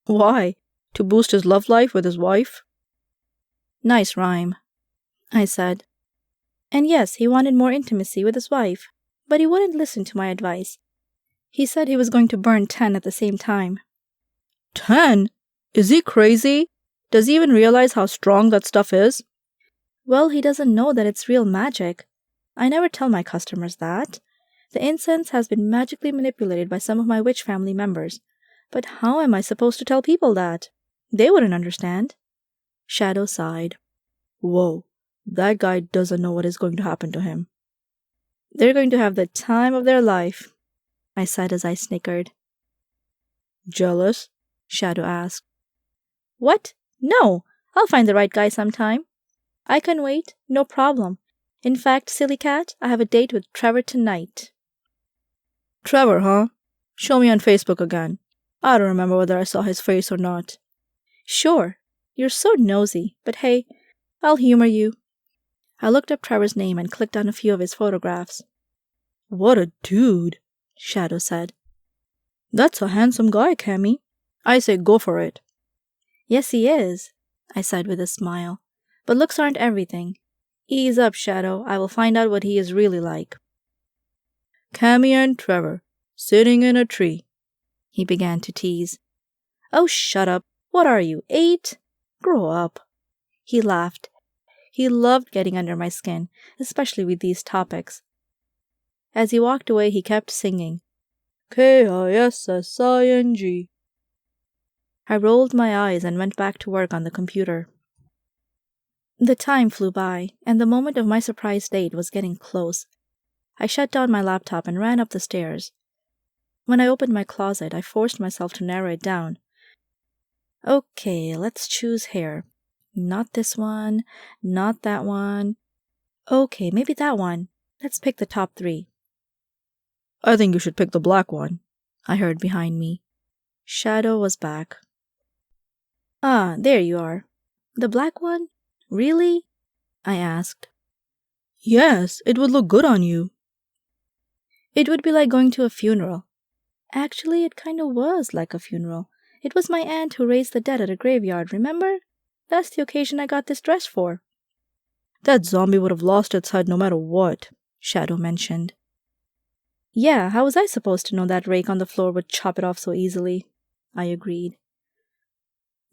Why? To boost his love life with his wife? Nice rhyme, I said. And yes, he wanted more intimacy with his wife, but he wouldn't listen to my advice. He said he was going to burn 10 at the same time. 10? Is he crazy? Does he even realize how strong that stuff is? Well, he doesn't know that it's real magic. I never tell my customers that. The incense has been magically manipulated by some of my witch family members. But how am I supposed to tell people that? They wouldn't understand. Shadow sighed. Whoa, that guy doesn't know what is going to happen to him. They're going to have the time of their life, I said as I snickered. Jealous? Shadow asked. What? No, I'll find the right guy sometime. I can wait, no problem. In fact, silly cat, I have a date with Trevor tonight. Trevor, huh? Show me on Facebook again. I don't remember whether I saw his face or not. Sure. You're so nosy, but hey, I'll humor you. I looked up Trevor's name and clicked on a few of his photographs. What a dude, Shadow said. That's a handsome guy, Cammy. I say go for it. Yes, he is, I said with a smile. But looks aren't everything. Ease up, Shadow. I will find out what he is really like. Cammy and Trevor, sitting in a tree. He began to tease. Oh, shut up. What are you, 8? Grow up. He laughed. He loved getting under my skin, especially with these topics. As he walked away, he kept singing. K-I-S-S-I-N-G. I rolled my eyes and went back to work on the computer. The time flew by, and the moment of my surprise date was getting close. I shut down my laptop and ran up the stairs. When I opened my closet, I forced myself to narrow it down. Okay, let's choose hair. Not this one, not that one. Okay, maybe that one. Let's pick the top 3. I think you should pick the black one, I heard behind me. Shadow was back. Ah, there you are. The black one? Really? I asked. Yes, it would look good on you. It would be like going to a funeral. Actually, it kind of was like a funeral. It was my aunt who raised the dead at a graveyard, remember? That's the occasion I got this dress for. That zombie would have lost its head no matter what, Shadow mentioned. Yeah, how was I supposed to know that rake on the floor would chop it off so easily? I agreed.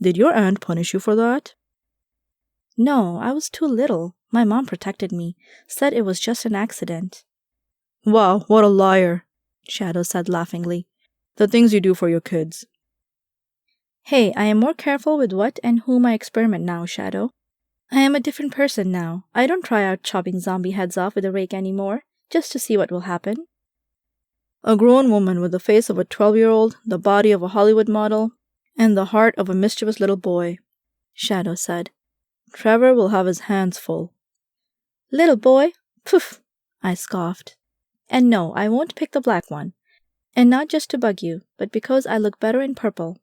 Did your aunt punish you for that? No, I was too little. My mom protected me, said it was just an accident. Wow, what a liar, Shadow said laughingly. The things you do for your kids. Hey, I am more careful with what and whom I experiment now, Shadow. I am a different person now. I don't try out chopping zombie heads off with a rake anymore, just to see what will happen. A grown woman with the face of a 12-year-old, the body of a Hollywood model, and the heart of a mischievous little boy, Shadow said. Trevor will have his hands full. Little boy? Poof! I scoffed. And no, I won't pick the black one. And not just to bug you, but because I look better in purple.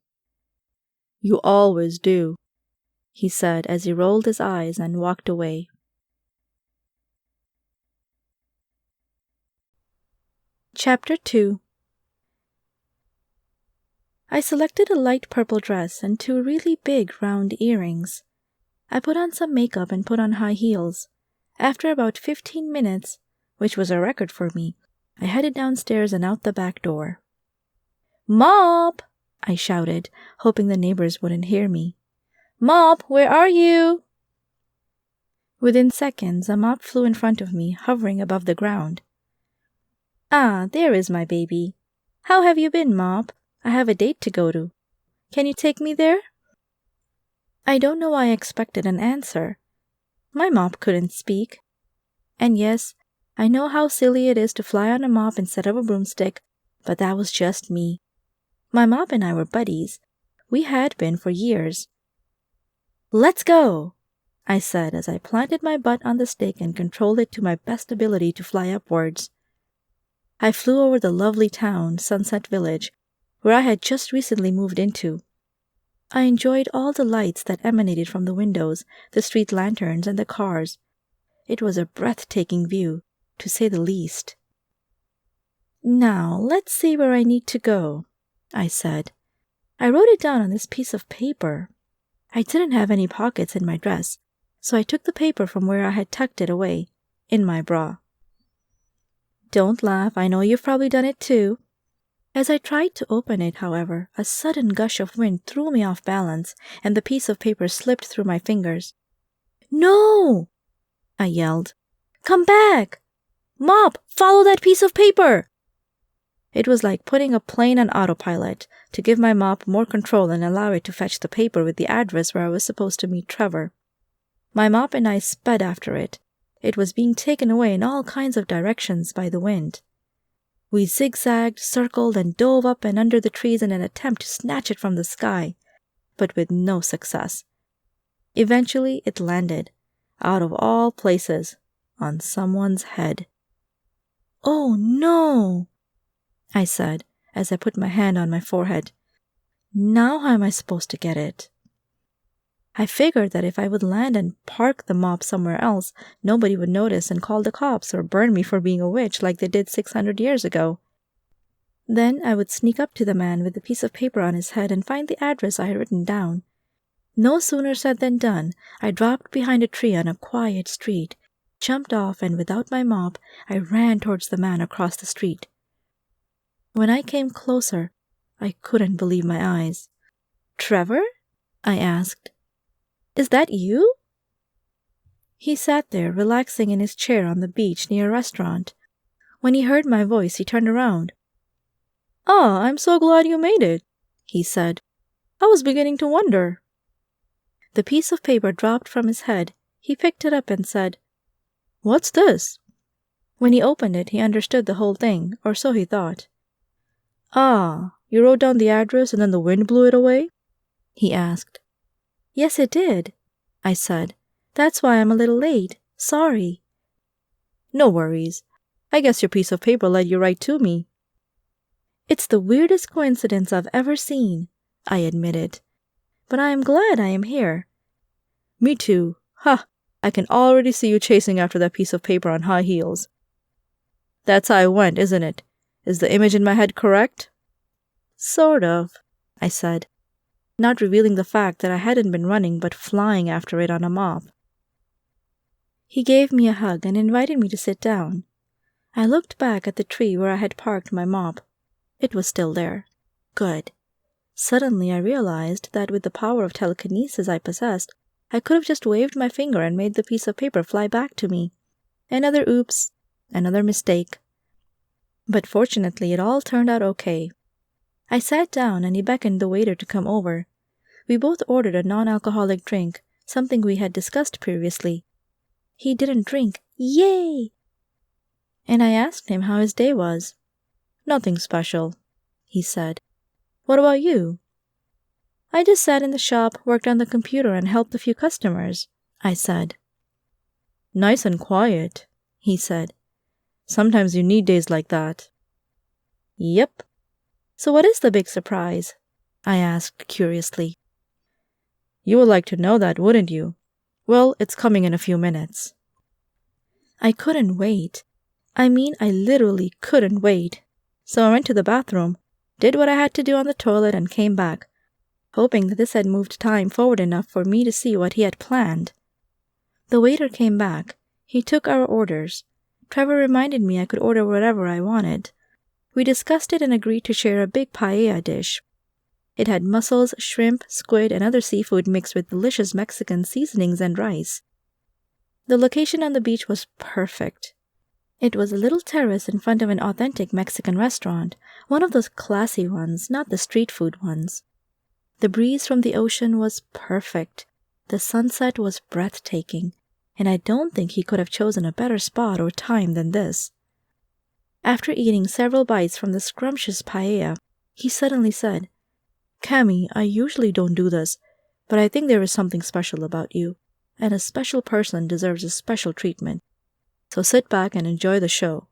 You always do, he said as he rolled his eyes and walked away. Chapter 2. I selected a light purple dress and 2 really big round earrings. I put on some makeup and put on high heels. After about 15 minutes, which was a record for me, I headed downstairs and out the back door. Mop! I shouted, hoping the neighbors wouldn't hear me. Mop, where are you? Within seconds, a mop flew in front of me, hovering above the ground. Ah, there is my baby. How have you been, Mop? I have a date to go to. Can you take me there? I don't know why I expected an answer. My mop couldn't speak. And yes, I know how silly it is to fly on a mop instead of a broomstick, but that was just me. My mop and I were buddies. We had been for years. Let's go, I said as I planted my butt on the stick and controlled it to my best ability to fly upwards. I flew over the lovely town, Sunset Village, where I had just recently moved into. I enjoyed all the lights that emanated from the windows, the street lanterns, and the cars. It was a breathtaking view, to say the least. "Now, let's see where I need to go," I said. I wrote it down on this piece of paper. I didn't have any pockets in my dress, so I took the paper from where I had tucked it away, in my bra. Don't laugh, I know you've probably done it too. As I tried to open it, however, a sudden gush of wind threw me off balance, and the piece of paper slipped through my fingers. "No!" I yelled. "Come back! Mop, follow that piece of paper!" It was like putting a plane on autopilot, to give my mop more control and allow it to fetch the paper with the address where I was supposed to meet Trevor. My mop and I sped after it. It was being taken away in all kinds of directions by the wind. We zigzagged, circled, and dove up and under the trees in an attempt to snatch it from the sky, but with no success. Eventually it landed, out of all places, on someone's head. "Oh no!" I said, as I put my hand on my forehead. "Now how am I supposed to get it?" I figured that if I would land and park the mop somewhere else, nobody would notice and call the cops or burn me for being a witch like they did 600 years ago. Then I would sneak up to the man with the piece of paper on his head and find the address I had written down. No sooner said than done. I dropped behind a tree on a quiet street, jumped off, and without my mop, I ran towards the man across the street. When I came closer, I couldn't believe my eyes. "Trevor?" I asked. "Is that you?" He sat there, relaxing in his chair on the beach near a restaurant. When he heard my voice, he turned around. "Ah, I'm so glad you made it," he said. "I was beginning to wonder." The piece of paper dropped from his head. He picked it up and said, "What's this?" When he opened it, he understood the whole thing, or so he thought. "Ah, you wrote down the address and then the wind blew it away?" he asked. "Yes, it did," I said. "That's why I'm a little late. Sorry." "No worries. I guess your piece of paper led you right to me." "It's the weirdest coincidence I've ever seen," I admitted. "But I am glad I am here." "Me too. Ha! I can already see you chasing after that piece of paper on high heels. That's how it went, isn't it? Is the image in my head correct?" "Sort of," I said, not revealing the fact that I hadn't been running but flying after it on a mop. He gave me a hug and invited me to sit down. I looked back at the tree where I had parked my mop. It was still there. Good. Suddenly I realized that with the power of telekinesis I possessed, I could have just waved my finger and made the piece of paper fly back to me. Another oops, another mistake. But fortunately it all turned out okay. I sat down and he beckoned the waiter to come over. We both ordered a non-alcoholic drink, something we had discussed previously. He didn't drink. Yay! And I asked him how his day was. "Nothing special," he said. "What about you?" "I just sat in the shop, worked on the computer, and helped a few customers," I said. "Nice and quiet," he said. "Sometimes you need days like that." "Yep. So what is the big surprise?" I asked curiously. "You would like to know that, wouldn't you? Well, it's coming in a few minutes." I couldn't wait. I mean, I literally couldn't wait. So I went to the bathroom, did what I had to do on the toilet, and came back, hoping that this had moved time forward enough for me to see what he had planned. The waiter came back. He took our orders. Trevor reminded me I could order whatever I wanted. We discussed it and agreed to share a big paella dish. It had mussels, shrimp, squid, and other seafood mixed with delicious Mexican seasonings and rice. The location on the beach was perfect. It was a little terrace in front of an authentic Mexican restaurant, one of those classy ones, not the street food ones. The breeze from the ocean was perfect. The sunset was breathtaking, and I don't think he could have chosen a better spot or time than this. After eating several bites from the scrumptious paella, he suddenly said, "Cammy, I usually don't do this, but I think there is something special about you, and a special person deserves a special treatment. So sit back and enjoy the show."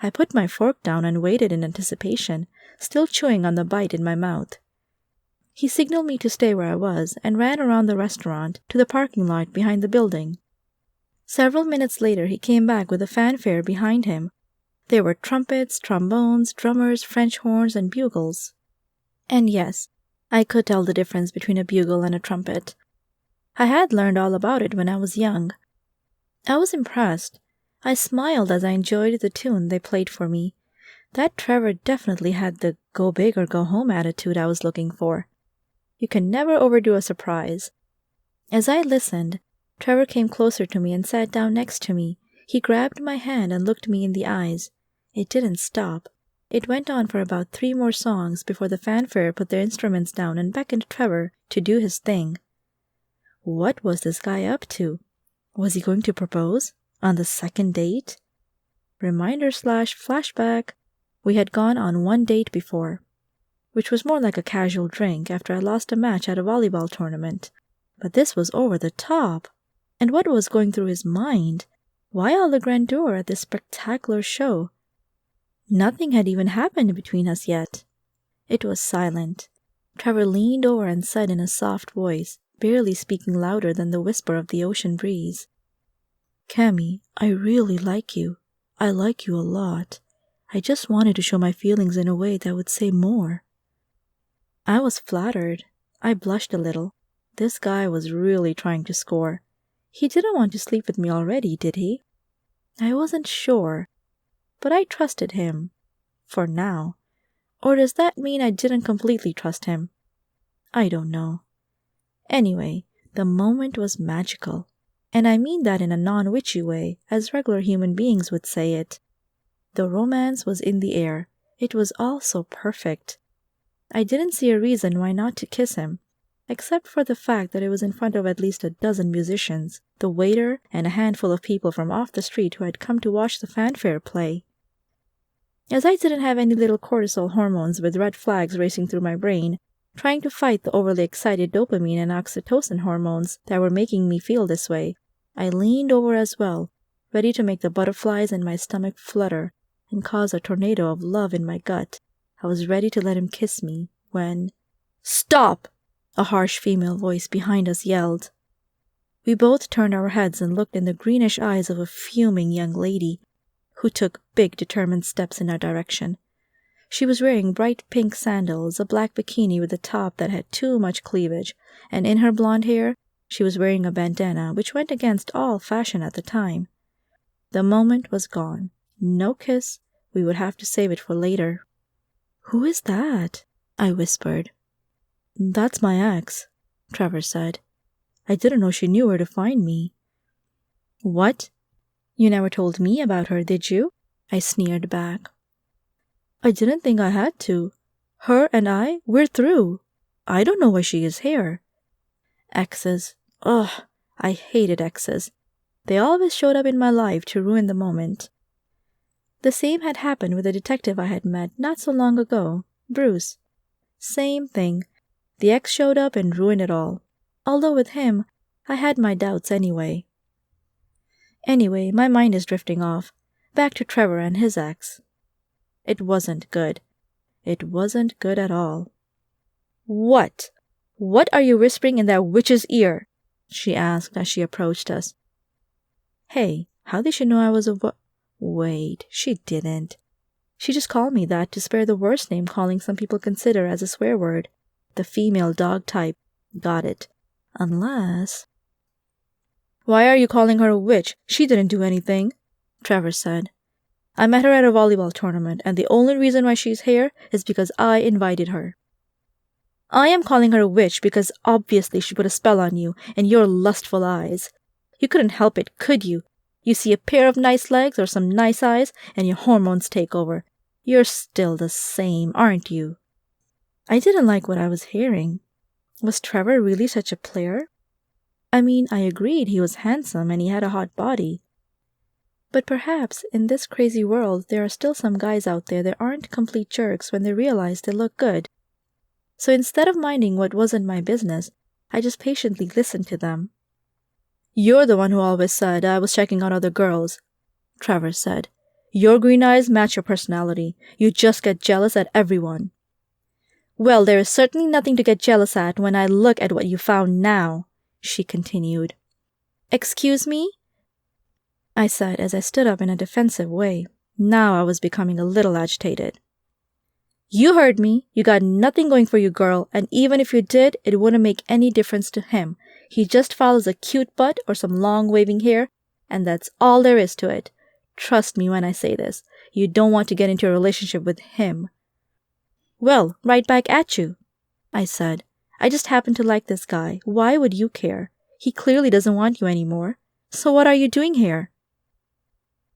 I put my fork down and waited in anticipation, still chewing on the bite in my mouth. He signaled me to stay where I was and ran around the restaurant to the parking lot behind the building. Several minutes later, he came back with a fanfare behind him. There were trumpets, trombones, drummers, French horns, and bugles. And yes, I could tell the difference between a bugle and a trumpet. I had learned all about it when I was young. I was impressed. I smiled as I enjoyed the tune they played for me. That Trevor definitely had the go big or go home attitude I was looking for. You can never overdo a surprise. As I listened, Trevor came closer to me and sat down next to me. He grabbed my hand and looked me in the eyes. It didn't stop. It went on for about 3 more songs before the fanfare put their instruments down and beckoned Trevor to do his thing. What was this guy up to? Was he going to propose? On the second date? Reminder/flashback. We had gone on 1 date before, which was more like a casual drink after I lost a match at a volleyball tournament. But this was over the top. And what was going through his mind? Why all the grandeur at this spectacular show? Nothing had even happened between us yet. It was silent. Trevor leaned over and said in a soft voice, barely speaking louder than the whisper of the ocean breeze, "Cammy, I really like you. I like you a lot. I just wanted to show my feelings in a way that would say more." I was flattered. I blushed a little. This guy was really trying to score. He didn't want to sleep with me already, did he? I wasn't sure, but I trusted him. For now. Or does that mean I didn't completely trust him? I don't know. Anyway, the moment was magical. And I mean that in a non-witchy way, as regular human beings would say it. The romance was in the air. It was all so perfect. I didn't see a reason why not to kiss him, except for the fact that it was in front of at least a dozen musicians, the waiter, and a handful of people from off the street who had come to watch the fanfare play. As I didn't have any little cortisol hormones with red flags racing through my brain, trying to fight the overly excited dopamine and oxytocin hormones that were making me feel this way, I leaned over as well, ready to make the butterflies in my stomach flutter and cause a tornado of love in my gut. I was ready to let him kiss me when... "Stop!" a harsh female voice behind us yelled. We both turned our heads and looked in the greenish eyes of a fuming young lady who took big, determined steps in our direction. She was wearing bright pink sandals, a black bikini with a top that had too much cleavage, and in her blonde hair, she was wearing a bandana which went against all fashion at the time. The moment was gone. No kiss. We would have to save it for later. "Who is that?" I whispered. "That's my ex," Trevor said. "I didn't know she knew where to find me." "What? You never told me about her, did you?" I sneered back. "I didn't think I had to. Her and we're through. I don't know why she is here." Exes. Ugh, I hated exes. They always showed up in my life to ruin the moment. The same had happened with a detective I had met not so long ago, Bruce. Same thing. The ex showed up and ruined it all. Although with him, I had my doubts anyway. Anyway, my mind is drifting off. Back to Trevor and his ex. It wasn't good. It wasn't good at all. "What? What are you whispering in that witch's ear?" she asked as she approached us. Hey, how did she know I was a Wait, she didn't. She just called me that to spare the worst name calling some people consider as a swear word. The female dog type. Got it. Unless... "Why are you calling her a witch? She didn't do anything," Trevor said. "I met her at a volleyball tournament, and the only reason why she's here is because I invited her." "I am calling her a witch because obviously she put a spell on you and your lustful eyes. You couldn't help it, could you? You see a pair of nice legs or some nice eyes, and your hormones take over. You're still the same, aren't you?" I didn't like what I was hearing. Was Trevor really such a player? I mean, I agreed he was handsome and he had a hot body. But perhaps in this crazy world there are still some guys out there that aren't complete jerks when they realize they look good. So instead of minding what wasn't my business, I just patiently listened to them. "You're the one who always said I was checking out other girls," Trevor said. Your green eyes match your personality. You just get jealous at everyone. Well, there is certainly nothing to get jealous at when I look at what you found now, she continued. Excuse me? I said as I stood up in a defensive way. Now I was becoming a little agitated. You heard me. You got nothing going for you, girl, and even if you did, it wouldn't make any difference to him. He just follows a cute butt or some long waving hair, and that's all there is to it. Trust me when I say this. You don't want to get into a relationship with him. Well, right back at you, I said. I just happen to like this guy. Why would you care? He clearly doesn't want you anymore. So what are you doing here?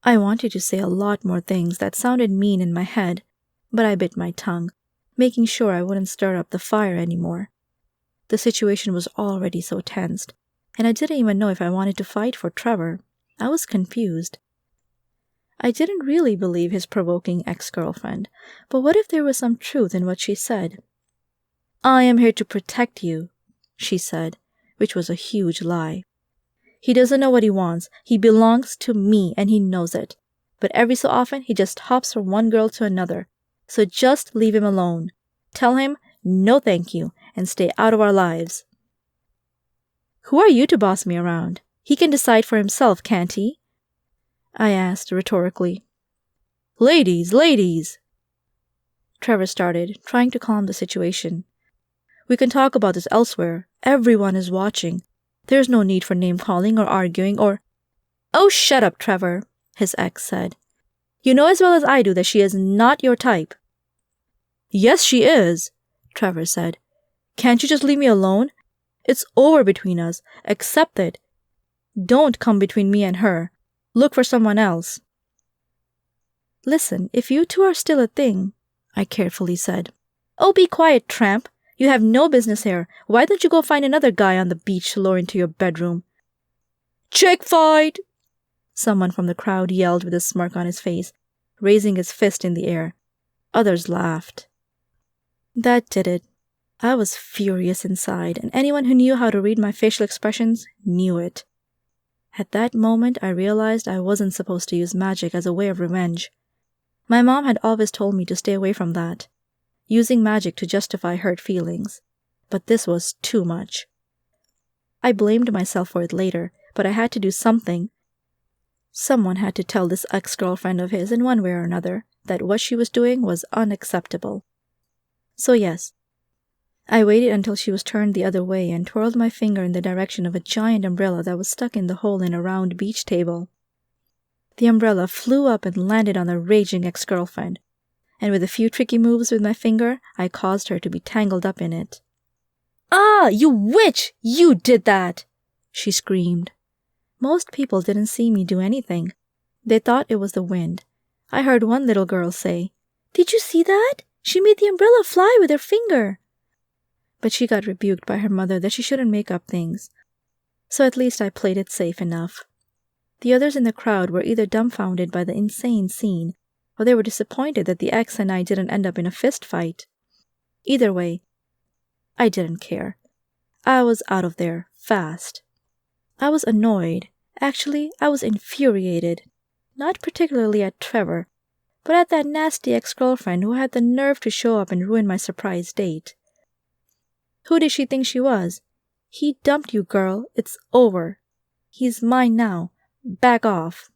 I wanted to say a lot more things that sounded mean in my head, but I bit my tongue, making sure I wouldn't stir up the fire anymore. The situation was already so tensed, and I didn't even know if I wanted to fight for Trevor. I was confused. I didn't really believe his provoking ex-girlfriend, but what if there was some truth in what she said? I am here to protect you, she said, which was a huge lie. He doesn't know what he wants. He belongs to me, and he knows it. But every so often, he just hops from one girl to another. So just leave him alone. Tell him, no thank you, and stay out of our lives. Who are you to boss me around? He can decide for himself, can't he? I asked rhetorically. Ladies, ladies! Trevor started, trying to calm the situation. We can talk about this elsewhere. Everyone is watching. There's no need for name-calling or arguing or— Oh, shut up, Trevor, his ex said. You know as well as I do that she is not your type. Yes, she is, Trevor said. Can't you just leave me alone? It's over between us. Accept it. Don't come between me and her. Look for someone else. Listen, if you two are still a thing, I carefully said. Oh, be quiet, tramp. You have no business here. Why don't you go find another guy on the beach to lure into your bedroom? Chick fight! Someone from the crowd yelled with a smirk on his face, raising his fist in the air. Others laughed. That did it. I was furious inside, and anyone who knew how to read my facial expressions knew it. At that moment, I realized I wasn't supposed to use magic as a way of revenge. My mom had always told me to stay away from that, using magic to justify hurt feelings. But this was too much. I blamed myself for it later, but I had to do something. Someone had to tell this ex-girlfriend of his in one way or another that what she was doing was unacceptable. So yes, I waited until she was turned the other way and twirled my finger in the direction of a giant umbrella that was stuck in the hole in a round beach table. The umbrella flew up and landed on the raging ex-girlfriend, and with a few tricky moves with my finger, I caused her to be tangled up in it. Ah, you witch! You did that! She screamed. Most people didn't see me do anything. They thought it was the wind. I heard one little girl say, Did you see that? She made the umbrella fly with her finger. But she got rebuked by her mother that she shouldn't make up things. So at least I played it safe enough. The others in the crowd were either dumbfounded by the insane scene, or they were disappointed that the ex and I didn't end up in a fist fight. Either way, I didn't care. I was out of there, fast. I was annoyed. Actually, I was infuriated. Not particularly at Trevor, but at that nasty ex-girlfriend who had the nerve to show up and ruin my surprise date. Who did she think she was? He dumped you, girl. It's over. He's mine now. Back off.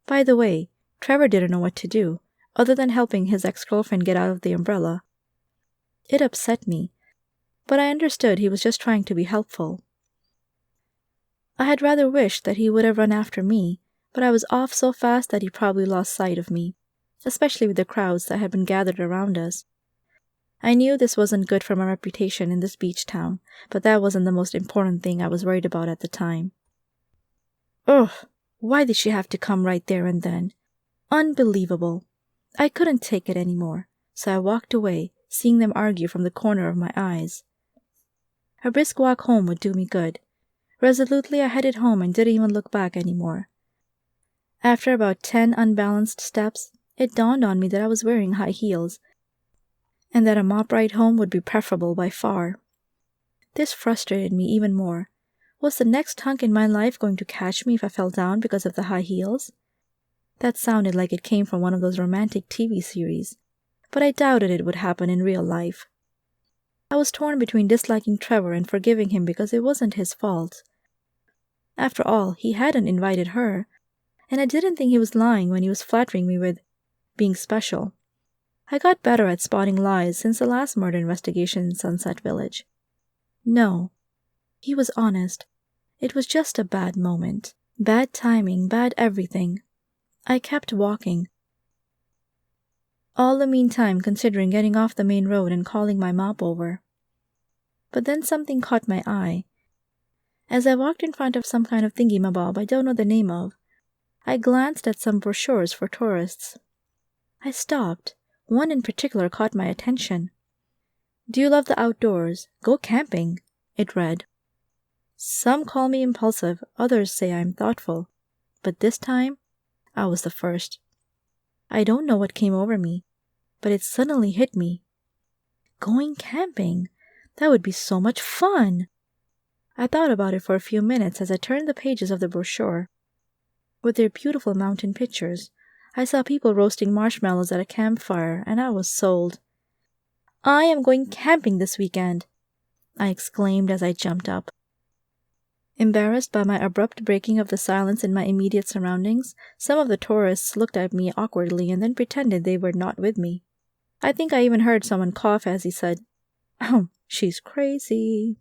By the way, Trevor didn't know what to do, other than helping his ex-girlfriend get out of the umbrella. It upset me, but I understood he was just trying to be helpful. I had rather wished that he would have run after me, but I was off so fast that he probably lost sight of me, especially with the crowds that had been gathered around us. I knew this wasn't good for my reputation in this beach town, but that wasn't the most important thing I was worried about at the time. Ugh, why did she have to come right there and then? Unbelievable. I couldn't take it anymore, so I walked away, seeing them argue from the corner of my eyes. A brisk walk home would do me good. Resolutely, I headed home and didn't even look back anymore. After about 10 unbalanced steps, it dawned on me that I was wearing high heels, and that a mop ride home would be preferable by far. This frustrated me even more. Was the next hunk in my life going to catch me if I fell down because of the high heels? That sounded like it came from one of those romantic TV series, but I doubted it would happen in real life. I was torn between disliking Trevor and forgiving him because it wasn't his fault. After all, he hadn't invited her, and I didn't think he was lying when he was flattering me with being special. I got better at spotting lies since the last murder investigation in Sunset Village. No, he was honest. It was just a bad moment. Bad timing, bad everything. I kept walking. All the meantime considering getting off the main road and calling my mop over. But then something caught my eye. As I walked in front of some kind of thingy-mabob I don't know the name of, I glanced at some brochures for tourists. I stopped. One in particular caught my attention. "Do you love the outdoors? Go camping," it read. Some call me impulsive, others say I'm thoughtful. But this time, I was the first. I don't know what came over me, but it suddenly hit me. Going camping? That would be so much fun! I thought about it for a few minutes as I turned the pages of the brochure. With their beautiful mountain pictures, I saw people roasting marshmallows at a campfire, and I was sold. "I am going camping this weekend," I exclaimed as I jumped up. Embarrassed by my abrupt breaking of the silence in my immediate surroundings, some of the tourists looked at me awkwardly and then pretended they were not with me. I think I even heard someone cough as he said, "Oh, she's crazy."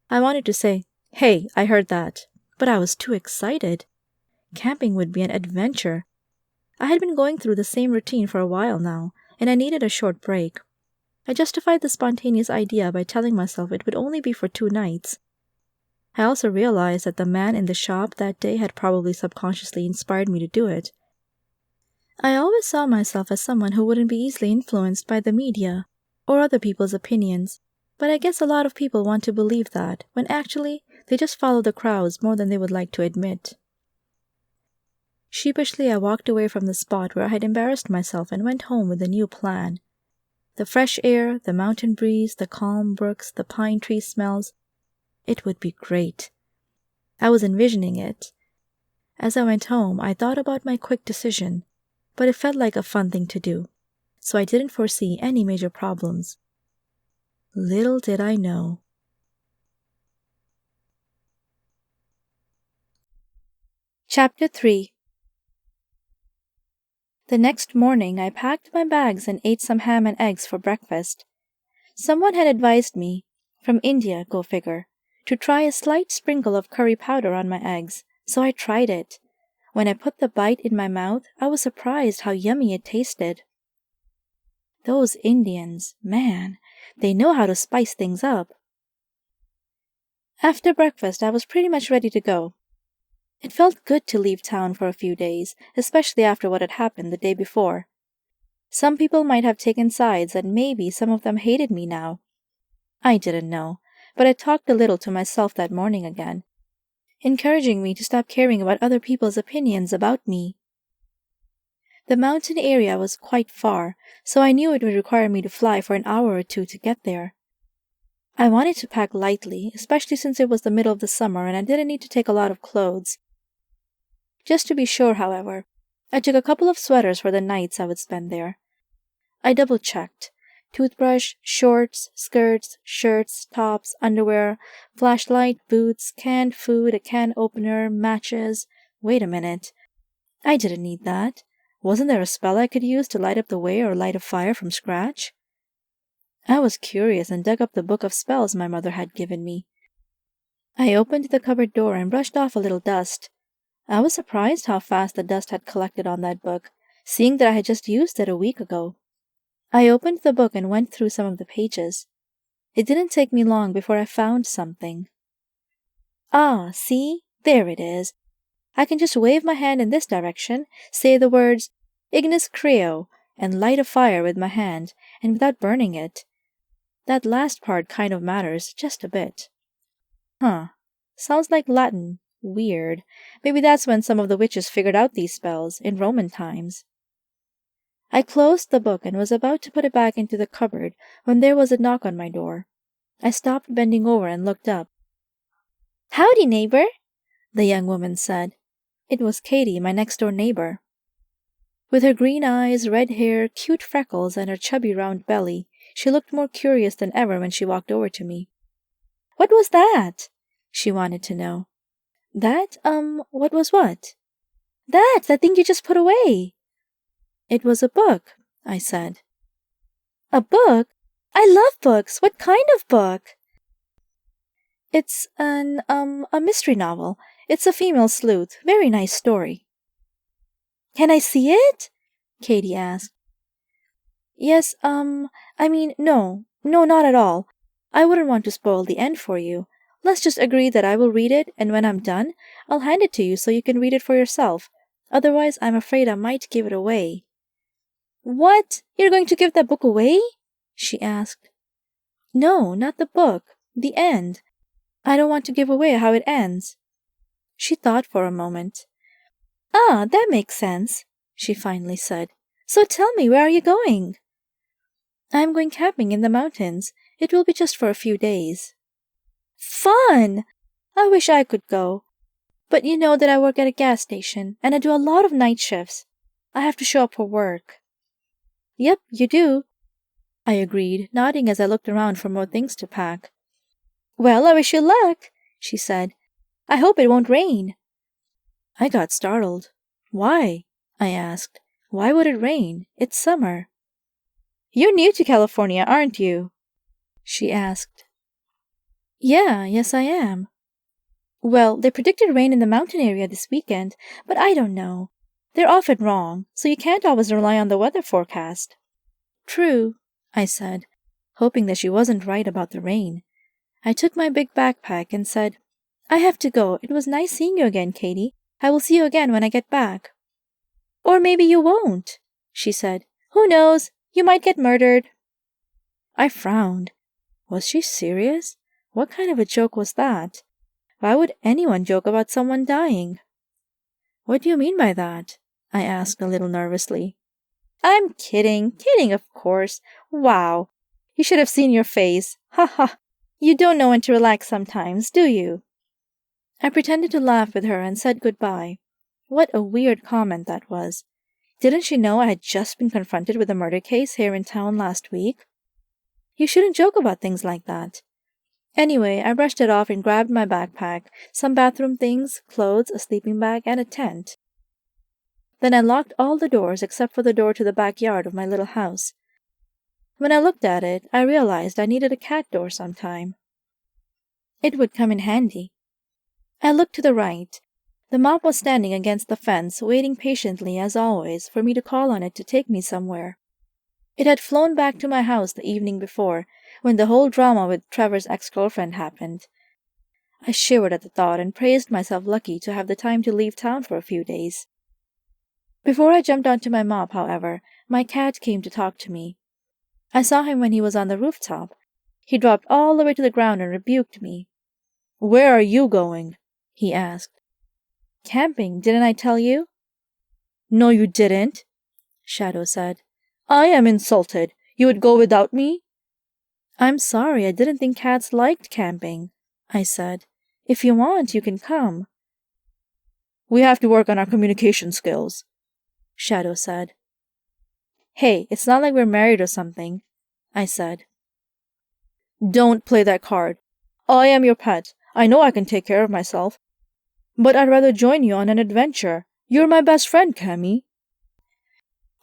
I wanted to say, "Hey, I heard that," but I was too excited. Camping would be an adventure. I had been going through the same routine for a while now, and I needed a short break. I justified the spontaneous idea by telling myself it would only be for 2 nights. I also realized that the man in the shop that day had probably subconsciously inspired me to do it. I always saw myself as someone who wouldn't be easily influenced by the media or other people's opinions, but I guess a lot of people want to believe that, when actually they just follow the crowds more than they would like to admit. Sheepishly, I walked away from the spot where I had embarrassed myself and went home with a new plan. The fresh air, the mountain breeze, the calm brooks, the pine tree smells. It would be great. I was envisioning it. As I went home, I thought about my quick decision, but it felt like a fun thing to do, so I didn't foresee any major problems. Little did I know. Chapter 3. The next morning, I packed my bags and ate some ham and eggs for breakfast. Someone had advised me, from India, go figure, to try a slight sprinkle of curry powder on my eggs, so I tried it. When I put the bite in my mouth, I was surprised how yummy it tasted. Those Indians, man, they know how to spice things up. After breakfast, I was pretty much ready to go. It felt good to leave town for a few days, especially after what had happened the day before. Some people might have taken sides, and maybe some of them hated me now. I didn't know, but I talked a little to myself that morning again, encouraging me to stop caring about other people's opinions about me. The mountain area was quite far, so I knew it would require me to fly for an hour or 2 to get there. I wanted to pack lightly, especially since it was the middle of the summer and I didn't need to take a lot of clothes. Just to be sure, however, I took a couple of sweaters for the nights I would spend there. I double-checked. Toothbrush, shorts, skirts, shirts, tops, underwear, flashlight, boots, canned food, a can opener, matches. Wait a minute. I didn't need that. Wasn't there a spell I could use to light up the way or light a fire from scratch? I was curious and dug up the book of spells my mother had given me. I opened the cupboard door and brushed off a little dust. I was surprised how fast the dust had collected on that book, seeing that I had just used it a week ago. I opened the book and went through some of the pages. It didn't take me long before I found something. Ah, see? There it is. I can just wave my hand in this direction, say the words, Ignis Creo, and light a fire with my hand, and without burning it. That last part kind of matters, just a bit. Sounds like Latin. Weird. Maybe that's when some of the witches figured out these spells, in Roman times. I closed the book and was about to put it back into the cupboard when there was a knock on my door. I stopped bending over and looked up. "Howdy, neighbor," the young woman said. It was Katie, my next-door neighbor. With her green eyes, red hair, cute freckles, and her chubby round belly, she looked more curious than ever when she walked over to me. "What was that?" she wanted to know. "That, what was what?" "That thing you just put away." "It was a book," I said. "A book? I love books. What kind of book?" "It's a mystery novel. It's a female sleuth. Very nice story." "Can I see it?" Katie asked. "Yes, no, not at all. I wouldn't want to spoil the end for you. Let's just agree that I will read it, and when I'm done, I'll hand it to you so you can read it for yourself. Otherwise, I'm afraid I might give it away." "What? You're going to give that book away?" she asked. "No, not the book. The end. I don't want to give away how it ends." She thought for a moment. "Ah, that makes sense," she finally said. "So tell me, where are you going?" "I'm going camping in the mountains. It will be just for a few days." "Fun! I wish I could go. But you know that I work at a gas station, and I do a lot of night shifts. I have to show up for work." "Yep, you do," I agreed, nodding as I looked around for more things to pack. "Well, I wish you luck," she said. "I hope it won't rain." I got startled. "Why?" I asked. "Why would it rain? It's summer." "You're new to California, aren't you?" she asked. Yes, I am." "Well, they predicted rain in the mountain area this weekend, but I don't know. They're often wrong, so you can't always rely on the weather forecast." "True," I said, hoping that she wasn't right about the rain. I took my big backpack and said, "I have to go. It was nice seeing you again, Katie. I will see you again when I get back." "Or maybe you won't," she said. "Who knows? You might get murdered." I frowned. Was she serious? What kind of a joke was that? Why would anyone joke about someone dying? "What do you mean by that?" I asked a little nervously. "I'm kidding. Kidding, of course. Wow. You should have seen your face. Ha ha. You don't know when to relax sometimes, do you?" I pretended to laugh with her and said goodbye. What a weird comment that was. Didn't she know I had just been confronted with a murder case here in town last week? You shouldn't joke about things like that. Anyway, I brushed it off and grabbed my backpack, some bathroom things, clothes, a sleeping bag, and a tent. Then I locked all the doors except for the door to the backyard of my little house. When I looked at it, I realized I needed a cat door sometime. It would come in handy. I looked to the right. The mop was standing against the fence, waiting patiently, as always, for me to call on it to take me somewhere. It had flown back to my house the evening before, when the whole drama with Trevor's ex-girlfriend happened. I shivered at the thought and praised myself lucky to have the time to leave town for a few days. Before I jumped onto my mop, however, my cat came to talk to me. I saw him when he was on the rooftop. He dropped all the way to the ground and rebuked me. "Where are you going?" he asked. "Camping, didn't I tell you?" "No, you didn't," Shadow said. "I am insulted. You would go without me?" "I'm sorry, I didn't think cats liked camping," I said. "If you want, you can come." "We have to work on our communication skills," Shadow said. "Hey, it's not like we're married or something," I said. "Don't play that card. I am your pet. I know I can take care of myself. But I'd rather join you on an adventure. You're my best friend, Cammy."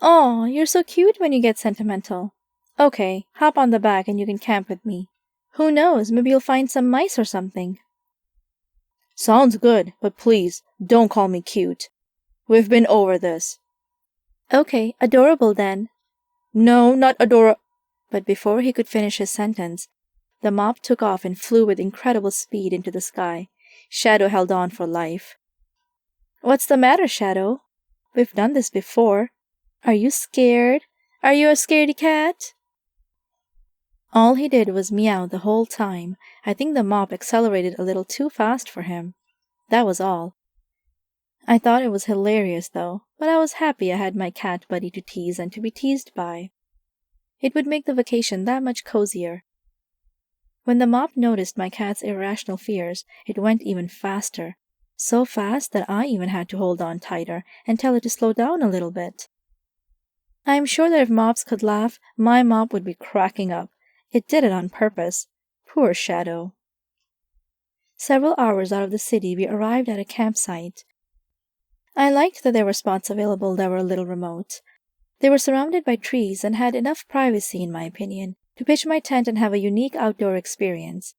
"Aw, you're so cute when you get sentimental. Okay, hop on the back and you can camp with me. Who knows, maybe you'll find some mice or something." "Sounds good, but please, don't call me cute. We've been over this." "Okay, adorable then." "No, not But before he could finish his sentence, the mop took off and flew with incredible speed into the sky. Shadow held on for life. "What's the matter, Shadow? We've done this before. Are you scared? Are you a scaredy cat?" All he did was meow the whole time. I think the mop accelerated a little too fast for him. That was all. I thought it was hilarious, though, but I was happy I had my cat buddy to tease and to be teased by. It would make the vacation that much cozier. When the mop noticed my cat's irrational fears, it went even faster. So fast that I even had to hold on tighter and tell it to slow down a little bit. I'm sure that if mops could laugh, my mop would be cracking up. It did it on purpose. Poor Shadow. Several hours out of the city, we arrived at a campsite. I liked that there were spots available that were a little remote. They were surrounded by trees and had enough privacy, in my opinion, to pitch my tent and have a unique outdoor experience.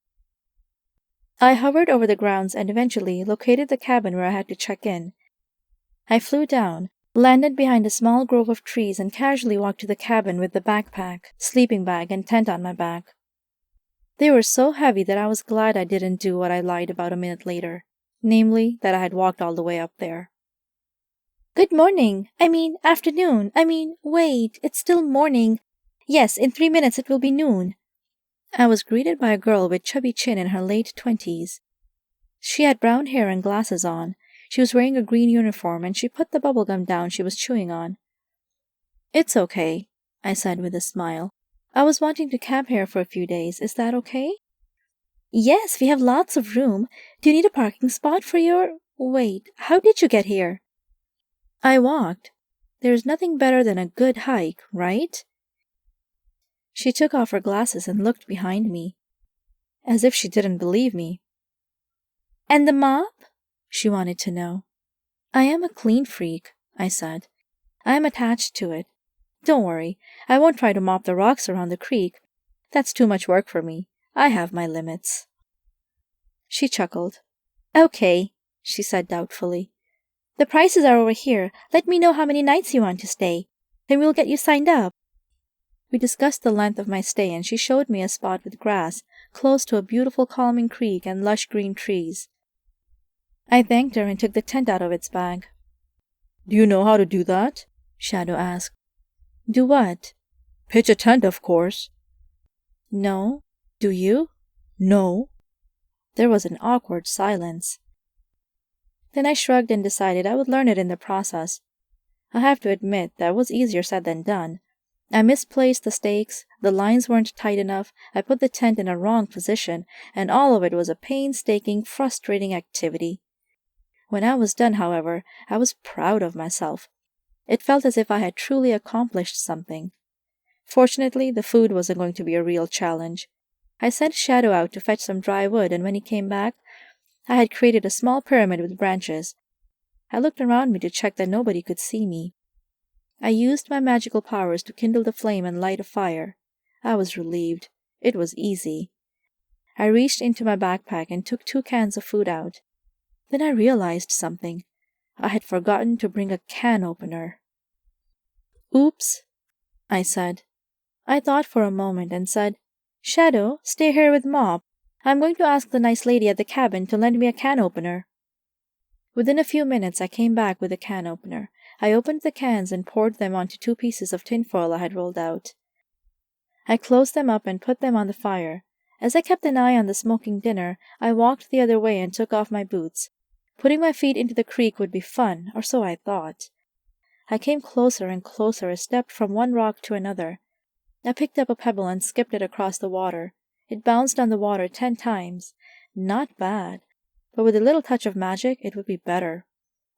I hovered over the grounds and eventually located the cabin where I had to check in. I flew down, landed behind a small grove of trees, and casually walked to the cabin with the backpack, sleeping bag, and tent on my back. They were so heavy that I was glad I didn't do what I lied about a minute later, namely, that I had walked all the way up there. Good morning. Afternoon. Wait, it's still morning. Yes, in 3 minutes it will be noon. I was greeted by a girl with chubby chin in her late 20s. She had brown hair and glasses on. She was wearing a green uniform, and she put the bubble gum down she was chewing on. It's okay, I said with a smile. I was wanting to camp here for a few days. Is that okay? Yes, we have lots of room. Do you need a parking spot for your... Wait, how did you get here? I walked. There's nothing better than a good hike, right? She took off her glasses and looked behind me, as if she didn't believe me. And the mop? She wanted to know. I am a clean freak, I said. I am attached to it. Don't worry, I won't try to mop the rocks around the creek. That's too much work for me. I have my limits. She chuckled. Okay, she said doubtfully. The prices are over here. Let me know how many nights you want to stay. Then we'll get you signed up. We discussed the length of my stay, and she showed me a spot with grass, close to a beautiful calming creek and lush green trees. I thanked her and took the tent out of its bag. Do you know how to do that? Shadow asked. Do what? Pitch a tent, of course. No. Do you? No. There was an awkward silence. Then I shrugged and decided I would learn it in the process. I have to admit that was easier said than done. I misplaced the stakes, the lines weren't tight enough, I put the tent in a wrong position, and all of it was a painstaking, frustrating activity. When I was done, however, I was proud of myself. It felt as if I had truly accomplished something. Fortunately, the food wasn't going to be a real challenge. I sent Shadow out to fetch some dry wood, and when he came back, I had created a small pyramid with branches. I looked around me to check that nobody could see me. I used my magical powers to kindle the flame and light a fire. I was relieved. It was easy. I reached into my backpack and took 2 cans of food out. Then I realized something. I had forgotten to bring a can opener. Oops, I said. I thought for a moment and said, Shadow, stay here with Mop. I'm going to ask the nice lady at the cabin to lend me a can opener. Within a few minutes I came back with a can opener. I opened the cans and poured them onto 2 pieces of tinfoil I had rolled out. I closed them up and put them on the fire. As I kept an eye on the smoking dinner, I walked the other way and took off my boots. Putting my feet into the creek would be fun, or so I thought. I came closer and closer as stepped from one rock to another. I picked up a pebble and skipped it across the water. It bounced on the water 10 times. Not bad, but with a little touch of magic, it would be better.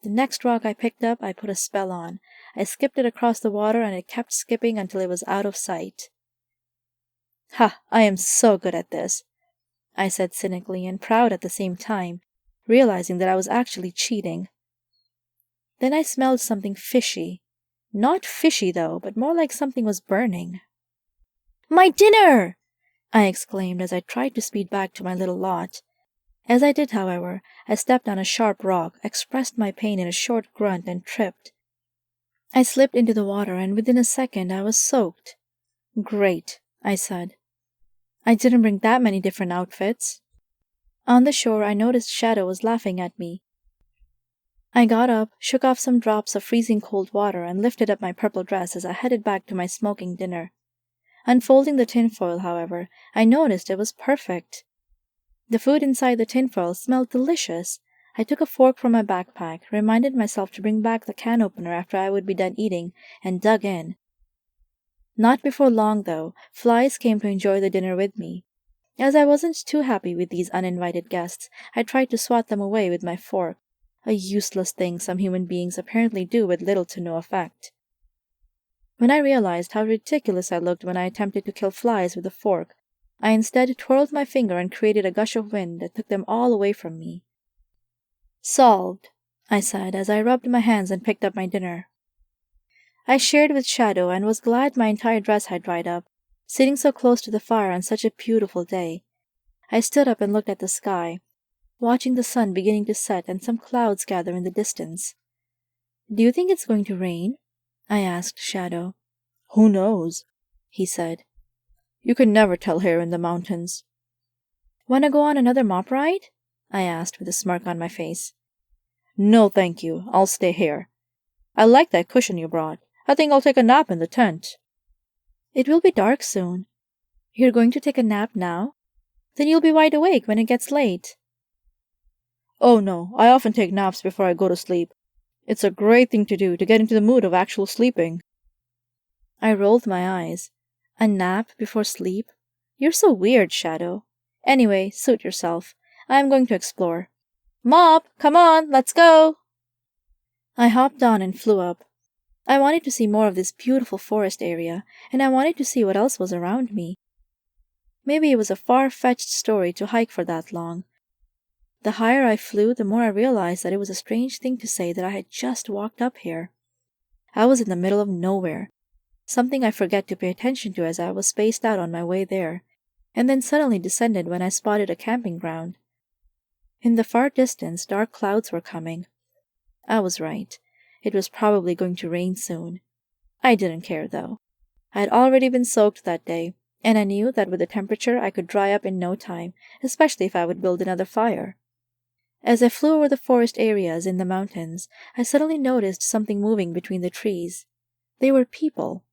The next rock I picked up, I put a spell on. I skipped it across the water, and it kept skipping until it was out of sight. Ha! I am so good at this, I said cynically and proud at the same time, realizing that I was actually cheating. Then I smelled something fishy. Not fishy, though, but more like something was burning. My dinner! I exclaimed as I tried to speed back to my little lot. As I did, however, I stepped on a sharp rock, expressed my pain in a short grunt, and tripped. I slipped into the water, and within a second I was soaked. Great, I said. I didn't bring that many different outfits. On the shore, I noticed Shadow was laughing at me. I got up, shook off some drops of freezing cold water, and lifted up my purple dress as I headed back to my smoking dinner. Unfolding the tinfoil, however, I noticed it was perfect. The food inside the tinfoil smelled delicious. I took a fork from my backpack, reminded myself to bring back the can opener after I would be done eating, and dug in. Not before long, though, flies came to enjoy the dinner with me. As I wasn't too happy with these uninvited guests, I tried to swat them away with my fork, a useless thing some human beings apparently do with little to no effect. When I realized how ridiculous I looked when I attempted to kill flies with a fork, I instead twirled my finger and created a gush of wind that took them all away from me. "Solved," I said as I rubbed my hands and picked up my dinner. I shared with Shadow and was glad my entire dress had dried up, sitting so close to the fire on such a beautiful day. I stood up and looked at the sky, watching the sun beginning to set and some clouds gather in the distance. "Do you think it's going to rain?" I asked Shadow. "Who knows?" he said. "You can never tell here in the mountains." "Want to go on another mop ride?" I asked with a smirk on my face. "No, thank you. I'll stay here. I like that cushion you brought. I think I'll take a nap in the tent." "It will be dark soon." "You're going to take a nap now? Then you'll be wide awake when it gets late." "Oh no, I often take naps before I go to sleep. It's a great thing to do to get into the mood of actual sleeping." I rolled my eyes. A nap before sleep? You're so weird, Shadow. Anyway, suit yourself. I'm going to explore. Mop, come on, let's go! I hopped on and flew up. I wanted to see more of this beautiful forest area, and I wanted to see what else was around me. Maybe it was a far-fetched story to hike for that long. The higher I flew, the more I realized that it was a strange thing to say that I had just walked up here. I was in the middle of nowhere, something I forget to pay attention to as I was spaced out on my way there, and then suddenly descended when I spotted a camping ground. In the far distance, dark clouds were coming. I was right. It was probably going to rain soon. I didn't care, though. I had already been soaked that day, and I knew that with the temperature I could dry up in no time, especially if I would build another fire. As I flew over the forest areas in the mountains, I suddenly noticed something moving between the trees. They were people.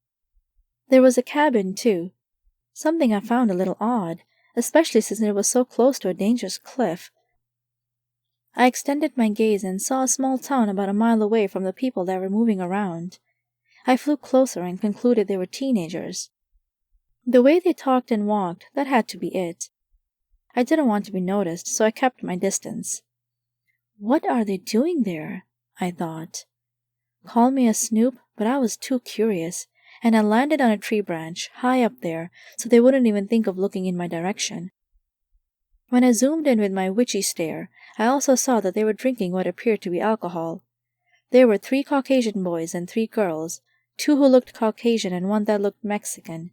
There was a cabin, too. Something I found a little odd, especially since it was so close to a dangerous cliff. I extended my gaze and saw a small town about a mile away from the people that were moving around. I flew closer and concluded they were teenagers. The way they talked and walked, that had to be it. I didn't want to be noticed, so I kept my distance. What are they doing there? I thought. Call me a snoop, but I was too curious, and I landed on a tree branch, high up there, so they wouldn't even think of looking in my direction. When I zoomed in with my witchy stare, I also saw that they were drinking what appeared to be alcohol. There were 3 Caucasian boys and 3 girls, 2 who looked Caucasian and 1 that looked Mexican.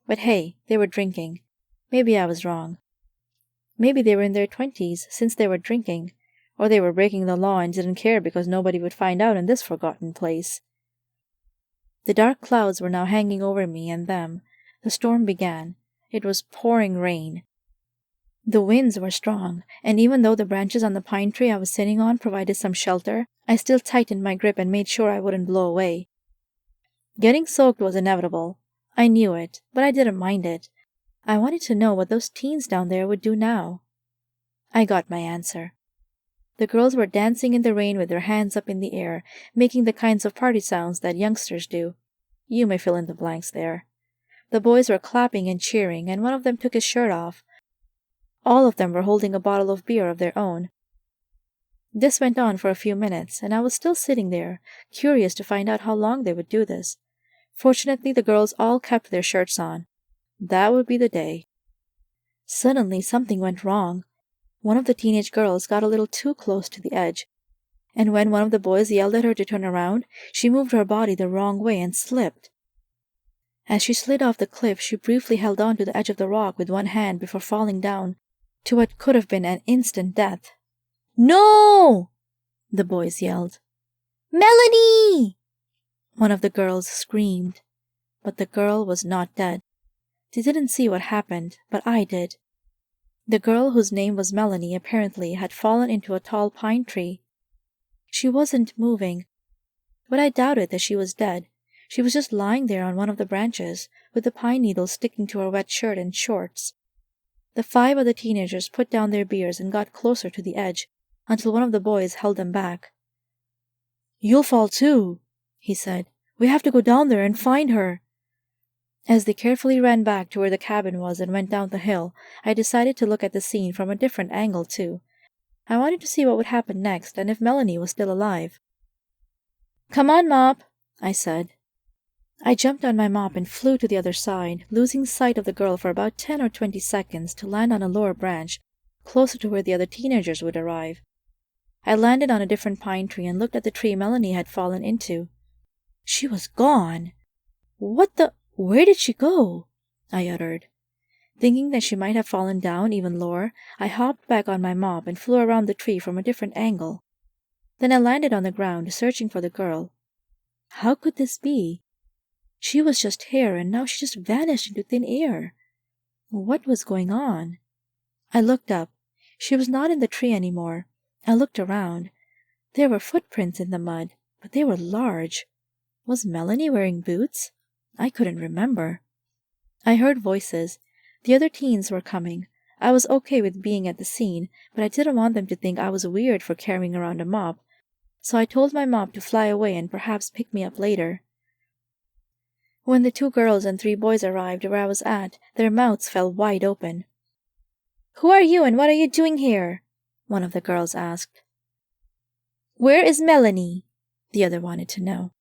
But hey, they were drinking. Maybe I was wrong. Maybe they were in their 20s, since they were drinking, or they were breaking the law and didn't care because nobody would find out in this forgotten place. The dark clouds were now hanging over me and them. The storm began. It was pouring rain. The winds were strong, and even though the branches on the pine tree I was sitting on provided some shelter, I still tightened my grip and made sure I wouldn't blow away. Getting soaked was inevitable. I knew it, but I didn't mind it. I wanted to know what those teens down there would do now. I got my answer. The girls were dancing in the rain with their hands up in the air, making the kinds of party sounds that youngsters do. You may fill in the blanks there. The boys were clapping and cheering, and one of them took his shirt off. All of them were holding a bottle of beer of their own. This went on for a few minutes, and I was still sitting there, curious to find out how long they would do this. Fortunately, the girls all kept their shirts on. That would be the day. Suddenly, something went wrong. One of the teenage girls got a little too close to the edge, and when one of the boys yelled at her to turn around, she moved her body the wrong way and slipped. As she slid off the cliff, she briefly held on to the edge of the rock with one hand before falling down to what could have been an instant death. "No!" the boys yelled. "Melanie!" one of the girls screamed. But the girl was not dead. They didn't see what happened, but I did. The girl, whose name was Melanie, apparently had fallen into a tall pine tree. She wasn't moving, but I doubted that she was dead. She was just lying there on one of the branches, with the pine needles sticking to her wet shirt and shorts. The 5 other teenagers put down their beers and got closer to the edge, until one of the boys held them back. "You'll fall too," he said. "We have to go down there and find her." As they carefully ran back to where the cabin was and went down the hill, I decided to look at the scene from a different angle, too. I wanted to see what would happen next and if Melanie was still alive. "Come on, Mop," I said. I jumped on my mop and flew to the other side, losing sight of the girl for about 10 or 20 seconds to land on a lower branch, closer to where the other teenagers would arrive. I landed on a different pine tree and looked at the tree Melanie had fallen into. She was gone. What the? Where did she go? I uttered. Thinking that she might have fallen down even lower, I hopped back on my mop and flew around the tree from a different angle. Then I landed on the ground, searching for the girl. How could this be? She was just here, and now she just vanished into thin air. What was going on? I looked up. She was not in the tree anymore. I looked around. There were footprints in the mud, but they were large. Was Melanie wearing boots? I couldn't remember. I heard voices. The other teens were coming. I was okay with being at the scene, but I didn't want them to think I was weird for carrying around a mop, so I told my mop to fly away and perhaps pick me up later. When the 2 girls and 3 boys arrived where I was at, their mouths fell wide open. "Who are you and what are you doing here?" one of the girls asked. "Where is Melanie?" the other wanted to know.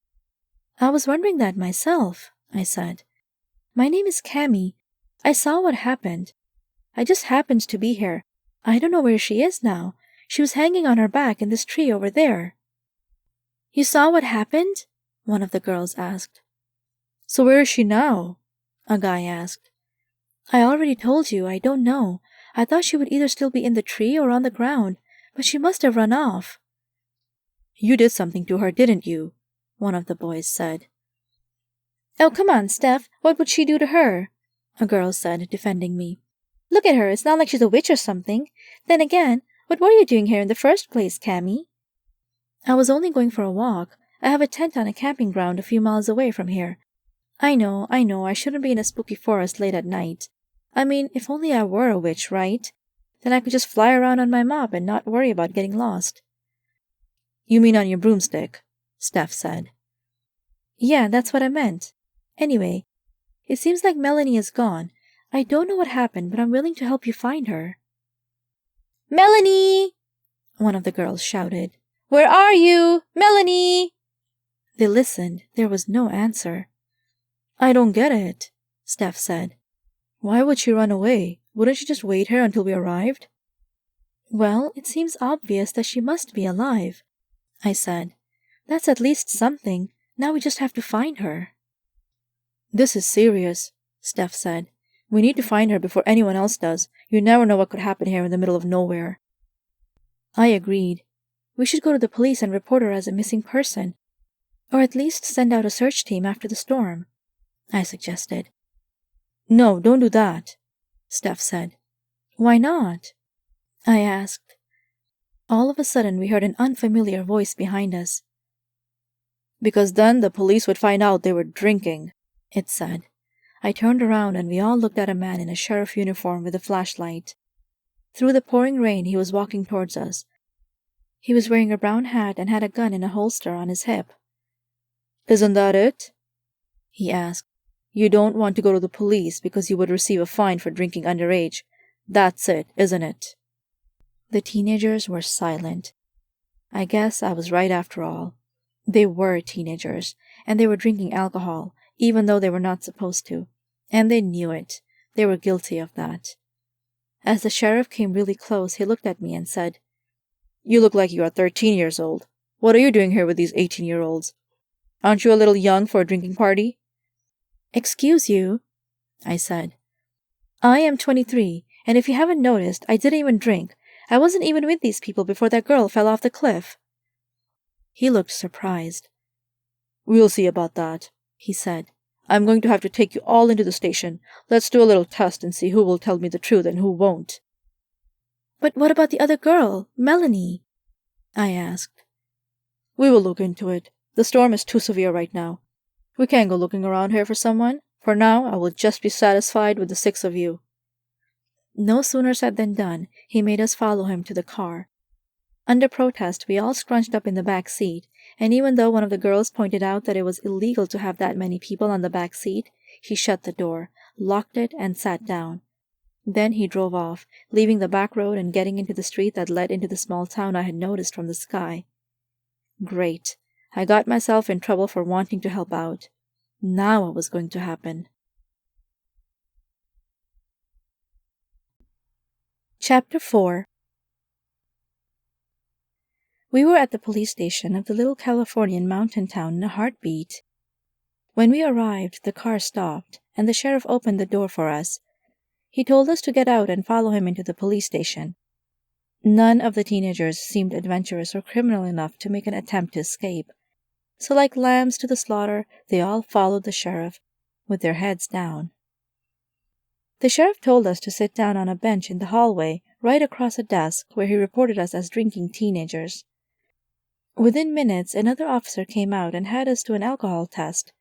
"I was wondering that myself," I said. "My name is Cammy. I saw what happened. I just happened to be here. I don't know where she is now. She was hanging on her back in this tree over there." "You saw what happened?" one of the girls asked. So where is she now? A guy asked. "I already told you, I don't know. I thought she would either still be in the tree or on the ground, but she must have run off." You did something to her, didn't you? One of the boys said. "Oh, come on, Steph. What would she do to her?" a girl said, defending me. "Look at her. It's not like she's a witch or something. Then again, what were you doing here in the first place, Cammy?" "I was only going for a walk. I have a tent on a camping ground a few miles away from here. I know, I shouldn't be in a spooky forest late at night. I mean, if only I were a witch, right? Then I could just fly around on my mop and not worry about getting lost." You mean on your broomstick, Steph said. "Yeah, that's what I meant. Anyway, it seems like Melanie is gone. I don't know what happened, but I'm willing to help you find her." "Melanie!" one of the girls shouted. "Where are you? Melanie!" They listened. There was no answer. I don't get it, Steph said. Why would she run away? Wouldn't she just wait here until we arrived? "Well, it seems obvious that she must be alive," I said. "That's at least something. Now we just have to find her." "This is serious," Steph said. "We need to find her before anyone else does. You never know what could happen here in the middle of nowhere." I agreed. We should go to the police and report her as a missing person. Or at least send out a search team after the storm, I suggested. "No, don't do that," Steph said. "Why not?" I asked. All of a sudden we heard an unfamiliar voice behind us. "Because then the police would find out they were drinking," it said. I turned around and we all looked at a man in a sheriff uniform with a flashlight. Through the pouring rain he was walking towards us. He was wearing a brown hat and had a gun in a holster on his hip. "Isn't that it?" he asked. "You don't want to go to the police because you would receive a fine for drinking underage. That's it, isn't it?" The teenagers were silent. I guess I was right after all. They were teenagers, and they were drinking alcohol, even though they were not supposed to. And they knew it. They were guilty of that. As the sheriff came really close, he looked at me and said, "You look like you are 13 years old. What are you doing here with these 18-year-olds? Aren't you a little young for a drinking party?" "Excuse you," I said. "I am 23, and if you haven't noticed, I didn't even drink. I wasn't even with these people before that girl fell off the cliff." He looked surprised. "We'll see about that," he said. "I'm going to have to take you all into the station. Let's do a little test and see who will tell me the truth and who won't." "But what about the other girl, Melanie?" I asked. "We will look into it. The storm is too severe right now. We can't go looking around here for someone. For now, I will just be satisfied with the 6 of you." No sooner said than done. He made us follow him to the car. Under protest, we all scrunched up in the back seat, and even though one of the girls pointed out that it was illegal to have that many people on the back seat, he shut the door, locked it, and sat down. Then he drove off, leaving the back road and getting into the street that led into the small town I had noticed from the sky. Great. I got myself in trouble for wanting to help out. Now what was going to happen? Chapter 4. We were at the police station of the little Californian mountain town in a heartbeat. When we arrived, the car stopped, and the sheriff opened the door for us. He told us to get out and follow him into the police station. None of the teenagers seemed adventurous or criminal enough to make an attempt to escape. So like lambs to the slaughter, they all followed the sheriff, with their heads down. The sheriff told us to sit down on a bench in the hallway, right across a desk where he reported us as drinking teenagers. Within minutes, another officer came out and had us do an alcohol test.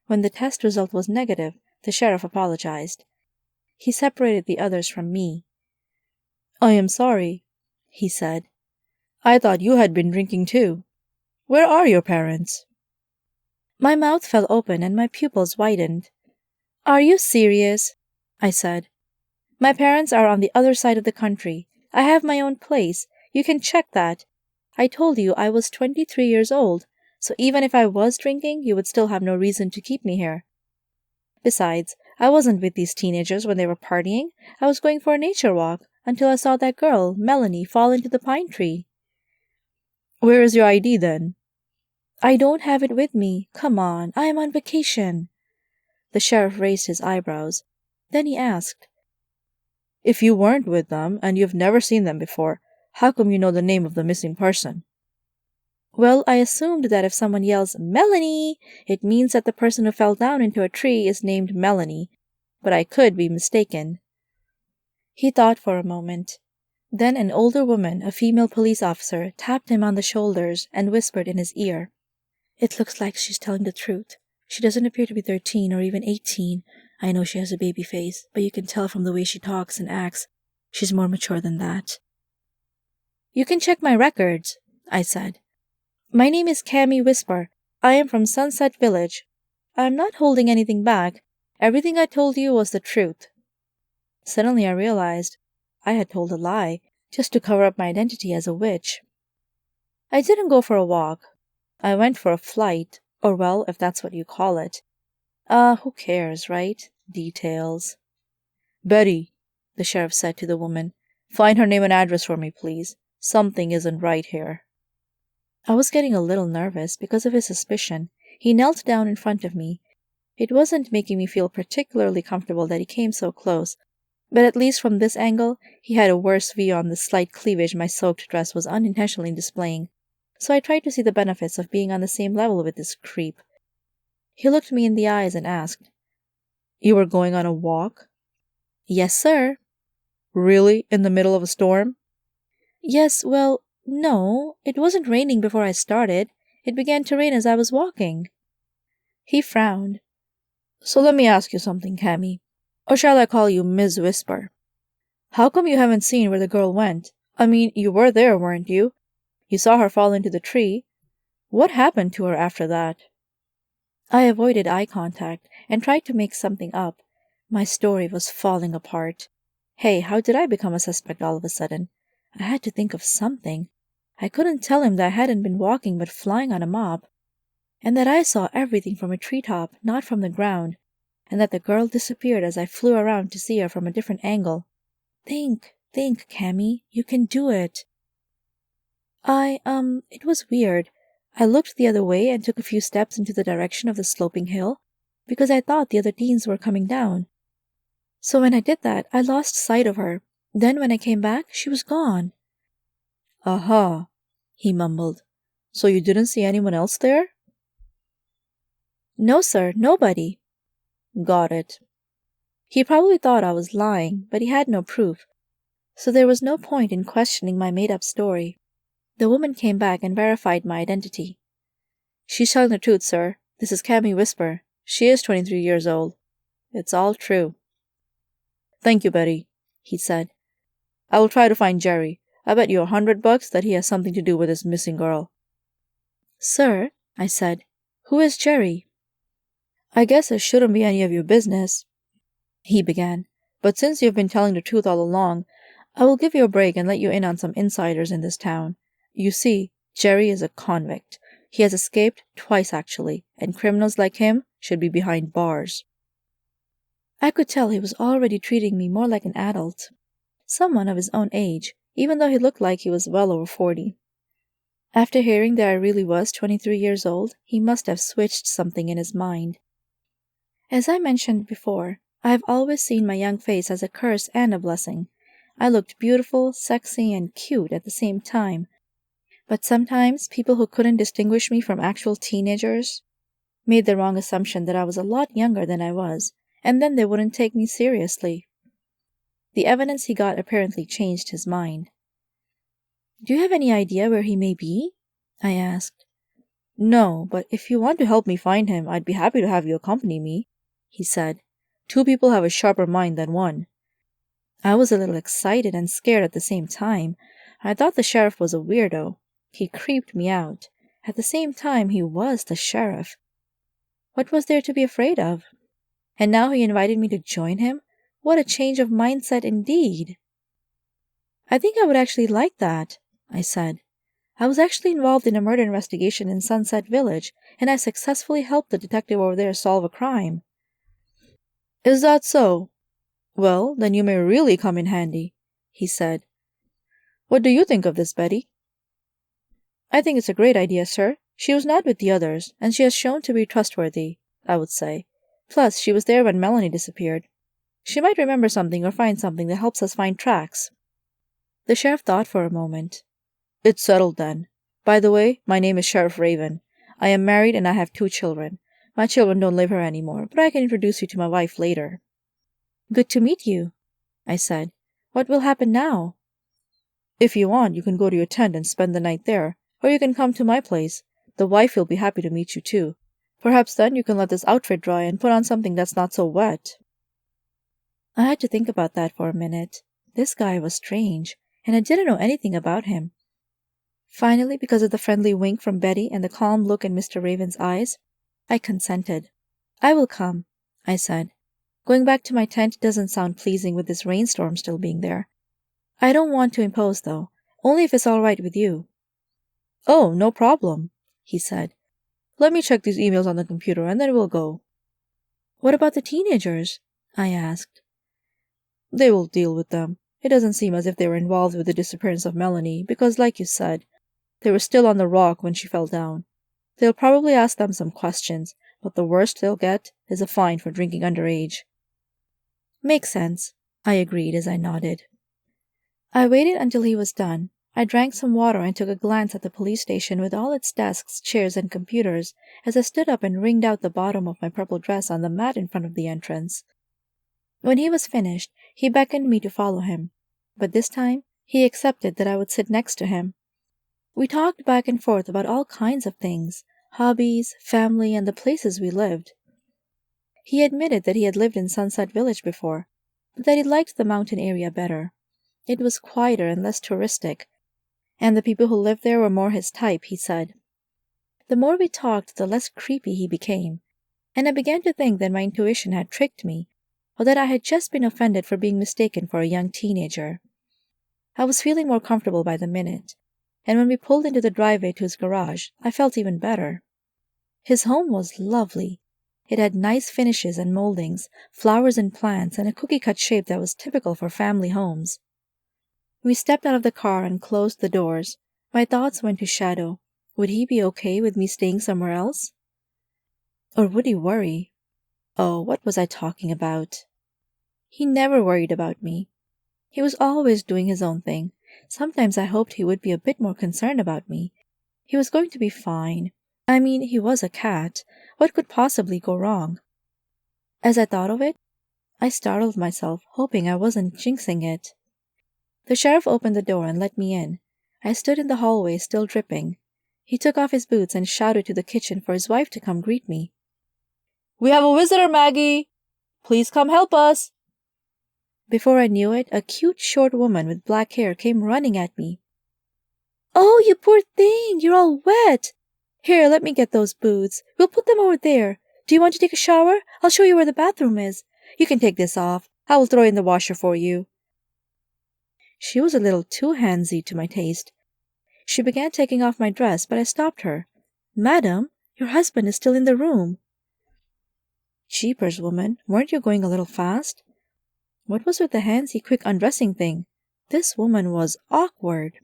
When the test result was negative, the sheriff apologized. He separated the others from me. "I am sorry," he said. "I thought you had been drinking too. Where are your parents?" My mouth fell open and my pupils widened. "Are you serious?" I said. "My parents are on the other side of the country. I have my own place. You can check that. I told you I was 23 years old, so even if I was drinking, you would still have no reason to keep me here. Besides, I wasn't with these teenagers when they were partying. I was going for a nature walk until I saw that girl, Melanie, fall into the pine tree." "Where is your ID then?" "I don't have it with me. Come on, I am on vacation." The sheriff raised his eyebrows. Then he asked, "If you weren't with them and you've never seen them before, how come you know the name of the missing person?" "Well, I assumed that if someone yells, 'Melanie,' it means that the person who fell down into a tree is named Melanie, but I could be mistaken." He thought for a moment. Then an older woman, a female police officer, tapped him on the shoulders and whispered in his ear, "It looks like she's telling the truth. She doesn't appear to be 13 or even 18. I know she has a baby face, but you can tell from the way she talks and acts. She's more mature than that." "You can check my records," I said. "My name is Cammy Whisper. I am from Sunset Village. I'm not holding anything back. Everything I told you was the truth." Suddenly I realized I had told a lie, just to cover up my identity as a witch. "I didn't go for a walk. I went for a flight, or well, if that's what you call it. Who cares, right? Details." "Betty," the sheriff said to the woman, "find her name and address for me, please. Something isn't right here." I was getting a little nervous because of his suspicion. He knelt down in front of me. It wasn't making me feel particularly comfortable that he came so close, but at least from this angle, he had a worse view on the slight cleavage my soaked dress was unintentionally displaying, so I tried to see the benefits of being on the same level with this creep. He looked me in the eyes and asked, "You were going on a walk?" "Yes, sir." "Really? In the middle of a storm?" "Yes, well, no. It wasn't raining before I started. It began to rain as I was walking." He frowned. "So let me ask you something, Cammy. Or shall I call you Ms. Whisper? How come you haven't seen where the girl went? I mean, you were there, weren't you? You saw her fall into the tree. What happened to her after that?" I avoided eye contact and tried to make something up. My story was falling apart. Hey, how did I become a suspect all of a sudden? I had to think of something. I couldn't tell him that I hadn't been walking but flying on a mop, and that I saw everything from a treetop, not from the ground, and that the girl disappeared as I flew around to see her from a different angle. Think, Cammy. You can do it. It was weird. I looked the other way and took a few steps into the direction of the sloping hill, because I thought the other teens were coming down. So when I did that, I lost sight of her. Then when I came back, she was gone." "Aha," he mumbled. "So you didn't see anyone else there?" "No, sir, nobody." "Got it." He probably thought I was lying, but he had no proof, so there was no point in questioning my made-up story. The woman came back and verified my identity. "She's telling the truth, sir. This is Cammy Whisper. She is 23 years old. It's all true." "Thank you, Betty," he said. "I will try to find Jerry. I bet you $100 that he has something to do with this missing girl." "Sir," I said, "who is Jerry?" "I guess it shouldn't be any of your business," he began, "but since you've been telling the truth all along, I will give you a break and let you in on some insiders in this town. You see, Jerry is a convict. He has escaped twice, actually, and criminals like him should be behind bars." I could tell he was already treating me more like an adult, someone of his own age, even though he looked like he was well over 40. After hearing that I really was 23 years old, he must have switched something in his mind. As I mentioned before, I have always seen my young face as a curse and a blessing. I looked beautiful, sexy, and cute at the same time. But sometimes people who couldn't distinguish me from actual teenagers made the wrong assumption that I was a lot younger than I was, and then they wouldn't take me seriously. The evidence he got apparently changed his mind. "Do you have any idea where he may be?" I asked. "No, but if you want to help me find him, I'd be happy to have you accompany me," he said. "Two people have a sharper mind than one." I was a little excited and scared at the same time. I thought the sheriff was a weirdo. He creeped me out. At the same time, he was the sheriff. What was there to be afraid of? And now he invited me to join him? What a change of mindset indeed! "I think I would actually like that," I said. "I was actually involved in a murder investigation in Sunset Village, and I successfully helped the detective over there solve a crime." "Is that so? Well, then you may really come in handy," he said. "What do you think of this, Betty?" "I think it's a great idea, sir. She was not with the others, and she has shown to be trustworthy, I would say. Plus, she was there when Melanie disappeared. She might remember something or find something that helps us find tracks." The sheriff thought for a moment. "It's settled then. By the way, my name is Sheriff Raven. I am married and I have 2 children. My children don't live here anymore, but I can introduce you to my wife later." "Good to meet you," I said. "What will happen now?" "If you want, you can go to your tent and spend the night there, or you can come to my place. The wife will be happy to meet you too. Perhaps then you can let this outfit dry and put on something that's not so wet." I had to think about that for a minute. This guy was strange, and I didn't know anything about him. Finally, because of the friendly wink from Betty and the calm look in Mr. Raven's eyes, I consented. "I will come," I said. "Going back to my tent doesn't sound pleasing with this rainstorm still being there. I don't want to impose, though, only if it's all right with you." "Oh, no problem," he said. "Let me check these emails on the computer and then we'll go." "What about the teenagers?" I asked. "They will deal with them. It doesn't seem as if they were involved with the disappearance of Melanie, because, like you said, they were still on the rock when she fell down. They'll probably ask them some questions, but the worst they'll get is a fine for drinking underage." "Makes sense," I agreed as I nodded. I waited until he was done. I drank some water and took a glance at the police station with all its desks, chairs, and computers as I stood up and wringed out the bottom of my purple dress on the mat in front of the entrance. When he was finished, he beckoned me to follow him, but this time he accepted that I would sit next to him. We talked back and forth about all kinds of things, hobbies, family, and the places we lived. He admitted that he had lived in Sunset Village before, but that he liked the mountain area better. It was quieter and less touristic, and the people who lived there were more his type, he said. The more we talked, the less creepy he became, and I began to think that my intuition had tricked me, or that I had just been offended for being mistaken for a young teenager. I was feeling more comfortable by the minute, and when we pulled into the driveway to his garage, I felt even better. His home was lovely. It had nice finishes and moldings, flowers and plants, and a cookie-cut shape that was typical for family homes. We stepped out of the car and closed the doors. My thoughts went to Shadow. Would he be okay with me staying somewhere else? Or would he worry? Oh, what was I talking about? He never worried about me. He was always doing his own thing. Sometimes I hoped he would be a bit more concerned about me. He was going to be fine. I mean, he was a cat. What could possibly go wrong? As I thought of it, I startled myself, hoping I wasn't jinxing it. The sheriff opened the door and let me in. I stood in the hallway, still dripping. He took off his boots and shouted to the kitchen for his wife to come greet me. "We have a visitor, Maggie! Please come help us!" Before I knew it, a cute short woman with black hair came running at me. "Oh, you poor thing! You're all wet! Here, let me get those boots. We'll put them over there. Do you want to take a shower? I'll show you where the bathroom is. You can take this off. I will throw it in the washer for you." She was a little too handsy to my taste. She began taking off my dress, but I stopped her. "Madam, your husband is still in the room." Jeepers, woman, weren't you going a little fast? What was with the handsy quick undressing thing? This woman was awkward.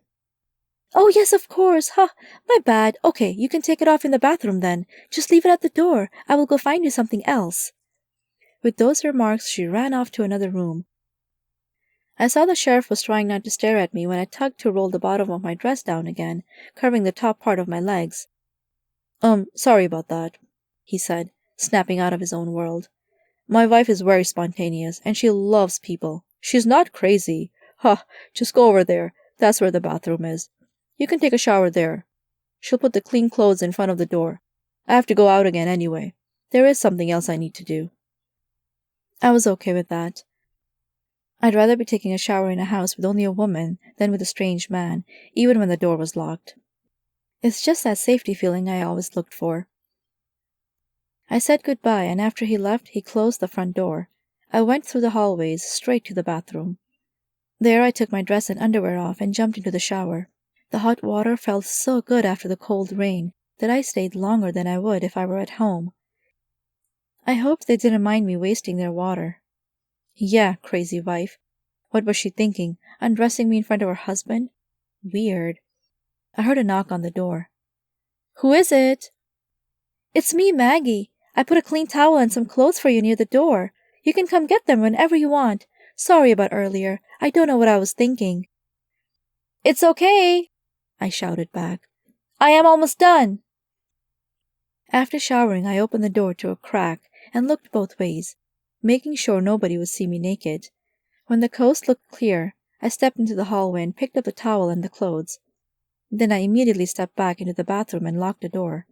Oh, yes, of course. Ha! My bad. Okay, you can take it off in the bathroom then. Just leave it at the door. I will go find you something else. With those remarks, she ran off to another room. I saw the sheriff was trying not to stare at me when I tugged to roll the bottom of my dress down again, covering the top part of my legs. Sorry about that, he said, snapping out of his own world. My wife is very spontaneous, and she loves people. She's not crazy. Ha! Just go over there. That's where the bathroom is. You can take a shower there. She'll put the clean clothes in front of the door. I have to go out again anyway. There is something else I need to do. I was okay with that. I'd rather be taking a shower in a house with only a woman than with a strange man, even when the door was locked. It's just that safety feeling I always looked for. I said goodbye, and after he left, he closed the front door. I went through the hallways straight to the bathroom. There I took my dress and underwear off and jumped into the shower. The hot water felt so good after the cold rain that I stayed longer than I would if I were at home. I hoped they didn't mind me wasting their water. Yeah, crazy wife. What was she thinking? Undressing me in front of her husband? Weird. I heard a knock on the door. Who is it? It's me, Maggie. I put a clean towel and some clothes for you near the door. You can come get them whenever you want. Sorry about earlier. I don't know what I was thinking. It's okay, I shouted back. I am almost done. After showering, I opened the door to a crack and looked both ways, making sure nobody would see me naked. When the coast looked clear, I stepped into the hallway and picked up the towel and the clothes. Then I immediately stepped back into the bathroom and locked the door.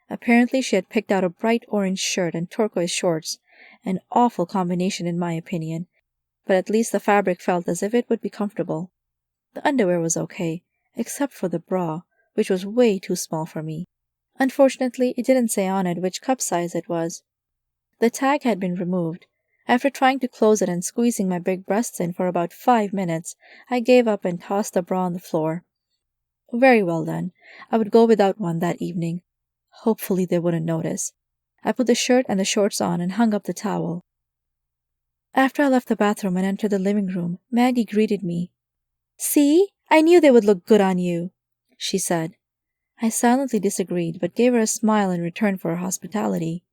Apparently she had picked out a bright orange shirt and turquoise shorts, an awful combination in my opinion, but at least the fabric felt as if it would be comfortable. The underwear was okay, except for the bra, which was way too small for me. Unfortunately, it didn't say on it which cup size it was. The tag had been removed. After trying to close it and squeezing my big breasts in for about 5 minutes, I gave up and tossed the bra on the floor. Very well then, I would go without one that evening. Hopefully they wouldn't notice. I put the shirt and the shorts on and hung up the towel. After I left the bathroom and entered the living room, Maggie greeted me. See? I knew they would look good on you, she said. I silently disagreed, but gave her a smile in return for her hospitality.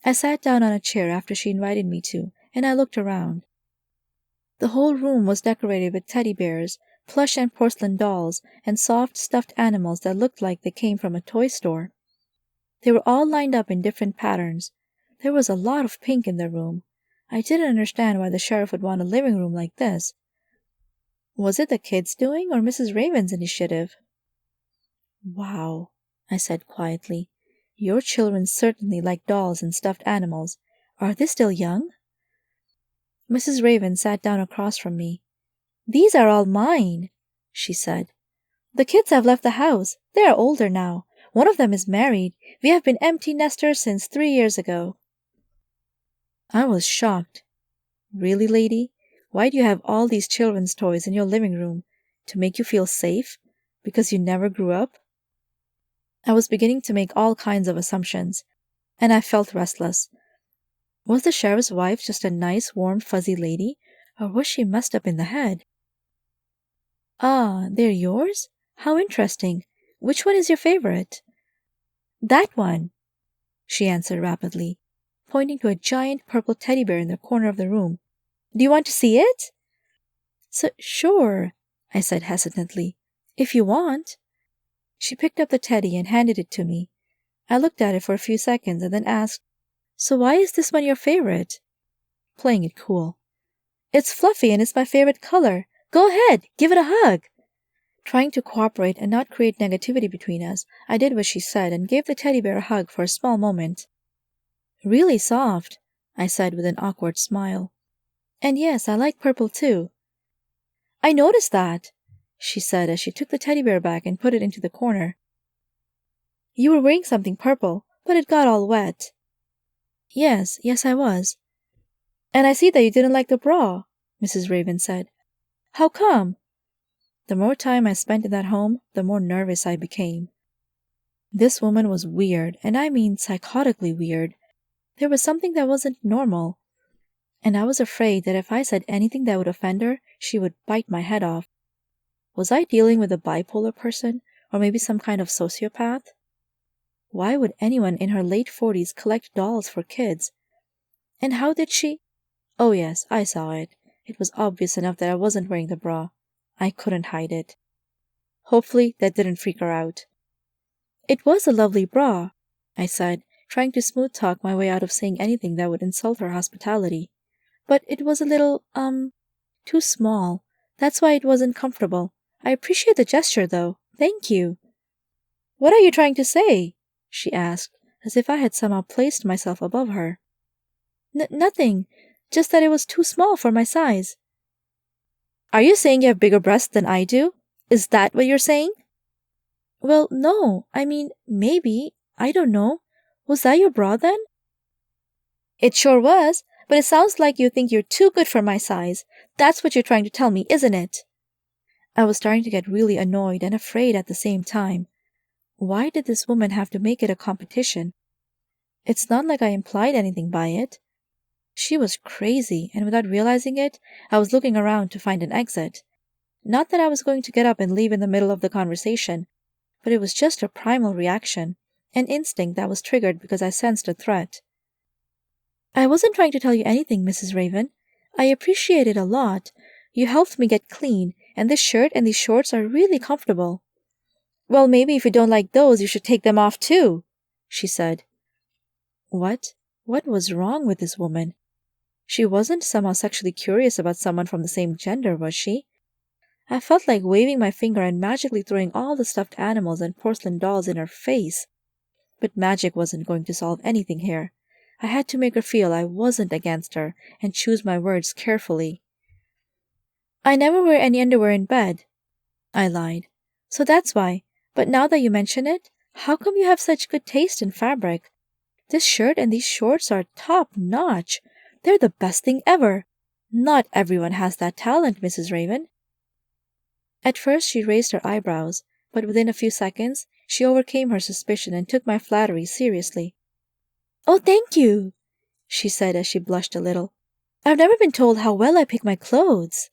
I sat down on a chair after she invited me to, and I looked around. The whole room was decorated with teddy bears, plush and porcelain dolls, and soft stuffed animals that looked like they came from a toy store. They were all lined up in different patterns. There was a lot of pink in the room. I didn't understand why the sheriff would want a living room like this. Was it the kids' doing or Mrs. Raven's initiative? Wow, I said quietly. Your children certainly like dolls and stuffed animals. Are they still young? Mrs. Raven sat down across from me. These are all mine, she said. The kids have left the house. They are older now. One of them is married. We have been empty nesters since 3 years ago. I was shocked. Really, lady? Why do you have all these children's toys in your living room? To make you feel safe? Because you never grew up? I was beginning to make all kinds of assumptions, and I felt restless. Was the sheriff's wife just a nice, warm, fuzzy lady, or was she messed up in the head? Ah, they're yours? How interesting. Which one is your favorite? That one, she answered rapidly, pointing to a giant purple teddy bear in the corner of the room. Do you want to see it? Sure, I said hesitantly. If you want. She picked up the teddy and handed it to me. I looked at it for a few seconds and then asked, So why is this one your favorite? Playing it cool. It's fluffy and it's my favorite color. Go ahead, give it a hug. Trying to cooperate and not create negativity between us, I did what she said and gave the teddy bear a hug for a small moment. Really soft, I said with an awkward smile. And yes, I like purple too. I noticed that, she said as she took the teddy bear back and put it into the corner. You were wearing something purple, but it got all wet. Yes, I was. And I see that you didn't like the bra, Mrs. Raven said. How come? The more time I spent in that home, the more nervous I became. This woman was weird, and I mean psychotically weird. There was something that wasn't normal, and I was afraid that if I said anything that would offend her, she would bite my head off. Was I dealing with a bipolar person, or maybe some kind of sociopath? Why would anyone in her late 40s collect dolls for kids? And how did she? Oh yes, I saw it. It was obvious enough that I wasn't wearing the bra. I couldn't hide it. Hopefully that didn't freak her out. It was a lovely bra, I said, trying to smooth talk my way out of saying anything that would insult her hospitality. But it was a little, too small. That's why it wasn't comfortable. I appreciate the gesture, though. Thank you. What are you trying to say? She asked, as if I had somehow placed myself above her. Nothing. Just that it was too small for my size. Are you saying you have bigger breasts than I do? Is that what you're saying? Well, no. I mean, maybe. I don't know. Was that your bra then? It sure was, but it sounds like you think you're too good for my size. That's what you're trying to tell me, isn't it? I was starting to get really annoyed and afraid at the same time. Why did this woman have to make it a competition? It's not like I implied anything by it. She was crazy, and without realizing it, I was looking around to find an exit. Not that I was going to get up and leave in the middle of the conversation, but it was just a primal reaction, an instinct that was triggered because I sensed a threat. I wasn't trying to tell you anything, Mrs. Raven. I appreciate it a lot. You helped me get clean, and this shirt and these shorts are really comfortable. Well, maybe if you don't like those, you should take them off too, she said. What? What was wrong with this woman? She wasn't somehow sexually curious about someone from the same gender, was she? I felt like waving my finger and magically throwing all the stuffed animals and porcelain dolls in her face. But magic wasn't going to solve anything here. I had to make her feel I wasn't against her and choose my words carefully. I never wear any underwear in bed, I lied. So that's why. But now that you mention it, how come you have such good taste in fabric? This shirt and these shorts are top-notch. They're the best thing ever. Not everyone has that talent, Mrs. Raven. At first she raised her eyebrows, but within a few seconds she overcame her suspicion and took my flattery seriously. Oh, thank you, she said as she blushed a little. I've never been told how well I pick my clothes.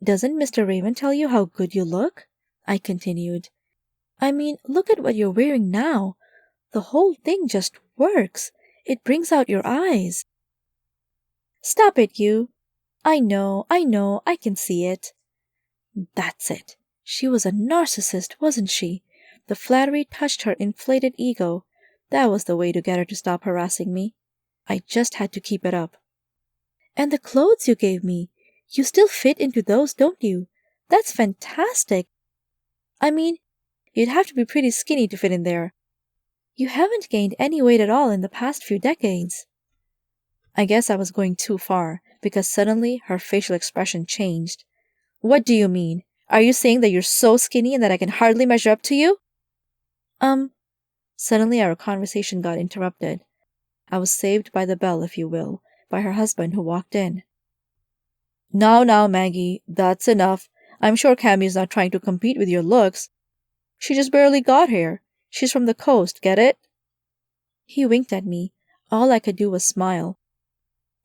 Doesn't Mr. Raven tell you how good you look? I continued. I mean, look at what you're wearing now. The whole thing just works. It brings out your eyes. Stop it, you. I know, I can see it. That's it. She was a narcissist, wasn't she? The flattery touched her inflated ego. That was the way to get her to stop harassing me. I just had to keep it up. And the clothes you gave me, you still fit into those, don't you? That's fantastic. I mean, you'd have to be pretty skinny to fit in there. You haven't gained any weight at all in the past few decades. I guess I was going too far, because suddenly her facial expression changed. What do you mean? Are you saying that you're so skinny and that I can hardly measure up to you? Suddenly our conversation got interrupted. I was saved by the bell, if you will, by her husband who walked in. Now, Maggie, that's enough. I'm sure Cammie's not trying to compete with your looks. She just barely got here. She's from the coast, get it? He winked at me. All I could do was smile.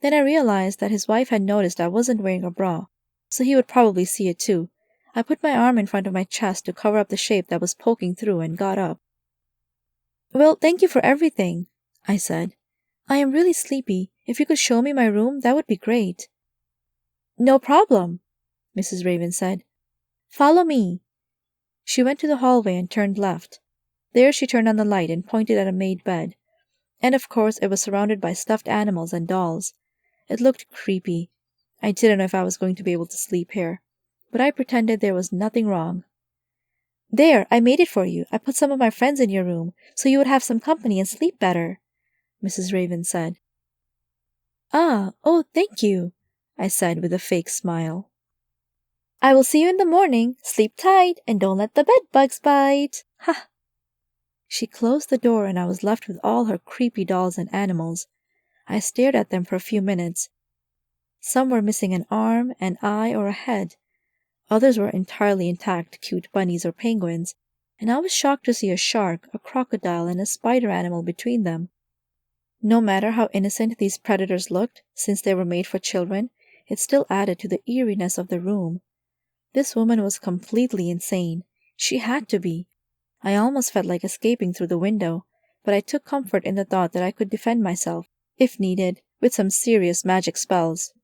Then I realized that his wife had noticed I wasn't wearing a bra, so he would probably see it too. I put my arm in front of my chest to cover up the shape that was poking through and got up. Well, thank you for everything, I said. I am really sleepy. If you could show me my room, that would be great. No problem, Mrs. Raven said. Follow me. She went to the hallway and turned left. There she turned on the light and pointed at a made bed. And of course it was surrounded by stuffed animals and dolls. It looked creepy. I didn't know if I was going to be able to sleep here, but I pretended there was nothing wrong. There, I made it for you. I put some of my friends in your room, so you would have some company and sleep better, Mrs. Raven said. Oh, thank you, I said with a fake smile. I will see you in the morning. Sleep tight and don't let the bed bugs bite. Ha! She closed the door and I was left with all her creepy dolls and animals. I stared at them for a few minutes. Some were missing an arm, an eye, or a head. Others were entirely intact, cute bunnies or penguins, and I was shocked to see a shark, a crocodile, and a spider animal between them. No matter how innocent these predators looked, since they were made for children, it still added to the eeriness of the room. This woman was completely insane. She had to be. I almost felt like escaping through the window, but I took comfort in the thought that I could defend myself, if needed, with some serious magic spells.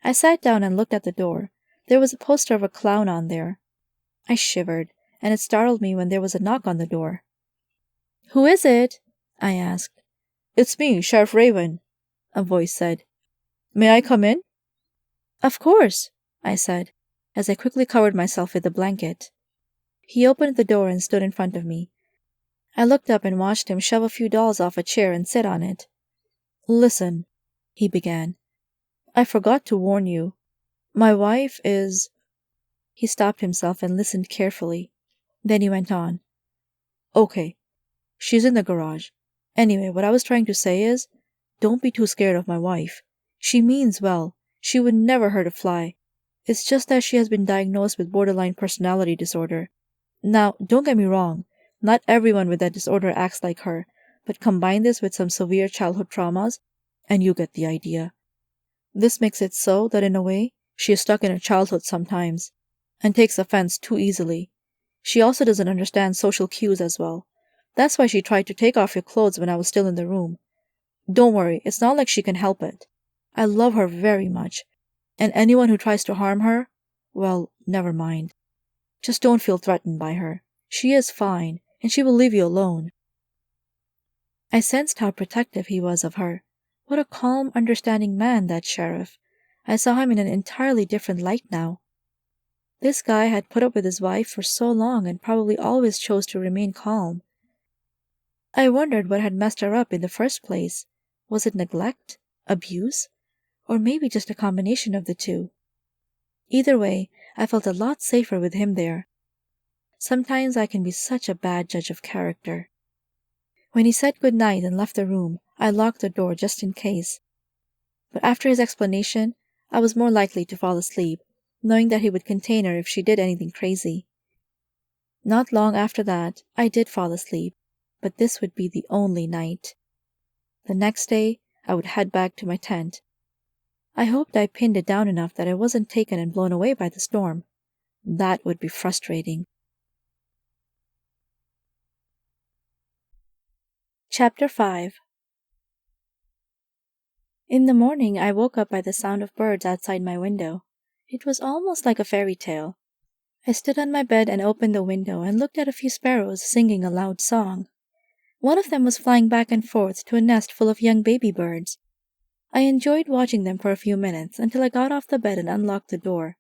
I sat down and looked at the door. There was a poster of a clown on there. I shivered, and it startled me when there was a knock on the door. "Who is it?" I asked. "It's me, Sheriff Raven," a voice said. "May I come in?" "Of course," I said, as I quickly covered myself with a blanket. He opened the door and stood in front of me. I looked up and watched him shove a few dolls off a chair and sit on it. "Listen," he began. "I forgot to warn you. My wife is—" He stopped himself and listened carefully. Then he went on. "Okay, she's in the garage. Anyway, what I was trying to say is, don't be too scared of my wife. She means well. She would never hurt a fly. It's just that she has been diagnosed with borderline personality disorder. Now, don't get me wrong. Not everyone with that disorder acts like her, but combine this with some severe childhood traumas, and you get the idea. This makes it so that in a way, she is stuck in her childhood sometimes, and takes offense too easily. She also doesn't understand social cues as well. That's why she tried to take off your clothes when I was still in the room. Don't worry, it's not like she can help it. I love her very much, and anyone who tries to harm her, well, never mind. Just don't feel threatened by her. She is fine, and she will leave you alone." I sensed how protective he was of her. What a calm, understanding man, that sheriff. I saw him in an entirely different light now. This guy had put up with his wife for so long and probably always chose to remain calm. I wondered what had messed her up in the first place. Was it neglect? Abuse? Or maybe just a combination of the two? Either way, I felt a lot safer with him there. Sometimes I can be such a bad judge of character. When he said good night and left the room, I locked the door just in case. But after his explanation, I was more likely to fall asleep, knowing that he would contain her if she did anything crazy. Not long after that, I did fall asleep, but this would be the only night. The next day, I would head back to my tent. I hoped I pinned it down enough that it wasn't taken and blown away by the storm. That would be frustrating. Chapter 5. In the morning, I woke up by the sound of birds outside my window. It was almost like a fairy tale. I stood on my bed and opened the window and looked at a few sparrows singing a loud song. One of them was flying back and forth to a nest full of young baby birds. I enjoyed watching them for a few minutes until I got off the bed and unlocked the door.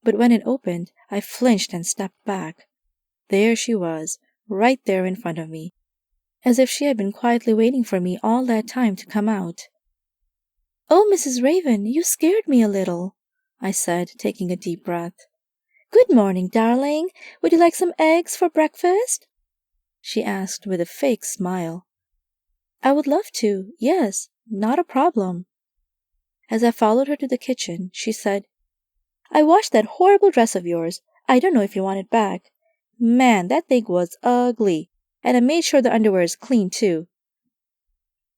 But when it opened, I flinched and stepped back. There she was, right there in front of me, as if she had been quietly waiting for me all that time to come out. "Oh, Mrs. Raven, you scared me a little," I said, taking a deep breath. "Good morning, darling. Would you like some eggs for breakfast?" she asked with a fake smile. "I would love to, yes, not a problem." As I followed her to the kitchen, she said, "I washed that horrible dress of yours. I don't know if you want it back. Man, that thing was ugly. And I made sure the underwear is clean, too."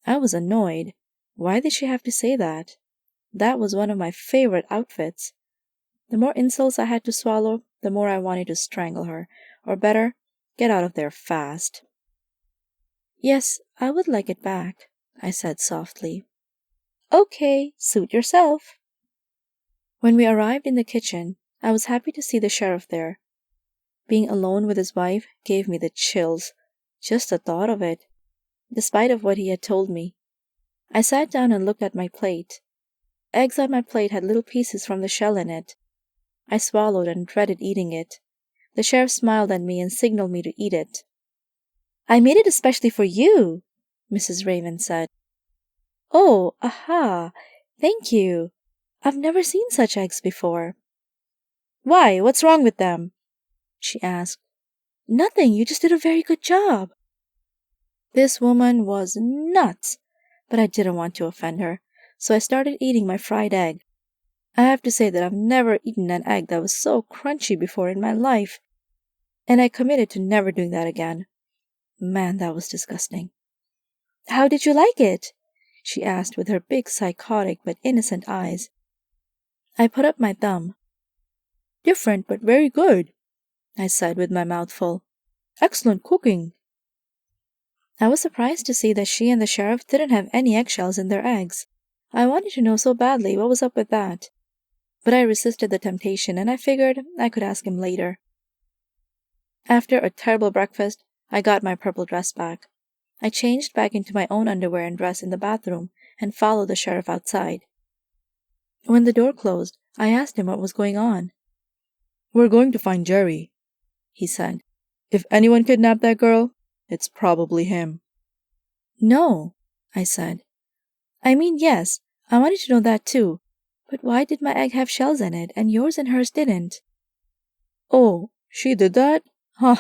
I was annoyed. Why did she have to say that? That was one of my favorite outfits. The more insults I had to swallow, the more I wanted to strangle her, or better, get out of there fast. "Yes, I would like it back," I said softly. "Okay, suit yourself." When we arrived in the kitchen, I was happy to see the sheriff there. Being alone with his wife gave me the chills, just the thought of it, despite of what he had told me. I sat down and looked at my plate. Eggs on my plate had little pieces from the shell in it. I swallowed and dreaded eating it. The sheriff smiled at me and signaled me to eat it. "I made it especially for you," Mrs. Raven said. "Oh, aha, thank you. I've never seen such eggs before." "Why, what's wrong with them?" she asked. "Nothing, you just did a very good job." This woman was nuts, but I didn't want to offend her, so I started eating my fried egg. I have to say that I've never eaten an egg that was so crunchy before in my life, and I committed to never doing that again. Man, that was disgusting. How did you like it? She asked with her big, psychotic but innocent eyes. I put up my thumb. Different but very good, I said with my mouth full. Excellent cooking. I was surprised to see that she and the sheriff didn't have any eggshells in their eggs. I wanted to know so badly what was up with that. But I resisted the temptation, and I figured I could ask him later. After a terrible breakfast, I got my purple dress back. I changed back into my own underwear and dress in the bathroom and followed the sheriff outside. When the door closed, I asked him what was going on. We're going to find Jerry, he said. If anyone kidnapped that girl, it's probably him. No, I said. I mean, yes, I wanted to know that too. But why did my egg have shells in it and yours and hers didn't? Oh, she did that? Huh.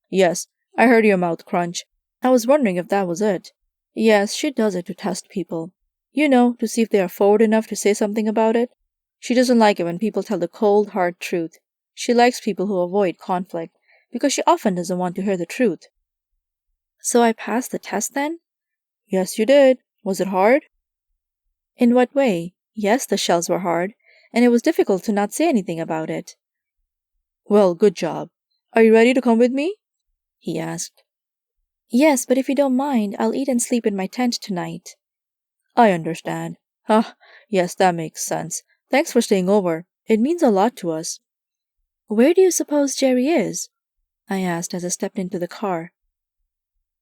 Yes, I heard your mouth crunch. I was wondering if that was it. Yes, she does it to test people. You know, to see if they are forward enough to say something about it. She doesn't like it when people tell the cold, hard truth. She likes people who avoid conflict, because she often doesn't want to hear the truth. So I passed the test then? Yes, you did. Was it hard? In what way? Yes, the shells were hard, and it was difficult to not say anything about it. Well, good job. Are you ready to come with me? He asked. Yes, but if you don't mind, I'll eat and sleep in my tent tonight. I understand. Yes, that makes sense. Thanks for staying over. It means a lot to us. Where do you suppose Jerry is? I asked as I stepped into the car.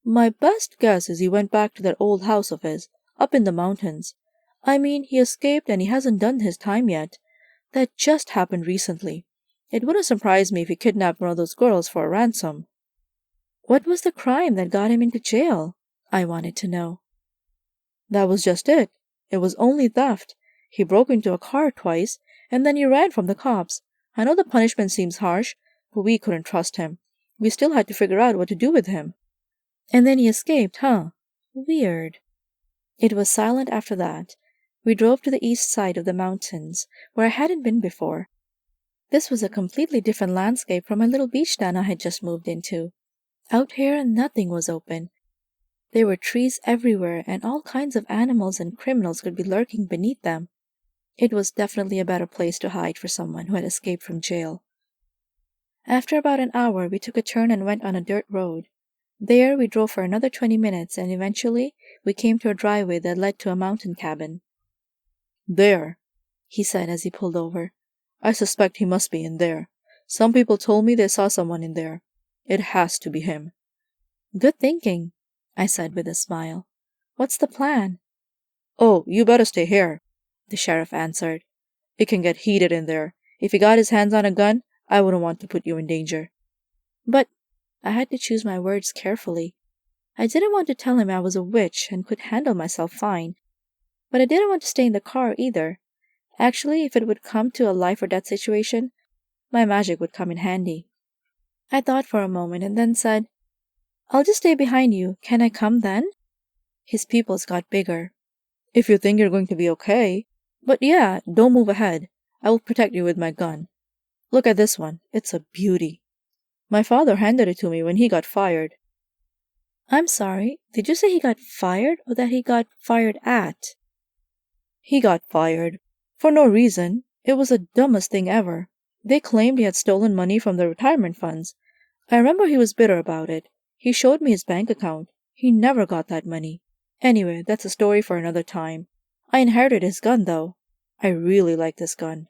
My best guess is he went back to that old house of his, up in the mountains. I mean, he escaped and he hasn't done his time yet. That just happened recently. It wouldn't surprise me if he kidnapped one of those girls for a ransom. What was the crime that got him into jail? I wanted to know. That was just it. It was only theft. He broke into a car twice, and then he ran from the cops. I know the punishment seems harsh, but we couldn't trust him. We still had to figure out what to do with him. And then he escaped, huh? Weird. It was silent after that. We drove to the east side of the mountains, where I hadn't been before. This was a completely different landscape from my little beach town I had just moved into. Out here, nothing was open. There were trees everywhere, and all kinds of animals and criminals could be lurking beneath them. It was definitely a better place to hide for someone who had escaped from jail. After about an hour, we took a turn and went on a dirt road. There, we drove for another 20 minutes, and eventually, we came to a driveway that led to a mountain cabin. There, he said as he pulled over. I suspect he must be in there. Some people told me they saw someone in there. It has to be him. Good thinking, I said with a smile. What's the plan? Oh, you better stay here, the sheriff answered. It can get heated in there. If he got his hands on a gun, I wouldn't want to put you in danger. But I had to choose my words carefully. I didn't want to tell him I was a witch and could handle myself fine. But I didn't want to stay in the car either. Actually, if it would come to a life-or-death situation, my magic would come in handy. I thought for a moment and then said, I'll just stay behind you. Can I come then? His pupils got bigger. If you think you're going to be okay. But yeah, don't move ahead. I will protect you with my gun. Look at this one. It's a beauty. My father handed it to me when he got fired. I'm sorry, did you say he got fired or that he got fired at? He got fired. For no reason. It was the dumbest thing ever. They claimed he had stolen money from the retirement funds. I remember he was bitter about it. He showed me his bank account. He never got that money. Anyway, that's a story for another time. I inherited his gun, though. I really like this gun.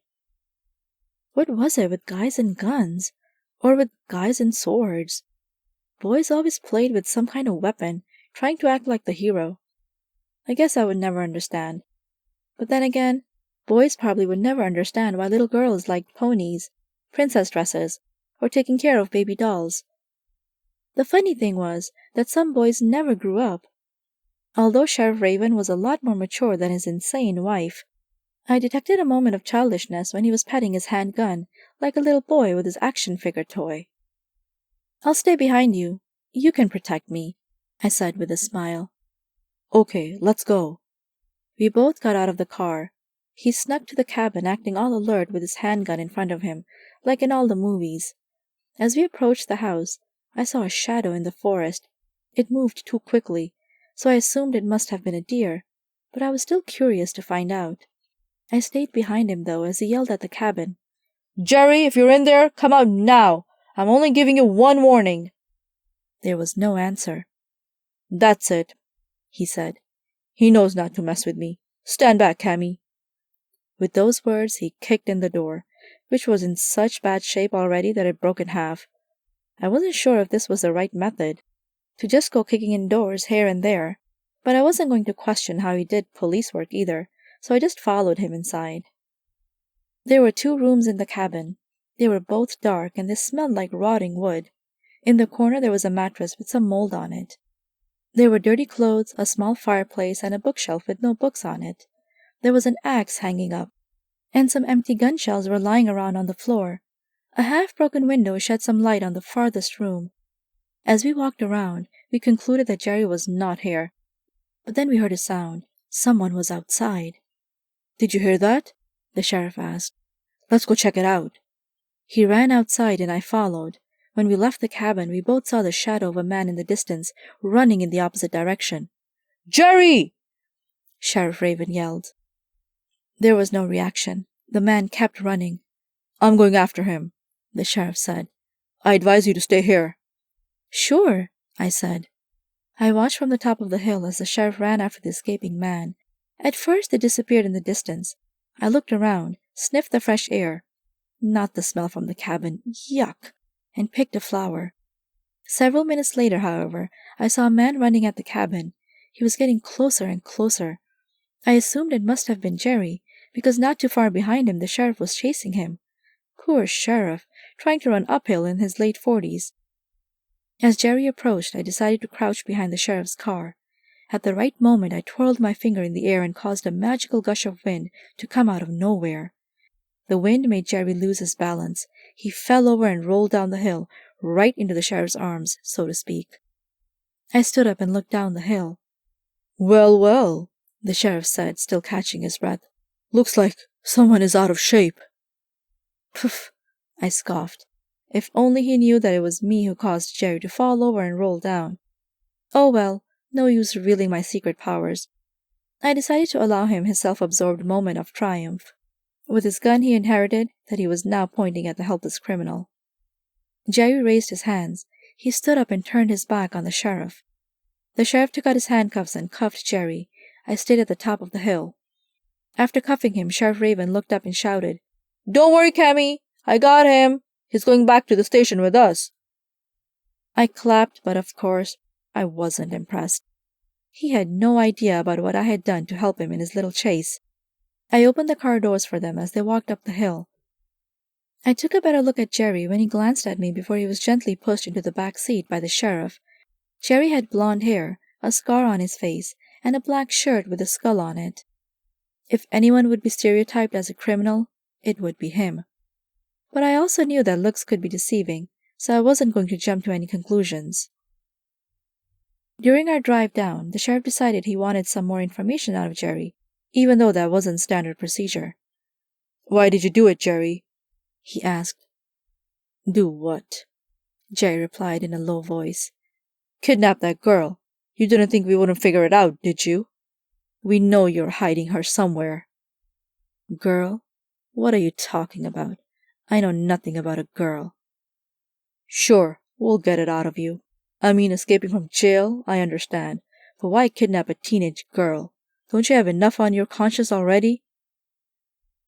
What was it with guys and guns? Or with guys and swords? Boys always played with some kind of weapon, trying to act like the hero. I guess I would never understand. But then again, boys probably would never understand why little girls liked ponies, princess dresses, or taking care of baby dolls. The funny thing was that some boys never grew up. Although Sheriff Raven was a lot more mature than his insane wife, I detected a moment of childishness when he was petting his handgun, like a little boy with his action figure toy. I'll stay behind you. You can protect me, I said with a smile. Okay, let's go. We both got out of the car. He snuck to the cabin, acting all alert with his handgun in front of him, like in all the movies. As we approached the house, I saw a shadow in the forest. It moved too quickly. so I assumed it must have been a deer, but I was still curious to find out. I stayed behind him, though, as he yelled at the cabin. "Jerry, if you're in there, come out now! I'm only giving you one warning." There was no answer. "That's it," he said. "He knows not to mess with me. Stand back, Cammy." With those words, he kicked in the door, which was in such bad shape already that it broke in half. I wasn't sure if this was the right method, to just go kicking in doors here and there, but I wasn't going to question how he did police work either, so I just followed him inside. There were 2 rooms in the cabin. They were both dark, and they smelled like rotting wood. In the corner there was a mattress with some mold on it. There were dirty clothes, a small fireplace, and a bookshelf with no books on it. There was an axe hanging up, and some empty gun shells were lying around on the floor. A half-broken window shed some light on the farthest room. As we walked around, we concluded that Jerry was not here. But then we heard a sound. Someone was outside. "Did you hear that?" the sheriff asked. "Let's go check it out." He ran outside and I followed. When we left the cabin, we both saw the shadow of a man in the distance, running in the opposite direction. "Jerry!" Sheriff Raven yelled. There was no reaction. The man kept running. "I'm going after him," the sheriff said. "I advise you to stay here." "Sure," I said. I watched from the top of the hill as the sheriff ran after the escaping man. At first it disappeared in the distance. I looked around, sniffed the fresh air, not the smell from the cabin, yuck, and picked a flower. Several minutes later, however, I saw a man running at the cabin. He was getting closer and closer. I assumed it must have been Jerry, because not too far behind him the sheriff was chasing him. Poor sheriff, trying to run uphill in his late 40s. As Jerry approached, I decided to crouch behind the sheriff's car. At the right moment, I twirled my finger in the air and caused a magical gush of wind to come out of nowhere. The wind made Jerry lose his balance. He fell over and rolled down the hill, right into the sheriff's arms, so to speak. I stood up and looked down the hill. "Well, well," the sheriff said, still catching his breath. "Looks like someone is out of shape." "Poof," I scoffed. If only he knew that it was me who caused Jerry to fall over and roll down. Oh well, no use revealing my secret powers. I decided to allow him his self-absorbed moment of triumph. With his gun he inherited, that he was now pointing at the helpless criminal. Jerry raised his hands. He stood up and turned his back on the sheriff. The sheriff took out his handcuffs and cuffed Jerry. I stayed at the top of the hill. After cuffing him, Sheriff Raven looked up and shouted, "Don't worry, Cammy. I got him. He's going back to the station with us." I clapped, but of course, I wasn't impressed. He had no idea about what I had done to help him in his little chase. I opened the car doors for them as they walked up the hill. I took a better look at Jerry when he glanced at me before he was gently pushed into the back seat by the sheriff. Jerry had blonde hair, a scar on his face, and a black shirt with a skull on it. If anyone would be stereotyped as a criminal, it would be him. But I also knew that looks could be deceiving, so I wasn't going to jump to any conclusions. During our drive down, the sheriff decided he wanted some more information out of Jerry, even though that wasn't standard procedure. "Why did you do it, Jerry?" he asked. "Do what?" Jerry replied in a low voice. "Kidnap that girl. You didn't think we wouldn't figure it out, did you? We know you're hiding her somewhere." "Girl? What are you talking about? I know nothing about a girl." "Sure, we'll get it out of you. I mean, escaping from jail, I understand. But why kidnap a teenage girl? Don't you have enough on your conscience already?"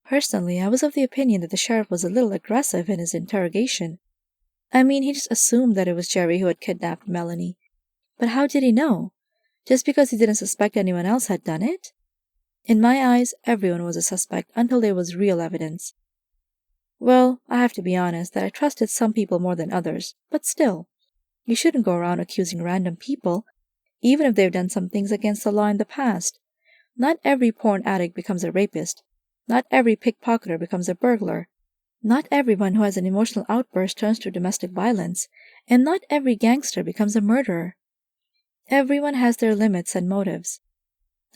Personally, I was of the opinion that the sheriff was a little aggressive in his interrogation. I mean, he just assumed that it was Jerry who had kidnapped Melanie. But how did he know? Just because he didn't suspect anyone else had done it? In my eyes, everyone was a suspect until there was real evidence. Well, I have to be honest that I trusted some people more than others, but still, you shouldn't go around accusing random people, even if they've done some things against the law in the past. Not every porn addict becomes a rapist. Not every pickpocketer becomes a burglar. Not everyone who has an emotional outburst turns to domestic violence, and not every gangster becomes a murderer. Everyone has their limits and motives.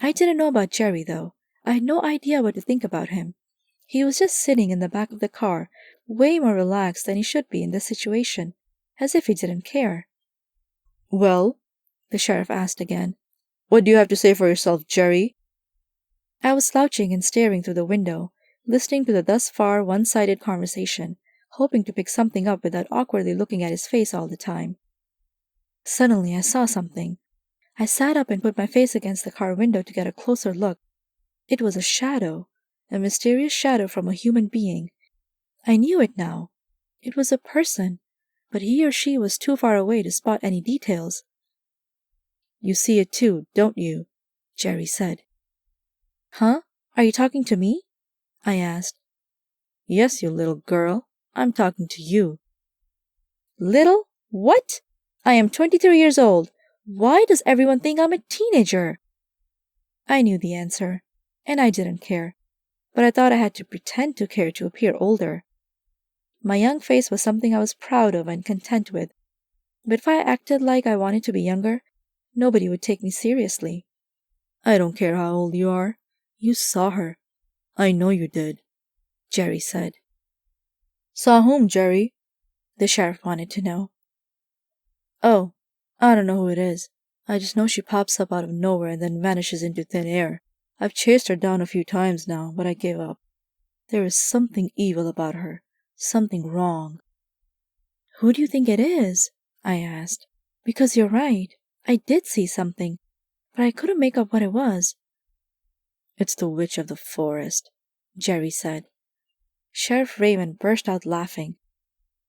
I didn't know about Jerry, though. I had no idea what to think about him. He was just sitting in the back of the car, way more relaxed than he should be in this situation, as if he didn't care. "Well?" the sheriff asked again. What do you have to say for yourself, Jerry? I was slouching and staring through the window, listening to the thus far one-sided conversation, hoping to pick something up without awkwardly looking at his face all the time. Suddenly, I saw something. I sat up and put my face against the car window to get a closer look. It was a shadow, a mysterious shadow from a human being. I knew it now. It was a person, but he or she was too far away to spot any details. You see it too, don't you? Jerry said. Huh? Are you talking to me? I asked. Yes, you little girl. I'm talking to you. Little? What? I am 23 years old. Why does everyone think I'm a teenager? I knew the answer, and I didn't care, but I thought I had to pretend to care to appear older. My young face was something I was proud of and content with, but if I acted like I wanted to be younger, nobody would take me seriously. I don't care how old you are. You saw her. I know you did, Jerry said. Saw whom, Jerry? The sheriff wanted to know. Oh, I don't know who it is. I just know she pops up out of nowhere and then vanishes into thin air. I've chased her down a few times now, but I gave up. There is something evil about her. Something wrong. Who do you think it is? I asked. Because you're right. I did see something, but I couldn't make up what it was. It's the witch of the forest, Jerry said. Sheriff Raymond burst out laughing.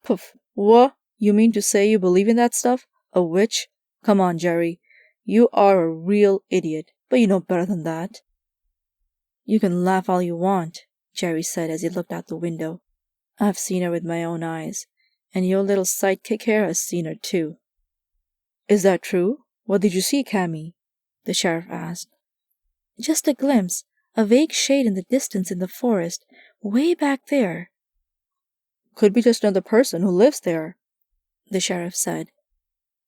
Poof, what? You mean to say you believe in that stuff? A witch? Come on, Jerry. You are a real idiot, but you know better than that. You can laugh all you want, Jerry said as he looked out the window. I've seen her with my own eyes, and your little sidekick here has seen her too. Is that true? What did you see, Cammy? The sheriff asked. Just a glimpse, a vague shade in the distance in the forest, way back there. Could be just another person who lives there, the sheriff said.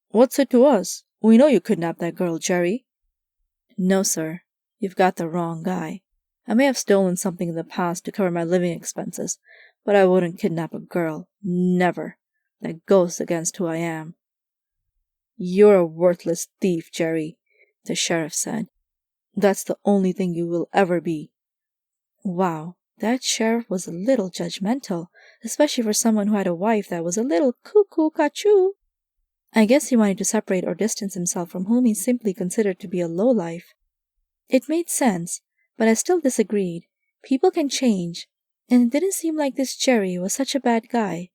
What's it to us? We know you kidnapped that girl, Jerry. No, sir. You've got the wrong guy. I may have stolen something in the past to cover my living expenses, but I wouldn't kidnap a girl. Never. That goes against who I am. You're a worthless thief, Jerry, the sheriff said. That's the only thing you will ever be. Wow, that sheriff was a little judgmental, especially for someone who had a wife that was a little cuckoo-cachoo. I guess he wanted to separate or distance himself from whom he simply considered to be a lowlife. It made sense, but I still disagreed. People can change, and it didn't seem like this Jerry was such a bad guy.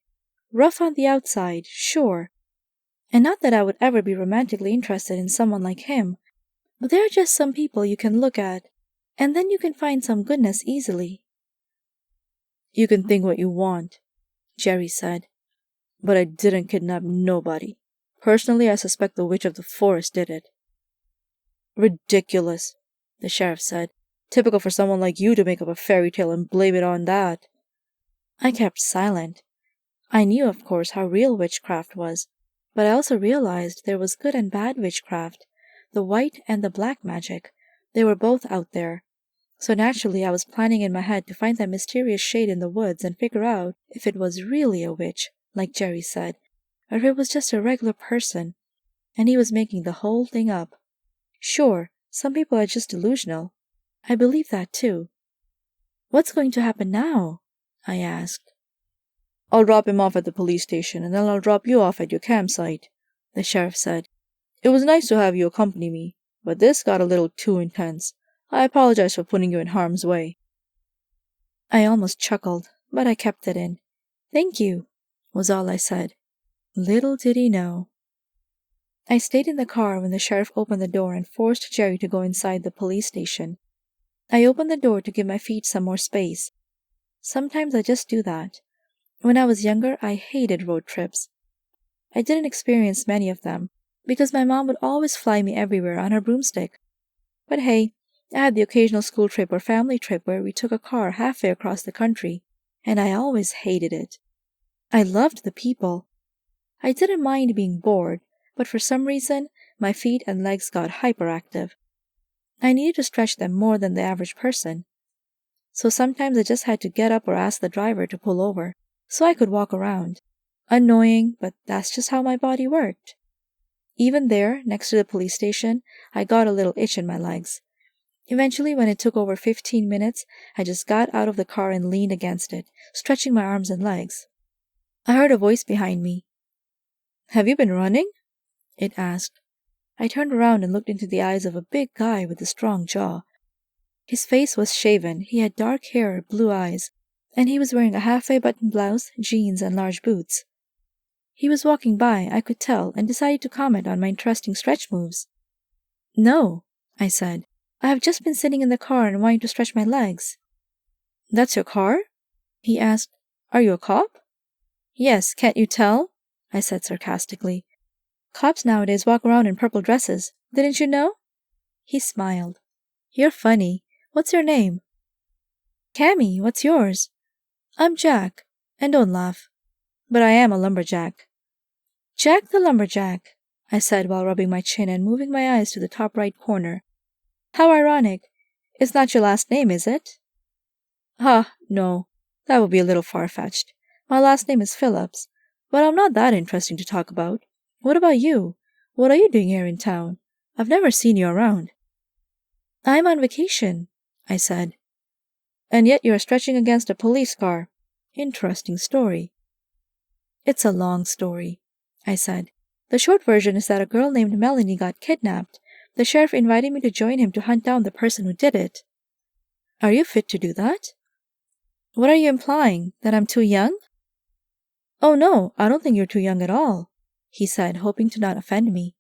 Rough on the outside, sure. And not that I would ever be romantically interested in someone like him, but there are just some people you can look at, and then you can find some goodness easily. You can think what you want, Jerry said, but I didn't kidnap nobody. Personally, I suspect the witch of the forest did it. Ridiculous, the sheriff said. Typical for someone like you to make up a fairy tale and blame it on that. I kept silent. I knew, of course, how real witchcraft was, but I also realized there was good and bad witchcraft, the white and the black magic. They were both out there. So naturally I was planning in my head to find that mysterious shade in the woods and figure out if it was really a witch, like Jerry said, or if it was just a regular person, and he was making the whole thing up. Sure, some people are just delusional. I believe that too. What's going to happen now? I asked. I'll drop him off at the police station, and then I'll drop you off at your campsite, the sheriff said. It was nice to have you accompany me, but this got a little too intense. I apologize for putting you in harm's way. I almost chuckled, but I kept it in. Thank you, was all I said. Little did he know. I stayed in the car when the sheriff opened the door and forced Jerry to go inside the police station. I opened the door to give my feet some more space. Sometimes I just do that. When I was younger, I hated road trips. I didn't experience many of them, because my mom would always fly me everywhere on her broomstick. But hey, I had the occasional school trip or family trip where we took a car halfway across the country, and I always hated it. I loved the people. I didn't mind being bored, but for some reason, my feet and legs got hyperactive. I needed to stretch them more than the average person. So sometimes I just had to get up or ask the driver to pull over, so I could walk around. Annoying, but that's just how my body worked. Even there, next to the police station, I got a little itch in my legs. Eventually, when it took over 15 minutes, I just got out of the car and leaned against it, stretching my arms and legs. I heard a voice behind me. "Have you been running?" it asked. I turned around and looked into the eyes of a big guy with a strong jaw. His face was shaven, he had dark hair, blue eyes, and he was wearing a halfway buttoned blouse, jeans, and large boots. He was walking by, I could tell, and decided to comment on my interesting stretch moves. "No," I said. "I have just been sitting in the car and wanting to stretch my legs." "That's your car?" he asked. "Are you a cop?" "Yes, can't you tell?" I said sarcastically. "Cops nowadays walk around in purple dresses. Didn't you know?" He smiled. "You're funny. What's your name?" "Cammy, what's yours?" "I'm Jack. And don't laugh. But I am a lumberjack." "Jack the lumberjack," I said while rubbing my chin and moving my eyes to the top right corner. "How ironic. It's not your last name, is it?" No. That would be a little far-fetched. My last name is Phillips, but I'm not that interesting to talk about. What about you? What are you doing here in town? I've never seen you around." "I'm on vacation," I said. "And yet you're stretching against a police car. Interesting story." "It's a long story," I said. "The short version is that a girl named Melanie got kidnapped. The sheriff invited me to join him to hunt down the person who did it." "Are you fit to do that?" "What are you implying? That I'm too young?" "Oh no, I don't think you're too young at all," he said, hoping to not offend me.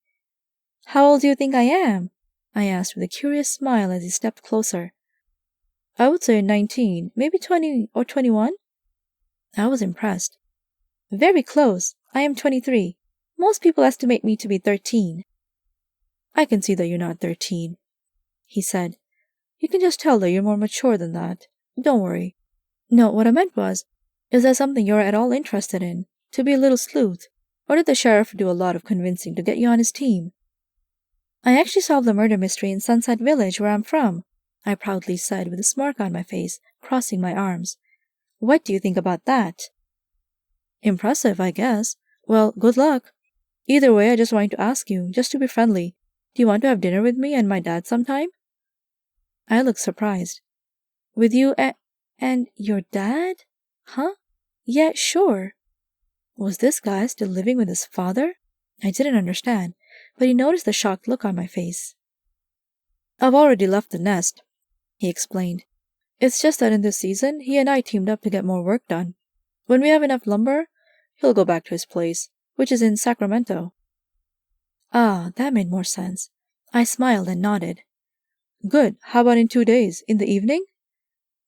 "How old do you think I am?" I asked with a curious smile as he stepped closer. "I would say 19, maybe 20 or 21. I was impressed. "Very close. I am 23. Most people estimate me to be 13. "I can see that you're not 13, he said. "You can just tell that you're more mature than that. Don't worry. No, what I meant was, is that something you're at all interested in? To be a little sleuth? Or did the sheriff do a lot of convincing to get you on his team?" "I actually solved the murder mystery in Sunset Village, where I'm from," I proudly said with a smirk on my face, crossing my arms. "What do you think about that?" "Impressive, I guess. Well, good luck. Either way, I just wanted to ask you, just to be friendly, do you want to have dinner with me and my dad sometime?" I looked surprised. "With you and your dad? Huh? Yeah, sure." Was this guy still living with his father? I didn't understand, but he noticed the shocked look on my face. "I've already left the nest," he explained. "It's just that in this season, he and I teamed up to get more work done. When we have enough lumber, he'll go back to his place, which is in Sacramento." Ah, that made more sense. I smiled and nodded. "Good. How about in 2 days, in the evening?"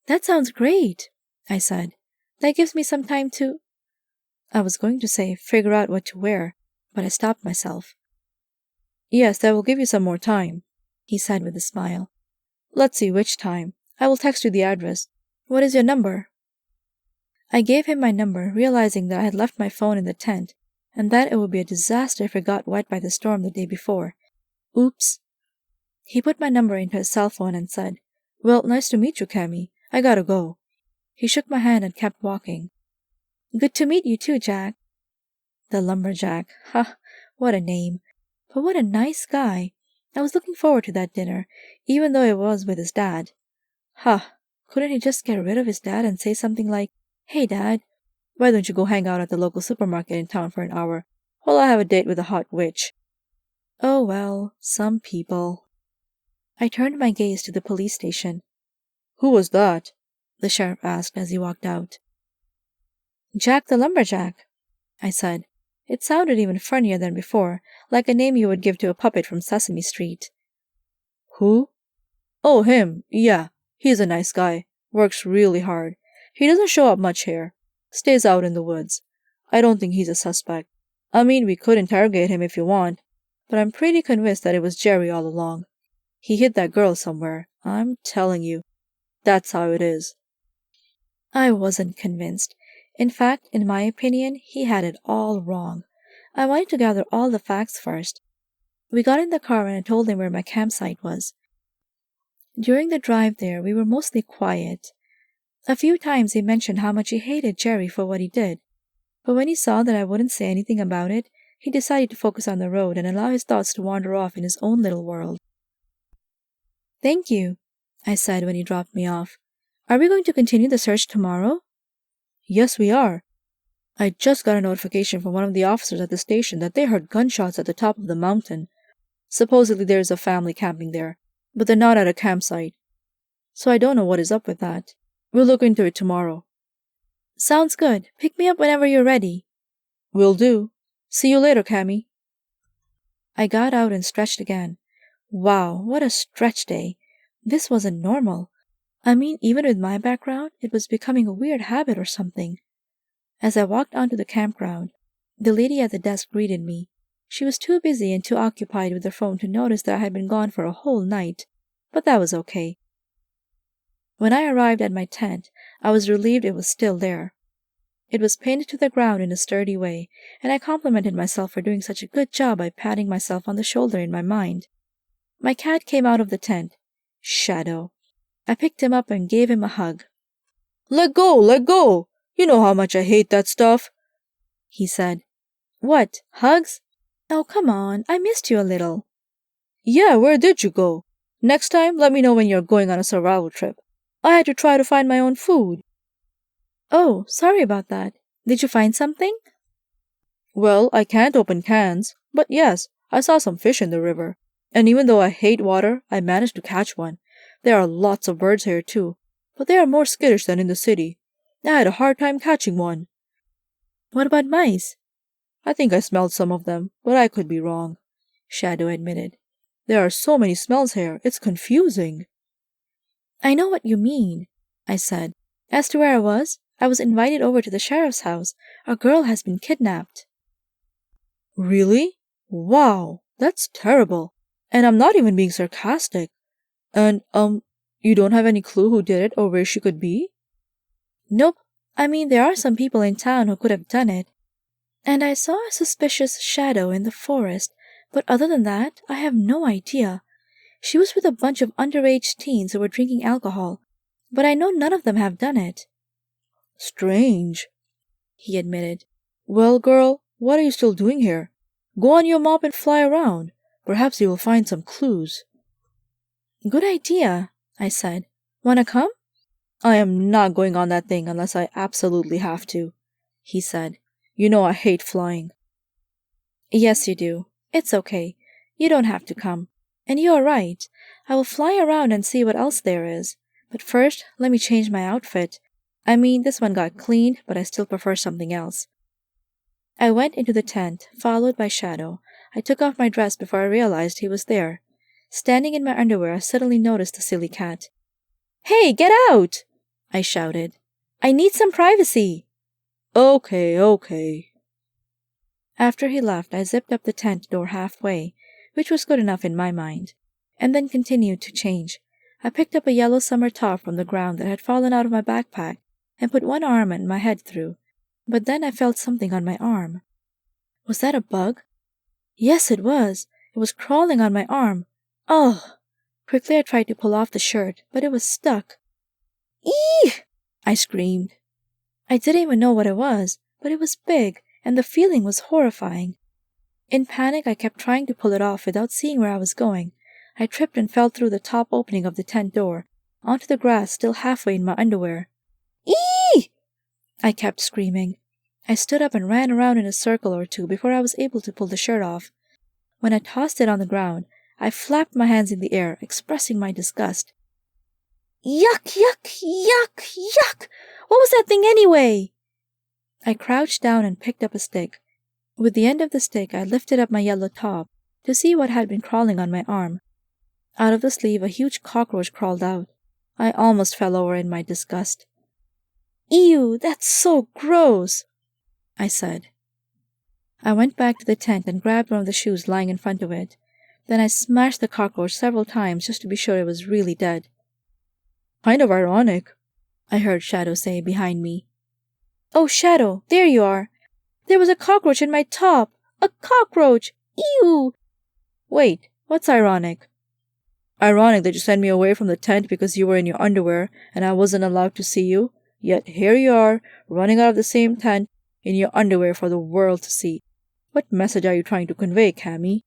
"That sounds great," I said. "That gives me some time to—" I was going to say figure out what to wear, but I stopped myself. "Yes, that will give you some more time," he said with a smile. "Let's see which time. I will text you the address. What is your number?" I gave him my number, realizing that I had left my phone in the tent, and that it would be a disaster if it got wet by the storm the day before. Oops. He put my number into his cell phone and said, "Well, nice to meet you, Cammy. I gotta go." He shook my hand and kept walking. "Good to meet you too, Jack." The lumberjack. Ha, what a name. But what a nice guy. I was looking forward to that dinner, even though it was with his dad. Ha, couldn't he just get rid of his dad and say something like, "Hey, Dad, why don't you go hang out at the local supermarket in town for an hour while I have a date with a hot witch?" Oh well, some people. I turned my gaze to the police station. "Who was that?" the sheriff asked as he walked out. "Jack the lumberjack," I said. It sounded even funnier than before, like a name you would give to a puppet from Sesame Street. "Who?" "Oh, him. Yeah, he's a nice guy. Works really hard. He doesn't show up much here. Stays out in the woods. I don't think he's a suspect. I mean, we could interrogate him if you want, but I'm pretty convinced that it was Jerry all along. He hid that girl somewhere. I'm telling you. That's how it is." I wasn't convinced. In fact, in my opinion, he had it all wrong. I wanted to gather all the facts first. We got in the car and I told him where my campsite was. During the drive there, we were mostly quiet. A few times he mentioned how much he hated Jerry for what he did, but when he saw that I wouldn't say anything about it, he decided to focus on the road and allow his thoughts to wander off in his own little world. "Thank you," I said when he dropped me off. "Are we going to continue the search tomorrow?" "Yes, we are. I just got a notification from one of the officers at the station that they heard gunshots at the top of the mountain. Supposedly there is a family camping there, but they're not at a campsite. So I don't know what is up with that. We'll look into it tomorrow." "Sounds good. Pick me up whenever you're ready." "Will do. See you later, Cammy." I got out and stretched again. Wow, what a stretch day. This wasn't normal. I mean, even with my background, it was becoming a weird habit or something. As I walked onto the campground, the lady at the desk greeted me. She was too busy and too occupied with her phone to notice that I had been gone for a whole night, but that was okay. When I arrived at my tent, I was relieved it was still there. It was pinned to the ground in a sturdy way, and I complimented myself for doing such a good job by patting myself on the shoulder in my mind. My cat came out of the tent. Shadow. I picked him up and gave him a hug. Let go, let go! You know how much I hate that stuff," he said. "What, hugs? Oh, come on, I missed you a little." "Yeah, where did you go? Next time, let me know when you're going on a survival trip. I had to try to find my own food." "Oh, sorry about that. Did you find something?" "Well, I can't open cans, but yes, I saw some fish in the river. And even though I hate water, I managed to catch one. There are lots of birds here too, but they are more skittish than in the city. I had a hard time catching one." "What about mice?" "I think I smelled some of them, but I could be wrong," Shadow admitted. "There are so many smells here, it's confusing." "I know what you mean," I said. "As to where I was invited over to the sheriff's house. A girl has been kidnapped." "Really? Wow, that's terrible. And I'm not even being sarcastic. And, you don't have any clue who did it or where she could be?" "Nope. I mean, there are some people in town who could have done it. And I saw a suspicious shadow in the forest, but other than that, I have no idea. She was with a bunch of underage teens who were drinking alcohol, but I know none of them have done it." "Strange," he admitted. "Well, girl, what are you still doing here? Go on your mop and fly around. Perhaps you will find some clues." "Good idea," I said. "Wanna come?" "I am not going on that thing unless I absolutely have to," he said. "You know I hate flying." "Yes, you do. It's okay. You don't have to come. And you're right. I will fly around and see what else there is. But first, let me change my outfit. I mean, this one got cleaned, but I still prefer something else." I went into the tent, followed by Shadow. I took off my dress before I realized he was there. Standing in my underwear, I suddenly noticed the silly cat. "Hey, get out!" I shouted. "I need some privacy." Okay. After he left, I zipped up the tent door halfway, which was good enough in my mind, and then continued to change. I picked up a yellow summer top from the ground that had fallen out of my backpack and put one arm and my head through, but then I felt something on my arm. Was that a bug? Yes, it was. It was crawling on my arm. Ugh! Quickly I tried to pull off the shirt, but it was stuck. "Eee!" I screamed. I didn't even know what it was, but it was big, and the feeling was horrifying. In panic, I kept trying to pull it off without seeing where I was going. I tripped and fell through the top opening of the tent door, onto the grass still halfway in my underwear. "Eee!" I kept screaming. I stood up and ran around in a circle or two before I was able to pull the shirt off. When I tossed it on the ground, I flapped my hands in the air, expressing my disgust. "Yuck, yuck, yuck, yuck! What was that thing anyway?" I crouched down and picked up a stick. With the end of the stick, I lifted up my yellow top to see what had been crawling on my arm. Out of the sleeve, a huge cockroach crawled out. I almost fell over in my disgust. "Ew, that's so gross," I said. I went back to the tent and grabbed one of the shoes lying in front of it. Then I smashed the cockroach several times just to be sure it was really dead. "Kind of ironic," I heard Shadow say behind me. "Oh, Shadow, there you are. There was a cockroach in my top. A cockroach! Ew!" "Wait, what's ironic?" "Ironic that you sent me away from the tent because you were in your underwear and I wasn't allowed to see you, yet here you are, running out of the same tent in your underwear for the world to see. What message are you trying to convey, Cammy?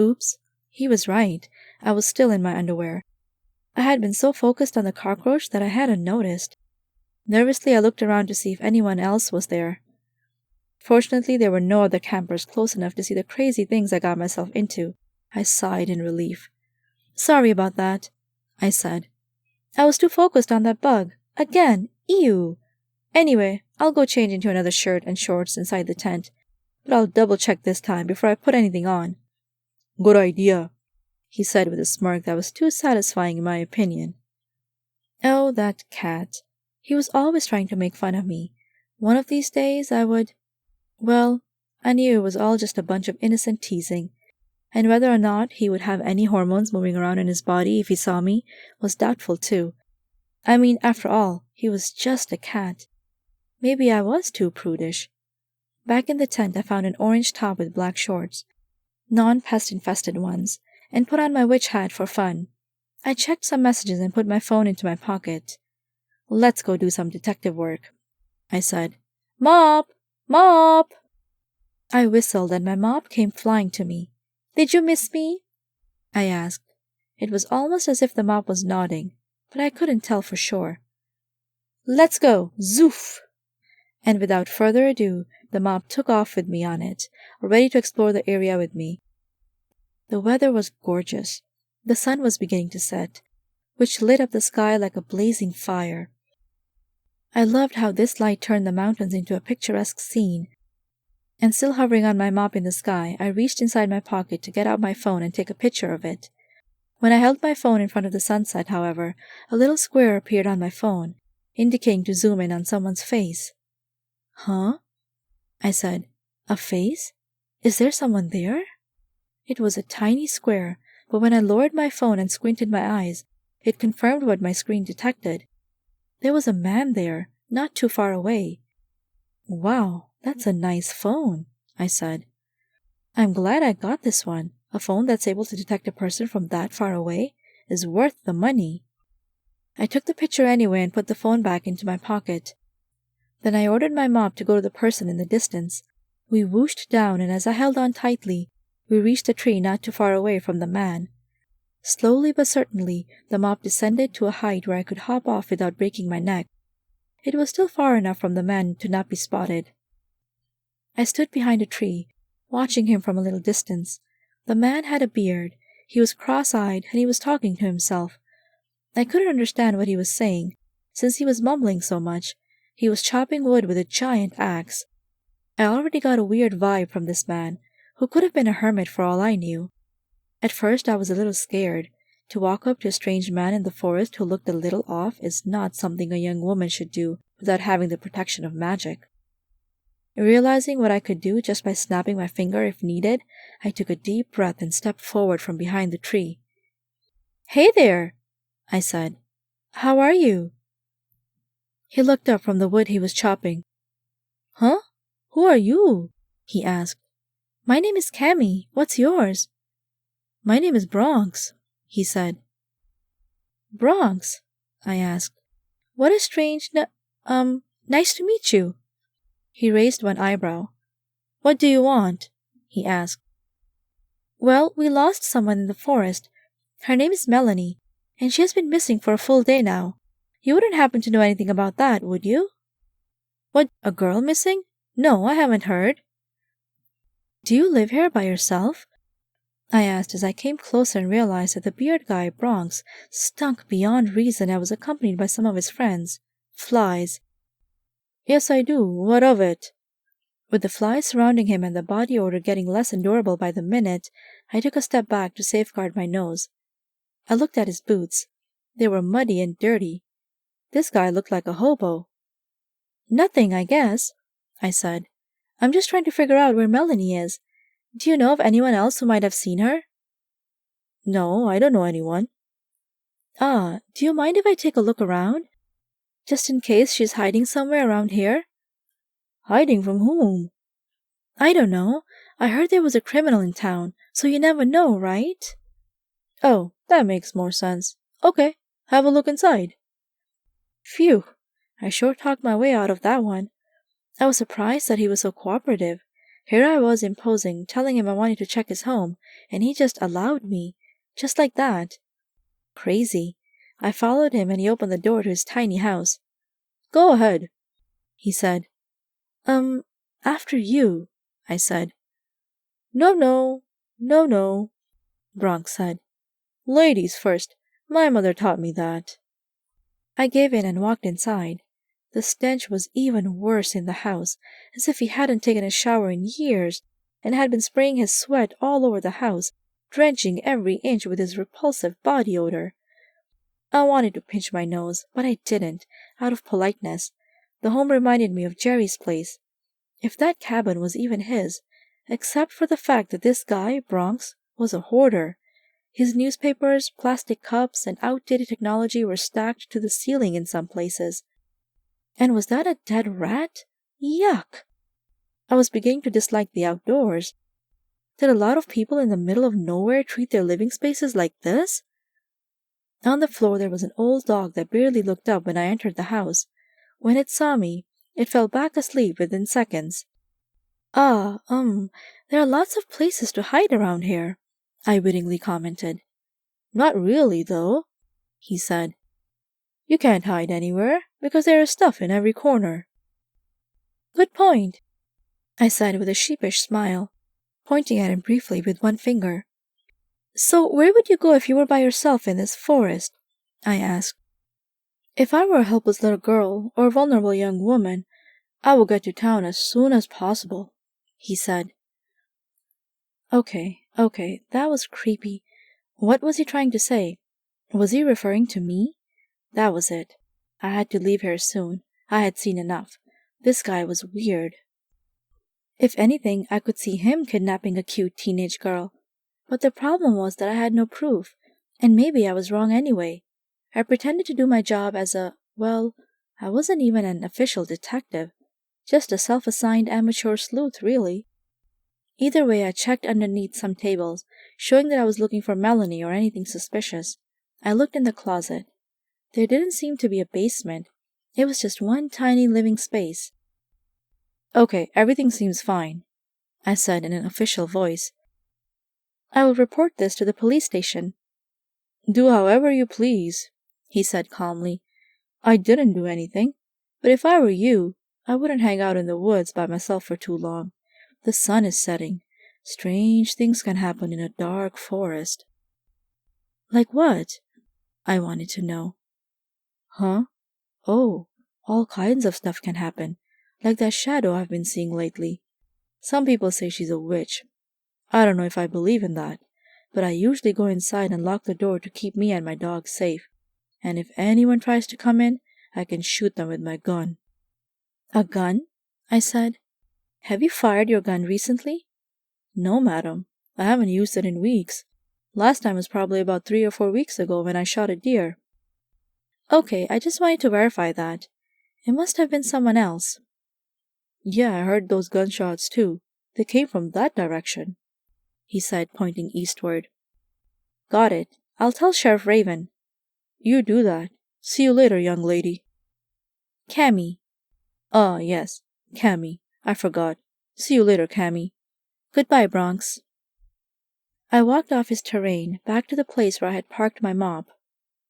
Oops. He was right. I was still in my underwear. I had been so focused on the cockroach that I hadn't noticed. Nervously, I looked around to see if anyone else was there. Fortunately, there were no other campers close enough to see the crazy things I got myself into. I sighed in relief. Sorry about that, I said. I was too focused on that bug. Again, ew. Anyway, I'll go change into another shirt and shorts inside the tent, but I'll double-check this time before I put anything on. Good idea, he said with a smirk that was too satisfying in my opinion. Oh, that cat. He was always trying to make fun of me. One of these days I would... Well, I knew it was all just a bunch of innocent teasing, and whether or not he would have any hormones moving around in his body if he saw me was doubtful too. I mean, after all, he was just a cat. Maybe I was too prudish. Back in the tent, I found an orange top with black shorts, non-pest-infested ones, and put on my witch hat for fun. I checked some messages and put my phone into my pocket. Let's go do some detective work, I said. Mop! Mop! I whistled and my mop came flying to me. Did you miss me? I asked. It was almost as if the mop was nodding, but I couldn't tell for sure. Let's go! Zoof! And without further ado, the mop took off with me on it, ready to explore the area with me. The weather was gorgeous. The sun was beginning to set, which lit up the sky like a blazing fire. I loved how this light turned the mountains into a picturesque scene. And still hovering on my mop in the sky, I reached inside my pocket to get out my phone and take a picture of it. When I held my phone in front of the sunset, however, a little square appeared on my phone, indicating to zoom in on someone's face. Huh? I said. A face? Is there someone there? It was a tiny square, but when I lowered my phone and squinted my eyes, it confirmed what my screen detected. There was a man there, not too far away. Wow, that's a nice phone, I said. I'm glad I got this one. A phone that's able to detect a person from that far away is worth the money. I took the picture anyway and put the phone back into my pocket. Then I ordered my mop to go to the person in the distance. We whooshed down, and as I held on tightly, we reached a tree not too far away from the man. Slowly but certainly, the mop descended to a height where I could hop off without breaking my neck. It was still far enough from the man to not be spotted. I stood behind a tree, watching him from a little distance. The man had a beard, he was cross-eyed, and he was talking to himself. I couldn't understand what he was saying, since he was mumbling so much. He was chopping wood with a giant axe. I already got a weird vibe from this man, who could have been a hermit for all I knew. At first I was a little scared. To walk up to a strange man in the forest who looked a little off is not something a young woman should do without having the protection of magic. Realizing what I could do just by snapping my finger if needed, I took a deep breath and stepped forward from behind the tree. Hey there, I said. How are you? He looked up from the wood he was chopping. Huh? Who are you? He asked. My name is Cammy. What's yours? My name is Bronx, he said. Bronx? I asked. What a strange nice to meet you. He raised one eyebrow. What do you want? He asked. Well, we lost someone in the forest. Her name is Melanie, and she has been missing for a full day now. You wouldn't happen to know anything about that, would you? What, a girl missing? No, I haven't heard. Do you live here by yourself? I asked as I came closer and realized that the beard guy, Bronx, stunk beyond reason and was accompanied by some of his friends. Flies. Yes, I do. What of it? With the flies surrounding him and the body odor getting less endurable by the minute, I took a step back to safeguard my nose. I looked at his boots. They were muddy and dirty. This guy looked like a hobo. Nothing, I guess, I said. I'm just trying to figure out where Melanie is. Do you know of anyone else who might have seen her? No, I don't know anyone. Ah, do you mind if I take a look around? Just in case she's hiding somewhere around here? Hiding from whom? I don't know. I heard there was a criminal in town, so you never know, right? Oh, that makes more sense. Okay, have a look inside. Phew, I sure talked my way out of that one. I was surprised that he was so cooperative. Here I was imposing, telling him I wanted to check his home, and he just allowed me. Just like that. Crazy. I followed him and he opened the door to his tiny house. "Go ahead," he said. After you," I said. "No, no, no, no," Bronx said. "Ladies first. My mother taught me that." I gave in and walked inside. The stench was even worse in the house, as if he hadn't taken a shower in years, and had been spraying his sweat all over the house, drenching every inch with his repulsive body odor. I wanted to pinch my nose, but I didn't, out of politeness. The home reminded me of Jerry's place. If that cabin was even his, except for the fact that this guy, Bronx, was a hoarder. His newspapers, plastic cups, and outdated technology were stacked to the ceiling in some places. And was that a dead rat? Yuck! I was beginning to dislike the outdoors. Did a lot of people in the middle of nowhere treat their living spaces like this? On the floor there was an old dog that barely looked up when I entered the house. When it saw me, it fell back asleep within seconds. There are lots of places to hide around here," I wittingly commented. "Not really, though," he said. "You can't hide anywhere, because there is stuff in every corner." "Good point," I said with a sheepish smile, pointing at him briefly with one finger. "So where would you go if you were by yourself in this forest?" I asked. "If I were a helpless little girl or vulnerable young woman, I would get to town as soon as possible," he said. Okay, that was creepy. What was he trying to say? Was he referring to me? That was it. I had to leave here soon. I had seen enough. This guy was weird. If anything, I could see him kidnapping a cute teenage girl. But the problem was that I had no proof, and maybe I was wrong anyway. I pretended to do my job as I wasn't even an official detective, just a self-assigned amateur sleuth, really. Either way, I checked underneath some tables, showing that I was looking for Melanie or anything suspicious. I looked in the closet. There didn't seem to be a basement. It was just one tiny living space. "Okay, everything seems fine," I said in an official voice. "I will report this to the police station." "Do however you please," he said calmly. "I didn't do anything, but if I were you, I wouldn't hang out in the woods by myself for too long. The sun is setting. Strange things can happen in a dark forest." "Like what?" I wanted to know. "Huh? Oh, all kinds of stuff can happen, like that shadow I've been seeing lately. Some people say she's a witch. I don't know if I believe in that, but I usually go inside and lock the door to keep me and my dog safe. And if anyone tries to come in, I can shoot them with my gun." "A gun?" I said. "Have you fired your gun recently?" "No, madam. I haven't used it in weeks. Last time was probably about 3 or 4 weeks ago when I shot a deer." "Okay, I just wanted to verify that. It must have been someone else." "Yeah, I heard those gunshots too. They came from that direction," he said, pointing eastward. "Got it. I'll tell Sheriff Raven." "You do that. See you later, young lady." "Cammy." "Ah, yes, Cammy. I forgot. See you later, Cammy." "Goodbye, Bronx." I walked off his terrain, back to the place where I had parked my mop.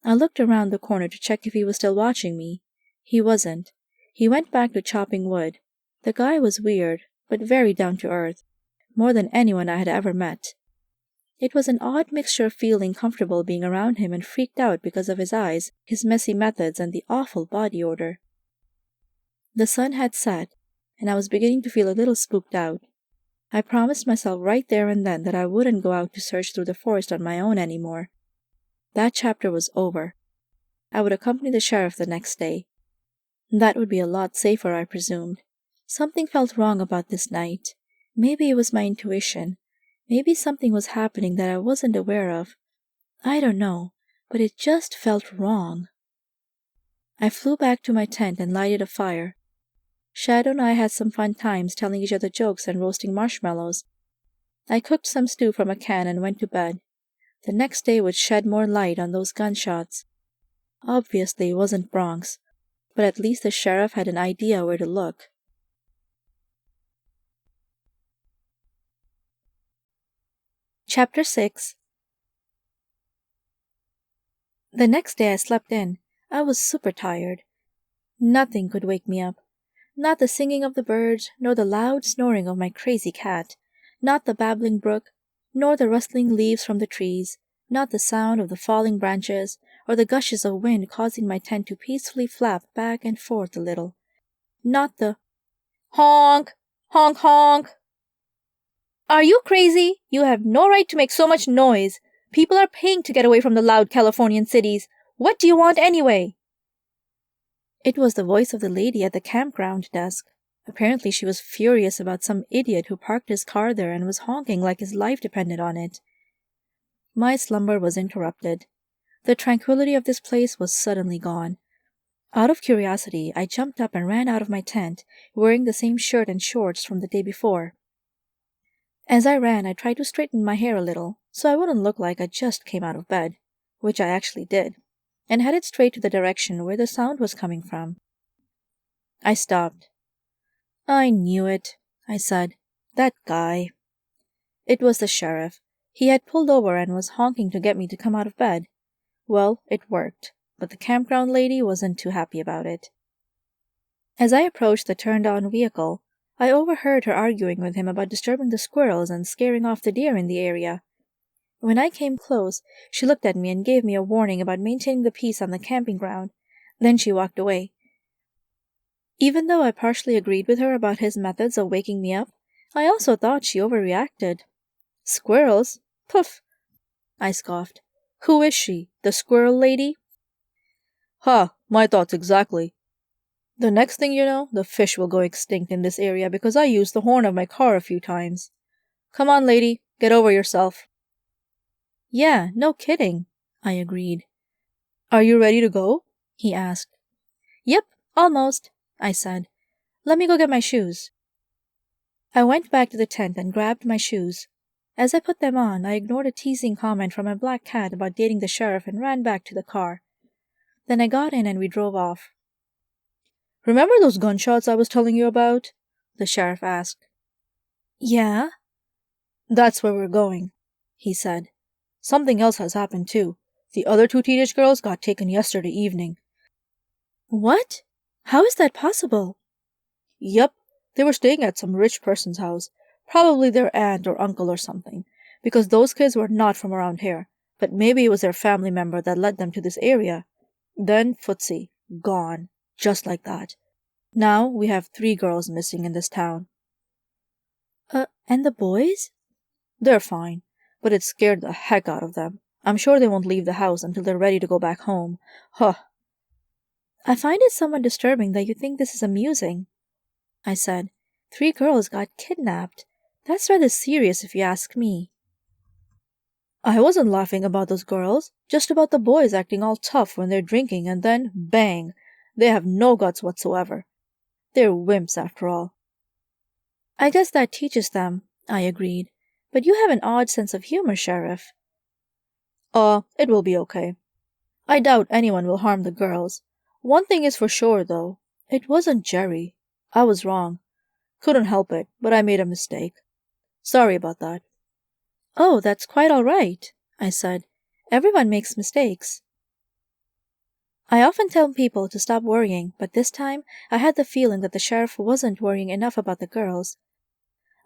I looked around the corner to check if he was still watching me. He wasn't. He went back to chopping wood. The guy was weird, but very down to earth, more than anyone I had ever met. It was an odd mixture of feeling comfortable being around him and freaked out because of his eyes, his messy methods, and the awful body odor. The sun had set, and I was beginning to feel a little spooked out. I promised myself right there and then that I wouldn't go out to search through the forest on my own anymore. That chapter was over. I would accompany the sheriff the next day. That would be a lot safer, I presumed. Something felt wrong about this night. Maybe it was my intuition. Maybe something was happening that I wasn't aware of. I don't know, but it just felt wrong. I flew back to my tent and lighted a fire. Shadow and I had some fun times telling each other jokes and roasting marshmallows. I cooked some stew from a can and went to bed. The next day would shed more light on those gunshots. Obviously, it wasn't Bronx, but at least the sheriff had an idea where to look. Chapter 6. The next day I slept in. I was super tired. Nothing could wake me up. Not the singing of the birds, nor the loud snoring of my crazy cat. Not the babbling brook, nor the rustling leaves from the trees. Not the sound of the falling branches, or the gushes of wind causing my tent to peacefully flap back and forth a little. Not the honk, honk, honk. Are you crazy? You have no right to make so much noise. People are paying to get away from the loud Californian cities. What do you want anyway? It was the voice of the lady at the campground desk. Apparently she was furious about some idiot who parked his car there and was honking like his life depended on it. My slumber was interrupted. The tranquility of this place was suddenly gone. Out of curiosity, I jumped up and ran out of my tent, wearing the same shirt and shorts from the day before. As I ran, I tried to straighten my hair a little, so I wouldn't look like I just came out of bed, which I actually did, and headed straight to the direction where the sound was coming from. I stopped. I knew it, I said. That guy. It was the sheriff. He had pulled over and was honking to get me to come out of bed. Well, it worked, but the campground lady wasn't too happy about it. As I approached the turned-on vehicle, I overheard her arguing with him about disturbing the squirrels and scaring off the deer in the area. When I came close, she looked at me and gave me a warning about maintaining the peace on the camping ground. Then she walked away. Even though I partially agreed with her about his methods of waking me up, I also thought she overreacted. Squirrels? Poof! I scoffed. Who is she? The squirrel lady? Ha! My thoughts exactly. The next thing you know, the fish will go extinct in this area because I used the horn of my car a few times. Come on, lady, get over yourself. Yeah, no kidding, I agreed. Are you ready to go? He asked. Yep, almost, I said. Let me go get my shoes. I went back to the tent and grabbed my shoes. As I put them on, I ignored a teasing comment from a black cat about dating the sheriff and ran back to the car. Then I got in and we drove off. Remember those gunshots I was telling you about? The sheriff asked. Yeah? That's where we're going, he said. Something else has happened too. The other 2 teenage girls got taken yesterday evening. What? How is that possible? Yep, they were staying at some rich person's house, probably their aunt or uncle or something, because those kids were not from around here, but maybe it was their family member that led them to this area. Then footsie, gone, just like that. Now we have 3 girls missing in this town. And the boys? They're fine, but it scared the heck out of them. I'm sure they won't leave the house until they're ready to go back home. Huh. I find it somewhat disturbing that you think this is amusing, I said. 3 girls got kidnapped. That's rather serious if you ask me. I wasn't laughing about those girls, just about the boys acting all tough when they're drinking and then, bang, they have no guts whatsoever. They're wimps after all. I guess that teaches them, I agreed. But you have an odd sense of humor, Sheriff. It will be okay. I doubt anyone will harm the girls. One thing is for sure, though. It wasn't Jerry. I was wrong. Couldn't help it, but I made a mistake. Sorry about that. Oh, that's quite all right, I said. Everyone makes mistakes. I often tell people to stop worrying, but this time I had the feeling that the sheriff wasn't worrying enough about the girls.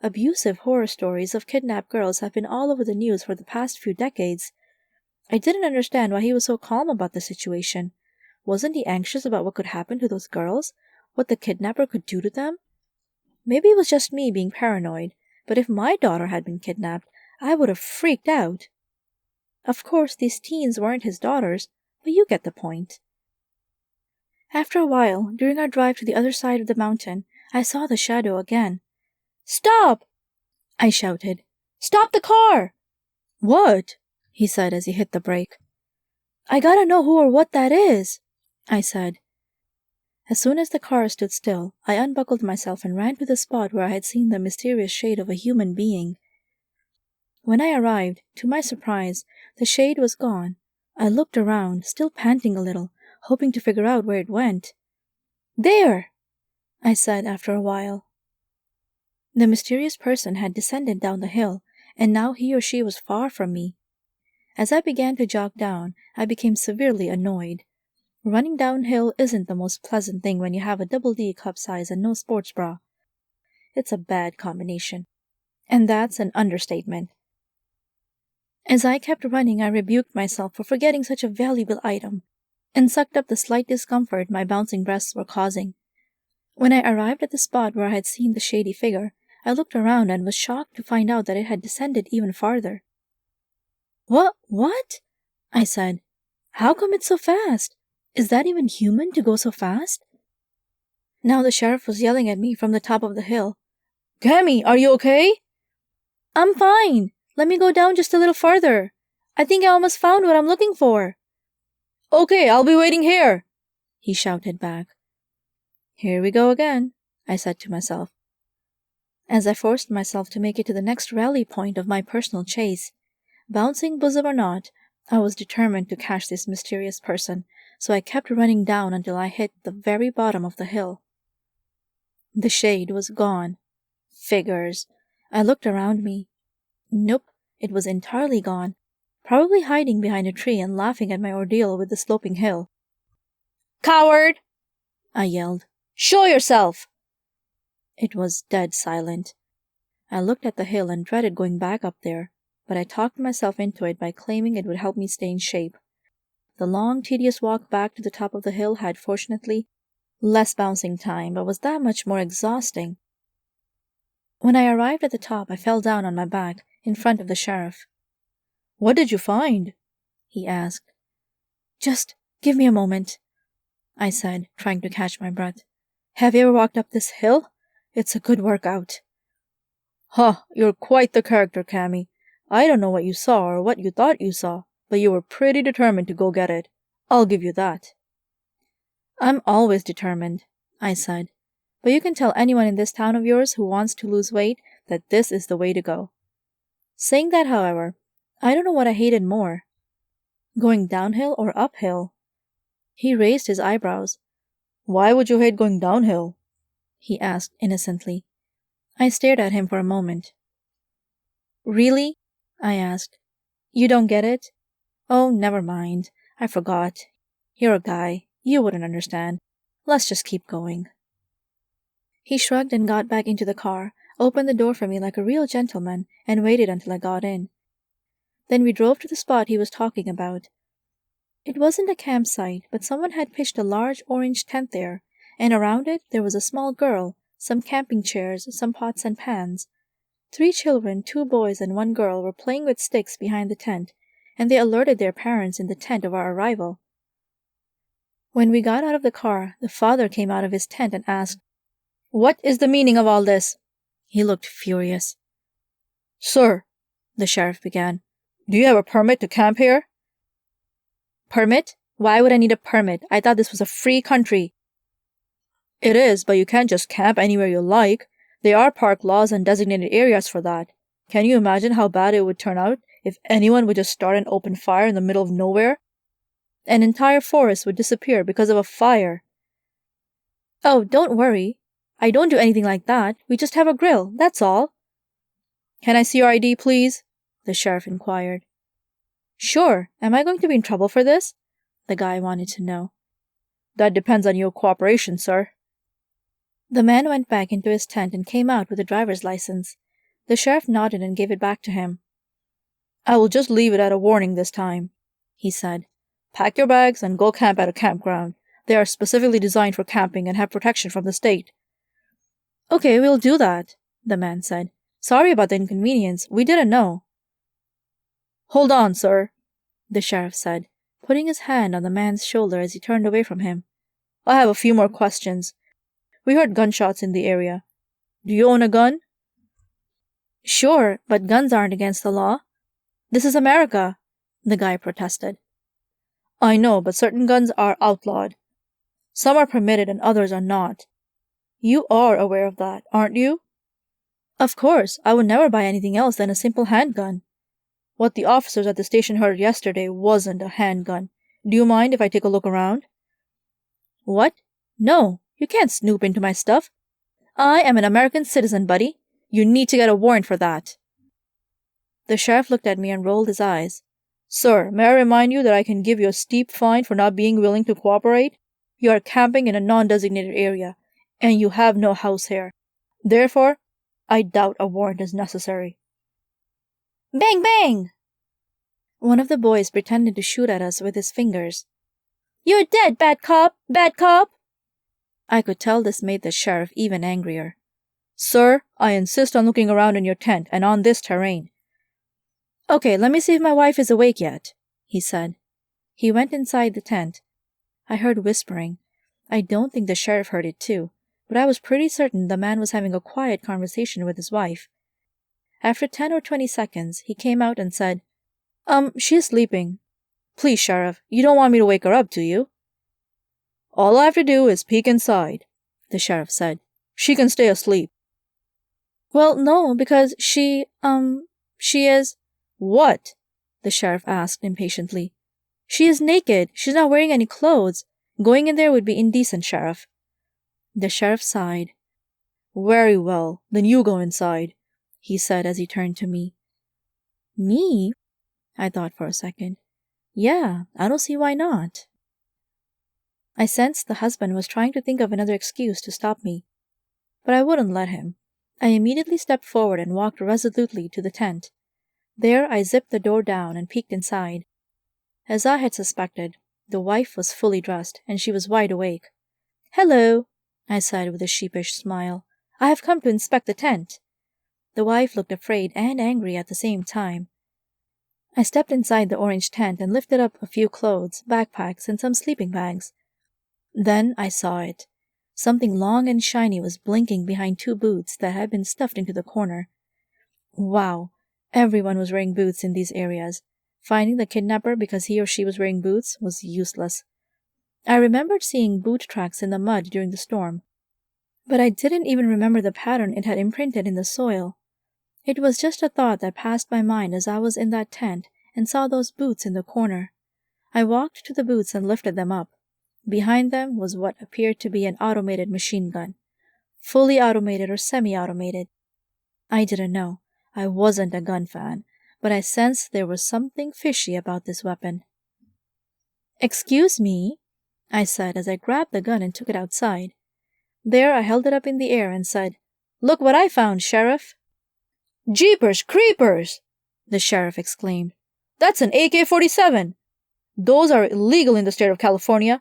Abusive horror stories of kidnapped girls have been all over the news for the past few decades. I didn't understand why he was so calm about the situation. Wasn't he anxious about what could happen to those girls? What the kidnapper could do to them? Maybe it was just me being paranoid, but if my daughter had been kidnapped, I would have freaked out. Of course, these teens weren't his daughters, but you get the point. After a while, during our drive to the other side of the mountain, I saw the shadow again. "Stop!" I shouted. "Stop the car!" "What?" he said as he hit the brake. "I gotta know who or what that is," I said. As soon as the car stood still, I unbuckled myself and ran to the spot where I had seen the mysterious shade of a human being. When I arrived, to my surprise, the shade was gone. I looked around, still panting a little, hoping to figure out where it went. "There!" I said after a while. The mysterious person had descended down the hill, and now he or she was far from me. As I began to jog down, I became severely annoyed. Running downhill isn't the most pleasant thing when you have a double D cup size and no sports bra. It's a bad combination. And that's an understatement. As I kept running, I rebuked myself for forgetting such a valuable item, and sucked up the slight discomfort my bouncing breasts were causing. When I arrived at the spot where I had seen the shady figure, I looked around and was shocked to find out that it had descended even farther. What? I said. How come it's so fast? Is that even human to go so fast? Now the sheriff was yelling at me from the top of the hill. Cammy, are you okay? I'm fine. Let me go down just a little farther. I think I almost found what I'm looking for. Okay, I'll be waiting here, he shouted back. Here we go again, I said to myself. As I forced myself to make it to the next rally point of my personal chase, bouncing bosom or not, I was determined to catch this mysterious person, so I kept running down until I hit the very bottom of the hill. The shade was gone. Figures. I looked around me. Nope, it was entirely gone, probably hiding behind a tree and laughing at my ordeal with the sloping hill. Coward! I yelled. Show yourself! It was dead silent. I looked at the hill and dreaded going back up there, but I talked myself into it by claiming it would help me stay in shape. The long, tedious walk back to the top of the hill had, fortunately, less bouncing time, but was that much more exhausting. When I arrived at the top, I fell down on my back, in front of the sheriff. What did you find? He asked. Just give me a moment, I said, trying to catch my breath. Have you ever walked up this hill? It's a good workout. Huh, you're quite the character, Cammy. I don't know what you saw or what you thought you saw, but you were pretty determined to go get it. I'll give you that. I'm always determined, I said, but you can tell anyone in this town of yours who wants to lose weight that this is the way to go. Saying that, however, I don't know what I hated more. Going downhill or uphill? He raised his eyebrows. Why would you hate going downhill? He asked innocently. I stared at him for a moment. Really? I asked. You don't get it? Oh, never mind. I forgot. You're a guy. You wouldn't understand. Let's just keep going. He shrugged and got back into the car, opened the door for me like a real gentleman, and waited until I got in. Then we drove to the spot he was talking about. It wasn't a campsite, but someone had pitched a large orange tent there, and around it there was a small girl, some camping chairs, some pots and pans. 3 children, 2 boys and 1 girl, were playing with sticks behind the tent, and they alerted their parents in the tent of our arrival. When we got out of the car, the father came out of his tent and asked, What is the meaning of all this? He looked furious. Sir, the sheriff began, do you have a permit to camp here? Permit? Why would I need a permit? I thought this was a free country. It is, but you can't just camp anywhere you like. There are park laws and designated areas for that. Can you imagine how bad it would turn out if anyone would just start an open fire in the middle of nowhere? An entire forest would disappear because of a fire. Oh, don't worry. I don't do anything like that. We just have a grill, that's all. Can I see your ID, please? The sheriff inquired. Sure. Am I going to be in trouble for this? The guy wanted to know. That depends on your cooperation, sir. The man went back into his tent and came out with a driver's license. The sheriff nodded and gave it back to him. I will just leave it at a warning this time, he said. Pack your bags and go camp at a campground. They are specifically designed for camping and have protection from the state. Okay, we'll do that, the man said. Sorry about the inconvenience. We didn't know. Hold on, sir, the sheriff said, putting his hand on the man's shoulder as he turned away from him. I have a few more questions. We heard gunshots in the area. Do you own a gun? Sure, but guns aren't against the law. This is America, the guy protested. I know, but certain guns are outlawed. Some are permitted and others are not. You are aware of that, aren't you? Of course, I would never buy anything else than a simple handgun. What the officers at the station heard yesterday wasn't a handgun. Do you mind if I take a look around? What? No, you can't snoop into my stuff. I am an American citizen, buddy. You need to get a warrant for that. The sheriff looked at me and rolled his eyes. Sir, may I remind you that I can give you a steep fine for not being willing to cooperate? You are camping in a non-designated area, and you have no house here. Therefore, I doubt a warrant is necessary. Bang, bang! One of the boys pretended to shoot at us with his fingers. You're dead, bad cop! Bad cop! I could tell this made the sheriff even angrier. Sir, I insist on looking around in your tent and on this terrain. Okay, let me see if my wife is awake yet, he said. He went inside the tent. I heard whispering. I don't think the sheriff heard it too, but I was pretty certain the man was having a quiet conversation with his wife. After 10 or 20 seconds, he came out and said, she's sleeping. Please, Sheriff, you don't want me to wake her up, do you? All I have to do is peek inside, the sheriff said. She can stay asleep. Well, no, because she is... What? The sheriff asked impatiently. She is naked. She's not wearing any clothes. Going in there would be indecent, Sheriff. The sheriff sighed. Very well, then you go inside, he said as he turned to me. Me? I thought for a second. Yeah, I don't see why not. I sensed the husband was trying to think of another excuse to stop me, but I wouldn't let him. I immediately stepped forward and walked resolutely to the tent. There I zipped the door down and peeked inside. As I had suspected, the wife was fully dressed, and she was wide awake. Hello, I said with a sheepish smile. I have come to inspect the tent. The wife looked afraid and angry at the same time. I stepped inside the orange tent and lifted up a few clothes, backpacks, and some sleeping bags. Then I saw it. Something long and shiny was blinking behind 2 boots that had been stuffed into the corner. Wow, everyone was wearing boots in these areas. Finding the kidnapper because he or she was wearing boots was useless. I remembered seeing boot tracks in the mud during the storm, but I didn't even remember the pattern it had imprinted in the soil. It was just a thought that passed my mind as I was in that tent and saw those boots in the corner. I walked to the boots and lifted them up. Behind them was what appeared to be an automated machine gun. Fully automated or semi-automated. I didn't know. I wasn't a gun fan, but I sensed there was something fishy about this weapon. Excuse me, I said as I grabbed the gun and took it outside. There I held it up in the air and said, Look what I found, Sheriff! Jeepers creepers! The sheriff exclaimed. That's an AK-47! Those are illegal in the state of California.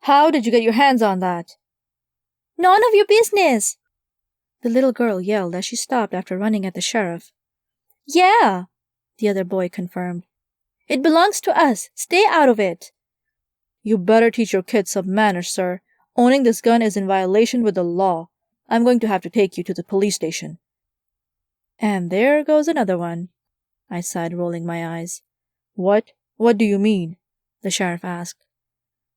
How did you get your hands on that? None of your business! The little girl yelled as she stopped after running at the sheriff. Yeah, the other boy confirmed. It belongs to us. Stay out of it. You better teach your kids some manners, sir. Owning this gun is in violation with the law. I'm going to have to take you to the police station. And there goes another one, I said, rolling my eyes. What? What do you mean? The sheriff asked.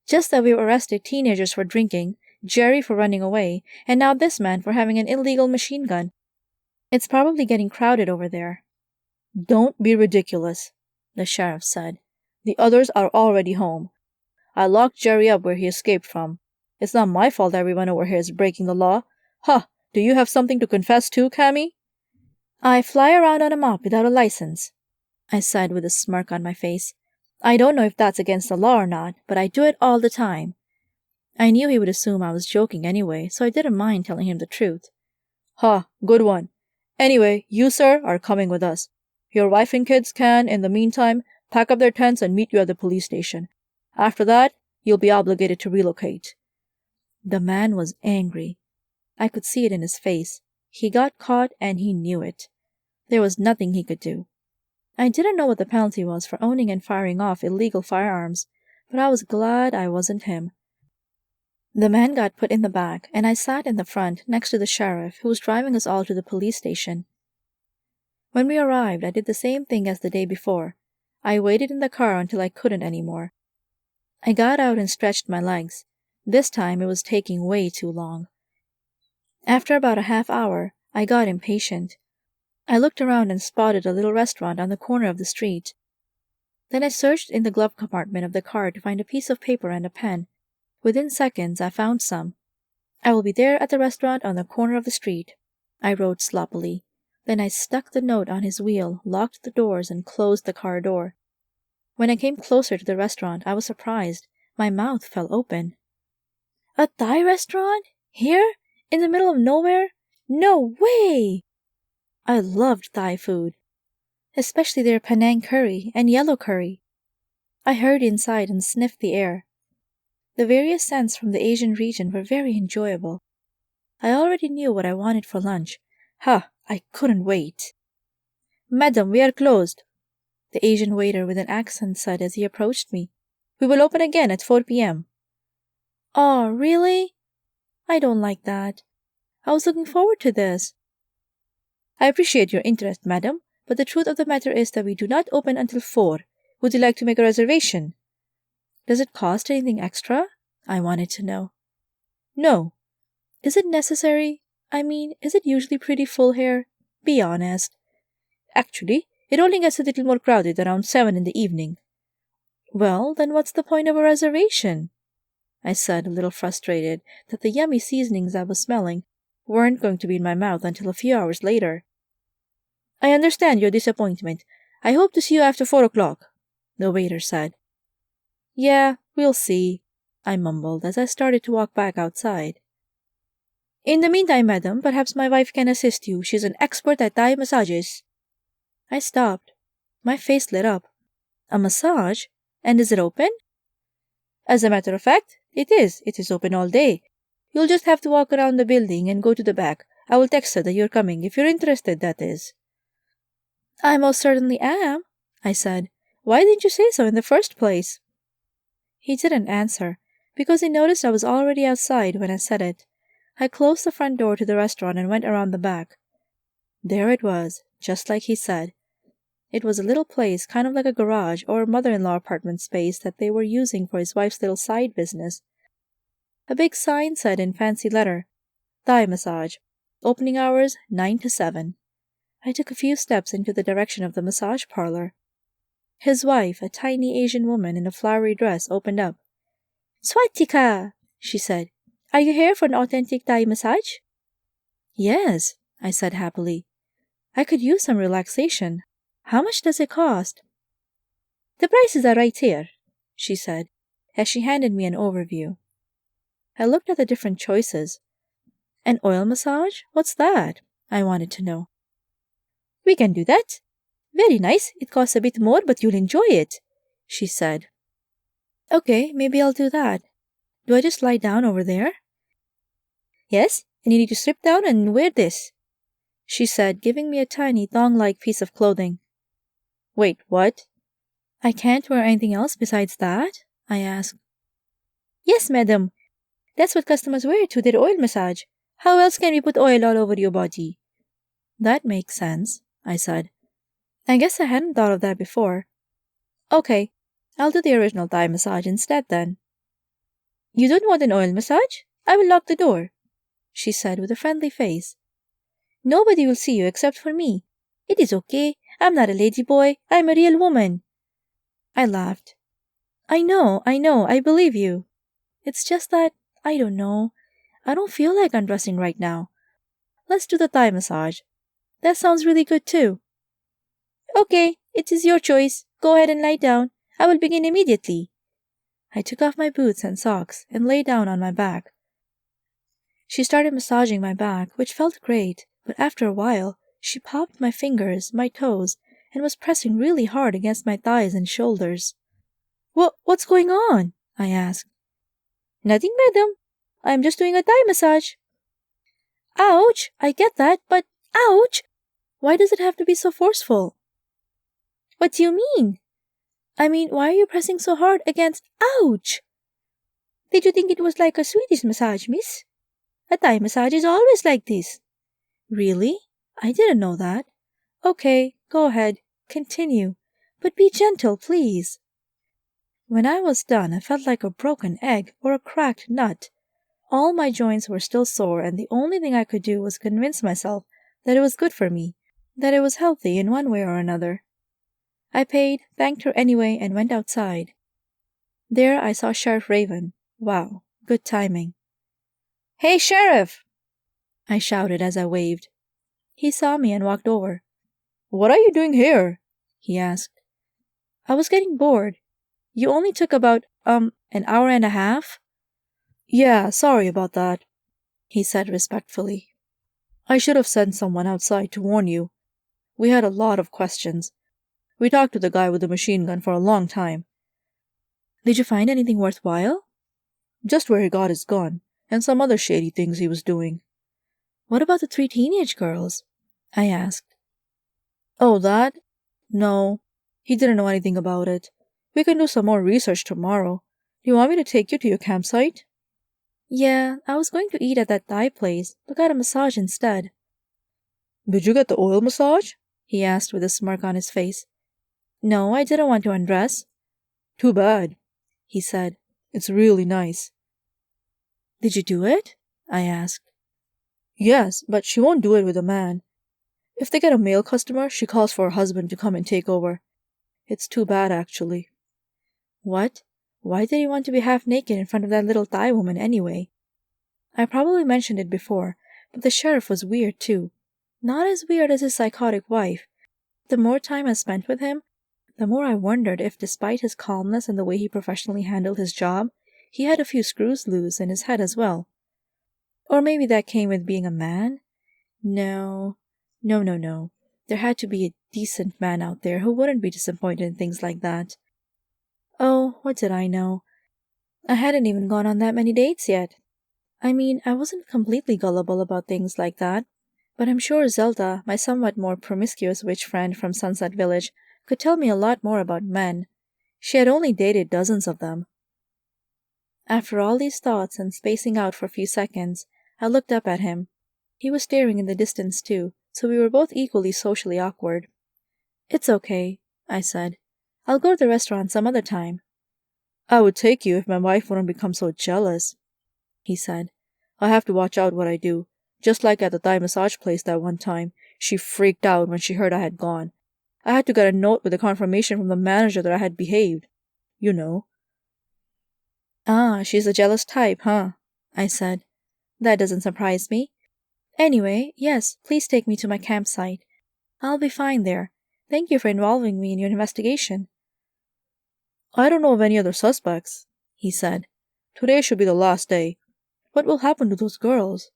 Just that we've arrested teenagers for drinking, Jerry for running away, and now this man for having an illegal machine gun. It's probably getting crowded over there. Don't be ridiculous, the sheriff said. The others are already home. I locked Jerry up where he escaped from. It's not my fault everyone over here is breaking the law. Ha! Do you have something to confess to, Cammy? I fly around on a mop without a license, I said with a smirk on my face. I don't know if that's against the law or not, but I do it all the time. I knew he would assume I was joking anyway, so I didn't mind telling him the truth. Ha! Good one. Anyway, you, sir, are coming with us. Your wife and kids can, in the meantime, pack up their tents and meet you at the police station. After that, you'll be obligated to relocate. The man was angry. I could see it in his face. He got caught and he knew it. There was nothing he could do. I didn't know what the penalty was for owning and firing off illegal firearms, but I was glad I wasn't him. The man got put in the back, and I sat in the front next to the sheriff, who was driving us all to the police station. When we arrived, I did the same thing as the day before. I waited in the car until I couldn't anymore. I got out and stretched my legs. This time it was taking way too long. After about a half hour, I got impatient. I looked around and spotted a little restaurant on the corner of the street. Then I searched in the glove compartment of the car to find a piece of paper and a pen. Within seconds, I found some. I will be there at the restaurant on the corner of the street, I wrote sloppily. Then I stuck the note on his wheel, locked the doors, and closed the car door. When I came closer to the restaurant, I was surprised. My mouth fell open. A Thai restaurant? Here? In the middle of nowhere? No way! I loved Thai food, especially their Penang curry and yellow curry. I hurried inside and sniffed the air. The various scents from the Asian region were very enjoyable. I already knew what I wanted for lunch. I couldn't wait. "Madam, we are closed," the Asian waiter with an accent said as he approached me. "We will open again at 4 p.m. "Oh, really? I don't like that. I was looking forward to this." "I appreciate your interest, madam, but the truth of the matter is that we do not open until 4. Would you like to make a reservation?" "Does it cost anything extra?" I wanted to know. "No." "Is it necessary? I mean, is it usually pretty full here? Be honest." "Actually, it only gets a little more crowded around 7 in the evening." "Well, then what's the point of a reservation?" I said, a little frustrated that the yummy seasonings I was smelling weren't going to be in my mouth until a few hours later. "I understand your disappointment. I hope to see you after 4 o'clock, the waiter said. "Yeah, we'll see," I mumbled as I started to walk back outside. "In the meantime, madam, perhaps my wife can assist you. She's an expert at Thai massages." I stopped. My face lit up. "A massage? And is it open?" "As a matter of fact, it is. It is open all day. You'll just have to walk around the building and go to the back. I will text her that you're coming, if you're interested, that is." "I most certainly am," I said. "Why didn't you say so in the first place?" He didn't answer, because he noticed I was already outside when I said it. I closed the front door to the restaurant and went around the back. There it was, just like he said. It was a little place, kind of like a garage or mother-in-law apartment space that they were using for his wife's little side business. A big sign said in fancy letter, "Thai massage. Opening hours 9 to 7. I took a few steps into the direction of the massage parlor. His wife, a tiny Asian woman in a flowery dress, opened up. "Swatika," she said. "Are you here for an authentic Thai massage?" "Yes," I said happily. "I could use some relaxation. How much does it cost?" "The prices are right here," she said, as she handed me an overview. I looked at the different choices. "An oil massage? What's that?" I wanted to know. "We can do that. Very nice. It costs a bit more, but you'll enjoy it," she said. "Okay, maybe I'll do that. Do I just lie down over there?" "Yes, and you need to strip down and wear this," she said, giving me a tiny thong-like piece of clothing. "Wait, what?" "I can't wear anything else besides that?" I asked. "Yes, madam. That's what customers wear to their oil massage. How else can we put oil all over your body?" "That makes sense," I said. I guess I hadn't thought of that before. "Okay, I'll do the original Thai massage instead then." "You don't want an oil massage? I will lock the door," she said with a friendly face. "Nobody will see you except for me. It is okay. I'm not a ladyboy. I'm a real woman." I laughed. I know, I believe you. It's just that, I don't know. I don't feel like undressing right now. Let's do the Thai massage. That sounds really good too." "Okay, it is your choice. Go ahead and lie down. I will begin immediately." I took off my boots and socks and lay down on my back. She started massaging my back, which felt great, but after a while, she popped my fingers, my toes, and was pressing really hard against my thighs and shoulders. What's going on?" I asked. "Nothing, madam. I am just doing a Thai massage." "Ouch! I get that, but ouch! Why does it have to be so forceful?" "What do you mean?" "I mean, why are you pressing so hard against ouch?" "Did you think it was like a Swedish massage, miss? A Thai massage is always like this." "Really? I didn't know that. Okay, go ahead. Continue. But be gentle, please." When I was done, I felt like a broken egg or a cracked nut. All my joints were still sore, and the only thing I could do was convince myself that it was good for me, that it was healthy in one way or another. I paid, thanked her anyway, and went outside. There I saw Sheriff Raven. Wow, good timing. "Hey, Sheriff!" I shouted as I waved. He saw me and walked over. "What are you doing here?" he asked. I was getting bored. You only took about, an hour and a half? "Yeah, sorry about that," he said respectfully. "I should have sent someone outside to warn you. We had a lot of questions. We talked to the guy with the machine gun for a long time." Did you find anything worthwhile? "Just where he got his gun, and some other shady things he was doing." What about the 3 teenage girls? I asked. "Oh, that? No, he didn't know anything about it. We can do some more research tomorrow. Do you want me to take you to your campsite?" Yeah, I was going to eat at that Thai place, but got a massage instead. "Did you get the oil massage?" he asked with a smirk on his face. No, I didn't want to undress. "Too bad," he said. "It's really nice." Did you do it? I asked. "Yes, but she won't do it with a man. If they get a male customer, she calls for her husband to come and take over. It's too bad, actually." What? Why did he want to be half naked in front of that little Thai woman anyway? I probably mentioned it before, but the sheriff was weird too. Not as weird as his psychotic wife. The more time I spent with him, the more I wondered if, despite his calmness and the way he professionally handled his job, he had a few screws loose in his head as well. Or maybe that came with being a man? No. No. There had to be a decent man out there who wouldn't be disappointed in things like that. Oh, what did I know? I hadn't even gone on that many dates yet. I mean, I wasn't completely gullible about things like that, but I'm sure Zelda, my somewhat more promiscuous witch friend from Sunset Village, could tell me a lot more about men. She had only dated dozens of them. After all these thoughts and spacing out for a few seconds, I looked up at him. He was staring in the distance too, so we were both equally socially awkward. It's okay, I said. I'll go to the restaurant some other time. "I would take you if my wife wouldn't become so jealous," he said. "I have to watch out what I do. Just like at the Thai massage place that one time, she freaked out when she heard I had gone. I had to get a note with a confirmation from the manager that I had behaved. You know." Ah, she's a jealous type, huh? I said. That doesn't surprise me. Anyway, yes, please take me to my campsite. I'll be fine there. Thank you for involving me in your investigation. "I don't know of any other suspects," he said. "Today should be the last day. What will happen to those girls?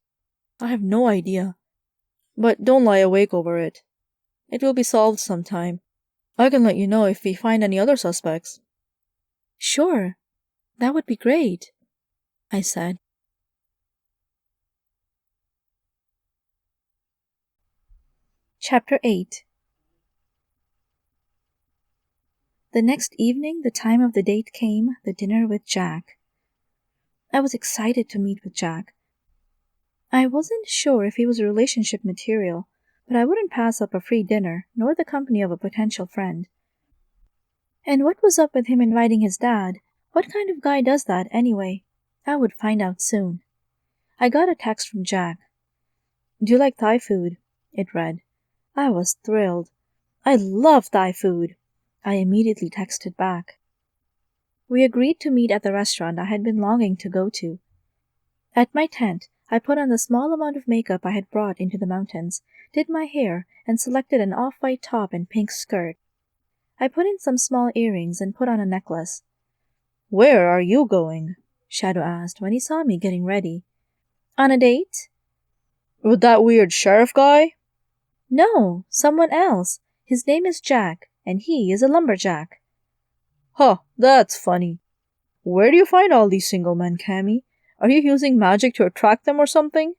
I have no idea. But don't lie awake over it. It will be solved sometime. I can let you know if we find any other suspects." Sure. That would be great, I said. Chapter 8. The next evening, the time of the date came, the dinner with Jack. I was excited to meet with Jack. I wasn't sure if he was relationship material, but I wouldn't pass up a free dinner, nor the company of a potential friend. And what was up with him inviting his dad? What kind of guy does that, anyway? I would find out soon. I got a text from Jack. "Do you like Thai food?" it read. I was thrilled. I love Thai food. I immediately texted back. We agreed to meet at the restaurant I had been longing to go to. At my tent, I put on the small amount of makeup I had brought into the mountains, did my hair, and selected an off-white top and pink skirt. I put in some small earrings and put on a necklace. "Where are you going?" Shadow asked when he saw me getting ready. On a date? "With that weird sheriff guy?" No, someone else. His name is Jack, and he is a lumberjack. "Huh, that's funny. Where do you find all these single men, Cammy? Are you using magic to attract them or something?"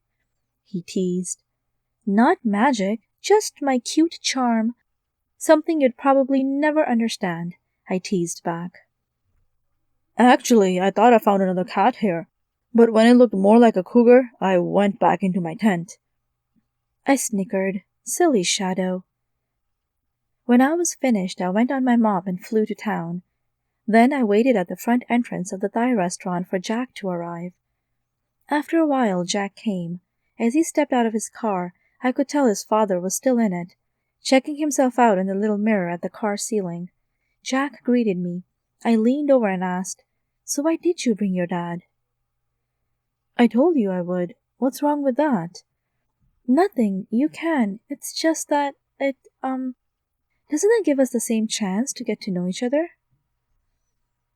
he teased. Not magic, just my cute charm. Something you'd probably never understand, I teased back. "Actually, I thought I found another cat here, but when it looked more like a cougar, I went back into my tent." I snickered. Silly Shadow. When I was finished, I went on my mop and flew to town. Then I waited at the front entrance of the Thai restaurant for Jack to arrive. After a while, Jack came. As he stepped out of his car, I could tell his father was still in it, checking himself out in the little mirror at the car ceiling. Jack greeted me. I leaned over and asked, "So why did you bring your dad?" "I told you I would. What's wrong with that?" Nothing. You can. It's just that doesn't it give us the same chance to get to know each other?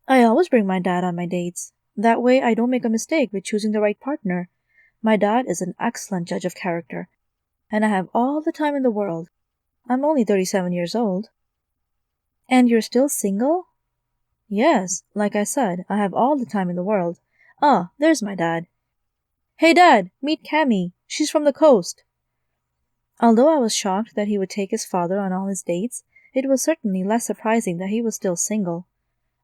I always bring my dad on my dates. That way I don't make a mistake with choosing the right partner. My dad is an excellent judge of character, and I have all the time in the world. I'm only 37 years old. And you're still single? Yes, like I said, I have all the time in the world. Ah, there's my dad. Hey Dad, meet Cammy. She's from the coast. Although I was shocked that he would take his father on all his dates, it was certainly less surprising that he was still single.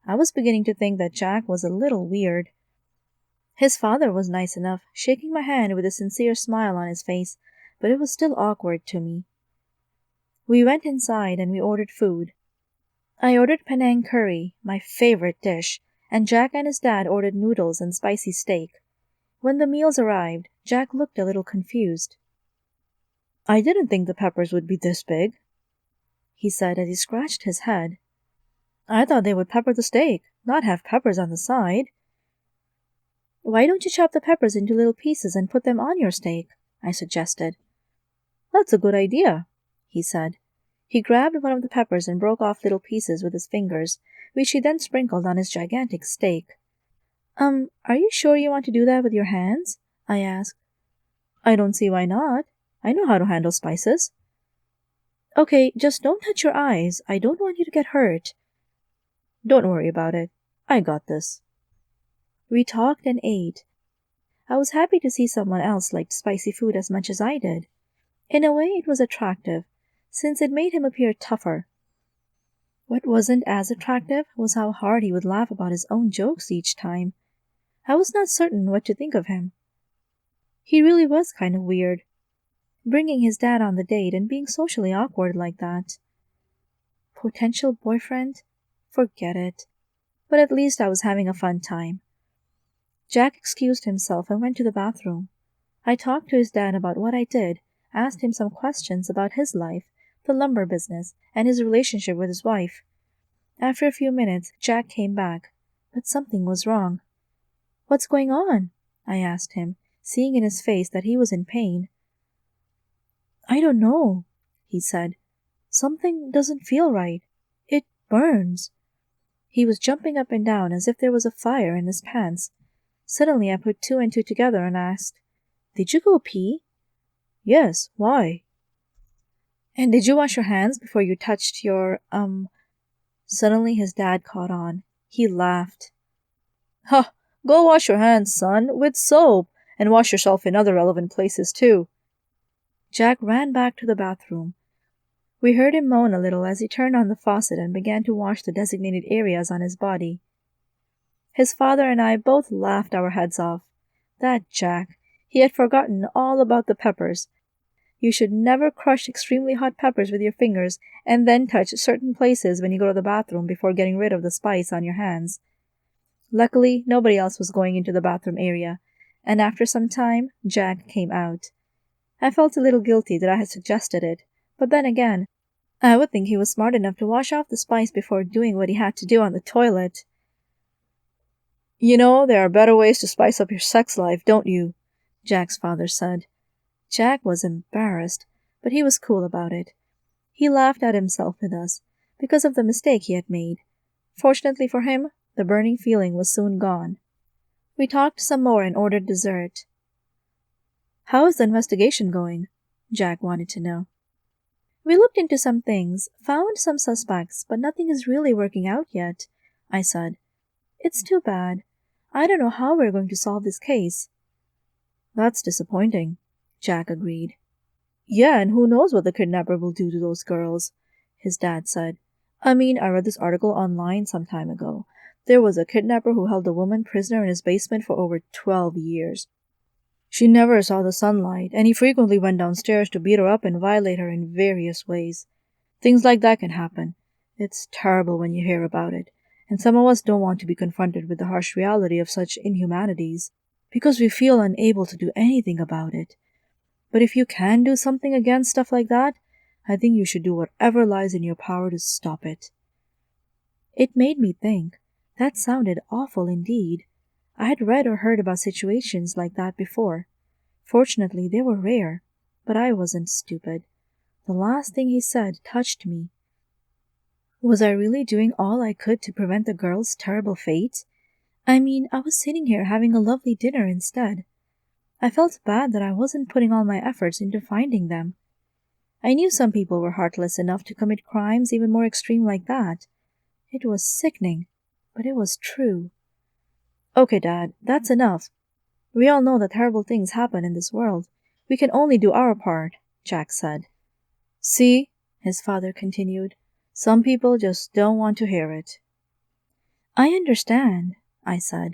I was beginning to think that Jack was a little weird. His father was nice enough, shaking my hand with a sincere smile on his face, but it was still awkward to me. We went inside and we ordered food. I ordered Penang curry, my favorite dish, and Jack and his dad ordered noodles and spicy steak. When the meals arrived, Jack looked a little confused. I didn't think the peppers would be this big, he said as he scratched his head. I thought they would pepper the steak, not have peppers on the side. Why don't you chop the peppers into little pieces and put them on your steak? I suggested. That's a good idea, he said. He grabbed one of the peppers and broke off little pieces with his fingers, which he then sprinkled on his gigantic steak. Are you sure you want to do that with your hands? I asked. I don't see why not. I know how to handle spices. Okay, just don't touch your eyes. I don't want you to get hurt. Don't worry about it. I got this. We talked and ate. I was happy to see someone else liked spicy food as much as I did. In a way, it was attractive, since it made him appear tougher. What wasn't as attractive was how hard he would laugh about his own jokes each time. I was not certain what to think of him. He really was kind of weird, bringing his dad on the date and being socially awkward like that. Potential boyfriend? Forget it. But at least I was having a fun time. Jack excused himself and went to the bathroom. I talked to his dad about what I did, asked him some questions about his life, the lumber business, and his relationship with his wife. After a few minutes, Jack came back, but something was wrong. What's going on? I asked him, seeing in his face that he was in pain. I don't know, he said. Something doesn't feel right. It burns. He was jumping up and down as if there was a fire in his pants. Suddenly I put two and two together and asked, Did you go pee? Yes, why? And did you wash your hands before you touched your, Suddenly his dad caught on. He laughed. Ha! Go wash your hands, son, with soap, and wash yourself in other relevant places too. Jack ran back to the bathroom. We heard him moan a little as he turned on the faucet and began to wash the designated areas on his body. His father and I both laughed our heads off. That Jack! He had forgotten all about the peppers. You should never crush extremely hot peppers with your fingers and then touch certain places when you go to the bathroom before getting rid of the spice on your hands. Luckily, nobody else was going into the bathroom area, and after some time, Jack came out. I felt a little guilty that I had suggested it, but then again, I would think he was smart enough to wash off the spice before doing what he had to do on the toilet. You know, there are better ways to spice up your sex life, don't you? Jack's father said. Jack was embarrassed, but he was cool about it. He laughed at himself with us, because of the mistake he had made. Fortunately for him, the burning feeling was soon gone. We talked some more and ordered dessert. How is the investigation going? Jack wanted to know. We looked into some things, found some suspects, but nothing is really working out yet, I said. It's too bad. I don't know how we're going to solve this case. That's disappointing, Jack agreed. Yeah, and who knows what the kidnapper will do to those girls, his dad said. I read this article online some time ago. There was a kidnapper who held a woman prisoner in his basement for over 12 years. She never saw the sunlight, and he frequently went downstairs to beat her up and violate her in various ways. Things like that can happen. It's terrible when you hear about it, and some of us don't want to be confronted with the harsh reality of such inhumanities, because we feel unable to do anything about it. But if you can do something against stuff like that, I think you should do whatever lies in your power to stop it. It made me think. That sounded awful indeed. I had read or heard about situations like that before. Fortunately, they were rare, but I wasn't stupid. The last thing he said touched me. Was I really doing all I could to prevent the girl's terrible fate? I mean, I was sitting here having a lovely dinner instead. I felt bad that I wasn't putting all my efforts into finding them. I knew some people were heartless enough to commit crimes even more extreme like that. It was sickening, but it was true. Okay, Dad, that's enough. We all know that terrible things happen in this world. We can only do our part, Jack said. See, his father continued, some people just don't want to hear it. I understand, I said.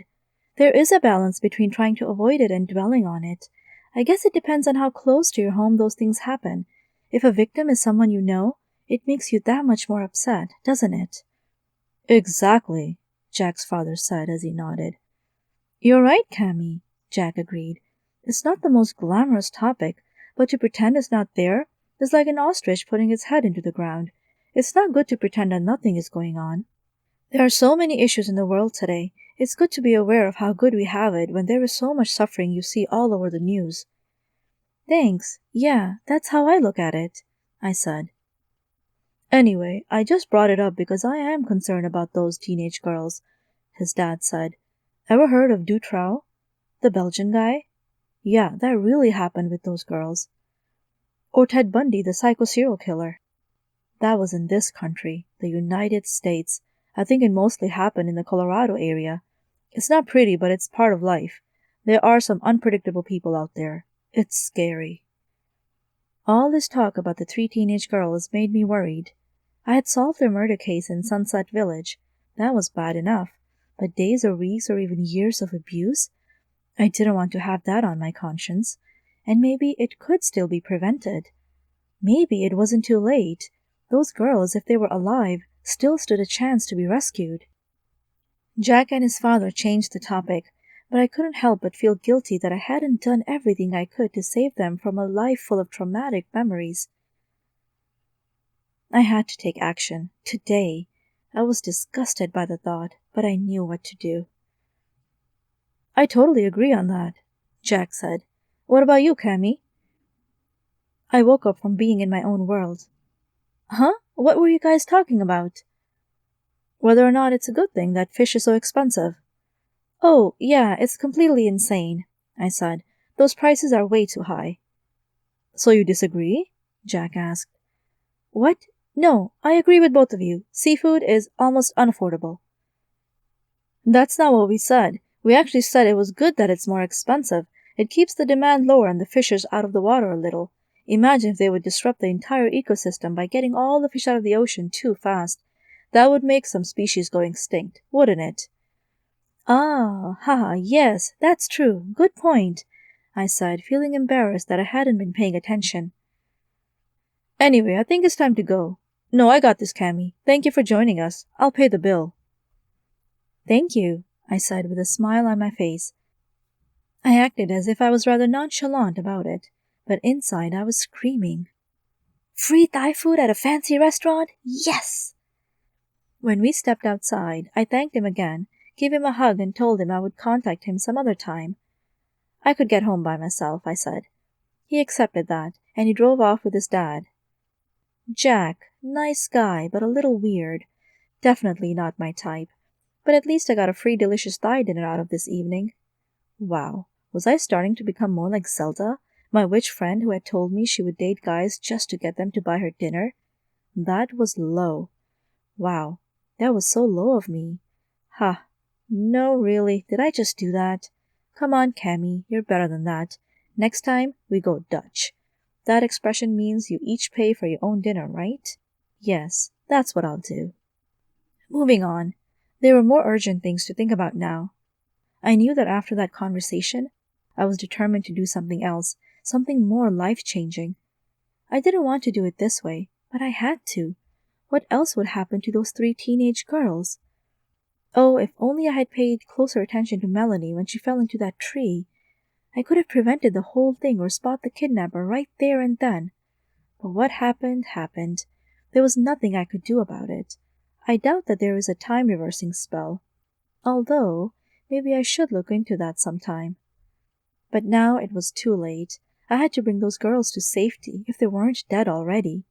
There is a balance between trying to avoid it and dwelling on it. I guess it depends on how close to your home those things happen. If a victim is someone you know, it makes you that much more upset, doesn't it? Exactly, Jack's father said as he nodded. You're right, Cammy, Jack agreed. It's not the most glamorous topic, but to pretend it's not there is like an ostrich putting its head into the ground. It's not good to pretend that nothing is going on. There are so many issues in the world today. It's good to be aware of how good we have it when there is so much suffering you see all over the news. Thanks. Yeah, that's how I look at it, I said. Anyway, I just brought it up because I am concerned about those teenage girls, his dad said. Ever heard of Dutroux? The Belgian guy? Yeah, that really happened with those girls. Or Ted Bundy, the psycho serial killer. That was in this country, the United States. I think it mostly happened in the Colorado area. It's not pretty, but it's part of life. There are some unpredictable people out there. It's scary. All this talk about the 3 teenage girls made me worried. I had solved their murder case in Sunset Village. That was bad enough. But days or weeks or even years of abuse? I didn't want to have that on my conscience. And maybe it could still be prevented. Maybe it wasn't too late. Those girls, if they were alive, still stood a chance to be rescued. Jack and his father changed the topic, but I couldn't help but feel guilty that I hadn't done everything I could to save them from a life full of traumatic memories. I had to take action, today. I was disgusted by the thought, but I knew what to do. I totally agree on that, Jack said. What about you, Cammy? I woke up from being in my own world. Huh? What were you guys talking about? Whether or not it's a good thing that fish is so expensive. Oh, yeah, it's completely insane, I said. Those prices are way too high. So you disagree? Jack asked. What? No, I agree with both of you. Seafood is almost unaffordable. That's not what we said. We actually said it was good that it's more expensive. It keeps the demand lower and the fishers out of the water a little. Imagine if they would disrupt the entire ecosystem by getting all the fish out of the ocean too fast. That would make some species go extinct, wouldn't it? Ah, haha, yes, that's true. Good point, I said, feeling embarrassed that I hadn't been paying attention. Anyway, I think it's time to go. No, I got this, Cammy. Thank you for joining us. I'll pay the bill. Thank you, I said with a smile on my face. I acted as if I was rather nonchalant about it, but inside I was screaming. Free Thai food at a fancy restaurant? Yes! When we stepped outside, I thanked him again, gave him a hug and told him I would contact him some other time. I could get home by myself, I said. He accepted that, and he drove off with his dad. Jack, nice guy, but a little weird. Definitely not my type. But at least I got a free delicious Thai dinner out of this evening. Wow, was I starting to become more like Zelda, my witch friend who had told me she would date guys just to get them to buy her dinner? That was low. Wow, that was so low of me. Ha, no really, did I just do that? Come on, Cammy, you're better than that. Next time, we go Dutch. That expression means you each pay for your own dinner, right? Yes, that's what I'll do. Moving on. There were more urgent things to think about now. I knew that after that conversation, I was determined to do something else, something more life-changing. I didn't want to do it this way, but I had to. What else would happen to those 3 teenage girls? Oh, if only I had paid closer attention to Melanie when she fell into that tree. I could have prevented the whole thing or spot the kidnapper right there and then. But what happened, happened. There was nothing I could do about it. I doubt that there is a time-reversing spell. Although, maybe I should look into that sometime. But now it was too late. I had to bring those girls to safety if they weren't dead already.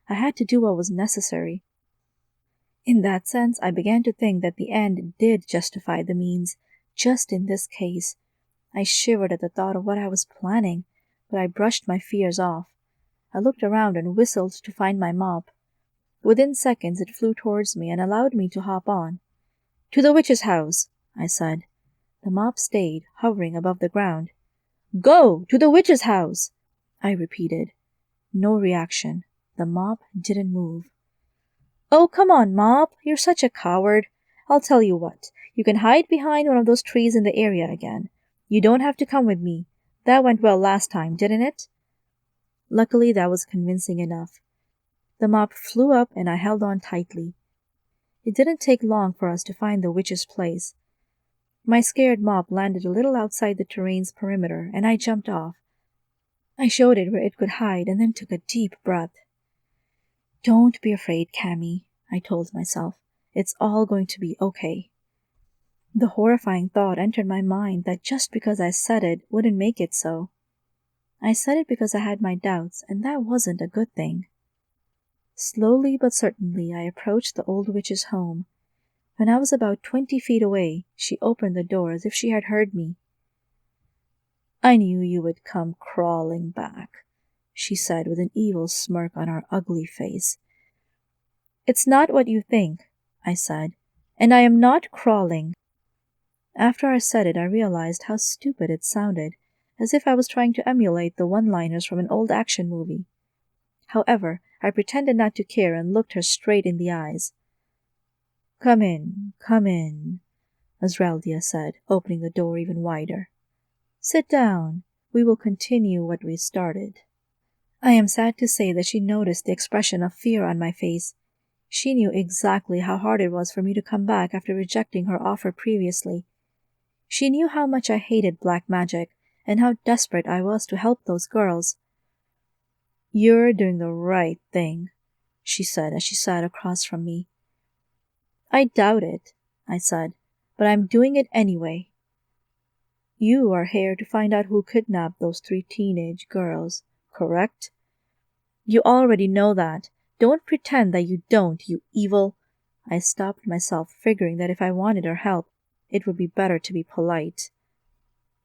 I had to do what was necessary. In that sense, I began to think that the end did justify the means, just in this case. I shivered at the thought of what I was planning, but I brushed my fears off. I looked around and whistled to find my mop. Within seconds it flew towards me and allowed me to hop on. "To the witch's house," I said. The mop stayed, hovering above the ground. "Go! To the witch's house!" I repeated. No reaction. The mop didn't move. "Oh, come on, Mop. You're such a coward. I'll tell you what. You can hide behind one of those trees in the area again. You don't have to come with me. That went well last time, didn't it?" Luckily, that was convincing enough. The mop flew up and I held on tightly. It didn't take long for us to find the witch's place. My scared mop landed a little outside the terrain's perimeter, and I jumped off. I showed it where it could hide and then took a deep breath. "Don't be afraid, Cammy," I told myself. "It's all going to be okay." The horrifying thought entered my mind that just because I said it wouldn't make it so. I said it because I had my doubts, and that wasn't a good thing. Slowly but certainly I approached the old witch's home. When I was about 20 feet away, she opened the door as if she had heard me. "I knew you would come crawling back," she said with an evil smirk on her ugly face. "It's not what you think," I said, "and I am not crawling." After I said it, I realized how stupid it sounded, as if I was trying to emulate the one-liners from an old action movie. However, I pretended not to care and looked her straight in the eyes. Come in," Azraldia said, opening the door even wider. "Sit down. We will continue what we started." I am sad to say that she noticed the expression of fear on my face. She knew exactly how hard it was for me to come back after rejecting her offer previously. She knew how much I hated black magic and how desperate I was to help those girls. "You're doing the right thing," she said as she sat across from me. "I doubt it," I said, "but I'm doing it anyway." "You are here to find out who kidnapped those 3 teenage girls, correct?" "You already know that. Don't pretend that you don't, you evil—" I stopped myself, figuring that if I wanted her help, it would be better to be polite.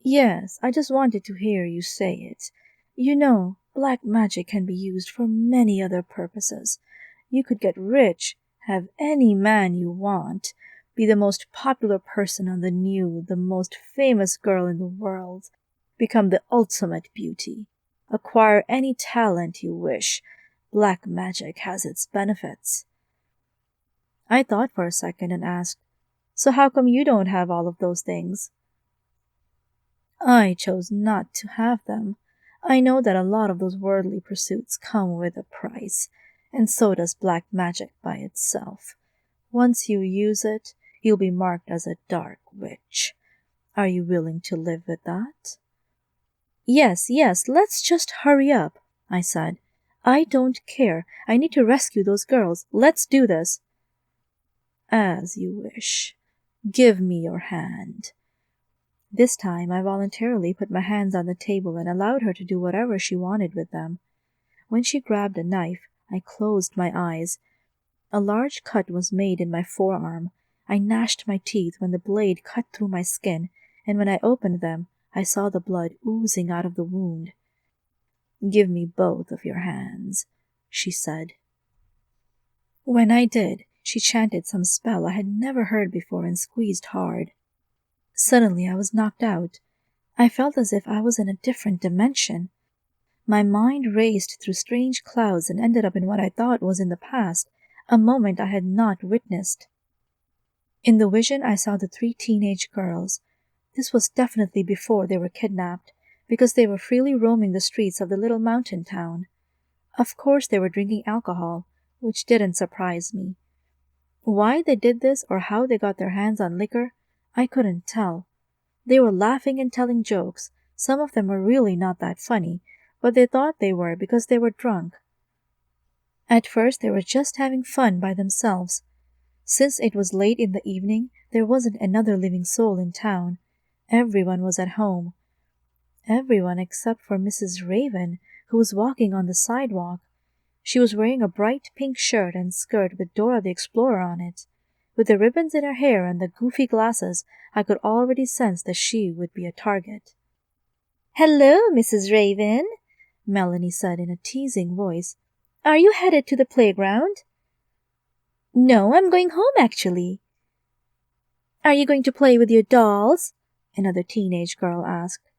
"Yes, I just wanted to hear you say it. You know, black magic can be used for many other purposes. You could get rich, have any man you want, be the most popular person on the most famous girl in the world, become the ultimate beauty, acquire any talent you wish. Black magic has its benefits." I thought for a second and asked, "So how come you don't have all of those things?" "I chose not to have them. I know that a lot of those worldly pursuits come with a price, and so does black magic by itself. Once you use it, you'll be marked as a dark witch. Are you willing to live with that?" Yes, let's just hurry up," I said. "I don't care. I need to rescue those girls. Let's do this." "As you wish. Give me your hand." This time I voluntarily put my hands on the table and allowed her to do whatever she wanted with them. When she grabbed a knife, I closed my eyes. A large cut was made in my forearm. I gnashed my teeth when the blade cut through my skin, and when I opened them, I saw the blood oozing out of the wound. "Give me both of your hands," she said. When I did, she chanted some spell I had never heard before and squeezed hard. Suddenly I was knocked out. I felt as if I was in a different dimension. My mind raced through strange clouds and ended up in what I thought was in the past, a moment I had not witnessed. In the vision, I saw the 3 teenage girls. This was definitely before they were kidnapped, because they were freely roaming the streets of the little mountain town. Of course they were drinking alcohol, which didn't surprise me. Why they did this or how they got their hands on liquor, I couldn't tell. They were laughing and telling jokes. Some of them were really not that funny, but they thought they were because they were drunk. At first they were just having fun by themselves. Since it was late in the evening, there wasn't another living soul in town. Everyone was at home. Everyone except for Mrs. Raven, who was walking on the sidewalk. She was wearing a bright pink shirt and skirt with Dora the Explorer on it. With the ribbons in her hair and the goofy glasses, I could already sense that she would be a target. "Hello, Mrs. Raven," Melanie said in a teasing voice. "Are you headed to the playground?" "No, I'm going home, actually." "Are you going to play with your dolls?" another teenage girl asked.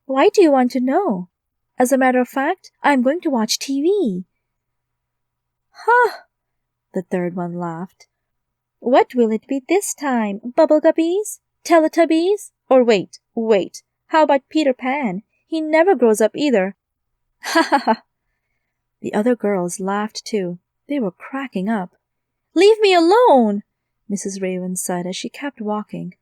"Why do you want to know? As a matter of fact, I'm going to watch TV." "Huh!" the third one laughed. "What will it be this time? Bubble Guppies? Teletubbies? Or wait. How about Peter Pan? He never grows up either." "Ha ha ha!" The other girls laughed too. They were cracking up. "Leave me alone!" Mrs. Raven said as she kept walking.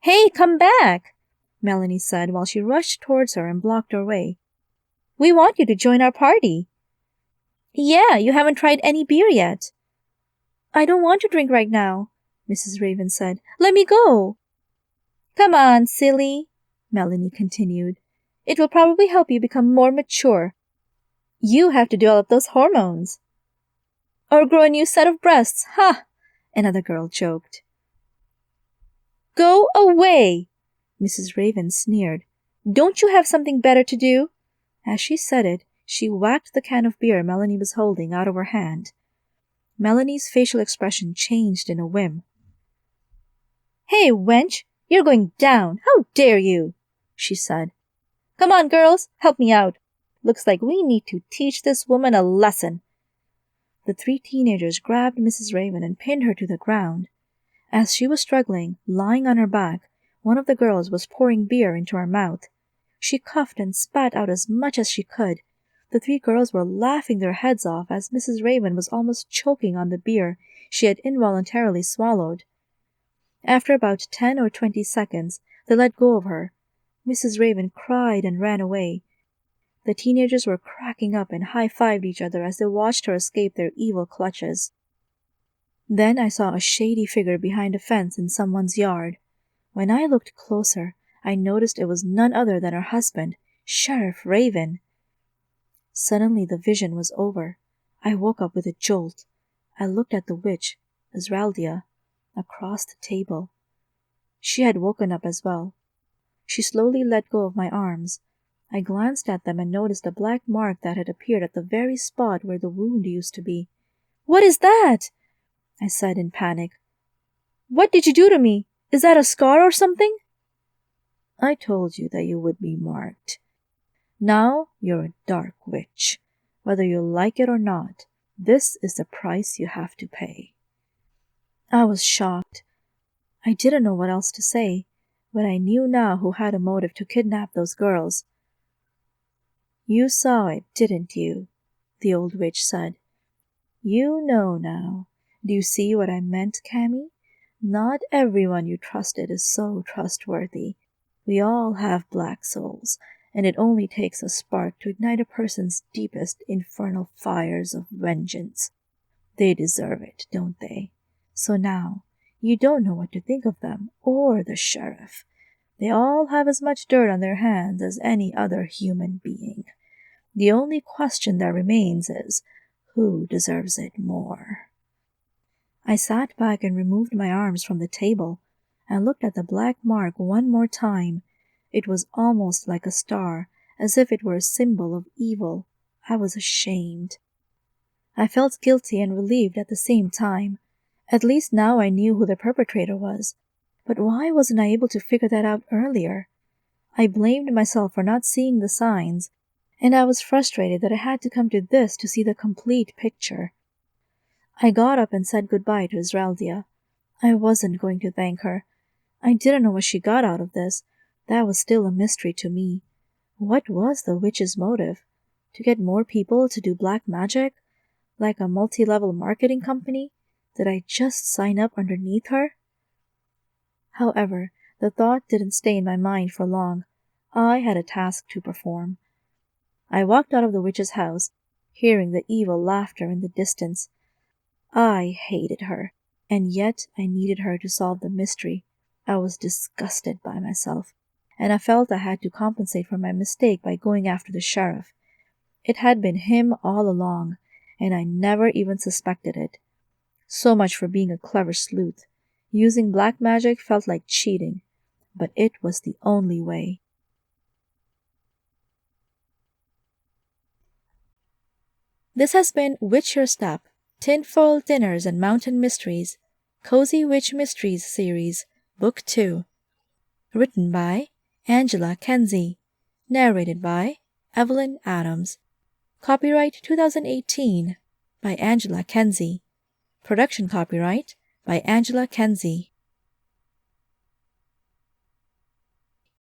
"Hey, come back!" Melanie said while she rushed towards her and blocked her way. "We want you to join our party." "Yeah, you haven't tried any beer yet." "I don't want to drink right now," Mrs. Raven said. "Let me go." "Come on, silly," Melanie continued. "It will probably help you become more mature. You have to develop those hormones." "Or grow a new set of breasts, ha!" another girl joked. "Go away!" Mrs. Raven sneered. "Don't you have something better to do?" As she said it, she whacked the can of beer Melanie was holding out of her hand. Melanie's facial expression changed in a whim. "Hey, wench, you're going down! How dare you!" she said. "Come on, girls, help me out. Looks like we need to teach this woman a lesson." The three teenagers grabbed Mrs. Raven and pinned her to the ground. As she was struggling, lying on her back, one of the girls was pouring beer into her mouth. She coughed and spat out as much as she could. The three girls were laughing their heads off as Mrs. Raven was almost choking on the beer she had involuntarily swallowed. After about 10 or 20 seconds, they let go of her. Mrs. Raven cried and ran away. The teenagers were cracking up and high-fived each other as they watched her escape their evil clutches. Then I saw a shady figure behind a fence in someone's yard. When I looked closer, I noticed it was none other than her husband, Sheriff Raven. Suddenly the vision was over. I woke up with a jolt. I looked at the witch, Esraldia, across the table. She had woken up as well. She slowly let go of my arms. I glanced at them and noticed a black mark that had appeared at the very spot where the wound used to be. "What is that?" I said in panic. "What did you do to me? Is that a scar or something?" "I told you that you would be marked. Now you're a dark witch. Whether you like it or not, this is the price you have to pay." I was shocked. I didn't know what else to say, but I knew now who had a motive to kidnap those girls. "You saw it, didn't you?" the old witch said. "You know now. Do you see what I meant, Cammy? Not everyone you trusted is so trustworthy. We all have black souls, and it only takes a spark to ignite a person's deepest infernal fires of vengeance. They deserve it, don't they? So now, you don't know what to think of them, or the sheriff. They all have as much dirt on their hands as any other human being. The only question that remains is, who deserves it more?" I sat back and removed my arms from the table. I looked at the black mark one more time. It was almost like a star, as if it were a symbol of evil. I was ashamed. I felt guilty and relieved at the same time. At least now I knew who the perpetrator was. But why wasn't I able to figure that out earlier? I blamed myself for not seeing the signs, and I was frustrated that I had to come to this to see the complete picture. I got up and said goodbye to Esraldia. I wasn't going to thank her. I didn't know what she got out of this. That was still a mystery to me. What was the witch's motive? To get more people to do black magic? Like a multi-level marketing company? Did I just sign up underneath her? However, the thought didn't stay in my mind for long. I had a task to perform. I walked out of the witch's house, hearing the evil laughter in the distance. I hated her, and yet I needed her to solve the mystery. I was disgusted by myself. and I felt I had to compensate for my mistake by going after the sheriff. It had been him all along, and I never even suspected it. So much for being a clever sleuth. Using black magic felt like cheating, but it was the only way. This has been Witch Your Step, Tinfoil Dinners and Mountain Mysteries, Cozy Witch Mysteries Series, Book 2. Written by Angela Kenzie. Narrated by Evelyn Adams. Copyright 2018 by Angela Kenzie. Production copyright by Angela Kenzie.